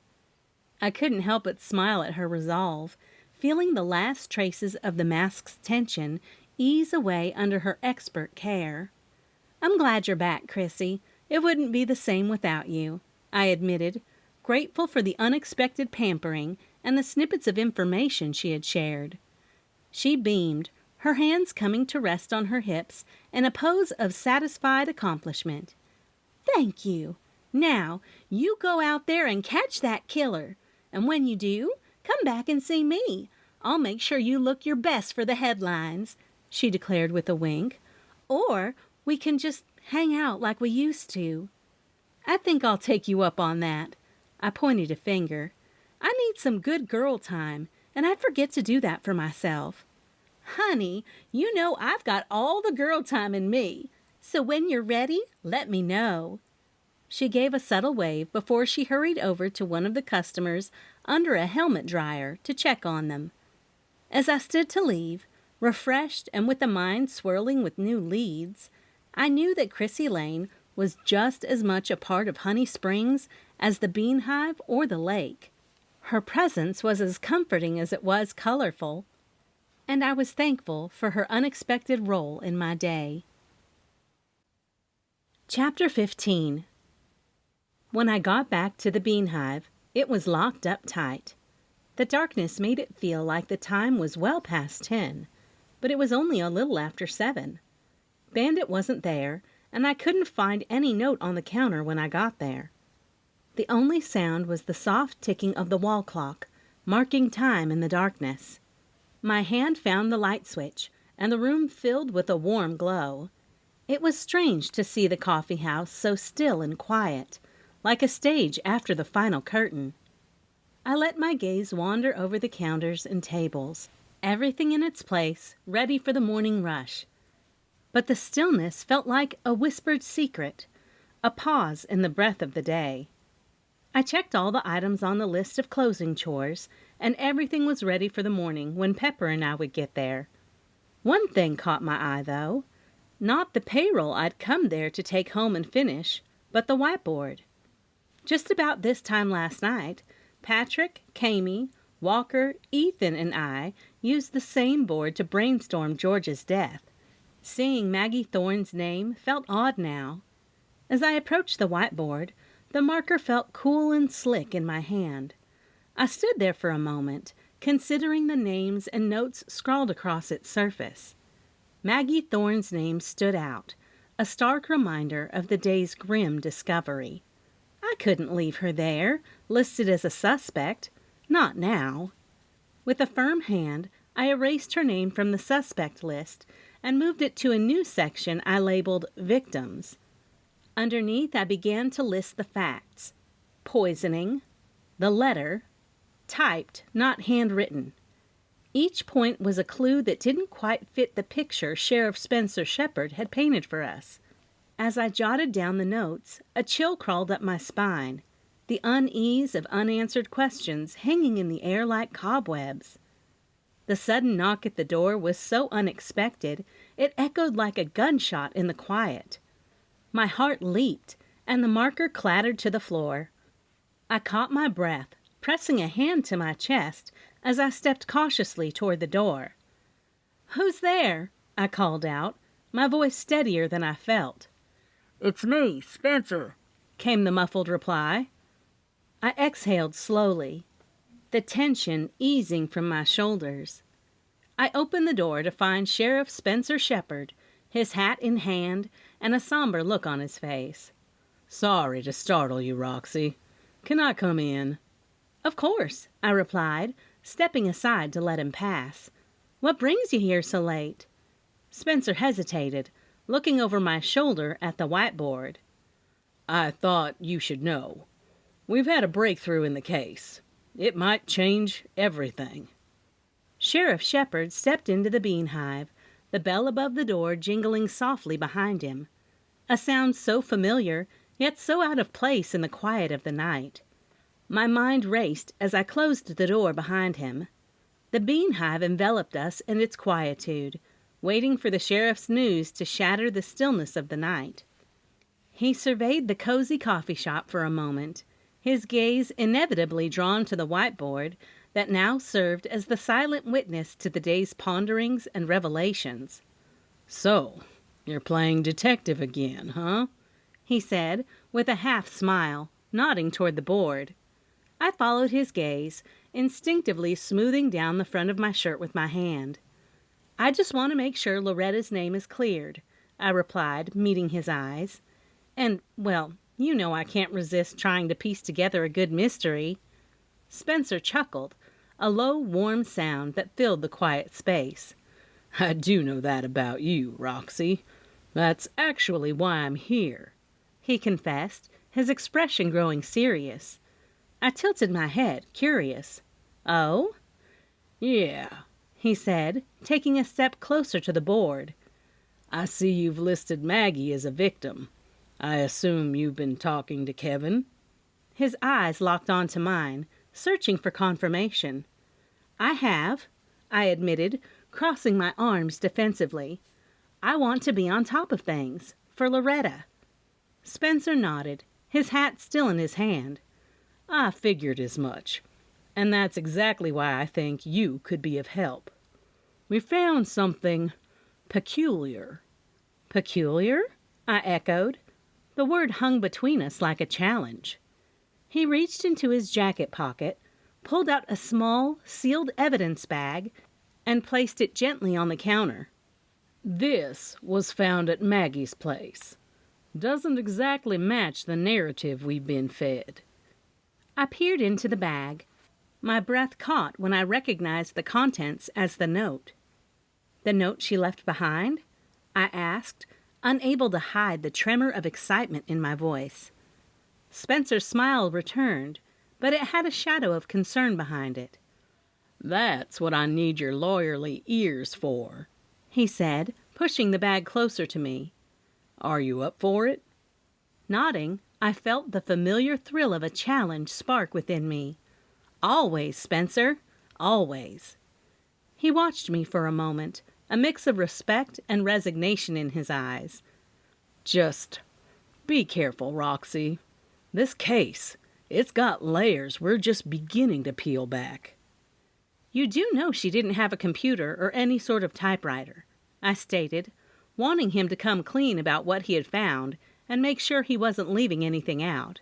I couldn't help but smile at her resolve, feeling the last traces of the mask's tension ease away under her expert care. "I'm glad you're back, Chrissy. It wouldn't be the same without you," I admitted, grateful for the unexpected pampering and the snippets of information she had shared. She beamed, her hands coming to rest on her hips in a pose of satisfied accomplishment. "Thank you. Now, you go out there and catch that killer. And when you do, come back and see me. I'll make sure you look your best for the headlines," she declared with a wink. "Or we can just hang out like we used to." "I think I'll take you up on that." I pointed a finger. "I need some good girl time, and I forget to do that for myself." "Honey, you know I've got all the girl time in me, so when you're ready, let me know." She gave a subtle wave before she hurried over to one of the customers under a helmet dryer to check on them. As I stood to leave, refreshed and with a mind swirling with new leads, I knew that Chrissy Lane was just as much a part of Honey Springs as the Bean Hive or the lake. Her presence was as comforting as it was colorful, and I was thankful for her unexpected role in my day. Chapter 15. When I got back to the Bean Hive, it was locked up tight. The darkness made it feel like the time was well past 10, but it was only a little after 7. Bandit wasn't there, and I couldn't find any note on the counter when I got there. The only sound was the soft ticking of the wall clock, marking time in the darkness. My hand found the light switch, and the room filled with a warm glow. It was strange to see the coffee house so still and quiet, like a stage after the final curtain. I let my gaze wander over the counters and tables, everything in its place, ready for the morning rush. But the stillness felt like a whispered secret, a pause in the breath of the day. I checked all the items on the list of closing chores, and everything was ready for the morning when Pepper and I would get there. One thing caught my eye, though. Not the payroll I'd come there to take home and finish, but the whiteboard. Just about this time last night, Patrick, Kami, Walker, Ethan, and I used the same board to brainstorm George's death. Seeing Maggie Thorne's name felt odd now. As I approached the whiteboard, the marker felt cool and slick in my hand. I stood there for a moment, considering the names and notes scrawled across its surface. Maggie Thorne's name stood out, a stark reminder of the day's grim discovery. I couldn't leave her there, listed as a suspect. Not now. With a firm hand, I erased her name from the suspect list and moved it to a new section I labeled Victims. Underneath, I began to list the facts. Poisoning, the letter, typed, not handwritten. Each point was a clue that didn't quite fit the picture Sheriff Spencer Shepard had painted for us. As I jotted down the notes, a chill crawled up my spine, the unease of unanswered questions hanging in the air like cobwebs. The sudden knock at the door was so unexpected, it echoed like a gunshot in the quiet. My heart leaped, and the marker clattered to the floor. I caught my breath, pressing a hand to my chest, as I stepped cautiously toward the door. "Who's there?" I called out, my voice steadier than I felt.
"It's me, Spencer,"
came the muffled reply. I exhaled slowly, the tension easing from my shoulders. I opened the door to find Sheriff Spencer Shepherd, his hat in hand and a somber look on his face.
"Sorry to startle you, Roxy. Can I come in?"
"Of course," I replied, stepping aside to let him pass. "What brings you here so late?" Spencer hesitated, looking over my shoulder at the whiteboard.
"I thought you should know. We've had a breakthrough in the case. It might change everything."
Sheriff Shepherd stepped into the bean hive, the bell above the door jingling softly behind him. A sound so familiar, yet so out of place in the quiet of the night. My mind raced as I closed the door behind him. The bean hive enveloped us in its quietude, waiting for the sheriff's news to shatter the stillness of the night. He surveyed the cozy coffee shop for a moment, his gaze inevitably drawn to the whiteboard that now served as the silent witness to the day's ponderings and revelations.
"So, you're playing detective again, huh?"
he said, with a half-smile, nodding toward the board. I followed his gaze, instinctively smoothing down the front of my shirt with my hand. "I just want to make sure Loretta's name is cleared," I replied, meeting his eyes. "And, well, you know I can't resist trying to piece together a good mystery." Spencer chuckled, a low, warm sound that filled the quiet space.
"I do know that about you, Roxy. That's actually why I'm here,"
he confessed, his expression growing serious. I tilted my head, curious. "Oh?"
"Yeah,"
he said, taking a step closer to the board.
"I see you've listed Maggie as a victim. I assume you've been talking to Kevin?"
His eyes locked onto mine, searching for confirmation. "I have," I admitted, crossing my arms defensively. "I want to be on top of things, for Loretta." Spencer nodded, his hat still in his hand.
"I figured as much. And that's exactly why I think you could be of help. We found something peculiar."
"Peculiar?" I echoed. The word hung between us like a challenge. He reached into his jacket pocket, pulled out a small, sealed evidence bag, and placed it gently on the counter.
"This was found at Maggie's place. Doesn't exactly match the narrative we've been fed."
I peered into the bag. My breath caught when I recognized the contents as the note. "The note she left behind?" I asked, unable to hide the tremor of excitement in my voice. Spencer's smile returned, but it had a shadow of concern behind it.
"That's what I need your lawyerly ears for,"
he said, pushing the bag closer to me.
"Are you up for it?"
Nodding, I felt the familiar thrill of a challenge spark within me. "Always, Spencer, always." He watched me for a moment, a mix of respect and resignation in his eyes.
"Just be careful, Roxy. This case, it's got layers we're just beginning to peel back."
"You do know she didn't have a computer or any sort of typewriter," I stated, wanting him to come clean about what he had found and make sure he wasn't leaving anything out.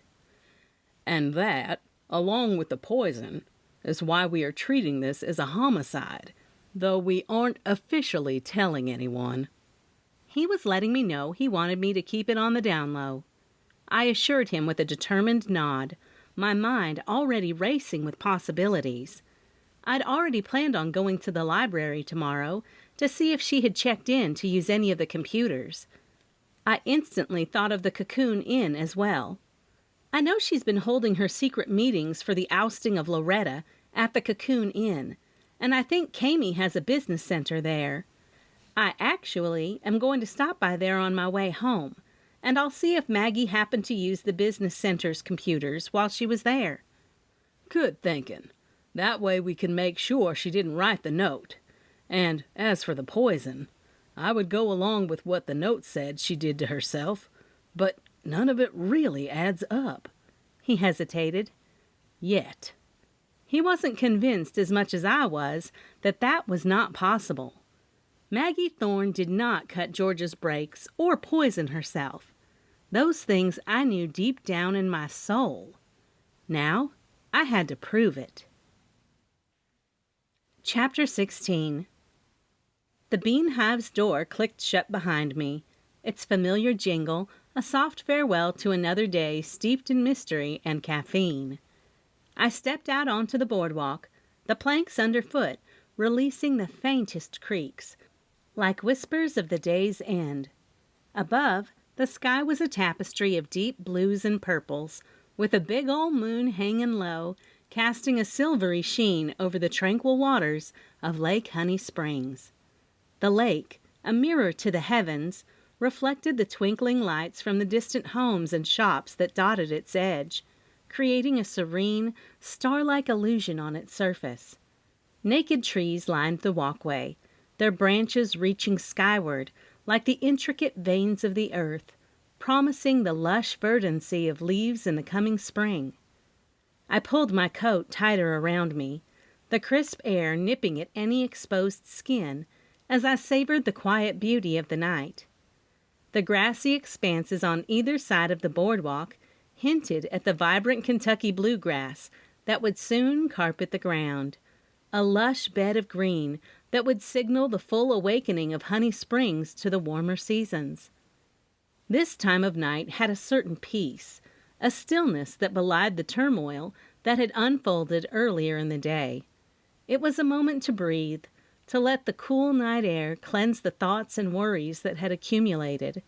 "And that, along with the poison, is why we are treating this as a homicide, though we aren't officially telling anyone."
He was letting me know he wanted me to keep it on the down low. I assured him with a determined nod, my mind already racing with possibilities. I'd already planned on going to the library tomorrow to see if she had checked in to use any of the computers. I instantly thought of the Cocoon Inn as well. I know she's been holding her secret meetings for the ousting of Loretta at the Cocoon Inn, and I think Kami has a business center there. I actually am going to stop by there on my way home, and I'll see if Maggie happened to use the business center's computers while she was there.
"Good thinking. That way we can make sure she didn't write the note. And as for the poison, I would go along with what the note said she did to herself, but none of it really adds up."
He hesitated.
"Yet."
He wasn't convinced as much as I was that that was not possible. Maggie Thorne did not cut George's brakes or poison herself. Those things I knew deep down in my soul. Now, I had to prove it. Chapter 16. The Bean Hive's door clicked shut behind me, its familiar jingle a soft farewell to another day steeped in mystery and caffeine. I stepped out onto the boardwalk, the planks underfoot releasing the faintest creaks, like whispers of the day's end. Above, the sky was a tapestry of deep blues and purples, with a big old moon hanging low, casting a silvery sheen over the tranquil waters of Lake Honey Springs. The lake, a mirror to the heavens, reflected the twinkling lights from the distant homes and shops that dotted its edge, creating a serene, star-like illusion on its surface. Naked trees lined the walkway, their branches reaching skyward like the intricate veins of the earth, promising the lush verdancy of leaves in the coming spring. I pulled my coat tighter around me, the crisp air nipping at any exposed skin as I savored the quiet beauty of the night. The grassy expanses on either side of the boardwalk hinted at the vibrant Kentucky bluegrass that would soon carpet the ground, a lush bed of green that would signal the full awakening of Honey Springs to the warmer seasons. This time of night had a certain peace, a stillness that belied the turmoil that had unfolded earlier in the day. It was a moment to breathe, to let the cool night air cleanse the thoughts and worries that had accumulated.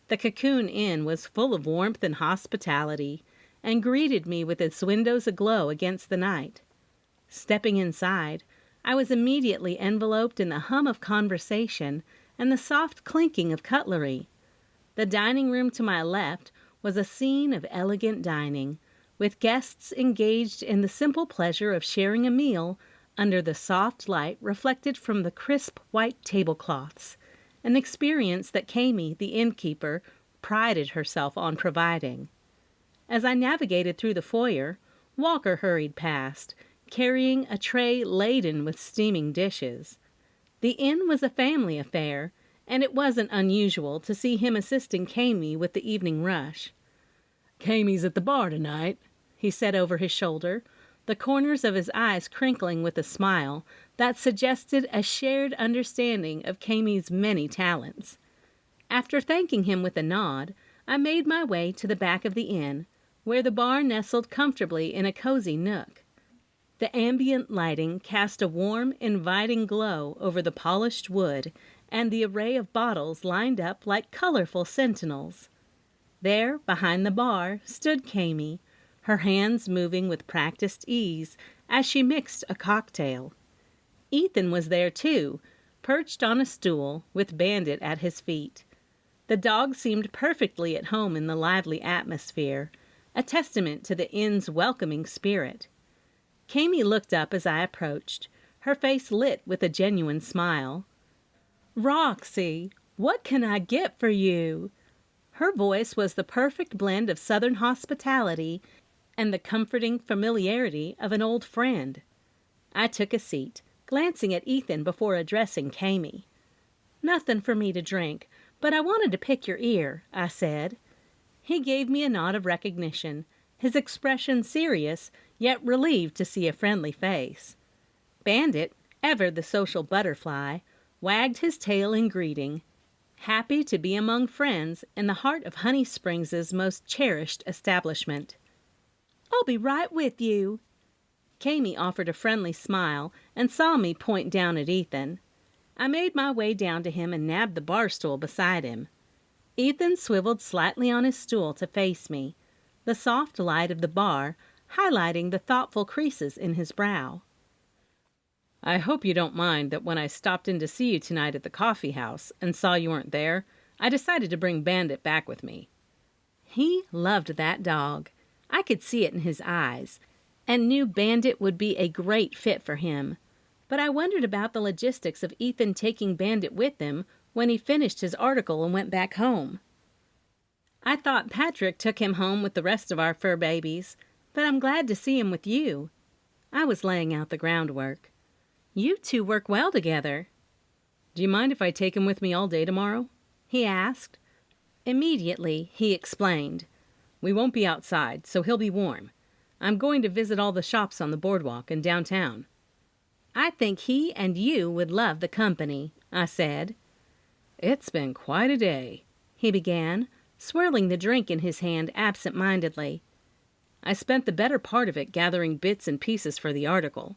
The Cocoon Inn was full of warmth and hospitality, and greeted me with its windows aglow against the night. Stepping inside, I was immediately enveloped in the hum of conversation and the soft clinking of cutlery. The dining room to my left was a scene of elegant dining, with guests engaged in the simple pleasure of sharing a meal under the soft light reflected from the crisp white tablecloths, an experience that Kami, the innkeeper, prided herself on providing. As I navigated through the foyer, Walker hurried past, carrying a tray laden with steaming dishes. The inn was a family affair, and it wasn't unusual to see him assisting Kami with the evening rush. "Kami's at the bar tonight," he said over his shoulder, the corners of his eyes crinkling with a smile that suggested a shared understanding of Kami's many talents. After thanking him with a nod, I made my way to the back of the inn, where the bar nestled comfortably in a cozy nook. The ambient lighting cast a warm, inviting glow over the polished wood and the array of bottles lined up like colorful sentinels. There, behind the bar, stood Kami, her hands moving with practiced ease as she mixed a cocktail. Ethan was there, too, perched on a stool with Bandit at his feet. The dog seemed perfectly at home in the lively atmosphere, a testament to the inn's welcoming spirit. Kami looked up as I approached, her face lit with a genuine smile. "Roxy, what can I get for you?" Her voice was the perfect blend of Southern hospitality and the comforting familiarity of an old friend. I took a seat, glancing at Ethan before addressing Kami. "Nothing for me to drink, but I wanted to pick your ear," I said. He gave me a nod of recognition, his expression serious, yet relieved to see a friendly face. Bandit, ever the social butterfly, wagged his tail in greeting, happy to be among friends in the heart of Honey Springs' most cherished establishment. "I'll be right with you." Kami offered a friendly smile and saw me point down at Ethan. I made my way down to him and nabbed the bar stool beside him. Ethan swiveled slightly on his stool to face me, the soft light of the bar highlighting the thoughtful creases in his brow. "I hope you don't mind that when I stopped in to see you tonight at the coffee house and saw you weren't there, I decided to bring Bandit back with me." He loved that dog. I could see it in his eyes, and knew Bandit would be a great fit for him. But I wondered about the logistics of Ethan taking Bandit with him when he finished his article and went back home. "I thought Patrick took him home with the rest of our fur babies, but I'm glad to see him with you." I was laying out the groundwork. You two work well together.
Do you mind if I take him with me all day tomorrow?
He asked. Immediately, he explained.
We won't be outside, so he'll be warm. I'm going to visit all the shops on the boardwalk and downtown.
I think he and you would love the company, I said.
It's been quite a day,
he began, swirling the drink in his hand absent-mindedly.
I spent the better part of it gathering bits and pieces for the article.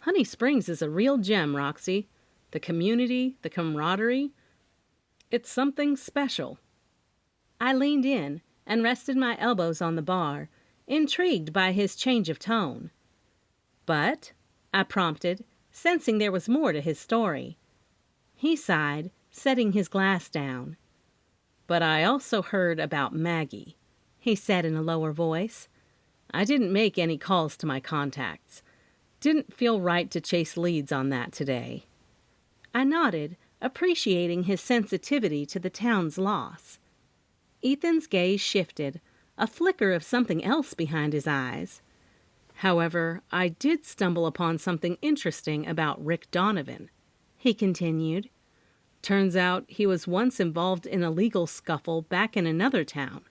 Honey Springs is a real gem, Roxy. The community, the camaraderie. It's something special.
I leaned in and rested my elbows on the bar, intrigued by his change of tone. But, I prompted, sensing there was more to his story. He sighed, setting his glass down.
But I also heard about Maggie,
he said in a lower voice.
I didn't make any calls to my contacts. Didn't feel right to chase leads on that today.
I nodded, appreciating his sensitivity to the town's loss. Ethan's gaze shifted, a flicker of something else behind his eyes.
However, I did stumble upon something interesting about Rick Donovan,
he continued.
Turns out he was once involved in a legal scuffle back in another town.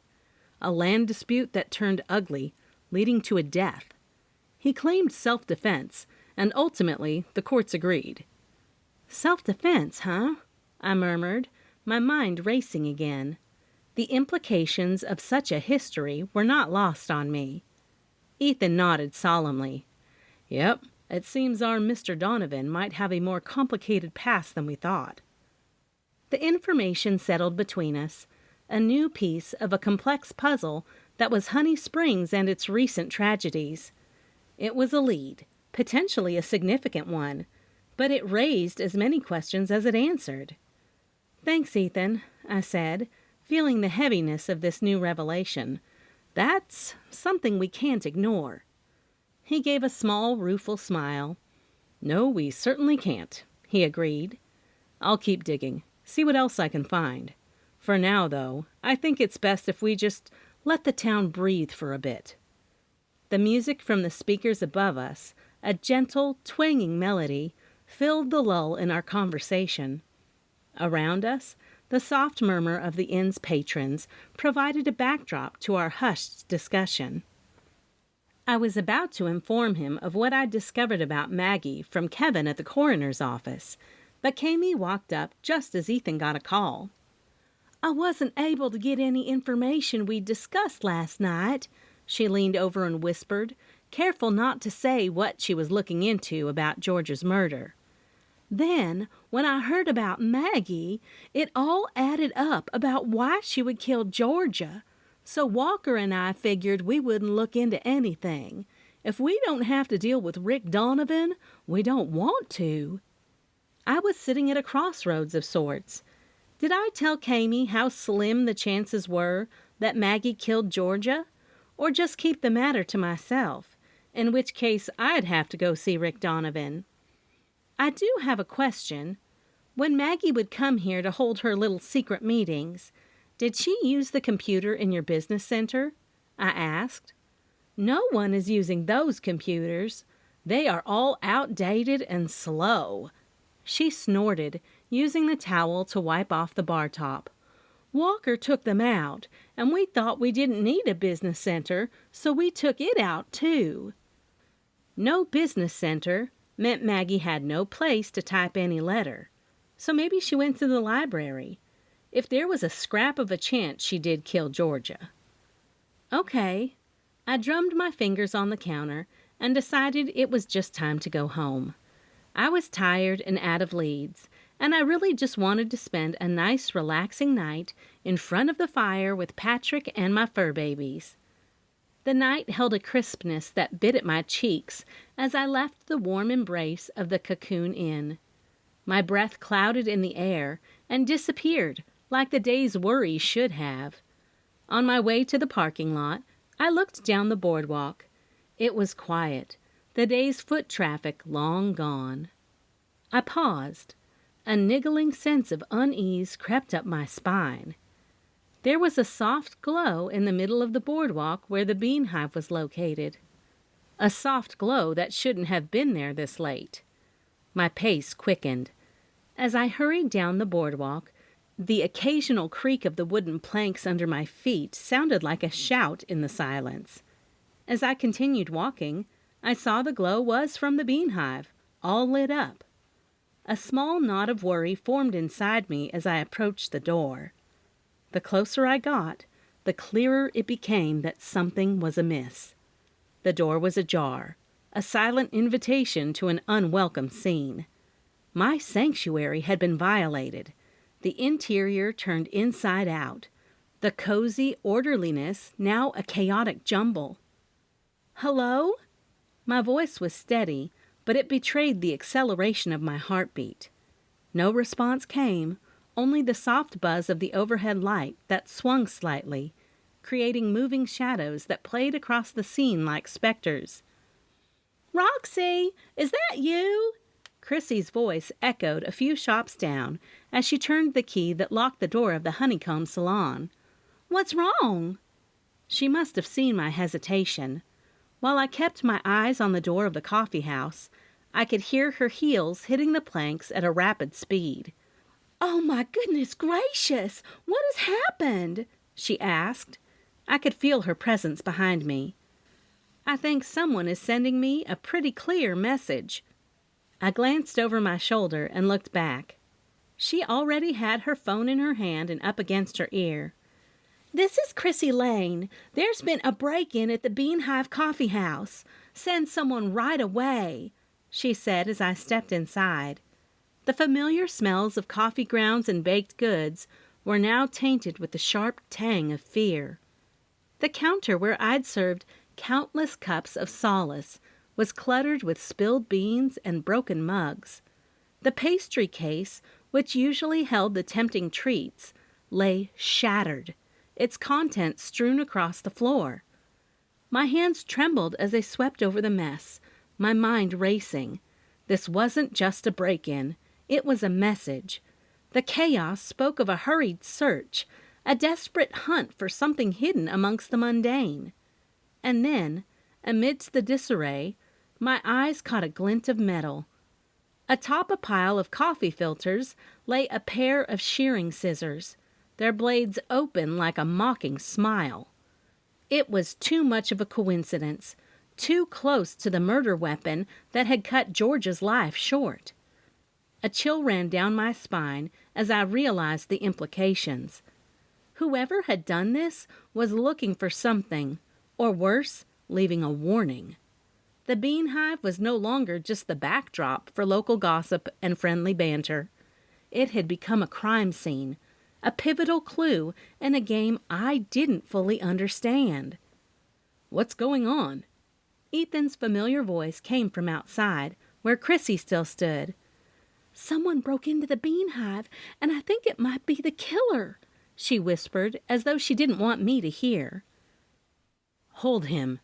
A land dispute that turned ugly, leading to a death. He claimed self-defense, and ultimately the courts agreed.
Self-defense, huh? I murmured, my mind racing again. The implications of such a history were not lost on me. Ethan nodded solemnly.
Yep, it seems our Mr. Donovan might have a more complicated past than we thought.
The information settled between us, a new piece of a complex puzzle that was Honey Springs and its recent tragedies. It was a lead, potentially a significant one, but it raised as many questions as it answered. Thanks, Ethan, I said, feeling the heaviness of this new revelation. That's something we can't ignore. He gave a small, rueful smile.
No, we certainly can't, he agreed. I'll keep digging, see what else I can find. For now, though, I think it's best if we just let the town breathe for a bit.
The music from the speakers above us, a gentle, twanging melody, filled the lull in our conversation. Around us, the soft murmur of the inn's patrons provided a backdrop to our hushed discussion. I was about to inform him of what I'd discovered about Maggie from Kevin at the coroner's office, but Kami walked up just as Ethan got a call. I wasn't able to get any information we discussed last night, she leaned over and whispered, careful not to say what she was looking into about George's murder. Then, when I heard about Maggie, it all added up about why she would kill Georgia. So Walker and I figured we wouldn't look into anything. If we don't have to deal with Rick Donovan, we don't want to. I was sitting at a crossroads of sorts. Did I tell Kami how slim the chances were that Maggie killed Georgia? Or just keep the matter to myself, in which case I'd have to go see Rick Donovan? I do have a question. When Maggie would come here to hold her little secret meetings, did she use the computer in your business center? I asked. No one is using those computers. They are all outdated and slow. She snorted, using the towel to wipe off the bar top. Walker took them out, and we thought we didn't need a business center, so we took it out too. No business center meant Maggie had no place to type any letter. So maybe she went to the library. If there was a scrap of a chance she did kill Georgia. Okay. I drummed my fingers on the counter and decided it was just time to go home. I was tired and out of leads, and I really just wanted to spend a nice, relaxing night in front of the fire with Patrick and my fur babies. The night held a crispness that bit at my cheeks as I left the warm embrace of the Cocoon Inn. My breath clouded in the air and disappeared like the day's worries should have. On my way to the parking lot, I looked down the boardwalk. It was quiet, the day's foot traffic long gone. I paused. A niggling sense of unease crept up my spine. There was a soft glow in the middle of the boardwalk where the Bean Hive was located. a soft glow that shouldn't have been there this late. My pace quickened. As I hurried down the boardwalk, the occasional creak of the wooden planks under my feet sounded like a shout in the silence. As I continued walking, I saw the glow was from the bean hive, all lit up. A small knot of worry formed inside me as I approached the door. The closer I got, the clearer it became that something was amiss. The door was ajar, a silent invitation to an unwelcome scene. My sanctuary had been violated, the interior turned inside out, the cozy orderliness now a chaotic jumble. "Hello?" My voice was steady, but it betrayed the acceleration of my heartbeat. No response came, only the soft buzz of the overhead light that swung slightly, creating moving shadows that played across the scene like specters. "Roxy, is that you?" Chrissy's voice echoed a few shops down as she turned the key that locked the door of the honeycomb salon. "What's wrong?" She must have seen my hesitation. While I kept my eyes on the door of the coffee house, I could hear her heels hitting the planks at a rapid speed. "Oh, my goodness gracious! What has happened?" she asked. I could feel her presence behind me. "I think someone is sending me a pretty clear message." I glanced over my shoulder and looked back. She already had her phone in her hand and up against her ear. "This is Chrissy Lane. There's been a break-in at the Bean Hive Coffeehouse. Send someone right away," she said as I stepped inside. The familiar smells of coffee grounds and baked goods were now tainted with the sharp tang of fear. The counter where I'd served countless cups of solace was cluttered with spilled beans and broken mugs. The pastry case, which usually held the tempting treats, lay shattered, its contents strewn across the floor. My hands trembled as they swept over the mess, my mind racing. This wasn't just a break-in, it was a message. The chaos spoke of a hurried search, a desperate hunt for something hidden amongst the mundane. And then, amidst the disarray, my eyes caught a glint of metal. Atop a pile of coffee filters lay a pair of shearing scissors, their blades open like a mocking smile. It was too much of a coincidence, too close to the murder weapon that had cut George's life short. A chill ran down my spine as I realized the implications. Whoever had done this was looking for something, or worse, leaving a warning. The Bean Hive was no longer just the backdrop for local gossip and friendly banter. It had become a crime scene, a pivotal clue in a game I didn't fully understand. "What's going on?" Ethan's familiar voice came from outside, where Chrissy still stood. "Someone broke into the Bean Hive, and I think it might be the killer," she whispered, as though she didn't want me to hear. "Hold him,"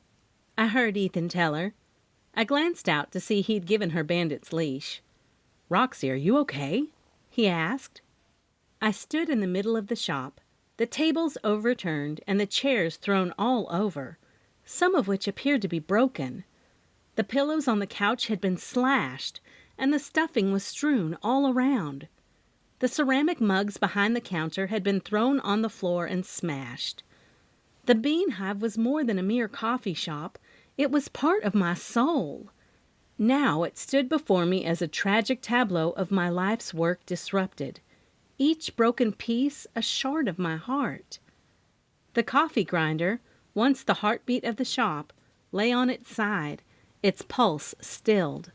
I heard Ethan tell her. I glanced out to see he'd given her Bandit's leash. "Roxy, are you okay?" he asked. I stood in the middle of the shop, the tables overturned and the chairs thrown all over, some of which appeared to be broken. The pillows on the couch had been slashed, and the stuffing was strewn all around. The ceramic mugs behind the counter had been thrown on the floor and smashed. The Bean Hive was more than a mere coffee shop. It was part of my soul. Now it stood before me as a tragic tableau of my life's work disrupted, each broken piece a shard of my heart. The coffee grinder, once the heartbeat of the shop, lay on its side, its pulse stilled.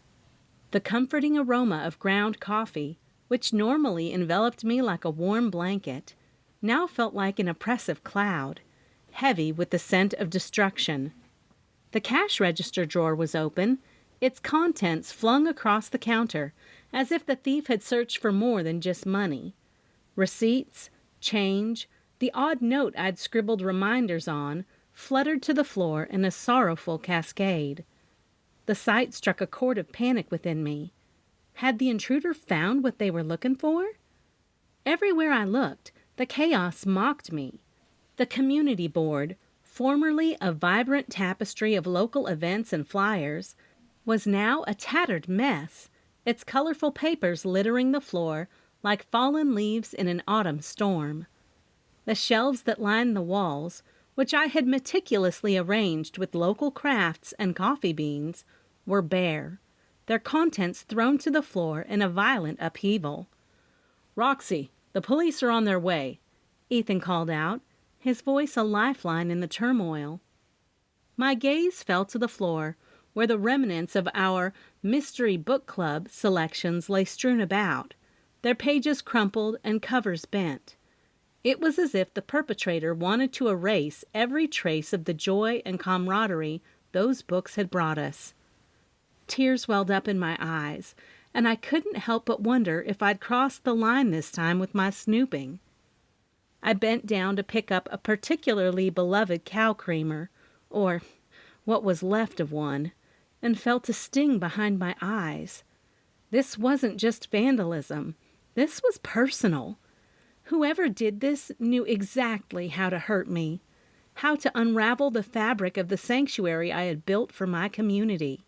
The comforting aroma of ground coffee, which normally enveloped me like a warm blanket, now felt like an oppressive cloud, heavy with the scent of destruction. The cash register drawer was open, its contents flung across the counter, as if the thief had searched for more than just money. Receipts, change, the odd note I'd scribbled reminders on, fluttered to the floor in a sorrowful cascade. The sight struck a chord of panic within me. Had the intruder found what they were looking for? Everywhere I looked, the chaos mocked me. The community board, formerly a vibrant tapestry of local events and flyers, was now a tattered mess, its colorful papers littering the floor like fallen leaves in an autumn storm. The shelves that lined the walls, which I had meticulously arranged with local crafts and coffee beans, were bare, their contents thrown to the floor in a violent upheaval.
"Roxy, the police are on their way,"
Ethan called out, his voice a lifeline in the turmoil. My gaze fell to the floor, where the remnants of our Mystery Book Club selections lay strewn about, their pages crumpled and covers bent. It was as if the perpetrator wanted to erase every trace of the joy and camaraderie those books had brought us. Tears welled up in my eyes, and I couldn't help but wonder if I'd crossed the line this time with my snooping. I bent down to pick up a particularly beloved cow creamer, or what was left of one, and felt a sting behind my eyes. This wasn't just vandalism. This was personal. Whoever did this knew exactly how to hurt me, how to unravel the fabric of the sanctuary I had built for my community.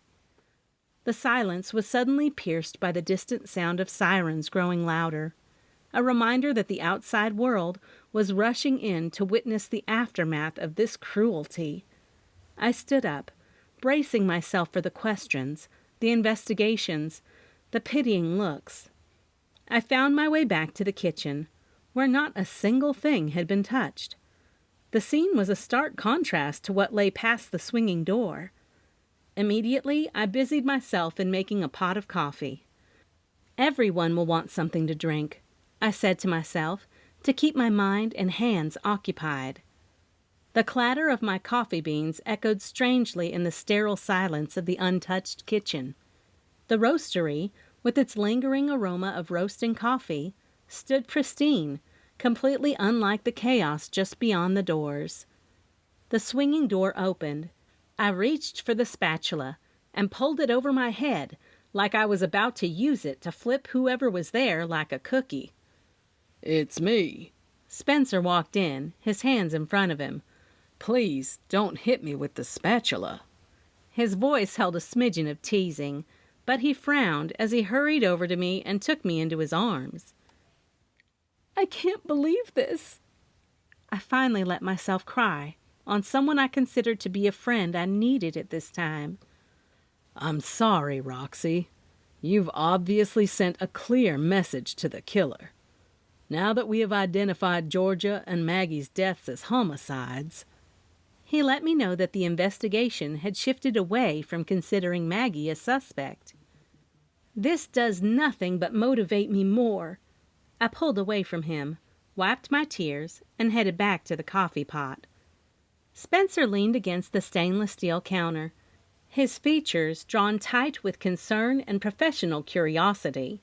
The silence was suddenly pierced by the distant sound of sirens growing louder, a reminder that the outside world was rushing in to witness the aftermath of this cruelty. I stood up, bracing myself for the questions, the investigations, the pitying looks. I found my way back to the kitchen, where not a single thing had been touched. The scene was a stark contrast to what lay past the swinging door. Immediately, I busied myself in making a pot of coffee. Everyone will want something to drink, I said to myself, to keep my mind and hands occupied. The clatter of my coffee beans echoed strangely in the sterile silence of the untouched kitchen. The roastery, with its lingering aroma of roasting coffee, stood pristine, completely unlike the chaos just beyond the doors. The swinging door opened. I reached for the spatula and pulled it over my head like I was about to use it to flip whoever was there like a cookie.
"It's me."
Spencer walked in, his hands in front of him.
"Please don't hit me with the spatula."
His voice held a smidgen of teasing, but he frowned as he hurried over to me and took me into his arms. "I can't believe this." I finally let myself cry on someone I considered to be a friend I needed at this time.
"I'm sorry, Roxy. You've obviously sent a clear message to the killer. Now that we have identified Georgia and Maggie's deaths as homicides..."
He let me know that the investigation had shifted away from considering Maggie a suspect. This does nothing but motivate me more. I pulled away from him, wiped my tears, and headed back to the coffee pot. Spencer leaned against the stainless steel counter, his features drawn tight with concern and professional curiosity.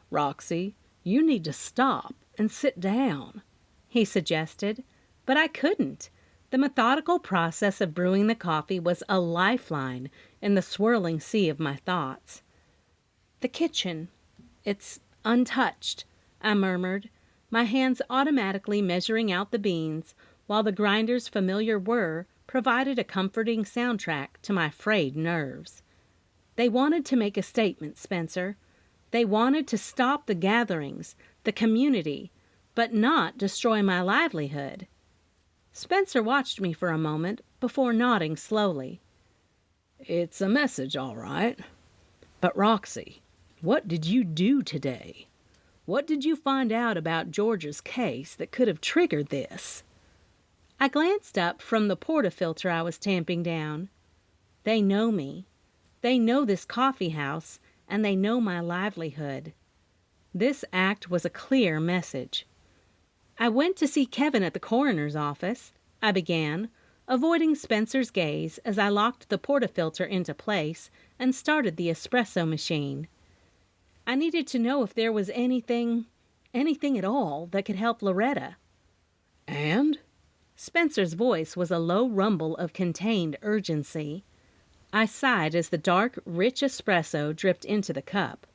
"Roxy, you need to stop and sit down,"
he suggested, but I couldn't. The methodical process of brewing the coffee was a lifeline in the swirling sea of my thoughts. "The kitchen. It's untouched," I murmured, my hands automatically measuring out the beans, while the grinder's familiar whir provided a comforting soundtrack to my frayed nerves. They wanted to make a statement, Spencer. They wanted to stop the gatherings, the community, but not destroy my livelihood. Spencer watched me for a moment before nodding slowly.
"It's a message, all right. But Roxy, what did you do today? What did you find out about George's case that could have triggered this?"
I glanced up from the portafilter I was tamping down. They know me. They know this coffee house, and they know my livelihood. This act was a clear message. "I went to see Kevin at the coroner's office," I began, avoiding Spencer's gaze as I locked the portafilter into place and started the espresso machine. I needed to know if there was anything at all that could help Loretta.
"And?"
Spencer's voice was a low rumble of contained urgency. I sighed as the dark, rich espresso dripped into the cup.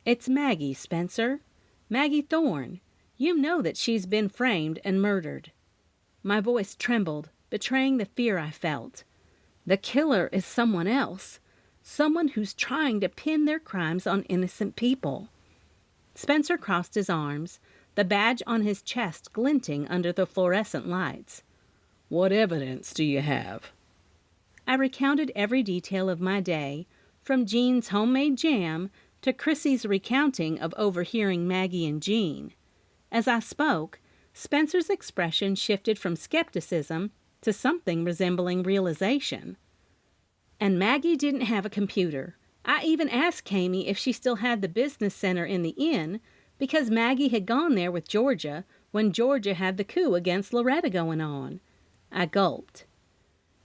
"It's Maggie, Spencer. Maggie Thorne. You know that she's been framed and murdered." My voice trembled, betraying the fear I felt. The killer is someone else, someone who's trying to pin their crimes on innocent people. Spencer crossed his arms, the badge on his chest glinting under the fluorescent lights.
What evidence do you have?
I recounted every detail of my day, from Jean's homemade jam to Chrissy's recounting of overhearing Maggie and Jean. As I spoke, Spencer's expression shifted from skepticism to something resembling realization. And Maggie didn't have a computer. I even asked Kami if she still had the business center in the inn, because Maggie had gone there with Georgia when Georgia had the coup against Loretta going on. I gulped.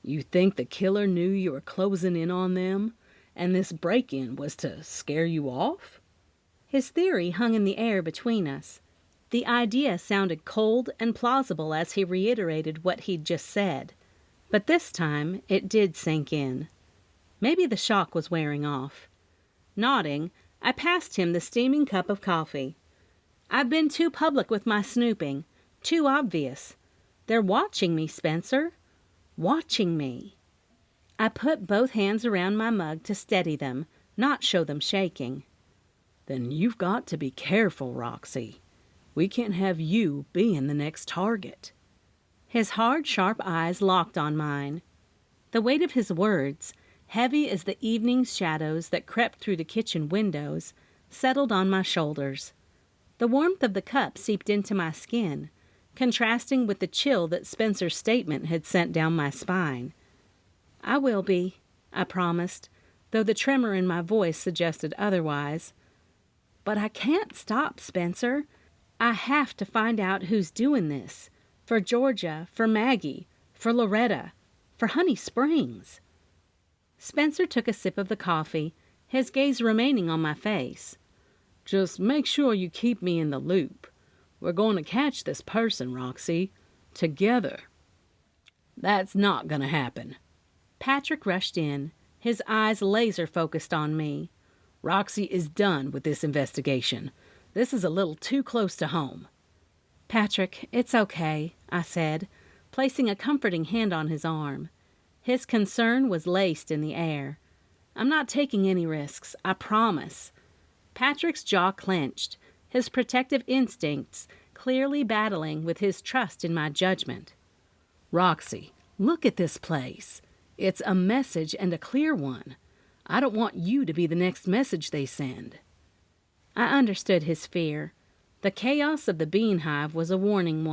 You think the killer knew you were closing in on them, and this break-in was to scare you off?
His theory hung in the air between us. The idea sounded cold and plausible as he reiterated what he'd just said. But this time, it did sink in. Maybe the shock was wearing off. Nodding, I passed him the steaming cup of coffee. I've been too public with my snooping, too obvious. They're watching me, Spencer. Watching me. I put both hands around my mug to steady them, not show them shaking.
Then you've got to be careful, Roxy. We can't have you being the next target.
His hard, sharp eyes locked on mine. The weight of his words, heavy as the evening's shadows that crept through the kitchen windows, settled on my shoulders. The warmth of the cup seeped into my skin, contrasting with the chill that Spencer's statement had sent down my spine. I will be, I promised, though the tremor in my voice suggested otherwise. But I can't stop, Spencer. I have to find out who's doing this. For Georgia, for Maggie, for Loretta, for Honey Springs. Spencer took a sip of the coffee, his gaze remaining on my face.
Just make sure you keep me in the loop. We're going to catch this person, Roxy. Together. That's not going to happen.
Patrick rushed in, his eyes laser-focused on me.
Roxy is done with this investigation. This is a little too close to home.
Patrick, it's okay, I said, placing a comforting hand on his arm. His concern was laced in the air. I'm not taking any risks, I promise. Patrick's jaw clenched, his protective instincts clearly battling with his trust in my judgment.
Roxy, look at this place. It's a message and a clear one. I don't want you to be the next message they send.
I understood his fear. The chaos of the Bean Hive was a warning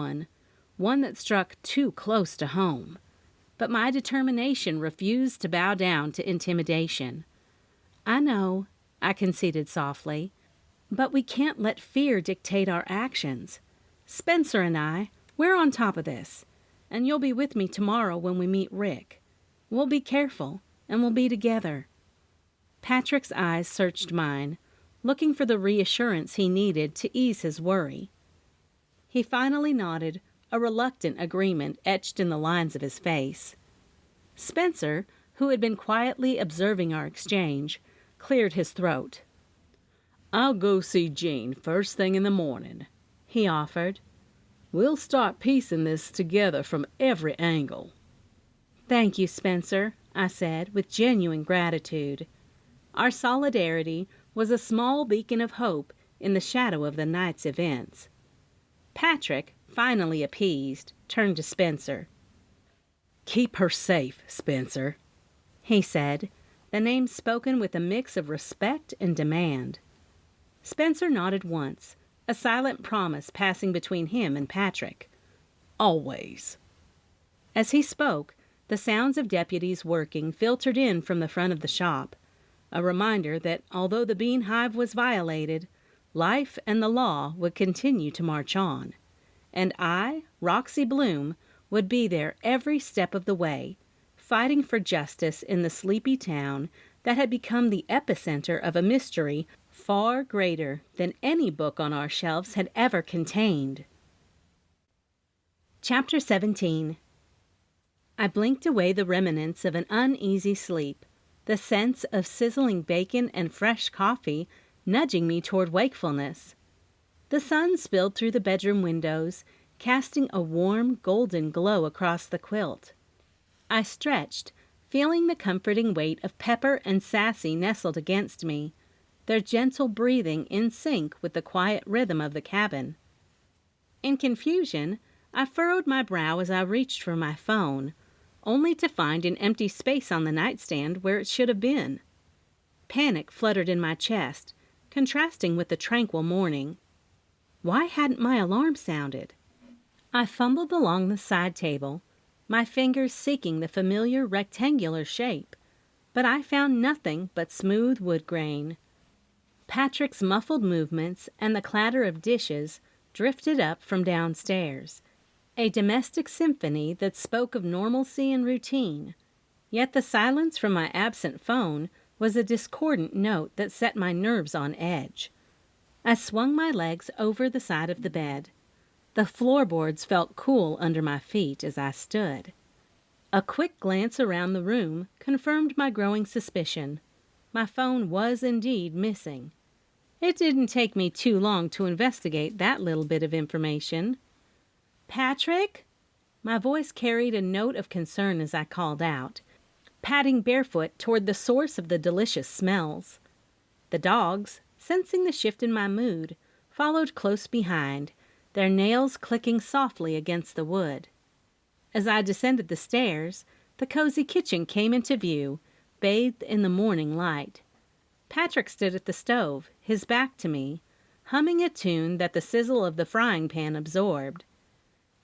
one that struck too close to home. But my determination refused to bow down to intimidation. I know, I conceded softly, but we can't let fear dictate our actions. Spencer and I, we're on top of this, and you'll be with me tomorrow when we meet Rick. We'll be careful, and we'll be together. Patrick's eyes searched mine, looking for the reassurance he needed to ease his worry. He finally nodded, a reluctant agreement etched in the lines of his face. Spencer, who had been quietly observing our exchange, cleared his throat.
I'll go see Jean first thing in the morning, he offered. We'll start piecing this together from every angle.
Thank you, Spencer, I said with genuine gratitude. Our solidarity was a small beacon of hope in the shadow of the night's events. Patrick, finally appeased, turned to Spencer.
Keep her safe, Spencer,
he said, the name spoken with a mix of respect and demand. Spencer nodded once, a silent promise passing between him and Patrick.
Always.
As he spoke, the sounds of deputies working filtered in from the front of the shop, a reminder that although the Bean Hive was violated, life and the law would continue to march on. And I, Roxy Bloom, would be there every step of the way, fighting for justice in the sleepy town that had become the epicenter of a mystery far greater than any book on our shelves had ever contained. Chapter 17. I blinked away the remnants of an uneasy sleep, the sense of sizzling bacon and fresh coffee nudging me toward wakefulness. The sun spilled through the bedroom windows, casting a warm golden glow across the quilt. I stretched, feeling the comforting weight of Pepper and Sassy nestled against me, their gentle breathing in sync with the quiet rhythm of the cabin. In confusion, I furrowed my brow as I reached for my phone, only to find an empty space on the nightstand where it should have been. Panic fluttered in my chest, contrasting with the tranquil morning. Why hadn't my alarm sounded? I fumbled along the side table, my fingers seeking the familiar rectangular shape, but I found nothing but smooth wood grain. Patrick's muffled movements and the clatter of dishes drifted up from downstairs, a domestic symphony that spoke of normalcy and routine, yet the silence from my absent phone was a discordant note that set my nerves on edge. I swung my legs over the side of the bed. The floorboards felt cool under my feet as I stood. A quick glance around the room confirmed my growing suspicion. My phone was indeed missing. It didn't take me too long to investigate that little bit of information. "Patrick?" My voice carried a note of concern as I called out, padding barefoot toward the source of the delicious smells. The dogs, sensing the shift in my mood, followed close behind, their nails clicking softly against the wood. As I descended the stairs, the cozy kitchen came into view, bathed in the morning light. Patrick stood at the stove, his back to me, humming a tune that the sizzle of the frying pan absorbed.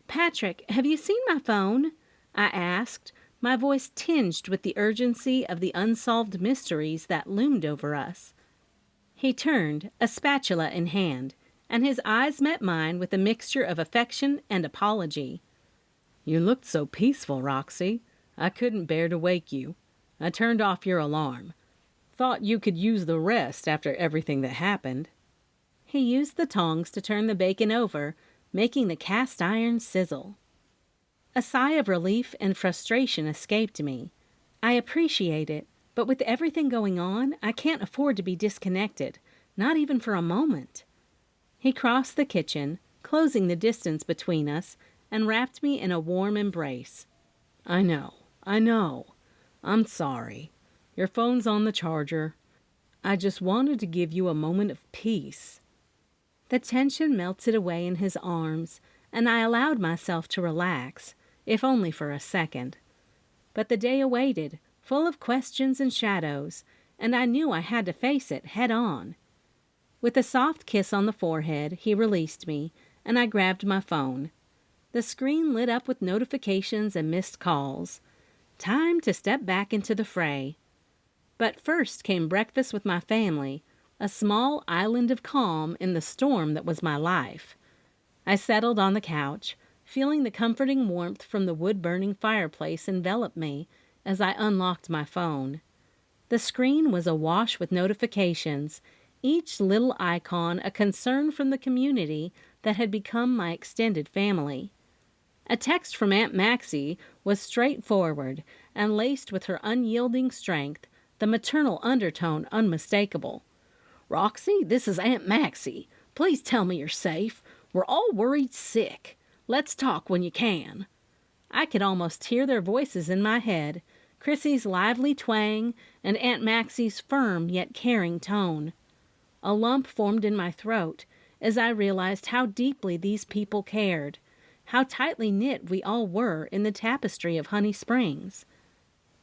"Patrick, have you seen my phone?" I asked, my voice tinged with the urgency of the unsolved mysteries that loomed over us. He turned, a spatula in hand, and his eyes met mine with a mixture of affection and apology.
"You looked so peaceful, Roxy. I couldn't bear to wake you. I turned off your alarm. Thought you could use the rest after everything that happened."
He used the tongs to turn the bacon over, making the cast iron sizzle. A sigh of relief and frustration escaped me. I appreciate it, but with everything going on, I can't afford to be disconnected, not even for a moment. He crossed the kitchen, closing the distance between us, and wrapped me in a warm embrace.
I know. I'm sorry. Your phone's on the charger. I just wanted to give you a moment of peace."
The tension melted away in his arms, and I allowed myself to relax, if only for a second. But the day awaited, full of questions and shadows, and I knew I had to face it head on. With a soft kiss on the forehead, he released me, and I grabbed my phone. The screen lit up with notifications and missed calls. Time to step back into the fray. But first came breakfast with my family, a small island of calm in the storm that was my life. I settled on the couch, feeling the comforting warmth from the wood-burning fireplace envelop me as I unlocked my phone. The screen was awash with notifications, each little icon a concern from the community that had become my extended family. A text from Aunt Maxie was straightforward and laced with her unyielding strength, the maternal undertone unmistakable.
"Roxy, this is Aunt Maxie. Please tell me you're safe. We're all worried sick. Let's talk when you can."
I could almost hear their voices in my head, Chrissy's lively twang and Aunt Maxie's firm yet caring tone. A lump formed in my throat as I realized how deeply these people cared, how tightly knit we all were in the tapestry of Honey Springs.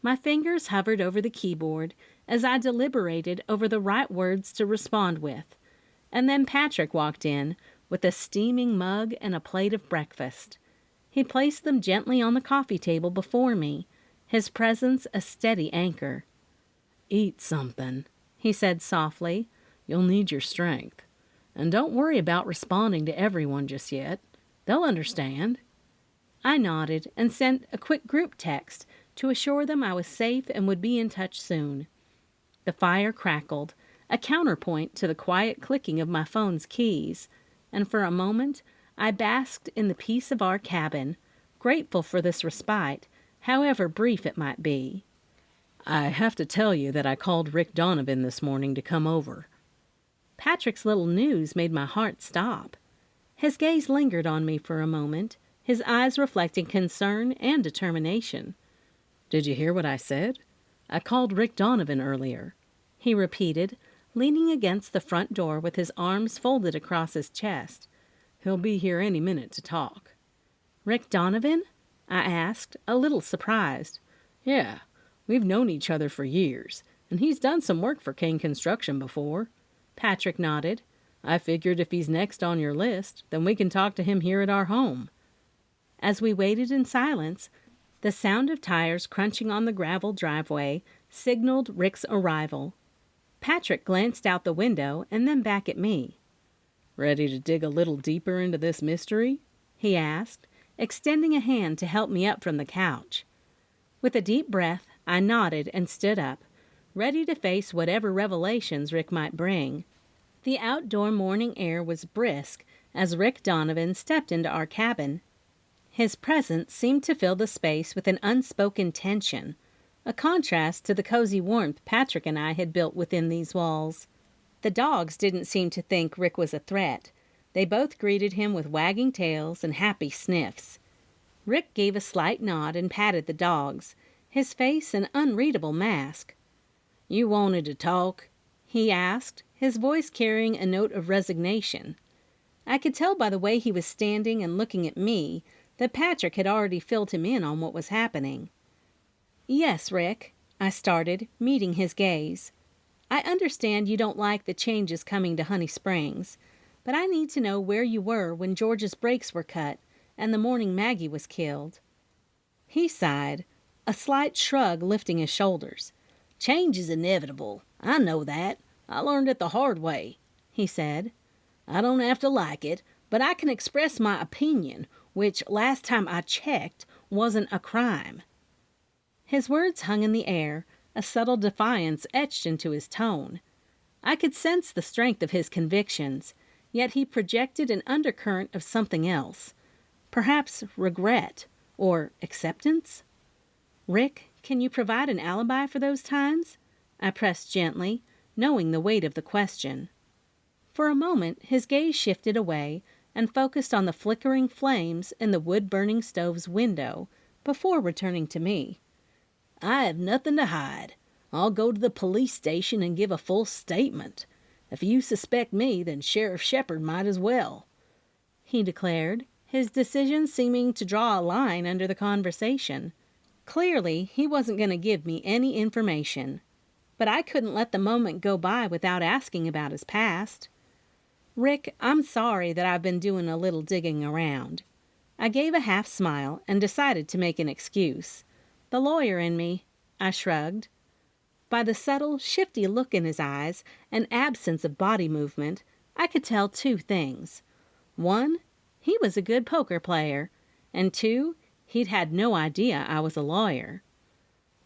My fingers hovered over the keyboard as I deliberated over the right words to respond with, and then Patrick walked in with a steaming mug and a plate of breakfast. He placed them gently on the coffee table before me, his presence a steady anchor.
"Eat something," he said softly. "You'll need your strength. And don't worry about responding to everyone just yet. They'll understand."
I nodded and sent a quick group text to assure them I was safe and would be in touch soon. The fire crackled, a counterpoint to the quiet clicking of my phone's keys, and for a moment I basked in the peace of our cabin, grateful for this respite, however brief it might be.
"I have to tell you that I called Rick Donovan this morning to come over."
Patrick's little news made my heart stop. His gaze lingered on me for a moment, his eyes reflecting concern and determination.
Did you hear what I said? I called Rick Donovan earlier, he repeated, leaning against the front door with his arms folded across his chest. He'll be here any minute to talk.
Rick Donovan? I asked, a little surprised.
Yeah, we've known each other for years, and he's done some work for Kane Construction before.
Patrick nodded.
I figured if he's next on your list, then we can talk to him here at our home.
As we waited in silence, the sound of tires crunching on the gravel driveway signaled Rick's arrival. Patrick glanced out the window and then back at me.
Ready to dig a little deeper into this mystery?
He asked, extending a hand to help me up from the couch. With a deep breath, I nodded and stood up, ready to face whatever revelations Rick might bring. The outdoor morning air was brisk as Rick Donovan stepped into our cabin. His presence seemed to fill the space with an unspoken tension, a contrast to the cozy warmth Patrick and I had built within these walls. The dogs didn't seem to think Rick was a threat. They both greeted him with wagging tails and happy sniffs. Rick gave a slight nod and patted the dogs, his face an unreadable mask.
You wanted to talk?
He asked, his voice carrying a note of resignation. I could tell by the way he was standing and looking at me that Patrick had already filled him in on what was happening. Yes, Rick, I started, meeting his gaze. I understand you don't like the changes coming to Honey Springs, but I need to know where you were when George's brakes were cut and the morning Maggie was killed. He sighed, a slight shrug lifting his shoulders.
Change is inevitable. I know that. I learned it the hard way, he said. I don't have to like it, but I can express my opinion, which last time I checked wasn't a crime.
His words hung in the air, a subtle defiance etched into his tone. I could sense the strength of his convictions, yet he projected an undercurrent of something else. Perhaps regret or acceptance? Rick, can you provide an alibi for those times? I pressed gently, knowing the weight of the question. For a moment, his gaze shifted away and focused on the flickering flames in the wood-burning stove's window before returning to me.
I have nothing to hide. I'll go to the police station and give a full statement. If you suspect me, then Sheriff Shepard might as well,
he declared, his decision seeming to draw a line under the conversation. Clearly, he wasn't going to give me any information, but I couldn't let the moment go by without asking about his past. Rick, I'm sorry that I've been doing a little digging around. I gave a half smile and decided to make an excuse. The lawyer in me, I shrugged. By the subtle, shifty look in his eyes and absence of body movement, I could tell two things. One, he was a good poker player, and two, he'd had no idea I was a lawyer.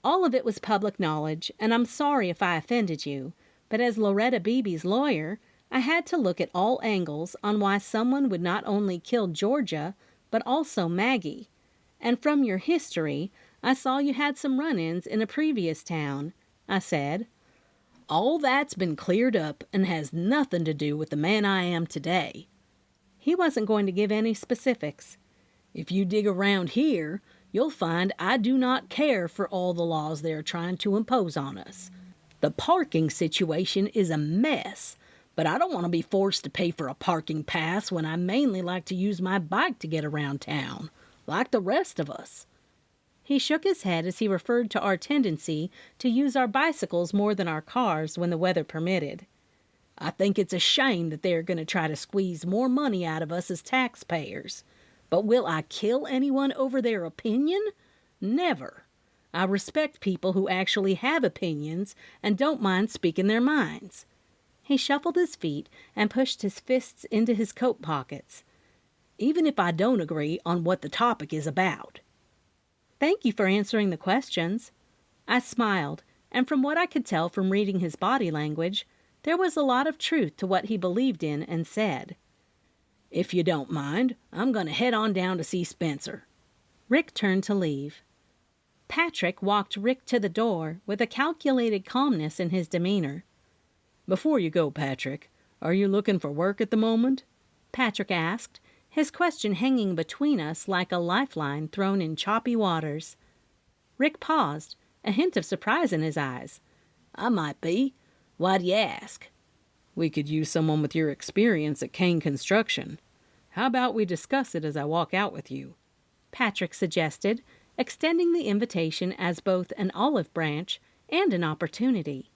All of it was public knowledge, and I'm sorry if I offended you, but as Loretta Bebe's lawyer, I had to look at all angles on why someone would not only kill Georgia, but also Maggie. And from your history, I saw you had some run-ins in a previous town, I said.
All that's been cleared up and has nothing to do with the man I am today.
He wasn't going to give any specifics.
If you dig around here, you'll find I do not care for all the laws they are trying to impose on us. The parking situation is a mess, but I don't want to be forced to pay for a parking pass when I mainly like to use my bike to get around town, like the rest of us.
He shook his head as he referred to our tendency to use our bicycles more than our cars when the weather permitted.
I think it's a shame that they are going to try to squeeze more money out of us as taxpayers. But will I kill anyone over their opinion? Never. I respect people who actually have opinions and don't mind speaking their minds.
He shuffled his feet and pushed his fists into his coat pockets.
Even if I don't agree on what the topic is about.
Thank you for answering the questions. I smiled, and from what I could tell from reading his body language, there was a lot of truth to what he believed in and said.
If you don't mind, I'm going to head on down to see Spencer.
Rick turned to leave. Patrick walked Rick to the door with a calculated calmness in his demeanor.
Before you go, Patrick, are you looking for work at the moment?
Patrick asked, his question hanging between us like a lifeline thrown in choppy waters. Rick paused, a hint of surprise in his eyes.
I might be. Why'd you ask?
We could use someone with your experience at Kane Construction. How about we discuss it as I walk out with you?
Patrick suggested, extending the invitation as both an olive branch and an opportunity.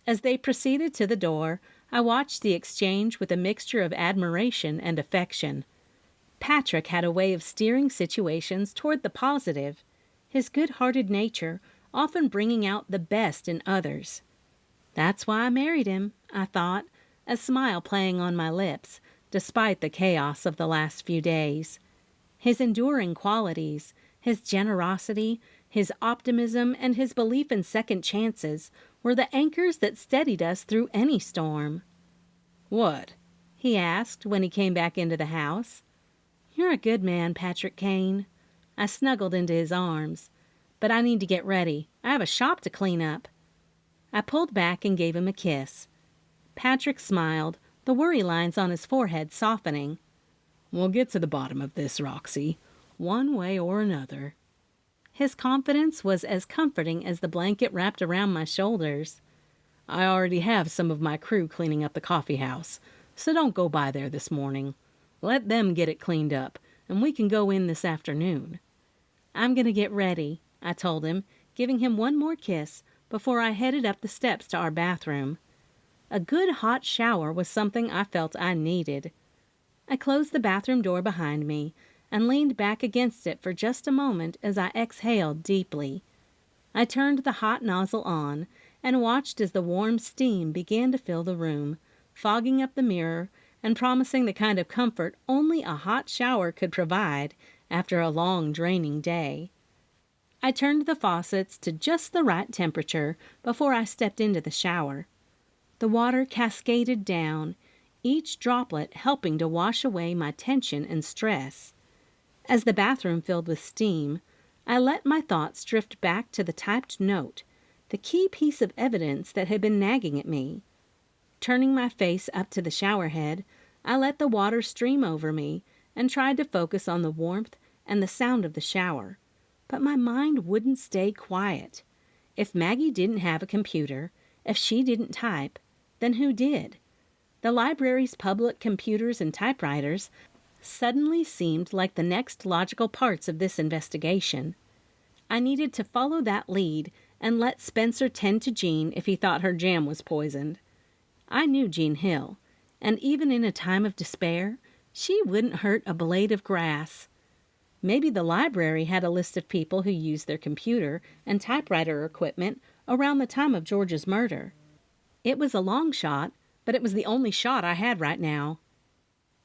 As they proceeded to the door, I watched the exchange with a mixture of admiration and affection. Patrick had a way of steering situations toward the positive, his good-hearted nature often bringing out the best in others. That's why I married him, I thought, a smile playing on my lips, despite the chaos of the last few days. His enduring qualities, his generosity, his optimism, and his belief in second chances were the anchors that steadied us through any storm.
What?
He asked when he came back into the house. You're a good man, Patrick Kane. I snuggled into his arms. But I need to get ready. I have a shop to clean up. I pulled back and gave him a kiss. Patrick smiled, the worry lines on his forehead softening.
We'll get to the bottom of this, Roxy, one way or another.
His confidence was as comforting as the blanket wrapped around my shoulders.
I already have some of my crew cleaning up the coffee house, so don't go by there this morning. Let them get it cleaned up, and we can go in this afternoon.
I'm going to get ready, I told him, giving him one more kiss before I headed up the steps to our bathroom. A good hot shower was something I felt I needed. I closed the bathroom door behind me and leaned back against it for just a moment as I exhaled deeply. I turned the hot nozzle on and watched as the warm steam began to fill the room, fogging up the mirror and promising the kind of comfort only a hot shower could provide after a long, draining day. I turned the faucets to just the right temperature before I stepped into the shower. The water cascaded down, each droplet helping to wash away my tension and stress. As the bathroom filled with steam, I let my thoughts drift back to the typed note, the key piece of evidence that had been nagging at me. Turning my face up to the shower head, I let the water stream over me and tried to focus on the warmth and the sound of the shower. But my mind wouldn't stay quiet. If Maggie didn't have a computer, if she didn't type, then who did? The library's public computers and typewriters suddenly seemed like the next logical parts of this investigation. I needed to follow that lead and let Spencer tend to Jean if he thought her jam was poisoned. I knew Jean Hill, and even in a time of despair, she wouldn't hurt a blade of grass. Maybe the library had a list of people who used their computer and typewriter equipment around the time of George's murder. It was a long shot, but it was the only shot I had right now.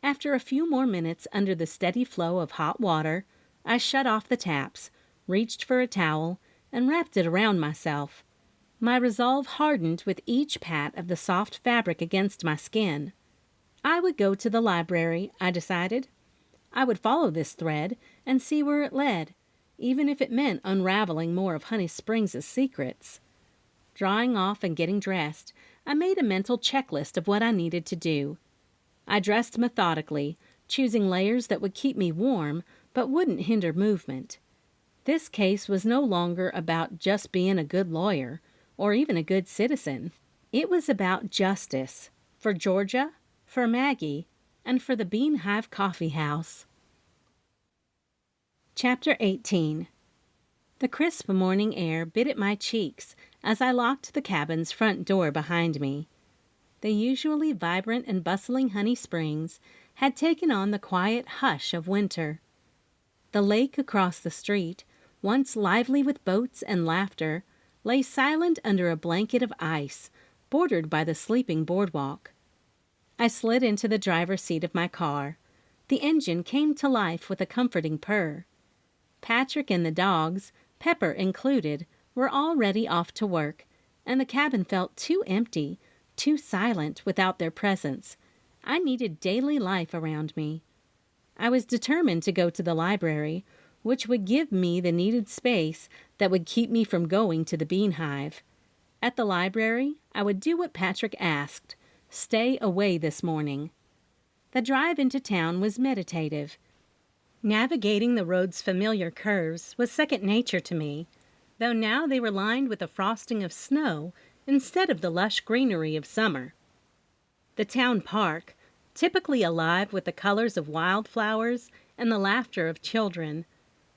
After a few more minutes under the steady flow of hot water, I shut off the taps, reached for a towel, and wrapped it around myself. My resolve hardened with each pat of the soft fabric against my skin. I would go to the library, I decided. I would follow this thread and see where it led, even if it meant unraveling more of Honey Springs' secrets. Drawing off and getting dressed, I made a mental checklist of what I needed to do. I dressed methodically, choosing layers that would keep me warm but wouldn't hinder movement. This case was no longer about just being a good lawyer or even a good citizen. It was about justice for Georgia, for Maggie, and for the Bean Hive Coffeehouse. Chapter 18. The crisp morning air bit at my cheeks as I locked the cabin's front door behind me. The usually vibrant and bustling Honey Springs had taken on the quiet hush of winter. The lake across the street, once lively with boats and laughter, lay silent under a blanket of ice, bordered by the sleeping boardwalk. I slid into the driver's seat of my car. The engine came to life with a comforting purr. Patrick and the dogs, Pepper included, were already off to work, and the cabin felt too empty, too silent without their presence. I needed daily life around me. I was determined to go to the library, which would give me the needed space that would keep me from going to the Bean Hive. At the library, I would do what Patrick asked, stay away this morning. The drive into town was meditative. Navigating the road's familiar curves was second nature to me. though now they were lined with a frosting of snow instead of the lush greenery of summer. The town park, typically alive with the colors of wildflowers and the laughter of children,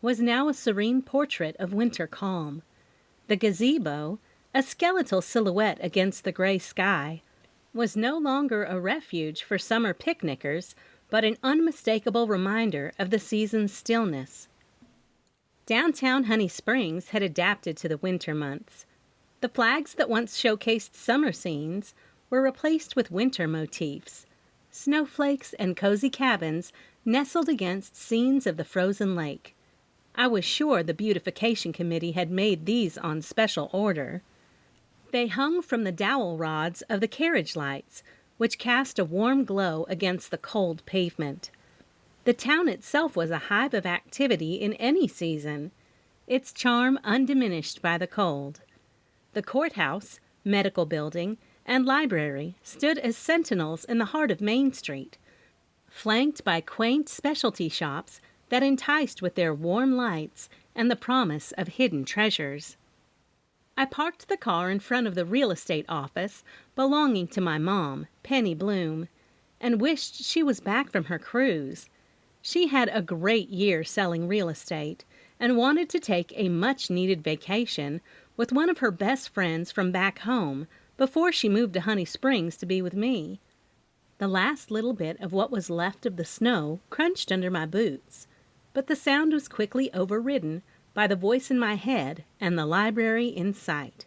was now a serene portrait of winter calm. The gazebo, a skeletal silhouette against the gray sky, was no longer a refuge for summer picnickers, but an unmistakable reminder of the season's stillness. Downtown Honey Springs had adapted to the winter months. The flags that once showcased summer scenes were replaced with winter motifs. Snowflakes and cozy cabins nestled against scenes of the frozen lake. I was sure the beautification committee had made these on special order. They hung from the dowel rods of the carriage lights, which cast a warm glow against the cold pavement. The town itself was a hive of activity in any season, its charm undiminished by the cold. The courthouse, medical building, and library stood as sentinels in the heart of Main Street, flanked by quaint specialty shops that enticed with their warm lights and the promise of hidden treasures. I parked the car in front of the real estate office belonging to my mom, Penny Bloom, and wished she was back from her cruise. She had a great year selling real estate and wanted to take a much-needed vacation with one of her best friends from back home before she moved to Honey Springs to be with me. The last little bit of what was left of the snow crunched under my boots, but the sound was quickly overridden by the voice in my head and the library in sight.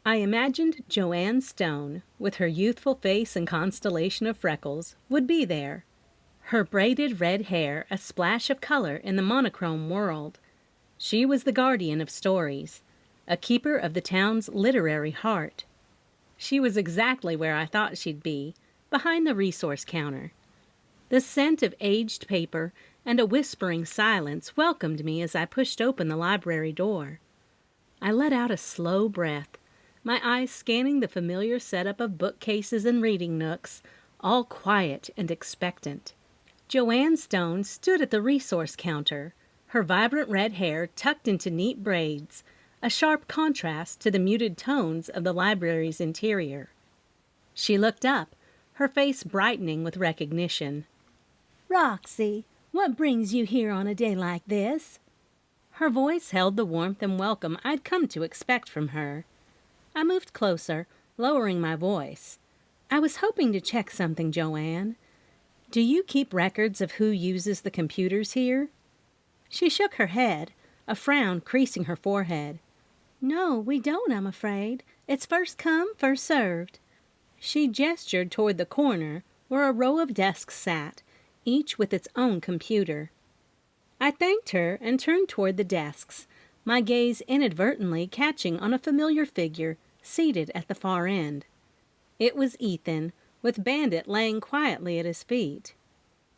I imagined Joanne Stone, with her youthful face and constellation of freckles, would be there, her braided red hair a splash of color in the monochrome world. She was the guardian of stories, a keeper of the town's literary heart. She was exactly where I thought she'd be, behind the resource counter. The scent of aged paper and a whispering silence welcomed me as I pushed open the library door. I let out a slow breath, my eyes scanning the familiar setup of bookcases and reading nooks, all quiet and expectant. Joanne Stone stood at the resource counter, her vibrant red hair tucked into neat braids, a sharp contrast to the muted tones of the library's interior. She looked up, her face brightening with recognition.
"Roxy, what brings you here on a day like this?"
Her voice held the warmth and welcome I'd come to expect from her. I moved closer, lowering my voice. "I was hoping to check something, Joanne. Do you keep records of who uses the computers here?" She shook her head, a frown creasing her forehead.
"No, we don't, I'm afraid. It's first come, first served."
She gestured toward the corner where a row of desks sat, each with its own computer. I thanked her and turned toward the desks, my gaze inadvertently catching on a familiar figure seated at the far end. It was Ethan, with Bandit laying quietly at his feet.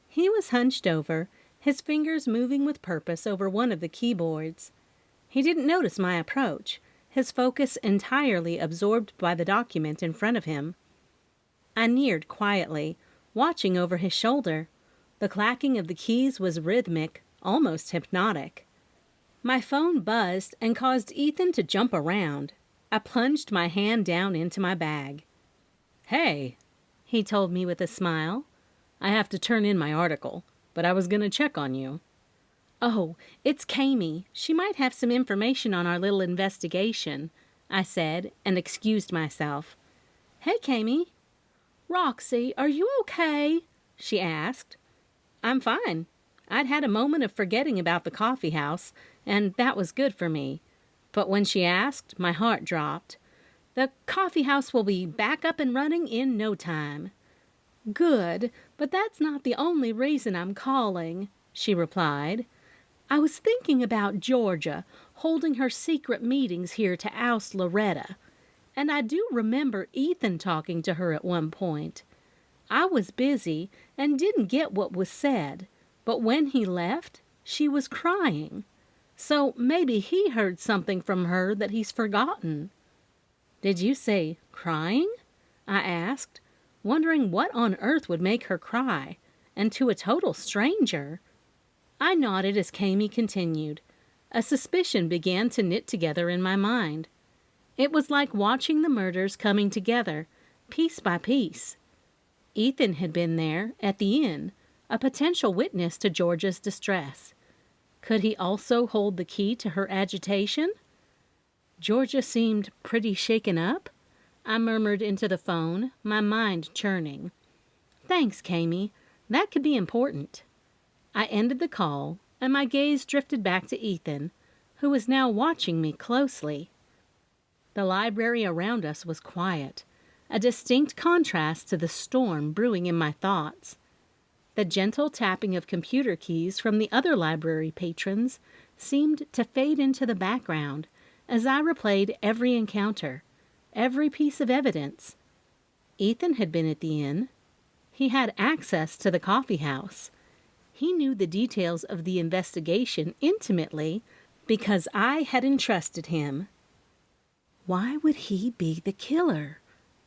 He was hunched over, his fingers moving with purpose over one of the keyboards. He didn't notice my approach, his focus entirely absorbed by the document in front of him. I neared quietly, watching over his shoulder. The clacking of the keys was rhythmic, almost hypnotic. My phone buzzed and caused Ethan to jump around. I plunged my hand down into my bag. "Hey," he told me with a smile. "I have to turn in my article, but I was going to check on you." "Oh, it's Kami. She might have some information on our little investigation," I said, and excused myself. "Hey, Kami." "Roxy, are you okay?" she asked. "I'm fine. I'd had a moment of forgetting about the coffee house, and that was good for me. But when she asked, my heart dropped. The coffee house will be back up and running in no time." "Good, but that's not the only reason I'm calling," she replied. "I was thinking about Georgia holding her secret meetings here to oust Loretta, and I do remember Ethan talking to her at one point. I was busy and didn't get what was said, but when he left, she was crying. So maybe he heard something from her that he's forgotten." "Did you say crying?" I asked, wondering what on earth would make her cry, and to a total stranger. I nodded as Kami continued. A suspicion began to knit together in my mind. It was like watching the murders coming together, piece by piece. Ethan had been there, at the inn, a potential witness to Georgia's distress. Could he also hold the key to her agitation? Georgia seemed pretty shaken up. I murmured into the phone, my mind churning. Thanks, Kami. That could be important. I ended the call, and my gaze drifted back to Ethan, who was now watching me closely. The library around us was quiet, a distinct contrast to the storm brewing in my thoughts. The gentle tapping of computer keys from the other library patrons seemed to fade into the background as I replayed every encounter, every piece of evidence. Ethan had been at the inn. He had access to the coffee house. He knew the details of the investigation intimately because I had entrusted him.
Why would he be the killer?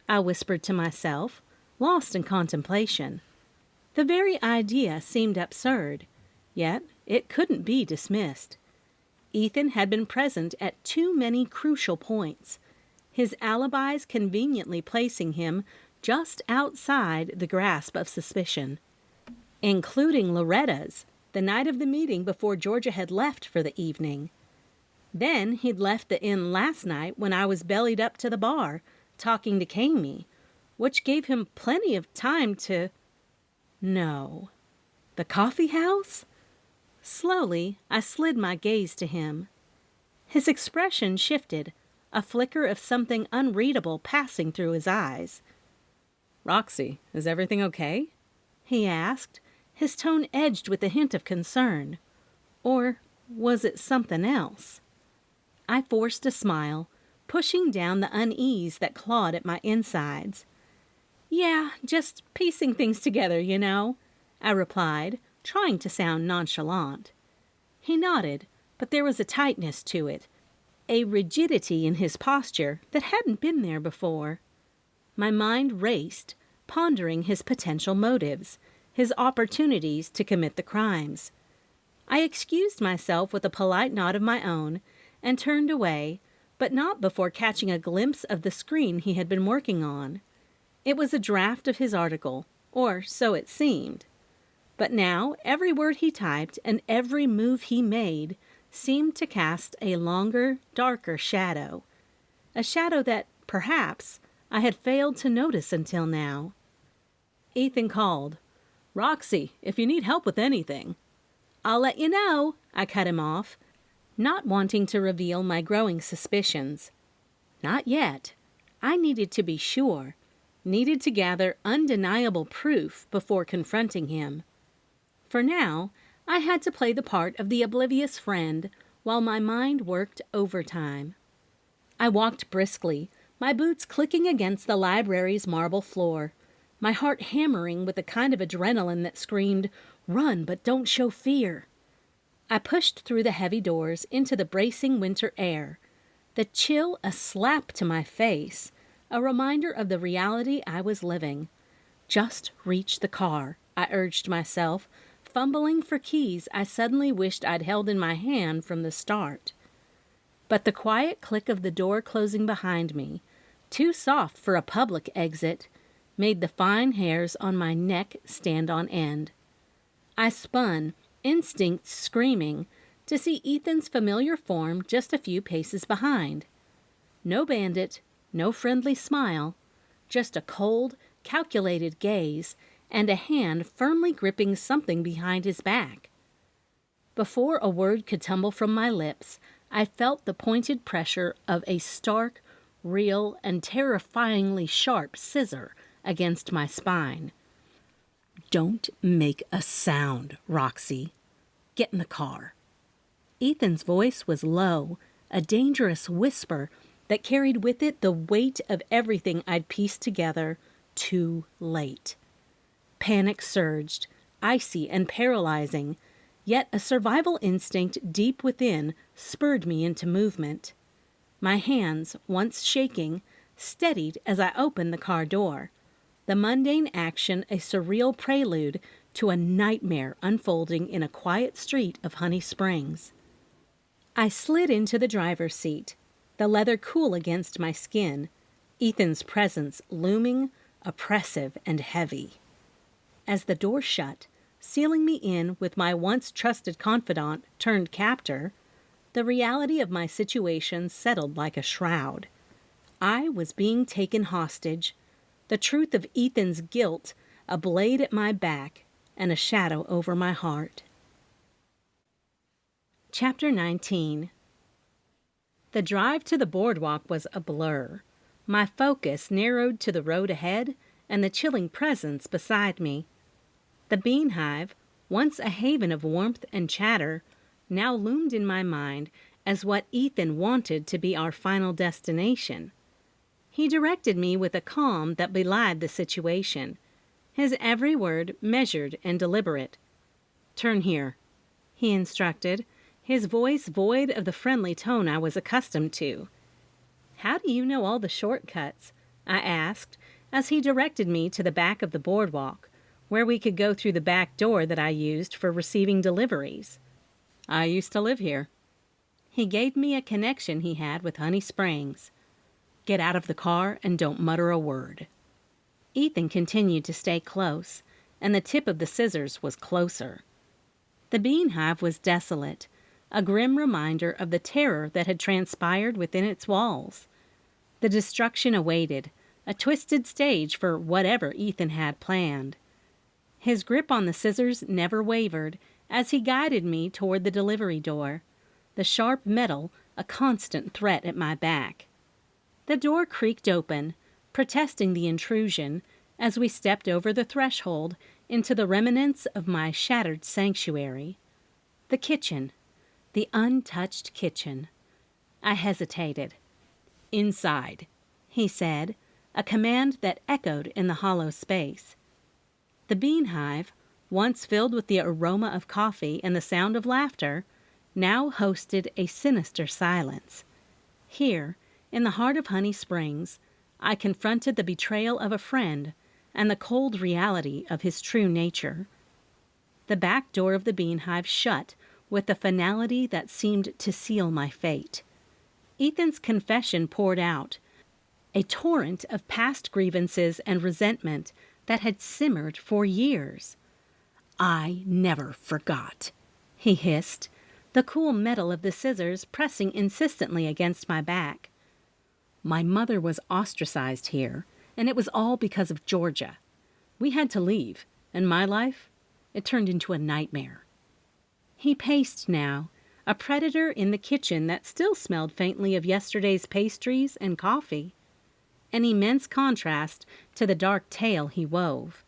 I whispered to myself, lost in contemplation. The very idea seemed absurd, yet it couldn't be dismissed. Ethan had been present at too many crucial points, his alibis conveniently placing him just outside the grasp of suspicion, including Loretta's, the night of the meeting before Georgia had left for the evening. Then he'd left the inn last night when I was bellied up to the bar, talking to Kami, which gave him plenty of time to... No. The coffee house? Slowly, I slid my gaze to him. His expression shifted, a flicker of something unreadable passing through his eyes.
Roxy, is everything okay?
He asked, his tone edged with a hint of concern. Or was it something else? I forced a smile, pushing down the unease that clawed at my insides. Yeah, just piecing things together, you know, I replied, trying to sound nonchalant. He nodded, but there was a tightness to it, a rigidity in his posture that hadn't been there before. My mind raced, pondering his potential motives, his opportunities to commit the crimes. I excused myself with a polite nod of my own and turned away, but not before catching a glimpse of the screen he had been working on. It was a draft of his article, or so it seemed. But now every word he typed and every move he made seemed to cast a longer, darker shadow. A shadow that, perhaps, I had failed to notice until now. Ethan called.
Roxy, if you need help with anything.
I'll let you know, I cut him off, not wanting to reveal my growing suspicions. Not yet. I needed to be sure, needed to gather undeniable proof before confronting him. For now, I had to play the part of the oblivious friend while my mind worked overtime. I walked briskly, my boots clicking against the library's marble floor, my heart hammering with the kind of adrenaline that screamed, "Run, but don't show fear." I pushed through the heavy doors into the bracing winter air, the chill a slap to my face, a reminder of the reality I was living. Just reach the car, I urged myself, fumbling for keys I suddenly wished I'd held in my hand from the start. But the quiet click of the door closing behind me, too soft for a public exit, made the fine hairs on my neck stand on end. I spun, instinct screaming, to see Ethan's familiar form just a few paces behind. No bandit, no friendly smile, just a cold, calculated gaze and a hand firmly gripping something behind his back. Before a word could tumble from my lips, I felt the pointed pressure of a stark, real, and terrifyingly sharp scissor against my spine. "Don't make a sound, Roxy. Get in the car." Ethan's voice was low, a dangerous whisper that carried with it the weight of everything I'd pieced together too late. Panic surged, icy and paralyzing, yet a survival instinct deep within spurred me into movement. My hands, once shaking, steadied as I opened the car door, the mundane action a surreal prelude to a nightmare unfolding in a quiet street of Honey Springs. I slid into the driver's seat, the leather cool against my skin, Ethan's presence looming, oppressive, and heavy. As the door shut, sealing me in with my once trusted confidant turned captor, the reality of my situation settled like a shroud. I was being taken hostage, the truth of Ethan's guilt a blade at my back and a shadow over my heart. Chapter 19. The drive to the boardwalk was a blur. My focus narrowed to the road ahead and the chilling presence beside me. The Bean Hive, once a haven of warmth and chatter, now loomed in my mind as what Ethan wanted to be our final destination. He directed me with a calm that belied the situation, his every word measured and deliberate. "Turn here," he instructed, his voice void of the friendly tone I was accustomed to. "How do you know all the shortcuts?" I asked, as he directed me to the back of the boardwalk, where we could go through the back door that I used for receiving deliveries. "I used to live here." He gave me a connection he had with Honey Springs. "Get out of the car and don't mutter a word." Ethan continued to stay close, and the tip of the scissors was closer. The Bean Hive was desolate, a grim reminder of the terror that had transpired within its walls. The destruction awaited, a twisted stage for whatever Ethan had planned. His grip on the scissors never wavered as he guided me toward the delivery door, the sharp metal a constant threat at my back. The door creaked open, protesting the intrusion, as we stepped over the threshold into the remnants of my shattered sanctuary. The kitchen. The untouched kitchen. I hesitated. "Inside," he said, a command that echoed in the hollow space. The Bean Hive, once filled with the aroma of coffee and the sound of laughter, now hosted a sinister silence. Here, in the heart of Honey Springs, I confronted the betrayal of a friend and the cold reality of his true nature. The back door of the Bean Hive shut with a finality that seemed to seal my fate. Ethan's confession poured out, a torrent of past grievances and resentment that had simmered for years. "I never forgot," he hissed, the cool metal of the scissors pressing insistently against my back. "My mother was ostracized here, and it was all because of Georgia. We had to leave, and my life, it turned into a nightmare." He paced now, a predator in the kitchen that still smelled faintly of yesterday's pastries and coffee, an immense contrast to the dark tale he wove.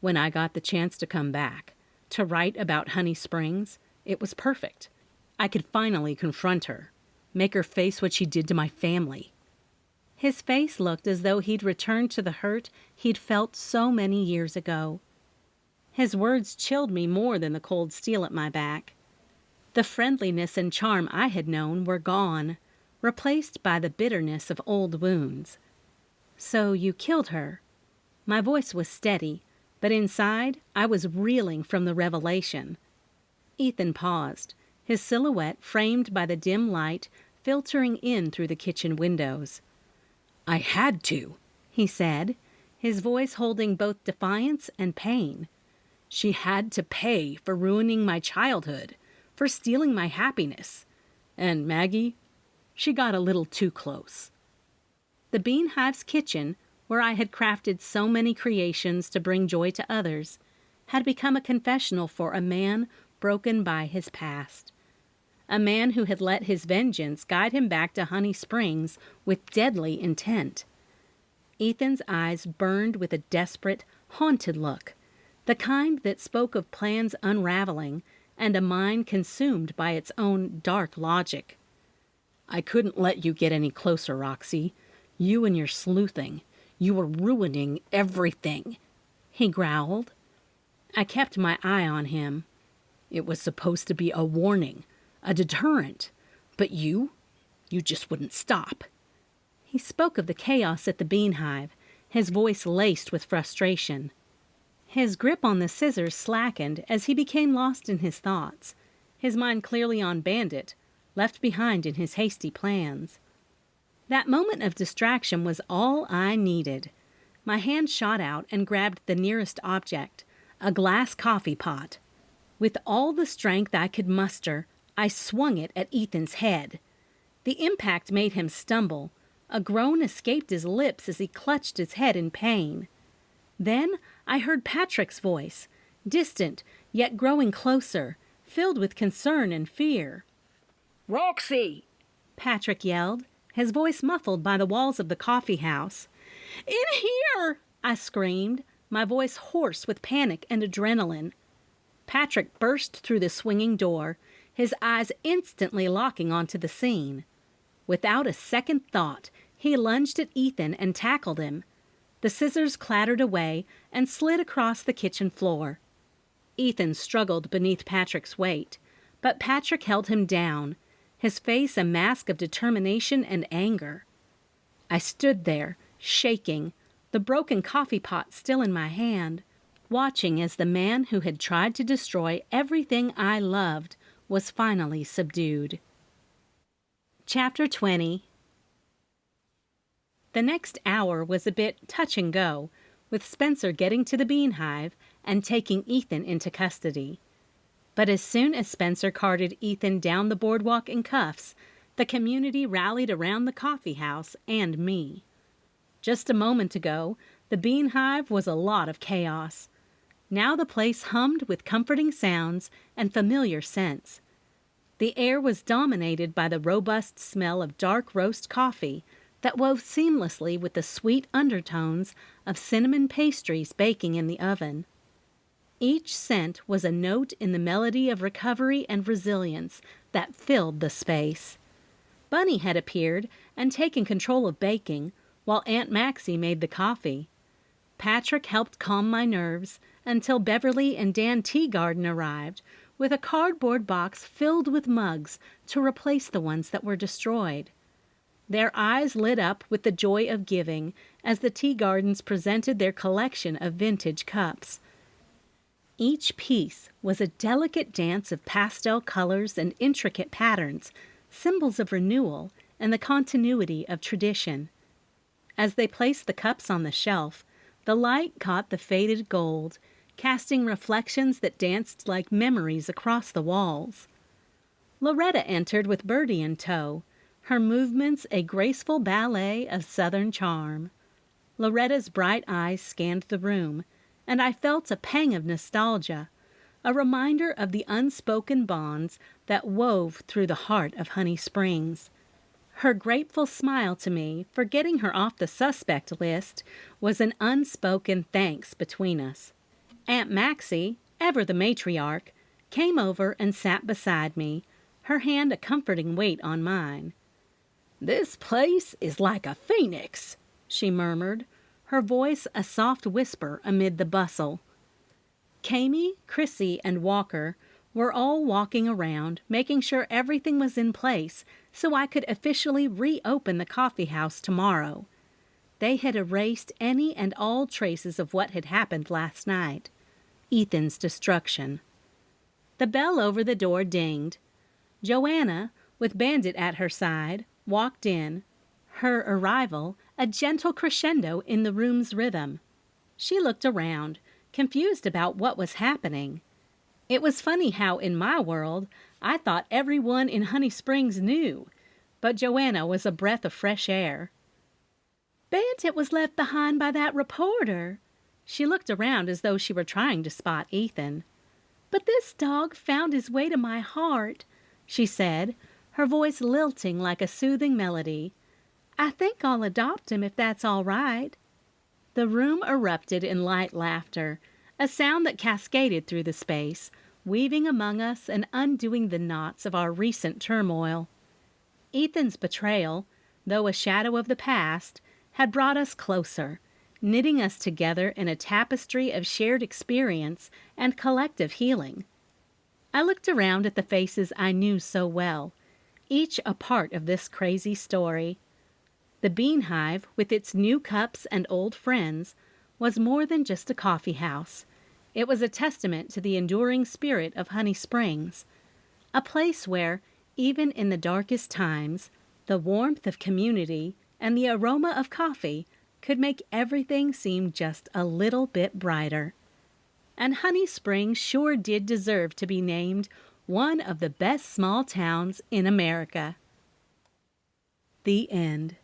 "When I got the chance to come back, to write about Honey Springs, it was perfect. I could finally confront her, make her face what she did to my family." His face looked as though he'd returned to the hurt he'd felt so many years ago. His words chilled me more than the cold steel at my back. The friendliness and charm I had known were gone, replaced by the bitterness of old wounds. "So you killed her?" My voice was steady, but inside I was reeling from the revelation. Ethan paused, his silhouette framed by the dim light filtering in through the kitchen windows. "I had to," he said, his voice holding both defiance and pain. "She had to pay for ruining my childhood, for stealing my happiness. And Maggie, she got a little too close." The Bean Hive's kitchen, where I had crafted so many creations to bring joy to others, had become a confessional for a man broken by his past. A man who had let his vengeance guide him back to Honey Springs with deadly intent. Ethan's eyes burned with a desperate, haunted look, the kind that spoke of plans unraveling and a mind consumed by its own dark logic. "I couldn't let you get any closer, Roxy. You and your sleuthing. You were ruining everything," he growled. I kept my eye on him. "It was supposed to be a warning, a deterrent. But you just wouldn't stop." He spoke of the chaos at the Bean Hive, his voice laced with frustration. His grip on the scissors slackened as he became lost in his thoughts, his mind clearly on Bandit, left behind in his hasty plans. That moment of distraction was all I needed. My hand shot out and grabbed the nearest object, a glass coffee pot. With all the strength I could muster, I swung it at Ethan's head. The impact made him stumble. A groan escaped his lips as he clutched his head in pain. Then I heard Patrick's voice, distant yet growing closer, filled with concern and fear.
"Roxy!"
Patrick yelled, his voice muffled by the walls of the coffee house. "In here!" I screamed, my voice hoarse with panic and adrenaline. Patrick burst through the swinging door, his eyes instantly locking onto the scene. Without a second thought, he lunged at Ethan and tackled him. The scissors clattered away and slid across the kitchen floor. Ethan struggled beneath Patrick's weight, but Patrick held him down, his face a mask of determination and anger. I stood there, shaking, the broken coffee pot still in my hand, watching as the man who had tried to destroy everything I loved was finally subdued. Chapter 20. The next hour was a bit touch and go, with Spencer getting to the Bean Hive and taking Ethan into custody. But as soon as Spencer carted Ethan down the boardwalk in cuffs, the community rallied around the coffee house and me. Just a moment ago, the Bean Hive was a lot of chaos. Now the place hummed with comforting sounds and familiar scents. The air was dominated by the robust smell of dark roast coffee that wove seamlessly with the sweet undertones of cinnamon pastries baking in the oven. Each scent was a note in the melody of recovery and resilience that filled the space. Bunny had appeared and taken control of baking, while Aunt Maxie made the coffee. Patrick helped calm my nerves until Beverly and Dan Teagarden arrived, with a cardboard box filled with mugs to replace the ones that were destroyed. Their eyes lit up with the joy of giving as the Teagardens presented their collection of vintage cups. Each piece was a delicate dance of pastel colors and intricate patterns, symbols of renewal and the continuity of tradition. As they placed the cups on the shelf, the light caught the faded gold, casting reflections that danced like memories across the walls. Loretta entered with Bertie in tow, her movements a graceful ballet of Southern charm. Loretta's bright eyes scanned the room, and I felt a pang of nostalgia, a reminder of the unspoken bonds that wove through the heart of Honey Springs. Her grateful smile to me for getting her off the suspect list was an unspoken thanks between us. Aunt Maxie, ever the matriarch, came over and sat beside me, her hand a comforting weight on mine. "This place is like a phoenix," she murmured, her voice a soft whisper amid the bustle. Kami, Chrissy, and Walker were all walking around, making sure everything was in place so I could officially reopen the coffee house tomorrow. They had erased any and all traces of what had happened last night. Ethan's destruction. The bell over the door dinged. Joanna, with Bandit at her side, walked in, her arrival a gentle crescendo in the room's rhythm. She looked around, confused about what was happening. It was funny how, in my world, I thought everyone in Honey Springs knew, but Joanna was a breath of fresh air. "Bandit was left behind by that reporter." She looked around as though she were trying to spot Ethan. "But this dog found his way to my heart," she said, her voice lilting like a soothing melody. "I think I'll adopt him if that's all right." The room erupted in light laughter, a sound that cascaded through the space, weaving among us and undoing the knots of our recent turmoil. Ethan's betrayal, though a shadow of the past, had brought us closer, knitting us together in a tapestry of shared experience and collective healing. I looked around at the faces I knew so well, each a part of this crazy story. The Bean Hive, with its new cups and old friends, was more than just a coffee house. It was a testament to the enduring spirit of Honey Springs, a place where, Even in the darkest times, the warmth of community and the aroma of coffee could make everything seem just a little bit brighter. And Honey Springs sure did deserve to be named one of the best small towns in America. The end.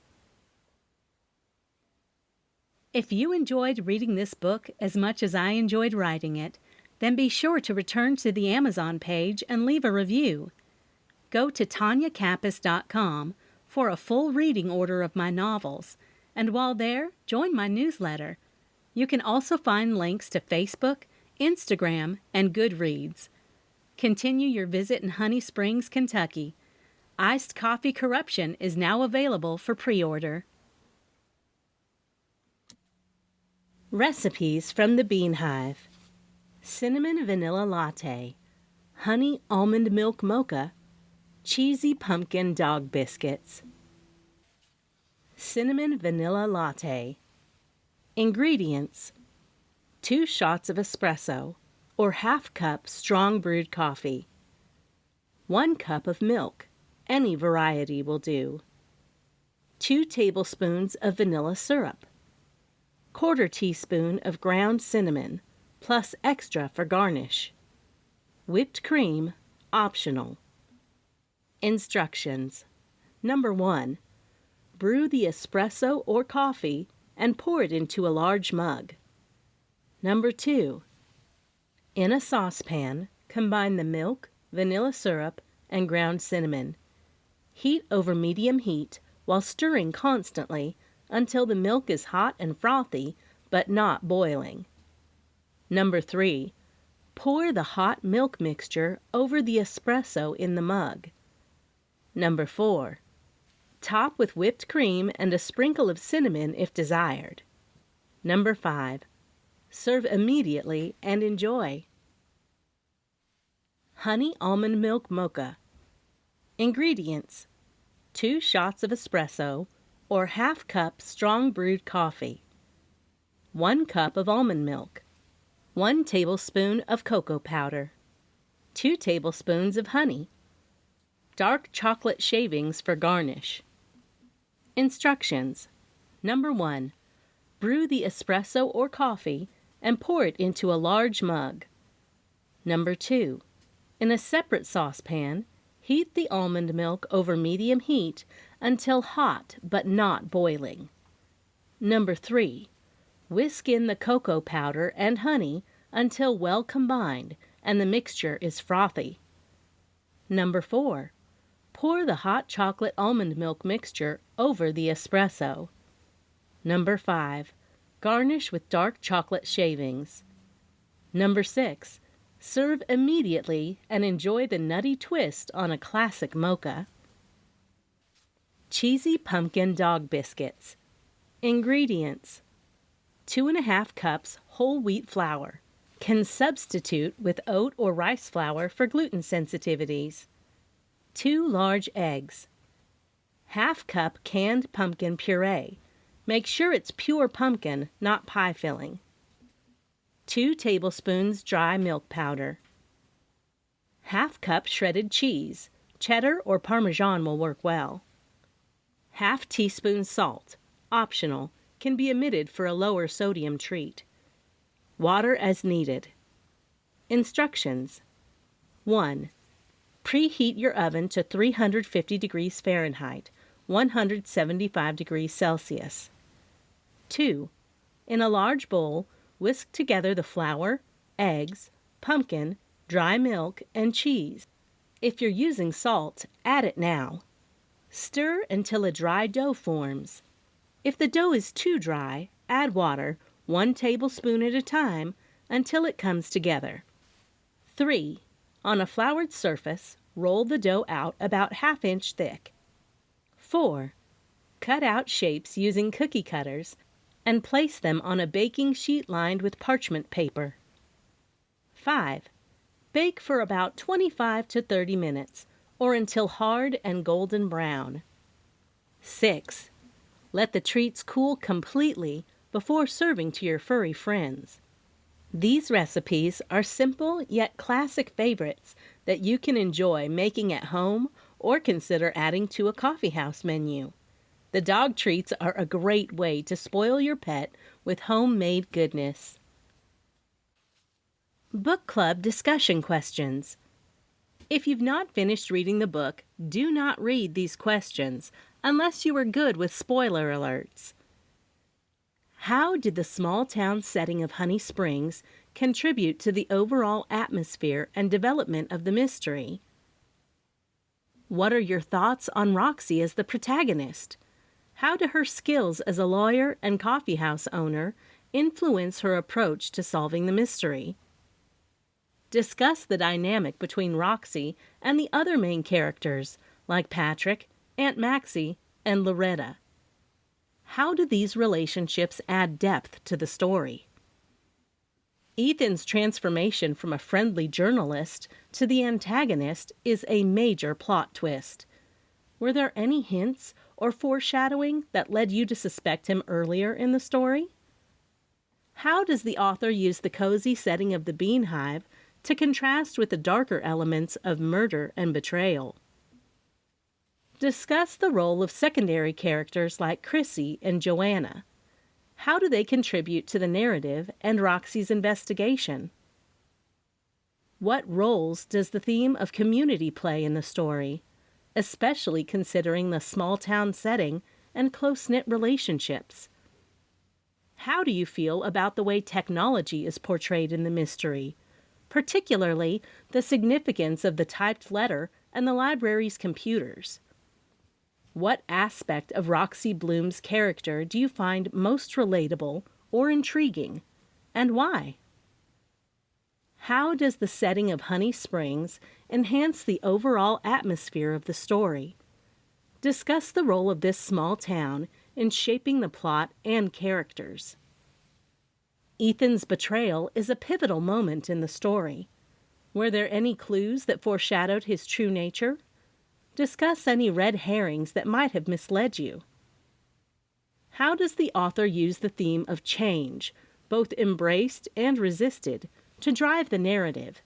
If you enjoyed reading this book as much as I enjoyed writing it, then be sure to return to the Amazon page and leave a review. Go to TonyaCappas.com for a full reading order of my novels, and while there, join my newsletter. You can also find links to Facebook, Instagram, and Goodreads. Continue your visit in Honey Springs, Kentucky. Iced Coffee Corruption is now available for pre-order. Recipes from the Bean Hive: cinnamon vanilla latte, honey almond milk mocha, cheesy pumpkin dog biscuits. Cinnamon vanilla latte. Ingredients: 2 shots of espresso, or half cup strong brewed coffee, 1 cup of milk, any variety will do, 2 tablespoons of vanilla syrup, 1/4 teaspoon of ground cinnamon, plus extra for garnish. Whipped cream, optional. Instructions. Number 1. Brew the espresso or coffee and pour it into a large mug. Number 2. In a saucepan, combine the milk, vanilla syrup, and ground cinnamon. Heat over medium heat while stirring constantly until the milk is hot and frothy, but not boiling. Number 3. Pour the hot milk mixture over the espresso in the mug. Number 4. Top with whipped cream and a sprinkle of cinnamon if desired. Number 5. Serve immediately and enjoy. Honey almond milk mocha. Ingredients: 2 shots of espresso, or half cup strong brewed coffee, 1 cup of almond milk, 1 tablespoon of cocoa powder, 2 tablespoons of honey, dark chocolate shavings for garnish. Instructions. Number 1. Brew the espresso or coffee and pour it into a large mug. Number 2. In a separate saucepan, heat the almond milk over medium heat until hot but not boiling. Number 3. Whisk in the cocoa powder and honey until well combined and the mixture is frothy. Number 4. Pour the hot chocolate almond milk mixture over the espresso. Number 5. Garnish with dark chocolate shavings. Number 6. Serve immediately and enjoy the nutty twist on a classic mocha. Cheesy pumpkin dog biscuits. Ingredients: 2½ cups whole wheat flour. Can substitute with oat or rice flour for gluten sensitivities. 2 large eggs. Half cup canned pumpkin puree. Make sure it's pure pumpkin, not pie filling. 2 tablespoons dry milk powder. Half cup shredded cheese. Cheddar or Parmesan will work well. Half teaspoon salt. Optional. Can be omitted for a lower sodium treat. Water as needed. Instructions. 1. Preheat your oven to 350 degrees Fahrenheit, 175 degrees Celsius. 2. In a large bowl, whisk together the flour, eggs, pumpkin, dry milk, and cheese. If you're using salt, add it now. Stir until a dry dough forms. If the dough is too dry, add water, 1 tablespoon at a time, until it comes together. 3. On a floured surface, roll the dough out about 1/2 inch thick. 4. Cut out shapes using cookie cutters and place them on a baking sheet lined with parchment paper. 5. Bake for about 25 to 30 minutes, or until hard and golden brown. 6. Let the treats cool completely before serving to your furry friends. These recipes are simple yet classic favorites that you can enjoy making at home or consider adding to a coffeehouse menu. The dog treats are a great way to spoil your pet with homemade goodness. Book Club Discussion Questions. If you've not finished reading the book, do not read these questions unless you are good with spoiler alerts. How did the small town setting of Honey Springs contribute to the overall atmosphere and development of the mystery? What are your thoughts on Roxy as the protagonist? How do her skills as a lawyer and coffeehouse owner influence her approach to solving the mystery? Discuss the dynamic between Roxy and the other main characters, like Patrick, Aunt Maxie, and Loretta. How do these relationships add depth to the story? Ethan's transformation from a friendly journalist to the antagonist is a major plot twist. Were there any hints or foreshadowing that led you to suspect him earlier in the story? How does the author use the cozy setting of the Bean Hive to contrast with the darker elements of murder and betrayal? Discuss the role of secondary characters like Chrissy and Joanna. How do they contribute to the narrative and Roxy's investigation? What roles does the theme of community play in the story, especially considering the small-town setting and close-knit relationships? How do you feel about the way technology is portrayed in the mystery, particularly the significance of the typed letter and the library's computers? What aspect of Roxy Bloom's character do you find most relatable or intriguing, and why? How does the setting of Honey Springs enhance the overall atmosphere of the story? Discuss the role of this small town in shaping the plot and characters. Ethan's betrayal is a pivotal moment in the story. Were there any clues that foreshadowed his true nature? Discuss any red herrings that might have misled you. How does the author use the theme of change, both embraced and resisted, to drive the narrative?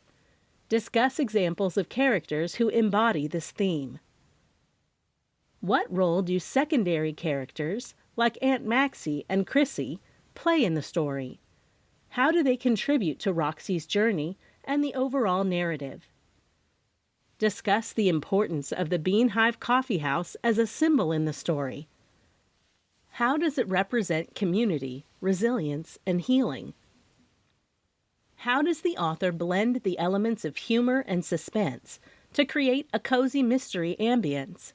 Discuss examples of characters who embody this theme. What role do secondary characters, like Aunt Maxie and Chrissy, play in the story? How do they contribute to Roxy's journey and the overall narrative? Discuss the importance of the Bean Hive Coffeehouse as a symbol in the story. How does it represent community, resilience, and healing? How does the author blend the elements of humor and suspense to create a cozy mystery ambience?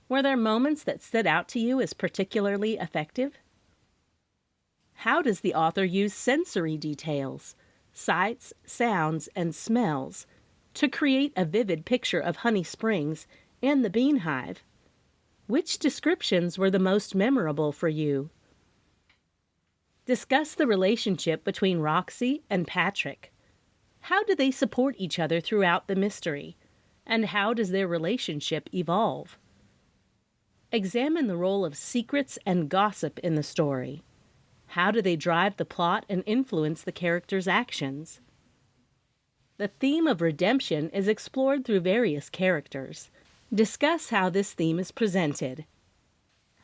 Were there moments that stood out to you as particularly effective? How does the author use sensory details, sights, sounds, and smells to create a vivid picture of Honey Springs and the Bean Hive? Which descriptions were the most memorable for you? Discuss the relationship between Roxy and Patrick. How do they support each other throughout the mystery? And how does their relationship evolve? Examine the role of secrets and gossip in the story. How do they drive the plot and influence the characters' actions? The theme of redemption is explored through various characters. Discuss how this theme is presented.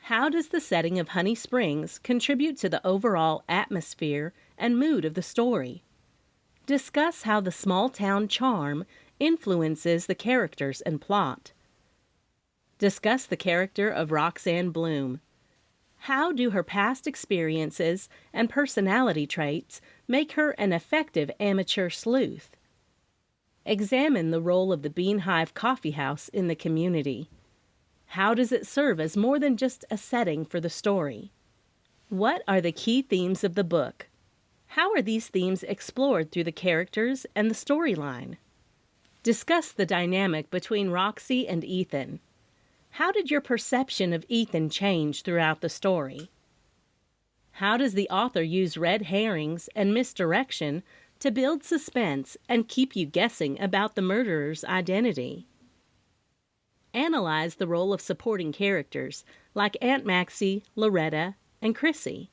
How does the setting of Honey Springs contribute to the overall atmosphere and mood of the story? Discuss how the small-town charm influences the characters and plot. Discuss the character of Roxanne Bloom. How do her past experiences and personality traits make her an effective amateur sleuth? Examine the role of the Bean Hive Coffeehouse in the community. How does it serve as more than just a setting for the story? What are the key themes of the book? How are these themes explored through the characters and the storyline? Discuss the dynamic between Roxy and Ethan. How did your perception of Ethan change throughout the story? How does the author use red herrings and misdirection to build suspense and keep you guessing about the murderer's identity? Analyze the role of supporting characters like Aunt Maxie, Loretta, and Chrissy.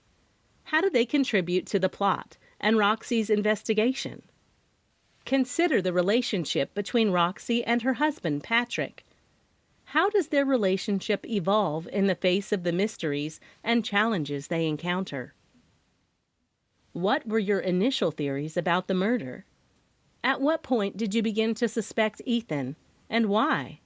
How do they contribute to the plot and Roxy's investigation? Consider the relationship between Roxy and her husband, Patrick. How does their relationship evolve in the face of the mysteries and challenges they encounter? What were your initial theories about the murder? At what point did you begin to suspect Ethan, and why?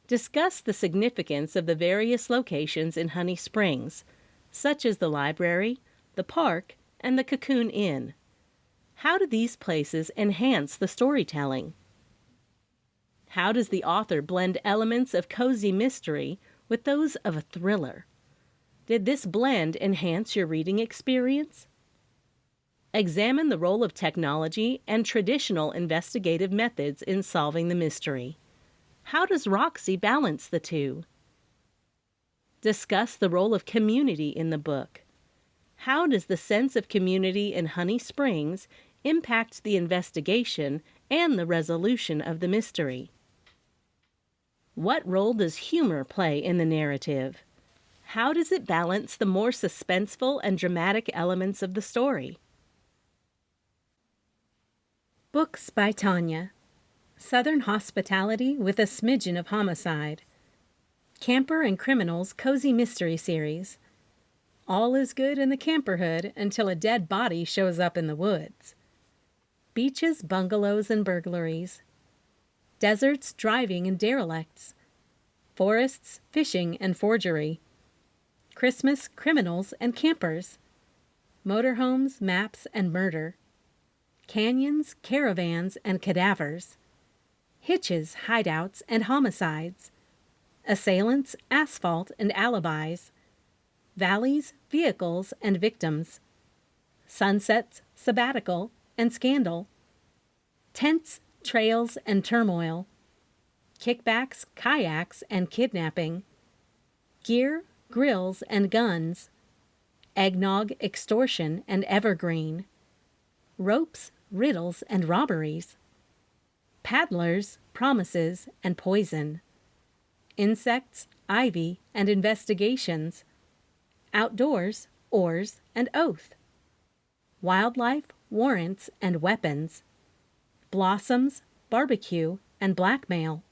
Discuss the significance of the various locations in Honey Springs, such as the library, the park, and the Cocoon Inn. How do these places enhance the storytelling? How does the author blend elements of cozy mystery with those of a thriller? Did this blend enhance your reading experience? Examine the role of technology and traditional investigative methods in solving the mystery. How does Roxy balance the two? Discuss the role of community in the book. How does the sense of community in Honey Springs impact the investigation and the resolution of the mystery? What role does humor play in the narrative? How does it balance the more suspenseful and dramatic elements of the story?
Books by Tonya. Southern Hospitality with a Smidgen of Homicide. Camper and Criminals Cozy Mystery Series. All is good in the camperhood until a dead body shows up in the woods. Beaches, Bungalows, and Burglaries. Deserts, Driving, and Derelicts. Forests, Fishing, and Forgery. Christmas, Criminals, and Campers. Motorhomes, Maps, and Murder. Canyons, Caravans, and Cadavers. Hitches, Hideouts, and Homicides. Assailants, Asphalt, and Alibis. Valleys, Vehicles, and Victims. Sunsets, Sabbatical, and Scandal. Tents, Trails, and Turmoil. Kickbacks, Kayaks, and Kidnapping. Gear, Grills, and Guns. Eggnog, Extortion, and Evergreen. Ropes, Riddles, and Robberies. Paddlers, Promises, and Poison. Insects, Ivy, and Investigations. Outdoors, Oars, and Oath. Wildlife, Warrants, and Weapons. Blossoms, Barbecue, and Blackmail.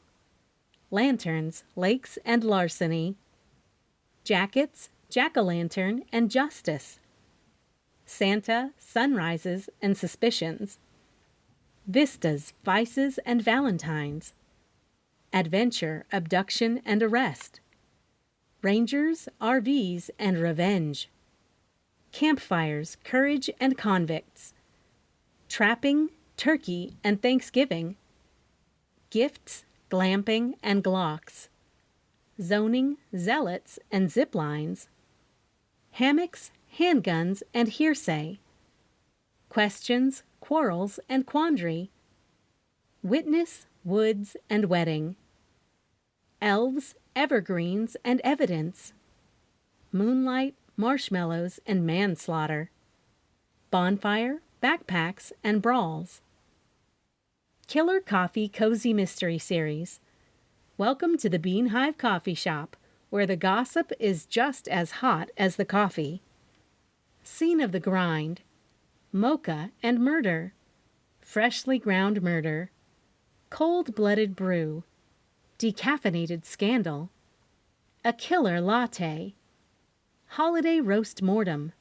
Lanterns, Lakes, and Larceny. Jackets, Jack-o'-lantern, and Justice. Santa, Sunrises, and Suspicions. Vistas, Vices, and Valentines. Adventure, Abduction, and Arrest. Rangers, RVs, and Revenge. Campfires, Courage, and Convicts. Trapping, Turkey, and Thanksgiving. Gifts, Glamping, and Glocks. Zoning, Zealots, and Ziplines. Hammocks, Handguns, and Hearsay. Questions, Quarrels, and Quandary. Witness, Woods, and Wedding. Elves, Evergreens, and Evidence. Moonlight, Marshmallows, and Manslaughter. Bonfire, Backpacks, and Brawls. Killer Coffee Cozy Mystery Series. Welcome to the Bean Hive Coffee Shop, where the gossip is just as hot as the coffee. Scene of the Grind. Mocha and Murder. Freshly Ground Murder. Cold-Blooded Brew. Decaffeinated Scandal. A Killer Latte. Holiday Roast Mortem.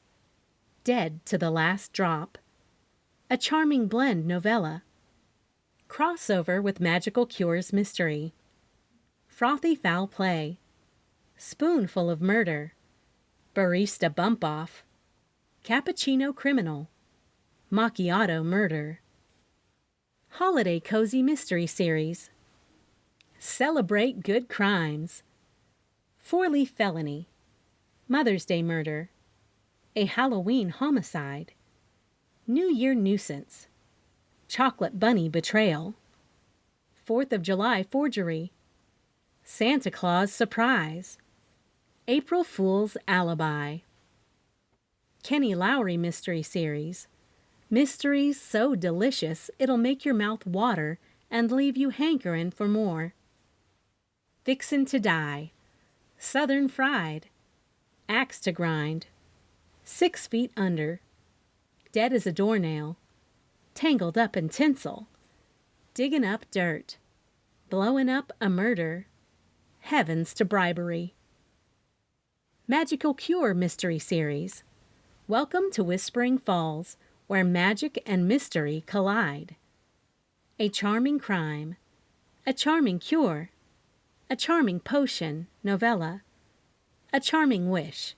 Dead to the Last Drop. A Charming Blend Novella. Crossover with Magical Cures Mystery. Frothy Foul Play. Spoonful of Murder. Barista Bump Off. Cappuccino Criminal. Macchiato Murder. Holiday Cozy Mystery Series. Celebrate Good Crimes. Four-Leaf Felony. Mother's Day Murder. A Halloween Homicide. New Year Nuisance. Chocolate Bunny Betrayal. 4th of July Forgery. Santa Claus Surprise. April Fool's Alibi. Kenny Lowry Mystery Series. Mysteries so delicious it'll make your mouth water and leave you hankering for more. Fixin' to Die. Southern Fried. Axe to Grind. 6 Feet Under. Dead as a Doornail. Tangled Up in Tinsel. Diggin' Up Dirt. Blowin' Up a Murder.
Heavens to Bribery. Magical Cure Mystery Series. Welcome to Whispering Falls, where magic and mystery collide. A Charming Crime. A Charming Cure. A Charming Potion novella. A Charming Wish.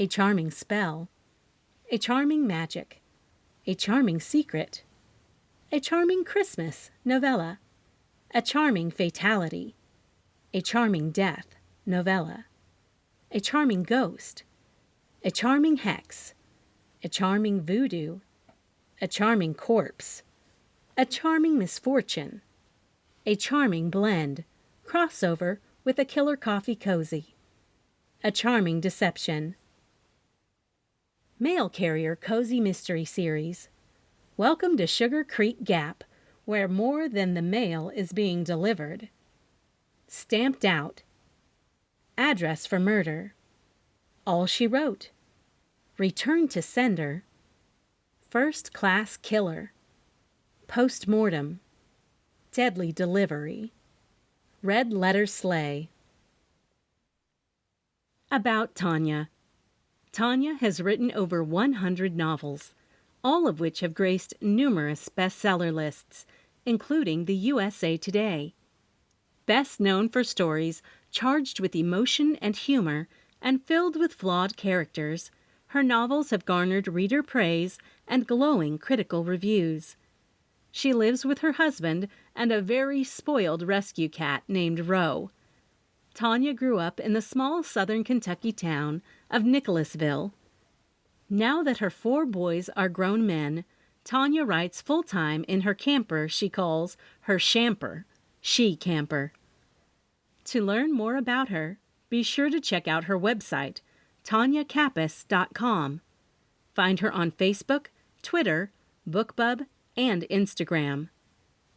A Charming Spell. A Charming Magic. A Charming Secret. A Charming Christmas novella. A Charming Fatality. A Charming Death novella. A Charming Ghost. A Charming Hex. A Charming Voodoo. A Charming Corpse. A Charming Misfortune. A Charming Blend, crossover with a Killer Coffee Cozy. A Charming Deception. Mail Carrier Cozy Mystery Series. Welcome to Sugar Creek Gap, where more than the mail is being delivered. Stamped Out. Address for Murder. All She Wrote. Return to Sender. First Class Killer. Post-Mortem. Deadly Delivery. Red Letter Sleigh. About Tonya. Tonya has written over 100 novels, all of which have graced numerous bestseller lists, including the USA Today. Best known for stories charged with emotion and humor and filled with flawed characters, her novels have garnered reader praise and glowing critical reviews. She lives with her husband and a very spoiled rescue cat named Ro. Tonya grew up in the small southern Kentucky town of Nicholasville. Now that her 4 boys are grown men, Tonya writes full-time in her camper she calls her shamper, she-camper. To learn more about her, be sure to check out her website, TonyaCappas.com. Find her on Facebook, Twitter, BookBub, and Instagram.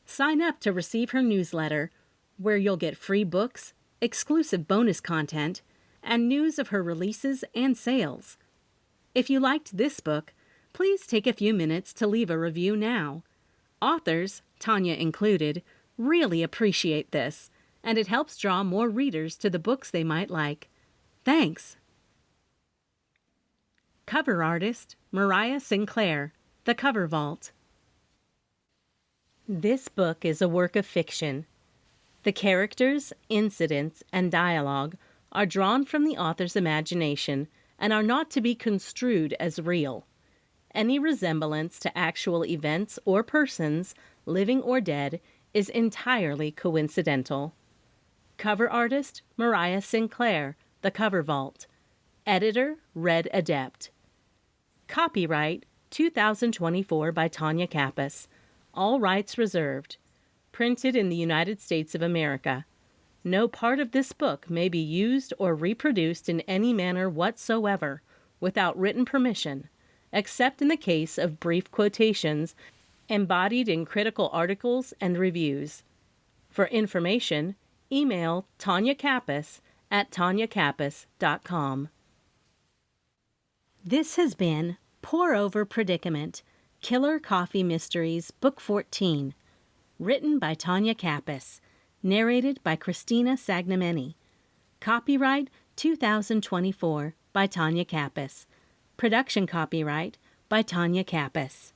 Sign up to receive her newsletter, where you'll get free books, exclusive bonus content, and news of her releases and sales. If you liked this book, please take a few minutes to leave a review now. Authors, Tonya included, really appreciate this, and it helps draw more readers to the books they might like. Thanks. Cover artist, Mariah Sinclair, The Cover Vault. This book is a work of fiction. The characters, incidents, and dialogue are drawn from the author's imagination and are not to be construed as real. Any resemblance to actual events or persons, living or dead, is entirely coincidental. Cover artist, Mariah Sinclair, The Cover Vault. Editor, Red Adept. Copyright 2024 by Tonya Kappas. All rights reserved. Printed in the United States of America. No part of this book may be used or reproduced in any manner whatsoever without written permission, except in the case of brief quotations embodied in critical articles and reviews. For information, email Tonya Kappas at tonyakappas.com. This has been Pour Over Predicament, Killer Coffee Mysteries, Book 14. Written by Tonya Kappas. Narrated by Christina Sagnameni. Copyright 2024 by Tonya Kappas. Production copyright by Tonya Kappas.